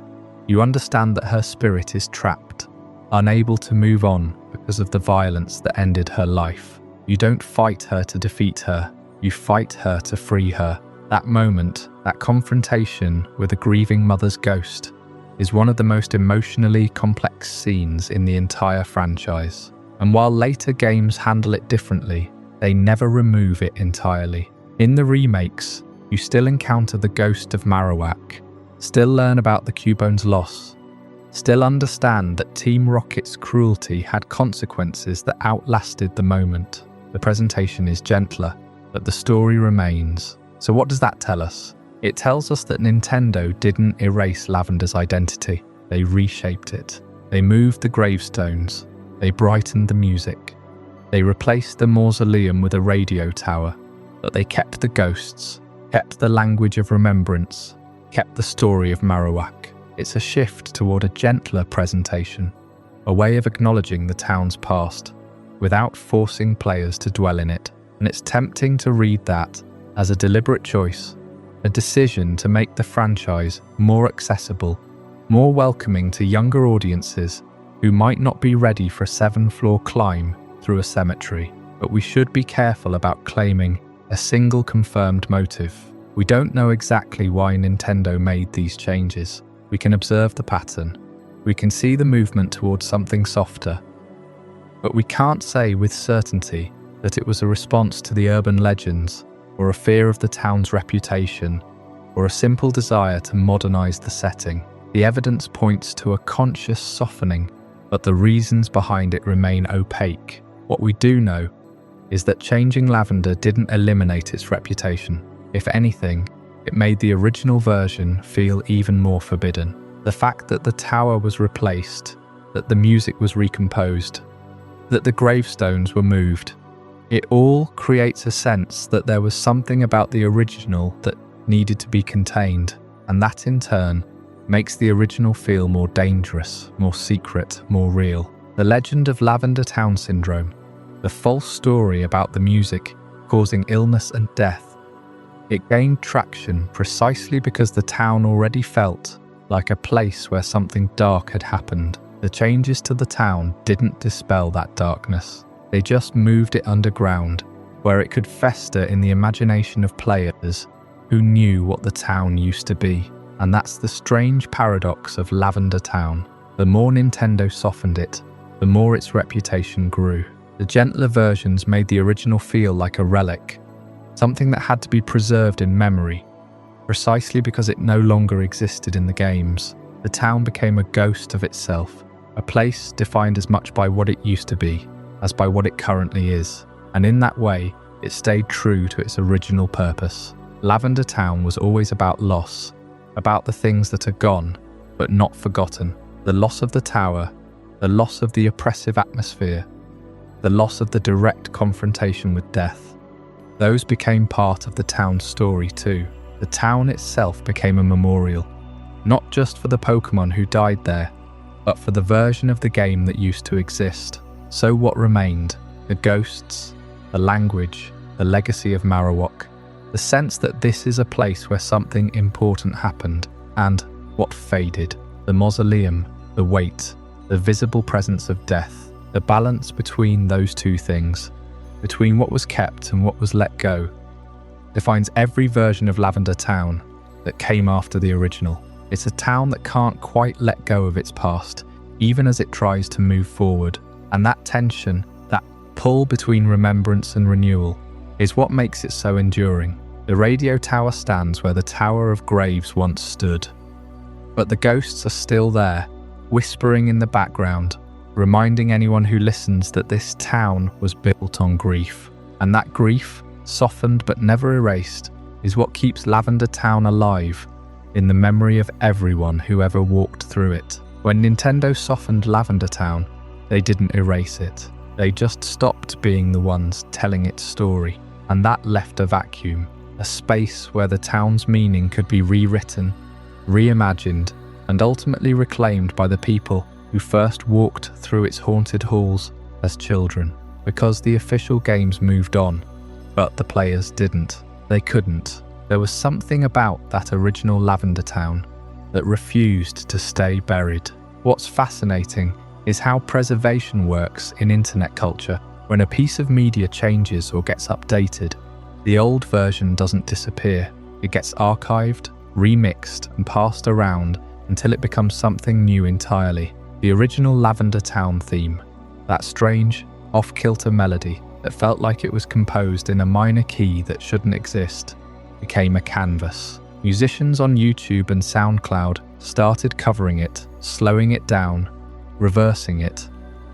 S1: you understand that her spirit is trapped, unable to move on because of the violence that ended her life. You don't fight her to defeat her, you fight her to free her. That moment, that confrontation with a grieving mother's ghost, is one of the most emotionally complex scenes in the entire franchise. And while later games handle it differently, they never remove it entirely. In the remakes, you still encounter the ghost of Marowak, still learn about the Cubone's loss, still understand that Team Rocket's cruelty had consequences that outlasted the moment. The presentation is gentler, but the story remains. So what does that tell us? It tells us that Nintendo didn't erase Lavender's identity. They reshaped it. They moved the gravestones. They brightened the music. They replaced the Mausoleum with a radio tower. But they kept the ghosts, kept the language of remembrance, kept the story of Marowak. It's a shift toward a gentler presentation, a way of acknowledging the town's past, without forcing players to dwell in it. And it's tempting to read that as a deliberate choice, a decision to make the franchise more accessible, more welcoming to younger audiences who might not be ready for a 7th-floor climb through a cemetery, but we should be careful about claiming a single confirmed motive. We don't know exactly why Nintendo made these changes. We can observe the pattern. We can see the movement towards something softer. But we can't say with certainty that it was a response to the urban legends, or a fear of the town's reputation, or a simple desire to modernize the setting. The evidence points to a conscious softening, but the reasons behind it remain opaque. What we do know is that changing Lavender didn't eliminate its reputation. If anything, it made the original version feel even more forbidden. The fact that the tower was replaced, that the music was recomposed, that the gravestones were moved, it all creates a sense that there was something about the original that needed to be contained, and that in turn makes the original feel more dangerous, more secret, more real. The legend of Lavender Town Syndrome, the false story about the music causing illness and death, it gained traction precisely because the town already felt like a place where something dark had happened. The changes to the town didn't dispel that darkness. They just moved it underground, where it could fester in the imagination of players who knew what the town used to be. And that's the strange paradox of Lavender Town. The more Nintendo softened it, the more its reputation grew. The gentler versions made the original feel like a relic, something that had to be preserved in memory, precisely because it no longer existed in the games. The town became a ghost of itself, a place defined as much by what it used to be as by what it currently is, and in that way, it stayed true to its original purpose. Lavender Town was always about loss, about the things that are gone, but not forgotten. The loss of the tower, the loss of the oppressive atmosphere, the loss of the direct confrontation with death. Those became part of the town's story too. The town itself became a memorial, not just for the Pokémon who died there, but for the version of the game that used to exist. So what remained? The ghosts, the language, the legacy of Marowak, the sense that this is a place where something important happened, and what faded? The mausoleum, the weight, the visible presence of death, the balance between those two things, between what was kept and what was let go, defines every version of Lavender Town that came after the original. It's a town that can't quite let go of its past, even as it tries to move forward. And that tension, that pull between remembrance and renewal, is what makes it so enduring. The radio tower stands where the Tower of Graves once stood. But the ghosts are still there, whispering in the background, reminding anyone who listens that this town was built on grief. And that grief, softened but never erased, is what keeps Lavender Town alive in the memory of everyone who ever walked through it. When Nintendo softened Lavender Town, they didn't erase it. They just stopped being the ones telling its story. And that left a vacuum, a space where the town's meaning could be rewritten, reimagined, and ultimately reclaimed by the people who first walked through its haunted halls as children. Because the official games moved on, but the players didn't. They couldn't. There was something about that original Lavender Town that refused to stay buried. What's fascinating is how preservation works in internet culture. When a piece of media changes or gets updated, the old version doesn't disappear. It gets archived, remixed, and passed around until it becomes something new entirely. The original Lavender Town theme, that strange, off-kilter melody that felt like it was composed in a minor key that shouldn't exist, became a canvas. Musicians on YouTube and SoundCloud started covering it, slowing it down, reversing it,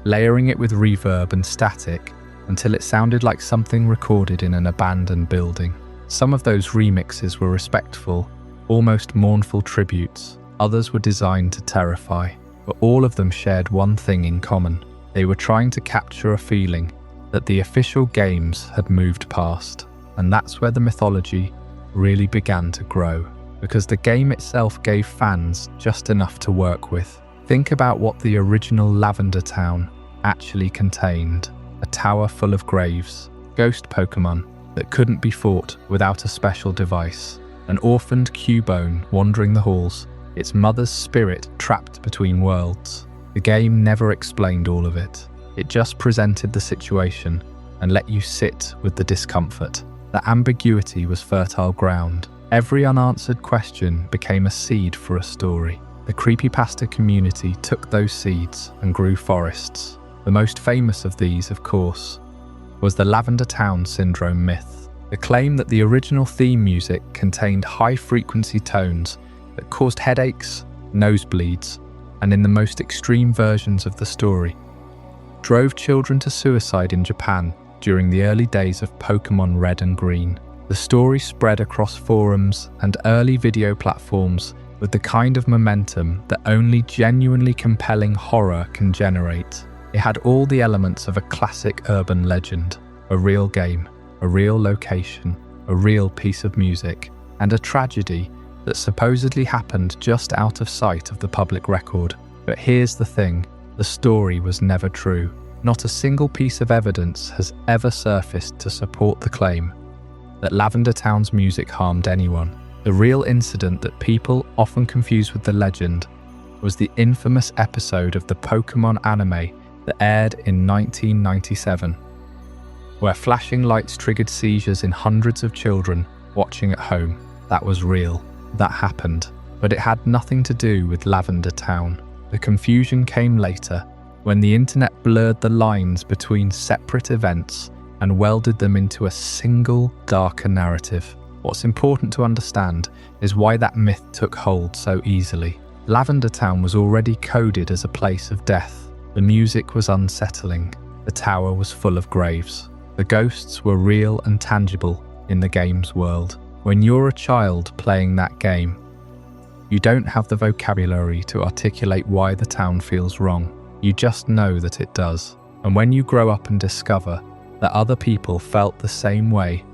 S1: layering it with reverb and static until it sounded like something recorded in an abandoned building. Some of those remixes were respectful, almost mournful tributes. Others were designed to terrify, but all of them shared one thing in common. They were trying to capture a feeling that the official games had moved past. And that's where the mythology really began to grow, because the game itself gave fans just enough to work with. Think about what the original Lavender Town actually contained: a tower full of graves, ghost Pokémon that couldn't be fought without a special device, an orphaned Cubone wandering the halls, its mother's spirit trapped between worlds. The game never explained all of it. It just presented the situation and let you sit with the discomfort. The ambiguity was fertile ground. Every unanswered question became a seed for a story. The creepypasta community took those seeds and grew forests. The most famous of these, of course, was the Lavender Town Syndrome myth. The claim that the original theme music contained high-frequency tones that caused headaches, nosebleeds, and in the most extreme versions of the story, drove children to suicide in Japan during the early days of Pokémon Red and Green. The story spread across forums and early video platforms with the kind of momentum that only genuinely compelling horror can generate. It had all the elements of a classic urban legend: a real game, a real location, a real piece of music, and a tragedy that supposedly happened just out of sight of the public record. But here's the thing, the story was never true. Not a single piece of evidence has ever surfaced to support the claim that Lavender Town's music harmed anyone. The real incident that people often confuse with the legend was the infamous episode of the Pokémon anime that aired in 1997, where flashing lights triggered seizures in hundreds of children watching at home. That was real. That happened. But it had nothing to do with Lavender Town. The confusion came later, when the internet blurred the lines between separate events and welded them into a single, darker narrative. What's important to understand is why that myth took hold so easily. Lavender Town was already coded as a place of death. The music was unsettling. The tower was full of graves. The ghosts were real and tangible in the game's world. When you're a child playing that game, you don't have the vocabulary to articulate why the town feels wrong. You just know that it does. And when you grow up and discover that other people felt the same way,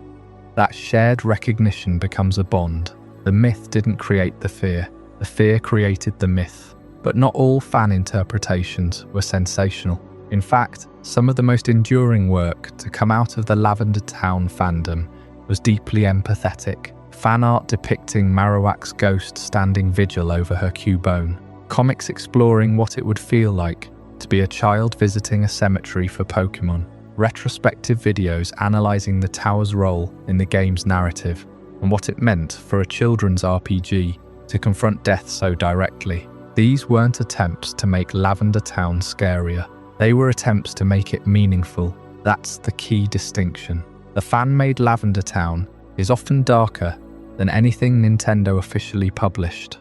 S1: that shared recognition becomes a bond. The myth didn't create the fear created the myth. But not all fan interpretations were sensational. In fact, some of the most enduring work to come out of the Lavender Town fandom was deeply empathetic. Fan art depicting Marowak's ghost standing vigil over her Cubone. Comics exploring what it would feel like to be a child visiting a cemetery for Pokémon. Retrospective videos analysing the tower's role in the game's narrative and what it meant for a children's RPG to confront death so directly. These weren't attempts to make Lavender Town scarier. They were attempts to make it meaningful. That's the key distinction. The fan-made Lavender Town is often darker than anything Nintendo officially published.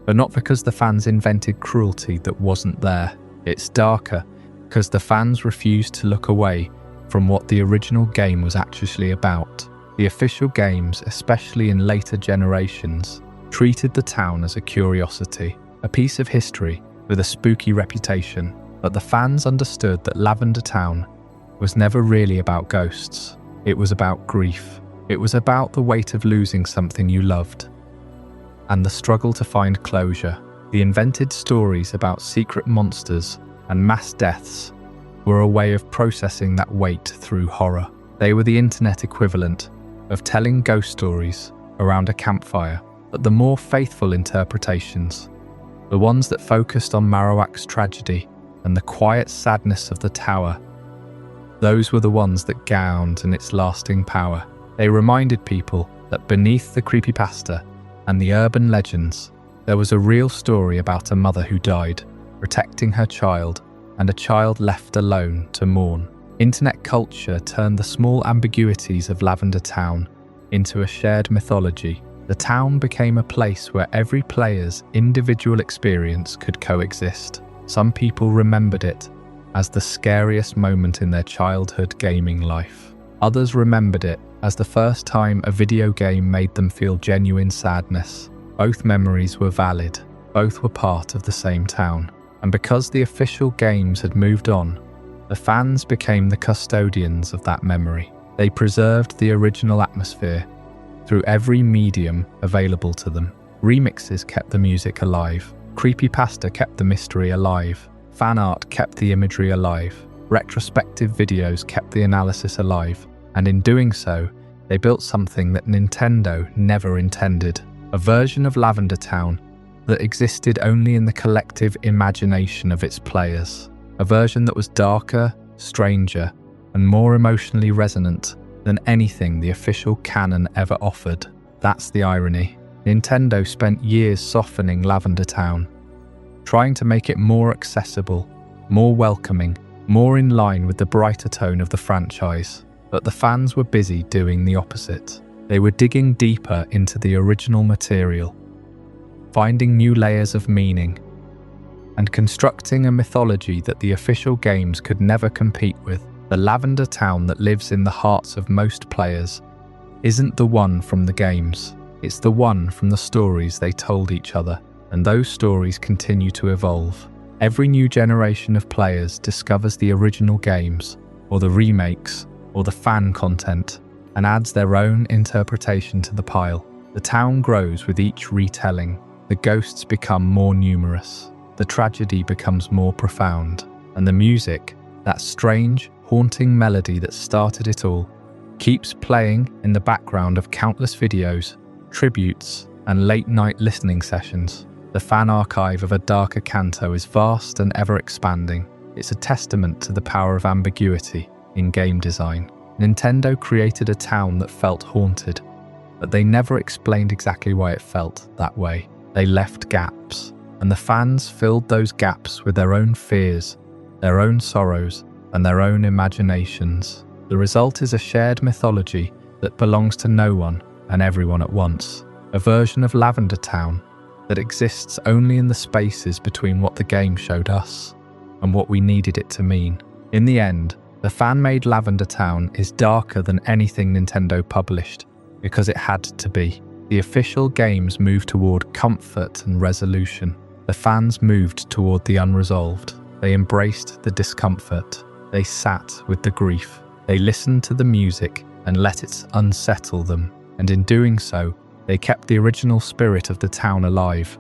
S1: But not because the fans invented cruelty that wasn't there. It's darker because the fans refused to look away from what the original game was actually about. The official games, especially in later generations, treated the town as a curiosity, a piece of history with a spooky reputation. But the fans understood that Lavender Town was never really about ghosts. It was about grief. It was about the weight of losing something you loved and the struggle to find closure. The invented stories about secret monsters and mass deaths were a way of processing that weight through horror. They were the internet equivalent of telling ghost stories around a campfire. But the more faithful interpretations, the ones that focused on Marowak's tragedy and the quiet sadness of the tower, those were the ones that gowned in its lasting power. They reminded people that beneath the creepypasta and the urban legends, there was a real story about a mother who died, protecting her child, and a child left alone to mourn. Internet culture turned the small ambiguities of Lavender Town into a shared mythology. The town became a place where every player's individual experience could coexist. Some people remembered it as the scariest moment in their childhood gaming life. Others remembered it as the first time a video game made them feel genuine sadness. Both memories were valid. Both were part of the same town. And because the official games had moved on, the fans became the custodians of that memory. They preserved the original atmosphere through every medium available to them. Remixes kept the music alive. Creepypasta kept the mystery alive. Fan art kept the imagery alive. Retrospective videos kept the analysis alive. And in doing so, they built something that Nintendo never intended. A version of Lavender Town that existed only in the collective imagination of its players. a version that was darker, stranger, and more emotionally resonant than anything the official canon ever offered. That's the irony. Nintendo spent years softening Lavender Town, trying to make it more accessible, more welcoming, more in line with the brighter tone of the franchise. But the fans were busy doing the opposite. They were digging deeper into the original material, finding new layers of meaning, and constructing a mythology that the official games could never compete with. The Lavender Town that lives in the hearts of most players isn't the one from the games. It's the one from the stories they told each other, and those stories continue to evolve. Every new generation of players discovers the original games, or the remakes, or the fan content, and adds their own interpretation to the pile. The town grows with each retelling. The ghosts become more numerous. The tragedy becomes more profound. And the music, that strange, haunting melody that started it all, keeps playing in the background of countless videos, tributes, and late-night listening sessions. The fan archive of a darker Kanto is vast and ever-expanding. It's a testament to the power of ambiguity in game design. Nintendo created a town that felt haunted, but they never explained exactly why it felt that way. They left gaps, and the fans filled those gaps with their own fears, their own sorrows, and their own imaginations. The result is a shared mythology that belongs to no one and everyone at once. A version of Lavender Town that exists only in the spaces between what the game showed us and what we needed it to mean. In the end, the fan-made Lavender Town is darker than anything Nintendo published because it had to be. The official games moved toward comfort and resolution. The fans moved toward the unresolved. They embraced the discomfort. They sat with the grief. They listened to the music and let it unsettle them. And in doing so, they kept the original spirit of the town alive,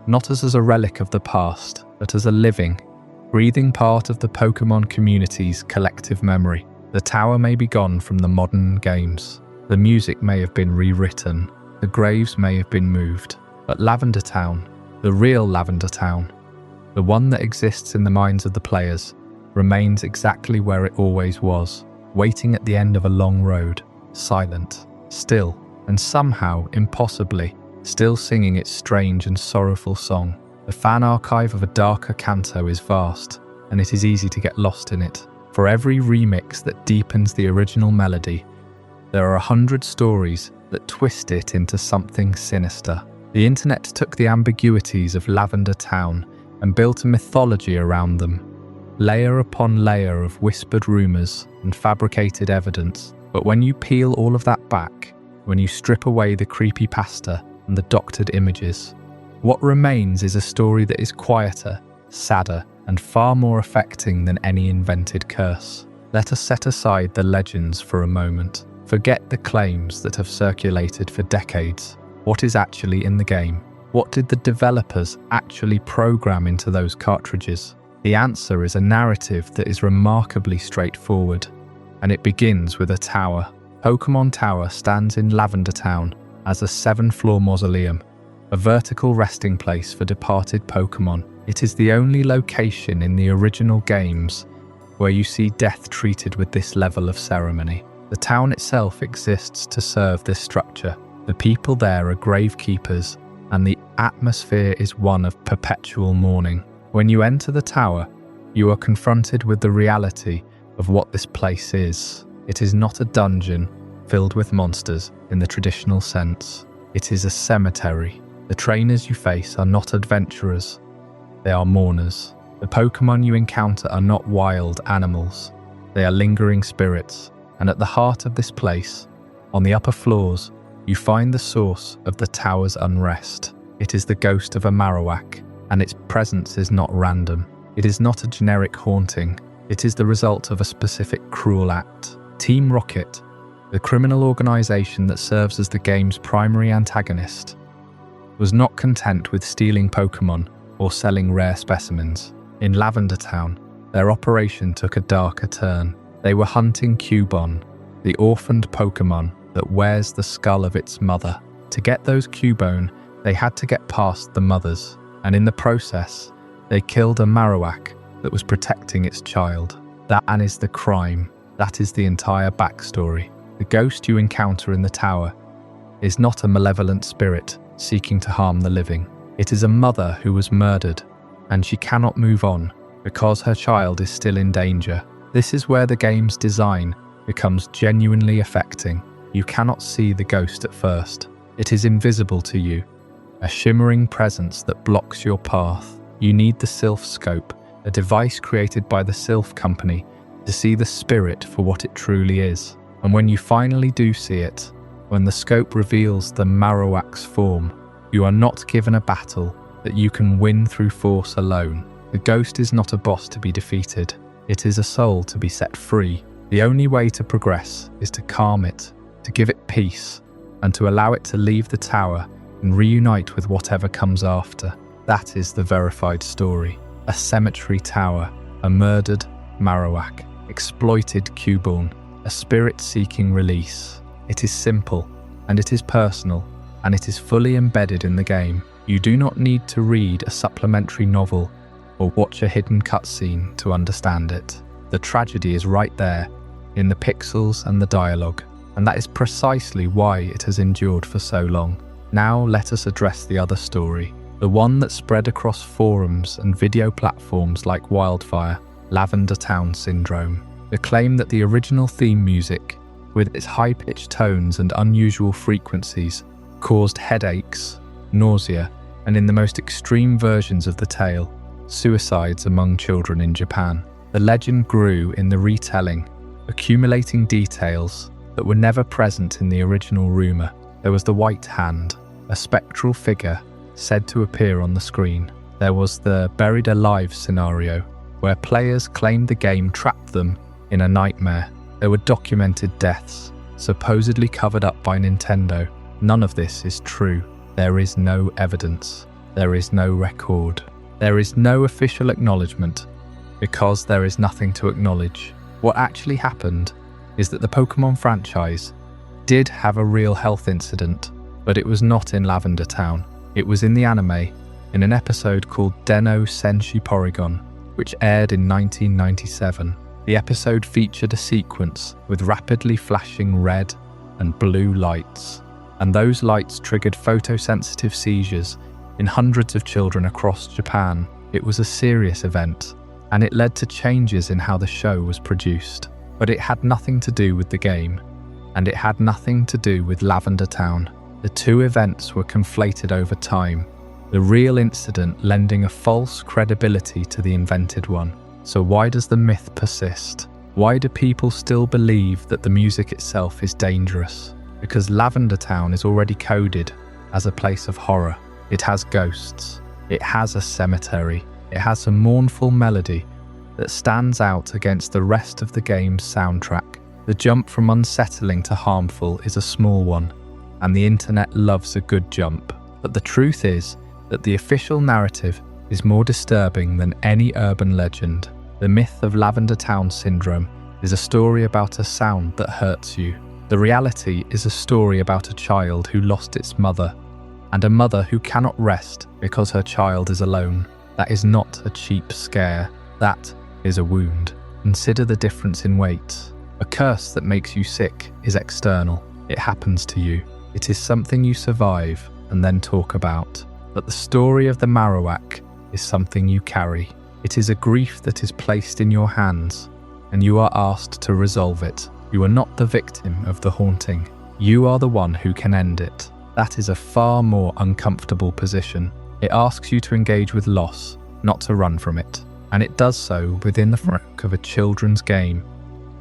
S1: not as a relic of the past, but as a living, breathing part of the Pokémon community's collective memory. The tower may be gone from the modern games. The music may have been rewritten. The graves may have been moved. But Lavender Town, the real Lavender Town, the one that exists in the minds of the players, remains exactly where it always was, waiting at the end of a long road, silent, still, and somehow, impossibly, still singing its strange and sorrowful song. The fan archive of a darker Kanto is vast, and it is easy to get lost in it. For every remix that deepens the original melody, there are 100 stories that twist it into something sinister. The internet took the ambiguities of Lavender Town and built a mythology around them, layer upon layer of whispered rumors and fabricated evidence. But when you peel all of that back, when you strip away the creepypasta and the doctored images, what remains is a story that is quieter, sadder, and far more affecting than any invented curse. Let us set aside the legends for a moment. Forget the claims that have circulated for decades. What is actually in the game? What did the developers actually program into those cartridges? The answer is a narrative that is remarkably straightforward, and it begins with a tower. Pokémon Tower stands in Lavender Town as a 7-floor mausoleum, a vertical resting place for departed Pokémon. It is the only location in the original games where you see death treated with this level of ceremony. The town itself exists to serve this structure. The people there are gravekeepers, and the atmosphere is one of perpetual mourning. When you enter the tower, you are confronted with the reality of what this place is. It is not a dungeon filled with monsters in the traditional sense. It is a cemetery. The trainers you face are not adventurers. They are mourners. The Pokémon you encounter are not wild animals. They are lingering spirits. And at the heart of this place, on the upper floors, you find the source of the tower's unrest. It is the ghost of a Marowak, and its presence is not random. It is not a generic haunting. It is the result of a specific cruel act. Team Rocket, the criminal organization that serves as the game's primary antagonist, was not content with stealing Pokémon or selling rare specimens. In Lavender Town, their operation took a darker turn. They were hunting Cubone, the orphaned Pokémon that wears the skull of its mother. To get those Cubone, they had to get past the mothers, and in the process, they killed a Marowak that was protecting its child. That is the crime. That is the entire backstory. The ghost you encounter in the tower is not a malevolent spirit seeking to harm the living. It is a mother who was murdered, and she cannot move on because her child is still in danger. This is where the game's design becomes genuinely affecting. You cannot see the ghost at first. It is invisible to you, a shimmering presence that blocks your path. You need the Silph scope, a device created by the Silph company, to see the spirit for what it truly is. And when you finally do see it, when the scope reveals the Marowak's form, you are not given a battle that you can win through force alone. The ghost is not a boss to be defeated. It is a soul to be set free. The only way to progress is to calm it, to give it peace, and to allow it to leave the tower and reunite with whatever comes after. That is the verified story. A cemetery tower, a murdered Marowak, exploited Cubone, a spirit seeking release. It is simple, and it is personal, and it is fully embedded in the game. You do not need to read a supplementary novel or watch a hidden cutscene to understand it. The tragedy is right there, in the pixels and the dialogue, and that is precisely why it has endured for so long. Now let us address the other story, the one that spread across forums and video platforms like wildfire, Lavender Town Syndrome. The claim that the original theme music, with its high-pitched tones and unusual frequencies, caused headaches, nausea, and in the most extreme versions of the tale, suicides among children in Japan. The legend grew in the retelling, accumulating details that were never present in the original rumour. There was the White Hand, a spectral figure said to appear on the screen. There was the buried alive scenario, where players claimed the game trapped them in a nightmare. There were documented deaths, supposedly covered up by Nintendo. None of this is true. There is no evidence. There is no record. There is no official acknowledgement, because there is nothing to acknowledge. What actually happened is that the Pokémon franchise did have a real health incident, but it was not in Lavender Town. It was in the anime, in an episode called Den-o Senshi Porygon, which aired in 1997. The episode featured a sequence with rapidly flashing red and blue lights, and those lights triggered photosensitive seizures in hundreds of children across Japan. It was a serious event, and it led to changes in how the show was produced. But it had nothing to do with the game, and it had nothing to do with Lavender Town. The two events were conflated over time, the real incident lending a false credibility to the invented one. So why does the myth persist? Why do people still believe that the music itself is dangerous? Because Lavender Town is already coded as a place of horror. It has ghosts. It has a cemetery. It has a mournful melody that stands out against the rest of the game's soundtrack. The jump from unsettling to harmful is a small one, and the internet loves a good jump. But the truth is that the official narrative is more disturbing than any urban legend. The myth of Lavender Town Syndrome is a story about a sound that hurts you. The reality is a story about a child who lost its mother, and a mother who cannot rest because her child is alone. That is not a cheap scare. That is a wound. Consider the difference in weight. A curse that makes you sick is external. It happens to you. It is something you survive and then talk about. But the story of the Marowak is something you carry. It is a grief that is placed in your hands, and you are asked to resolve it. You are not the victim of the haunting. You are the one who can end it. That is a far more uncomfortable position. It asks you to engage with loss, not to run from it. And it does so within the framework of a children's game,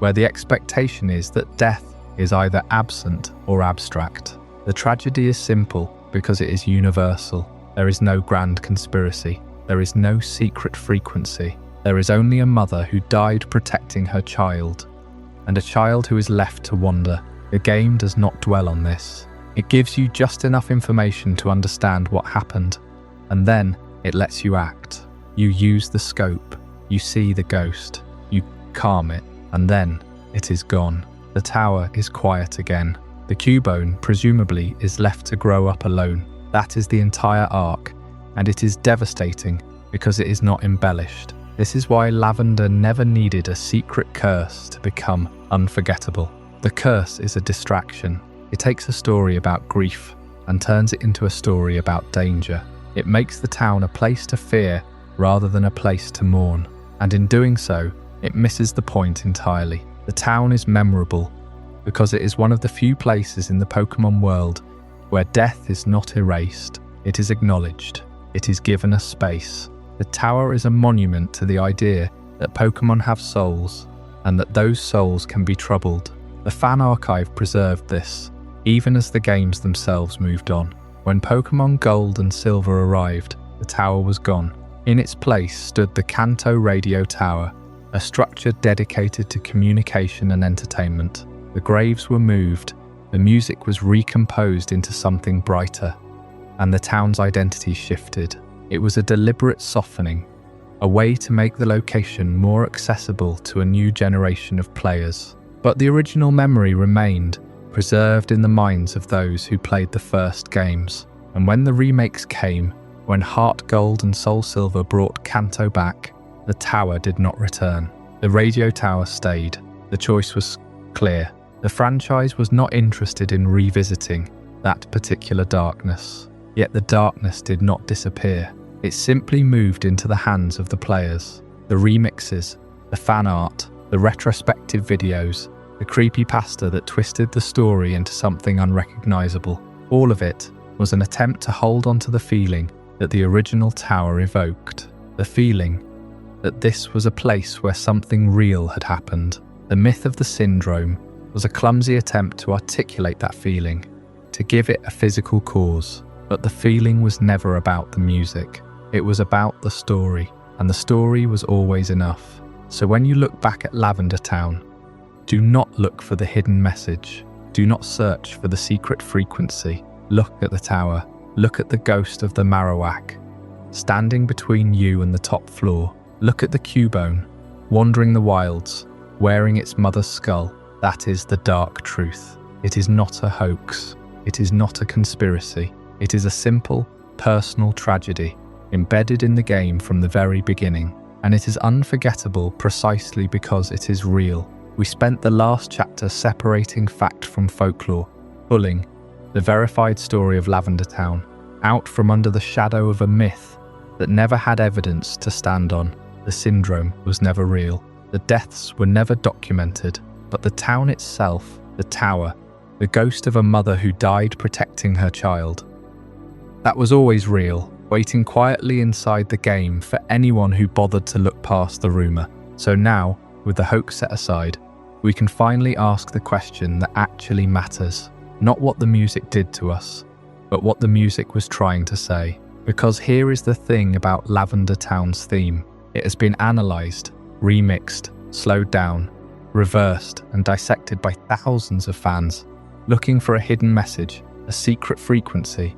S1: where the expectation is that death is either absent or abstract. The tragedy is simple because it is universal. There is no grand conspiracy. There is no secret frequency. There is only a mother who died protecting her child, and a child who is left to wander. The game does not dwell on this. It gives you just enough information to understand what happened, and then it lets you act. You use the scope, you see the ghost, you calm it, and then it is gone. The tower is quiet again. The Cubone, presumably, is left to grow up alone. That is the entire arc, and it is devastating because it is not embellished. This is why Lavender never needed a secret curse to become unforgettable. The curse is a distraction. It takes a story about grief and turns it into a story about danger. It makes the town a place to fear rather than a place to mourn. And in doing so, it misses the point entirely. The town is memorable because it is one of the few places in the Pokémon world where death is not erased. It is acknowledged. It is given a space. The tower is a monument to the idea that Pokémon have souls and that those souls can be troubled. The fan archive preserved this, even as the games themselves moved on. When Pokémon Gold and Silver arrived, the tower was gone. In its place stood the Kanto radio tower, a structure dedicated to communication and entertainment. The graves were moved, the music was recomposed into something brighter, and the town's identity shifted. It was a deliberate softening, a way to make the location more accessible to a new generation of players. But the original memory remained, preserved in the minds of those who played the first games. And when the remakes came, when HeartGold and SoulSilver brought Kanto back, the tower did not return. The radio tower stayed. The choice was clear. The franchise was not interested in revisiting that particular darkness. Yet the darkness did not disappear. It simply moved into the hands of the players. The remixes, the fan art, the retrospective videos, the creepypasta that twisted the story into something unrecognizable. All of it was an attempt to hold on to the feeling that the original tower evoked. The feeling that this was a place where something real had happened. The myth of the syndrome was a clumsy attempt to articulate that feeling, to give it a physical cause. But the feeling was never about the music. It was about the story, and the story was always enough. So when you look back at Lavender Town, do not look for the hidden message. Do not search for the secret frequency. Look at the tower. Look at the ghost of the Marowak, standing between you and the top floor. Look at the Cubone, wandering the wilds, wearing its mother's skull. That is the dark truth. It is not a hoax. It is not a conspiracy. It is a simple, personal tragedy, embedded in the game from the very beginning. And it is unforgettable precisely because it is real. We spent the last chapter separating fact from folklore, pulling the verified story of Lavender Town out from under the shadow of a myth that never had evidence to stand on. The syndrome was never real. The deaths were never documented, but the town itself, the tower, the ghost of a mother who died protecting her child, that was always real, waiting quietly inside the game for anyone who bothered to look past the rumor. So now, with the hoax set aside, we can finally ask the question that actually matters. Not what the music did to us, but what the music was trying to say. Because here is the thing about Lavender Town's theme. It has been analysed, remixed, slowed down, reversed and dissected by thousands of fans, looking for a hidden message, a secret frequency,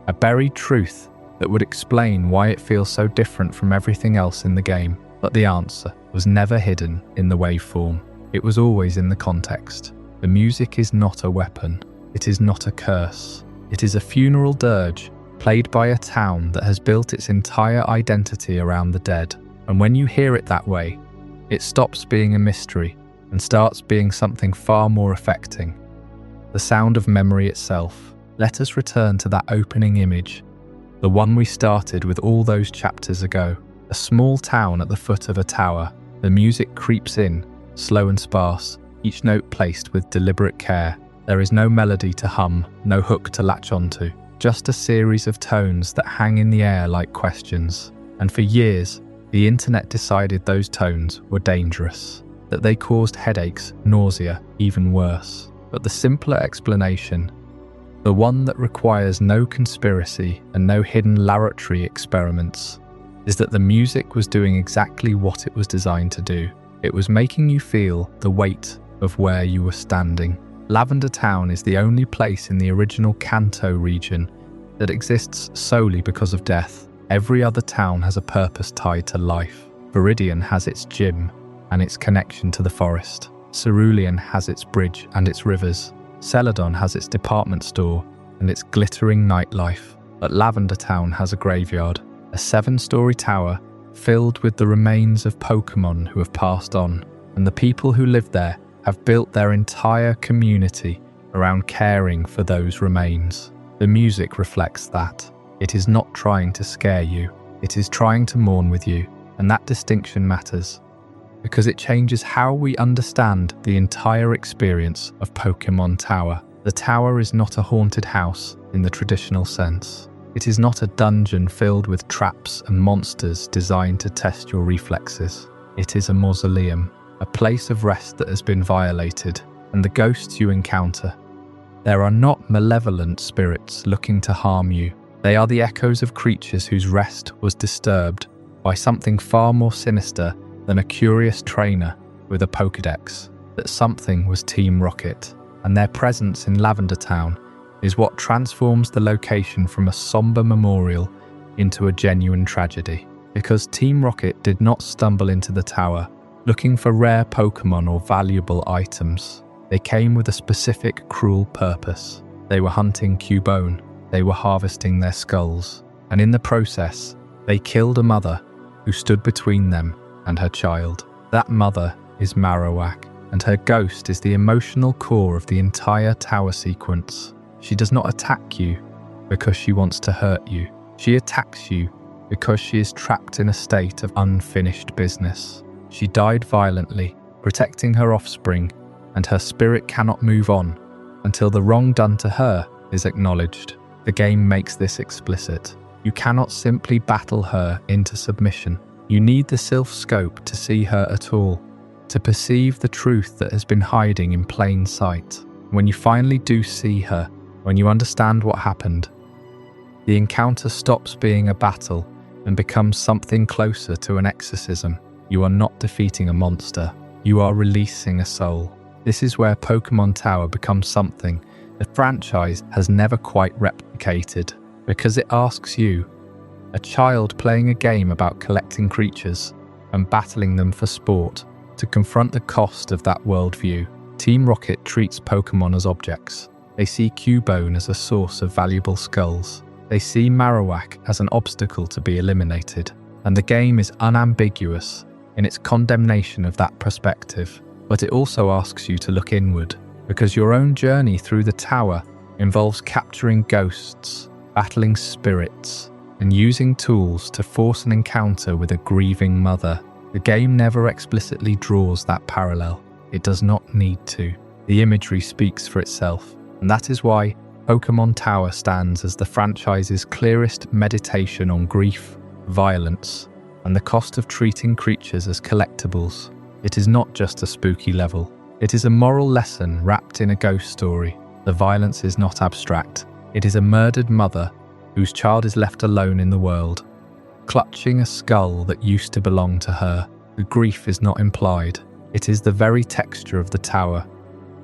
S1: a buried truth that would explain why it feels so different from everything else in the game. But the answer was never hidden in the waveform. It was always in the context. The music is not a weapon. It is not a curse. It is a funeral dirge played by a town that has built its entire identity around the dead. And when you hear it that way, it stops being a mystery and starts being something far more affecting. The sound of memory itself. Let us return to that opening image, the one we started with all those chapters ago. A small town at the foot of a tower. The music creeps in, slow and sparse, each note placed with deliberate care. There is no melody to hum, no hook to latch onto, just a series of tones that hang in the air like questions. And for years, the internet decided those tones were dangerous, that they caused headaches, nausea, even worse. But the simpler explanation, the one that requires no conspiracy and no hidden laboratory experiments, is that the music was doing exactly what it was designed to do. It was making you feel the weight of where you were standing. Lavender Town is the only place in the original Kanto region that exists solely because of death. Every other town has a purpose tied to life. Viridian has its gym and its connection to the forest. Cerulean has its bridge and its rivers. Celadon has its department store and its glittering nightlife. But Lavender Town has a graveyard, a 7-story tower filled with the remains of Pokémon who have passed on, and the people who live there have built their entire community around caring for those remains. The music reflects that. It is not trying to scare you, it is trying to mourn with you, and that distinction matters, because it changes how we understand the entire experience of Pokémon Tower. The tower is not a haunted house in the traditional sense. It is not a dungeon filled with traps and monsters designed to test your reflexes. It is a mausoleum, a place of rest that has been violated, and the ghosts you encounter, there are not malevolent spirits looking to harm you. They are the echoes of creatures whose rest was disturbed by something far more sinister than a curious trainer with a Pokédex. That something was Team Rocket, and their presence in Lavender Town is what transforms the location from a somber memorial into a genuine tragedy. Because Team Rocket did not stumble into the tower looking for rare Pokémon or valuable items. They came with a specific cruel purpose. They were hunting Cubone. They were harvesting their skulls. And in the process, they killed a mother who stood between them and her child. That mother is Marowak, and her ghost is the emotional core of the entire tower sequence. She does not attack you because she wants to hurt you. She attacks you because she is trapped in a state of unfinished business. She died violently, protecting her offspring, and her spirit cannot move on until the wrong done to her is acknowledged. The game makes this explicit. You cannot simply battle her into submission. You need the Silph scope to see her at all, to perceive the truth that has been hiding in plain sight. When you finally do see her, when you understand what happened, the encounter stops being a battle and becomes something closer to an exorcism. You are not defeating a monster, you are releasing a soul. This is where Pokémon Tower becomes something the franchise has never quite replicated, because it asks you, a child playing a game about collecting creatures and battling them for sport, to confront the cost of that worldview. Team Rocket treats Pokémon as objects. They see Cubone as a source of valuable skulls. They see Marowak as an obstacle to be eliminated. And the game is unambiguous in its condemnation of that perspective. But it also asks you to look inward, because your own journey through the tower involves capturing ghosts, battling spirits, and using tools to force an encounter with a grieving mother. The game never explicitly draws that parallel. It does not need to. The imagery speaks for itself, and that is why Pokémon Tower stands as the franchise's clearest meditation on grief, violence, and the cost of treating creatures as collectibles. It is not just a spooky level. It is a moral lesson wrapped in a ghost story. The violence is not abstract. It is a murdered mother whose child is left alone in the world, clutching a skull that used to belong to her. The grief is not implied. It is the very texture of the tower,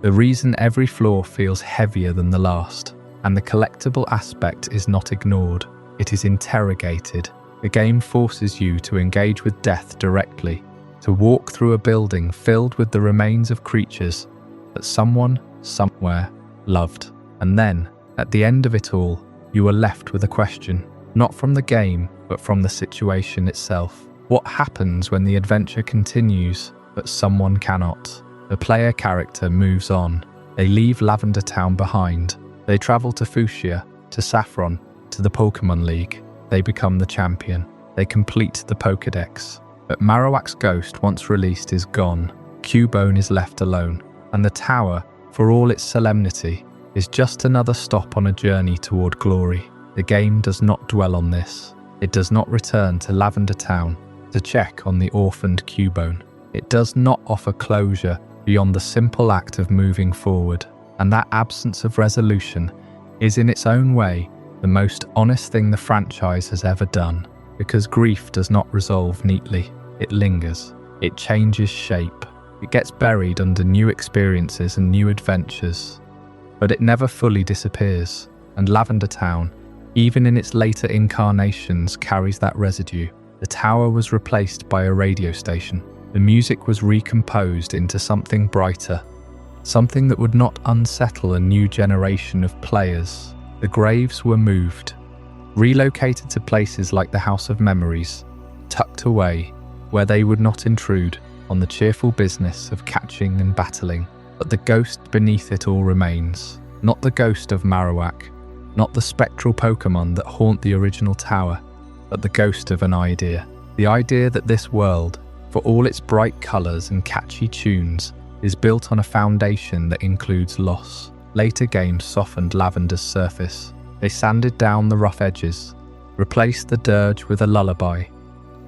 S1: the reason every floor feels heavier than the last. And the collectible aspect is not ignored. It is interrogated. The game forces you to engage with death directly, to walk through a building filled with the remains of creatures that someone, somewhere, loved. And then, at the end of it all, you are left with a question, not from the game, but from the situation itself. What happens when the adventure continues, but someone cannot? The player character moves on. They leave Lavender Town behind. They travel to Fuchsia, to Saffron, to the Pokémon League. They become the champion. They complete the Pokédex. But Marowak's ghost, once released, is gone. Cubone is left alone. And the tower, for all its solemnity, is just another stop on a journey toward glory. The game does not dwell on this. It does not return to Lavender Town to check on the orphaned Cubone. It does not offer closure beyond the simple act of moving forward. And that absence of resolution is in its own way the most honest thing the franchise has ever done. Because grief does not resolve neatly. It lingers. It changes shape. It gets buried under new experiences and new adventures. But it never fully disappears. And Lavender Town, even in its later incarnations, carries that residue. The tower was replaced by a radio station. The music was recomposed into something brighter, something that would not unsettle a new generation of players. The graves were moved, relocated to places like the House of Memories, tucked away, where they would not intrude on the cheerful business of catching and battling. But the ghost beneath it all remains. Not the ghost of Marowak, not the spectral Pokémon that haunt the original tower, but the ghost of an idea. The idea that this world, for all its bright colours and catchy tunes, is built on a foundation that includes loss. Later games softened Lavender's surface. They sanded down the rough edges, replaced the dirge with a lullaby,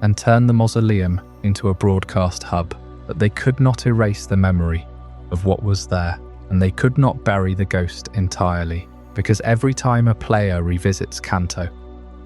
S1: and turned the Mausoleum into a broadcast hub. But they could not erase the memory of what was there, and they could not bury the ghost entirely, because every time a player revisits Kanto,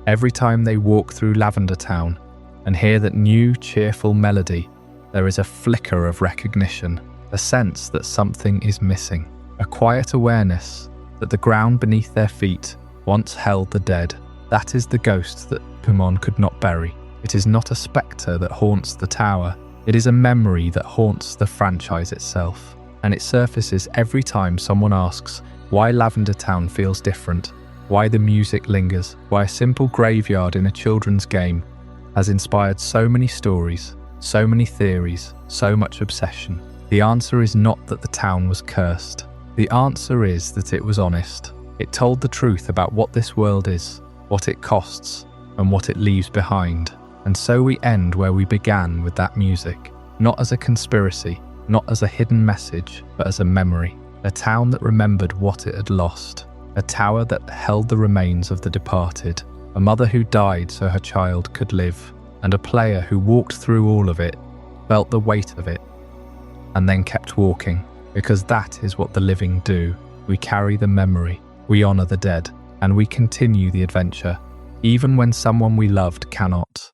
S1: every time they walk through Lavender Town and hear that new, cheerful melody, there is a flicker of recognition, a sense that something is missing, a quiet awareness that the ground beneath their feet once held the dead. That is the ghost that Cubone could not bury. It is not a spectre that haunts the tower, it is a memory that haunts the franchise itself. And it surfaces every time someone asks why Lavender Town feels different, why the music lingers, why a simple graveyard in a children's game has inspired so many stories, so many theories, so much obsession. The answer is not that the town was cursed. The answer is that it was honest. It told the truth about what this world is, what it costs, and what it leaves behind. And so we end where we began, with that music, not as a conspiracy, not as a hidden message, but as a memory. A town that remembered what it had lost. A tower that held the remains of the departed. A mother who died so her child could live. And a player who walked through all of it, felt the weight of it, and then kept walking. Because that is what the living do. We carry the memory, we honour the dead, and we continue the adventure, even when someone we loved cannot.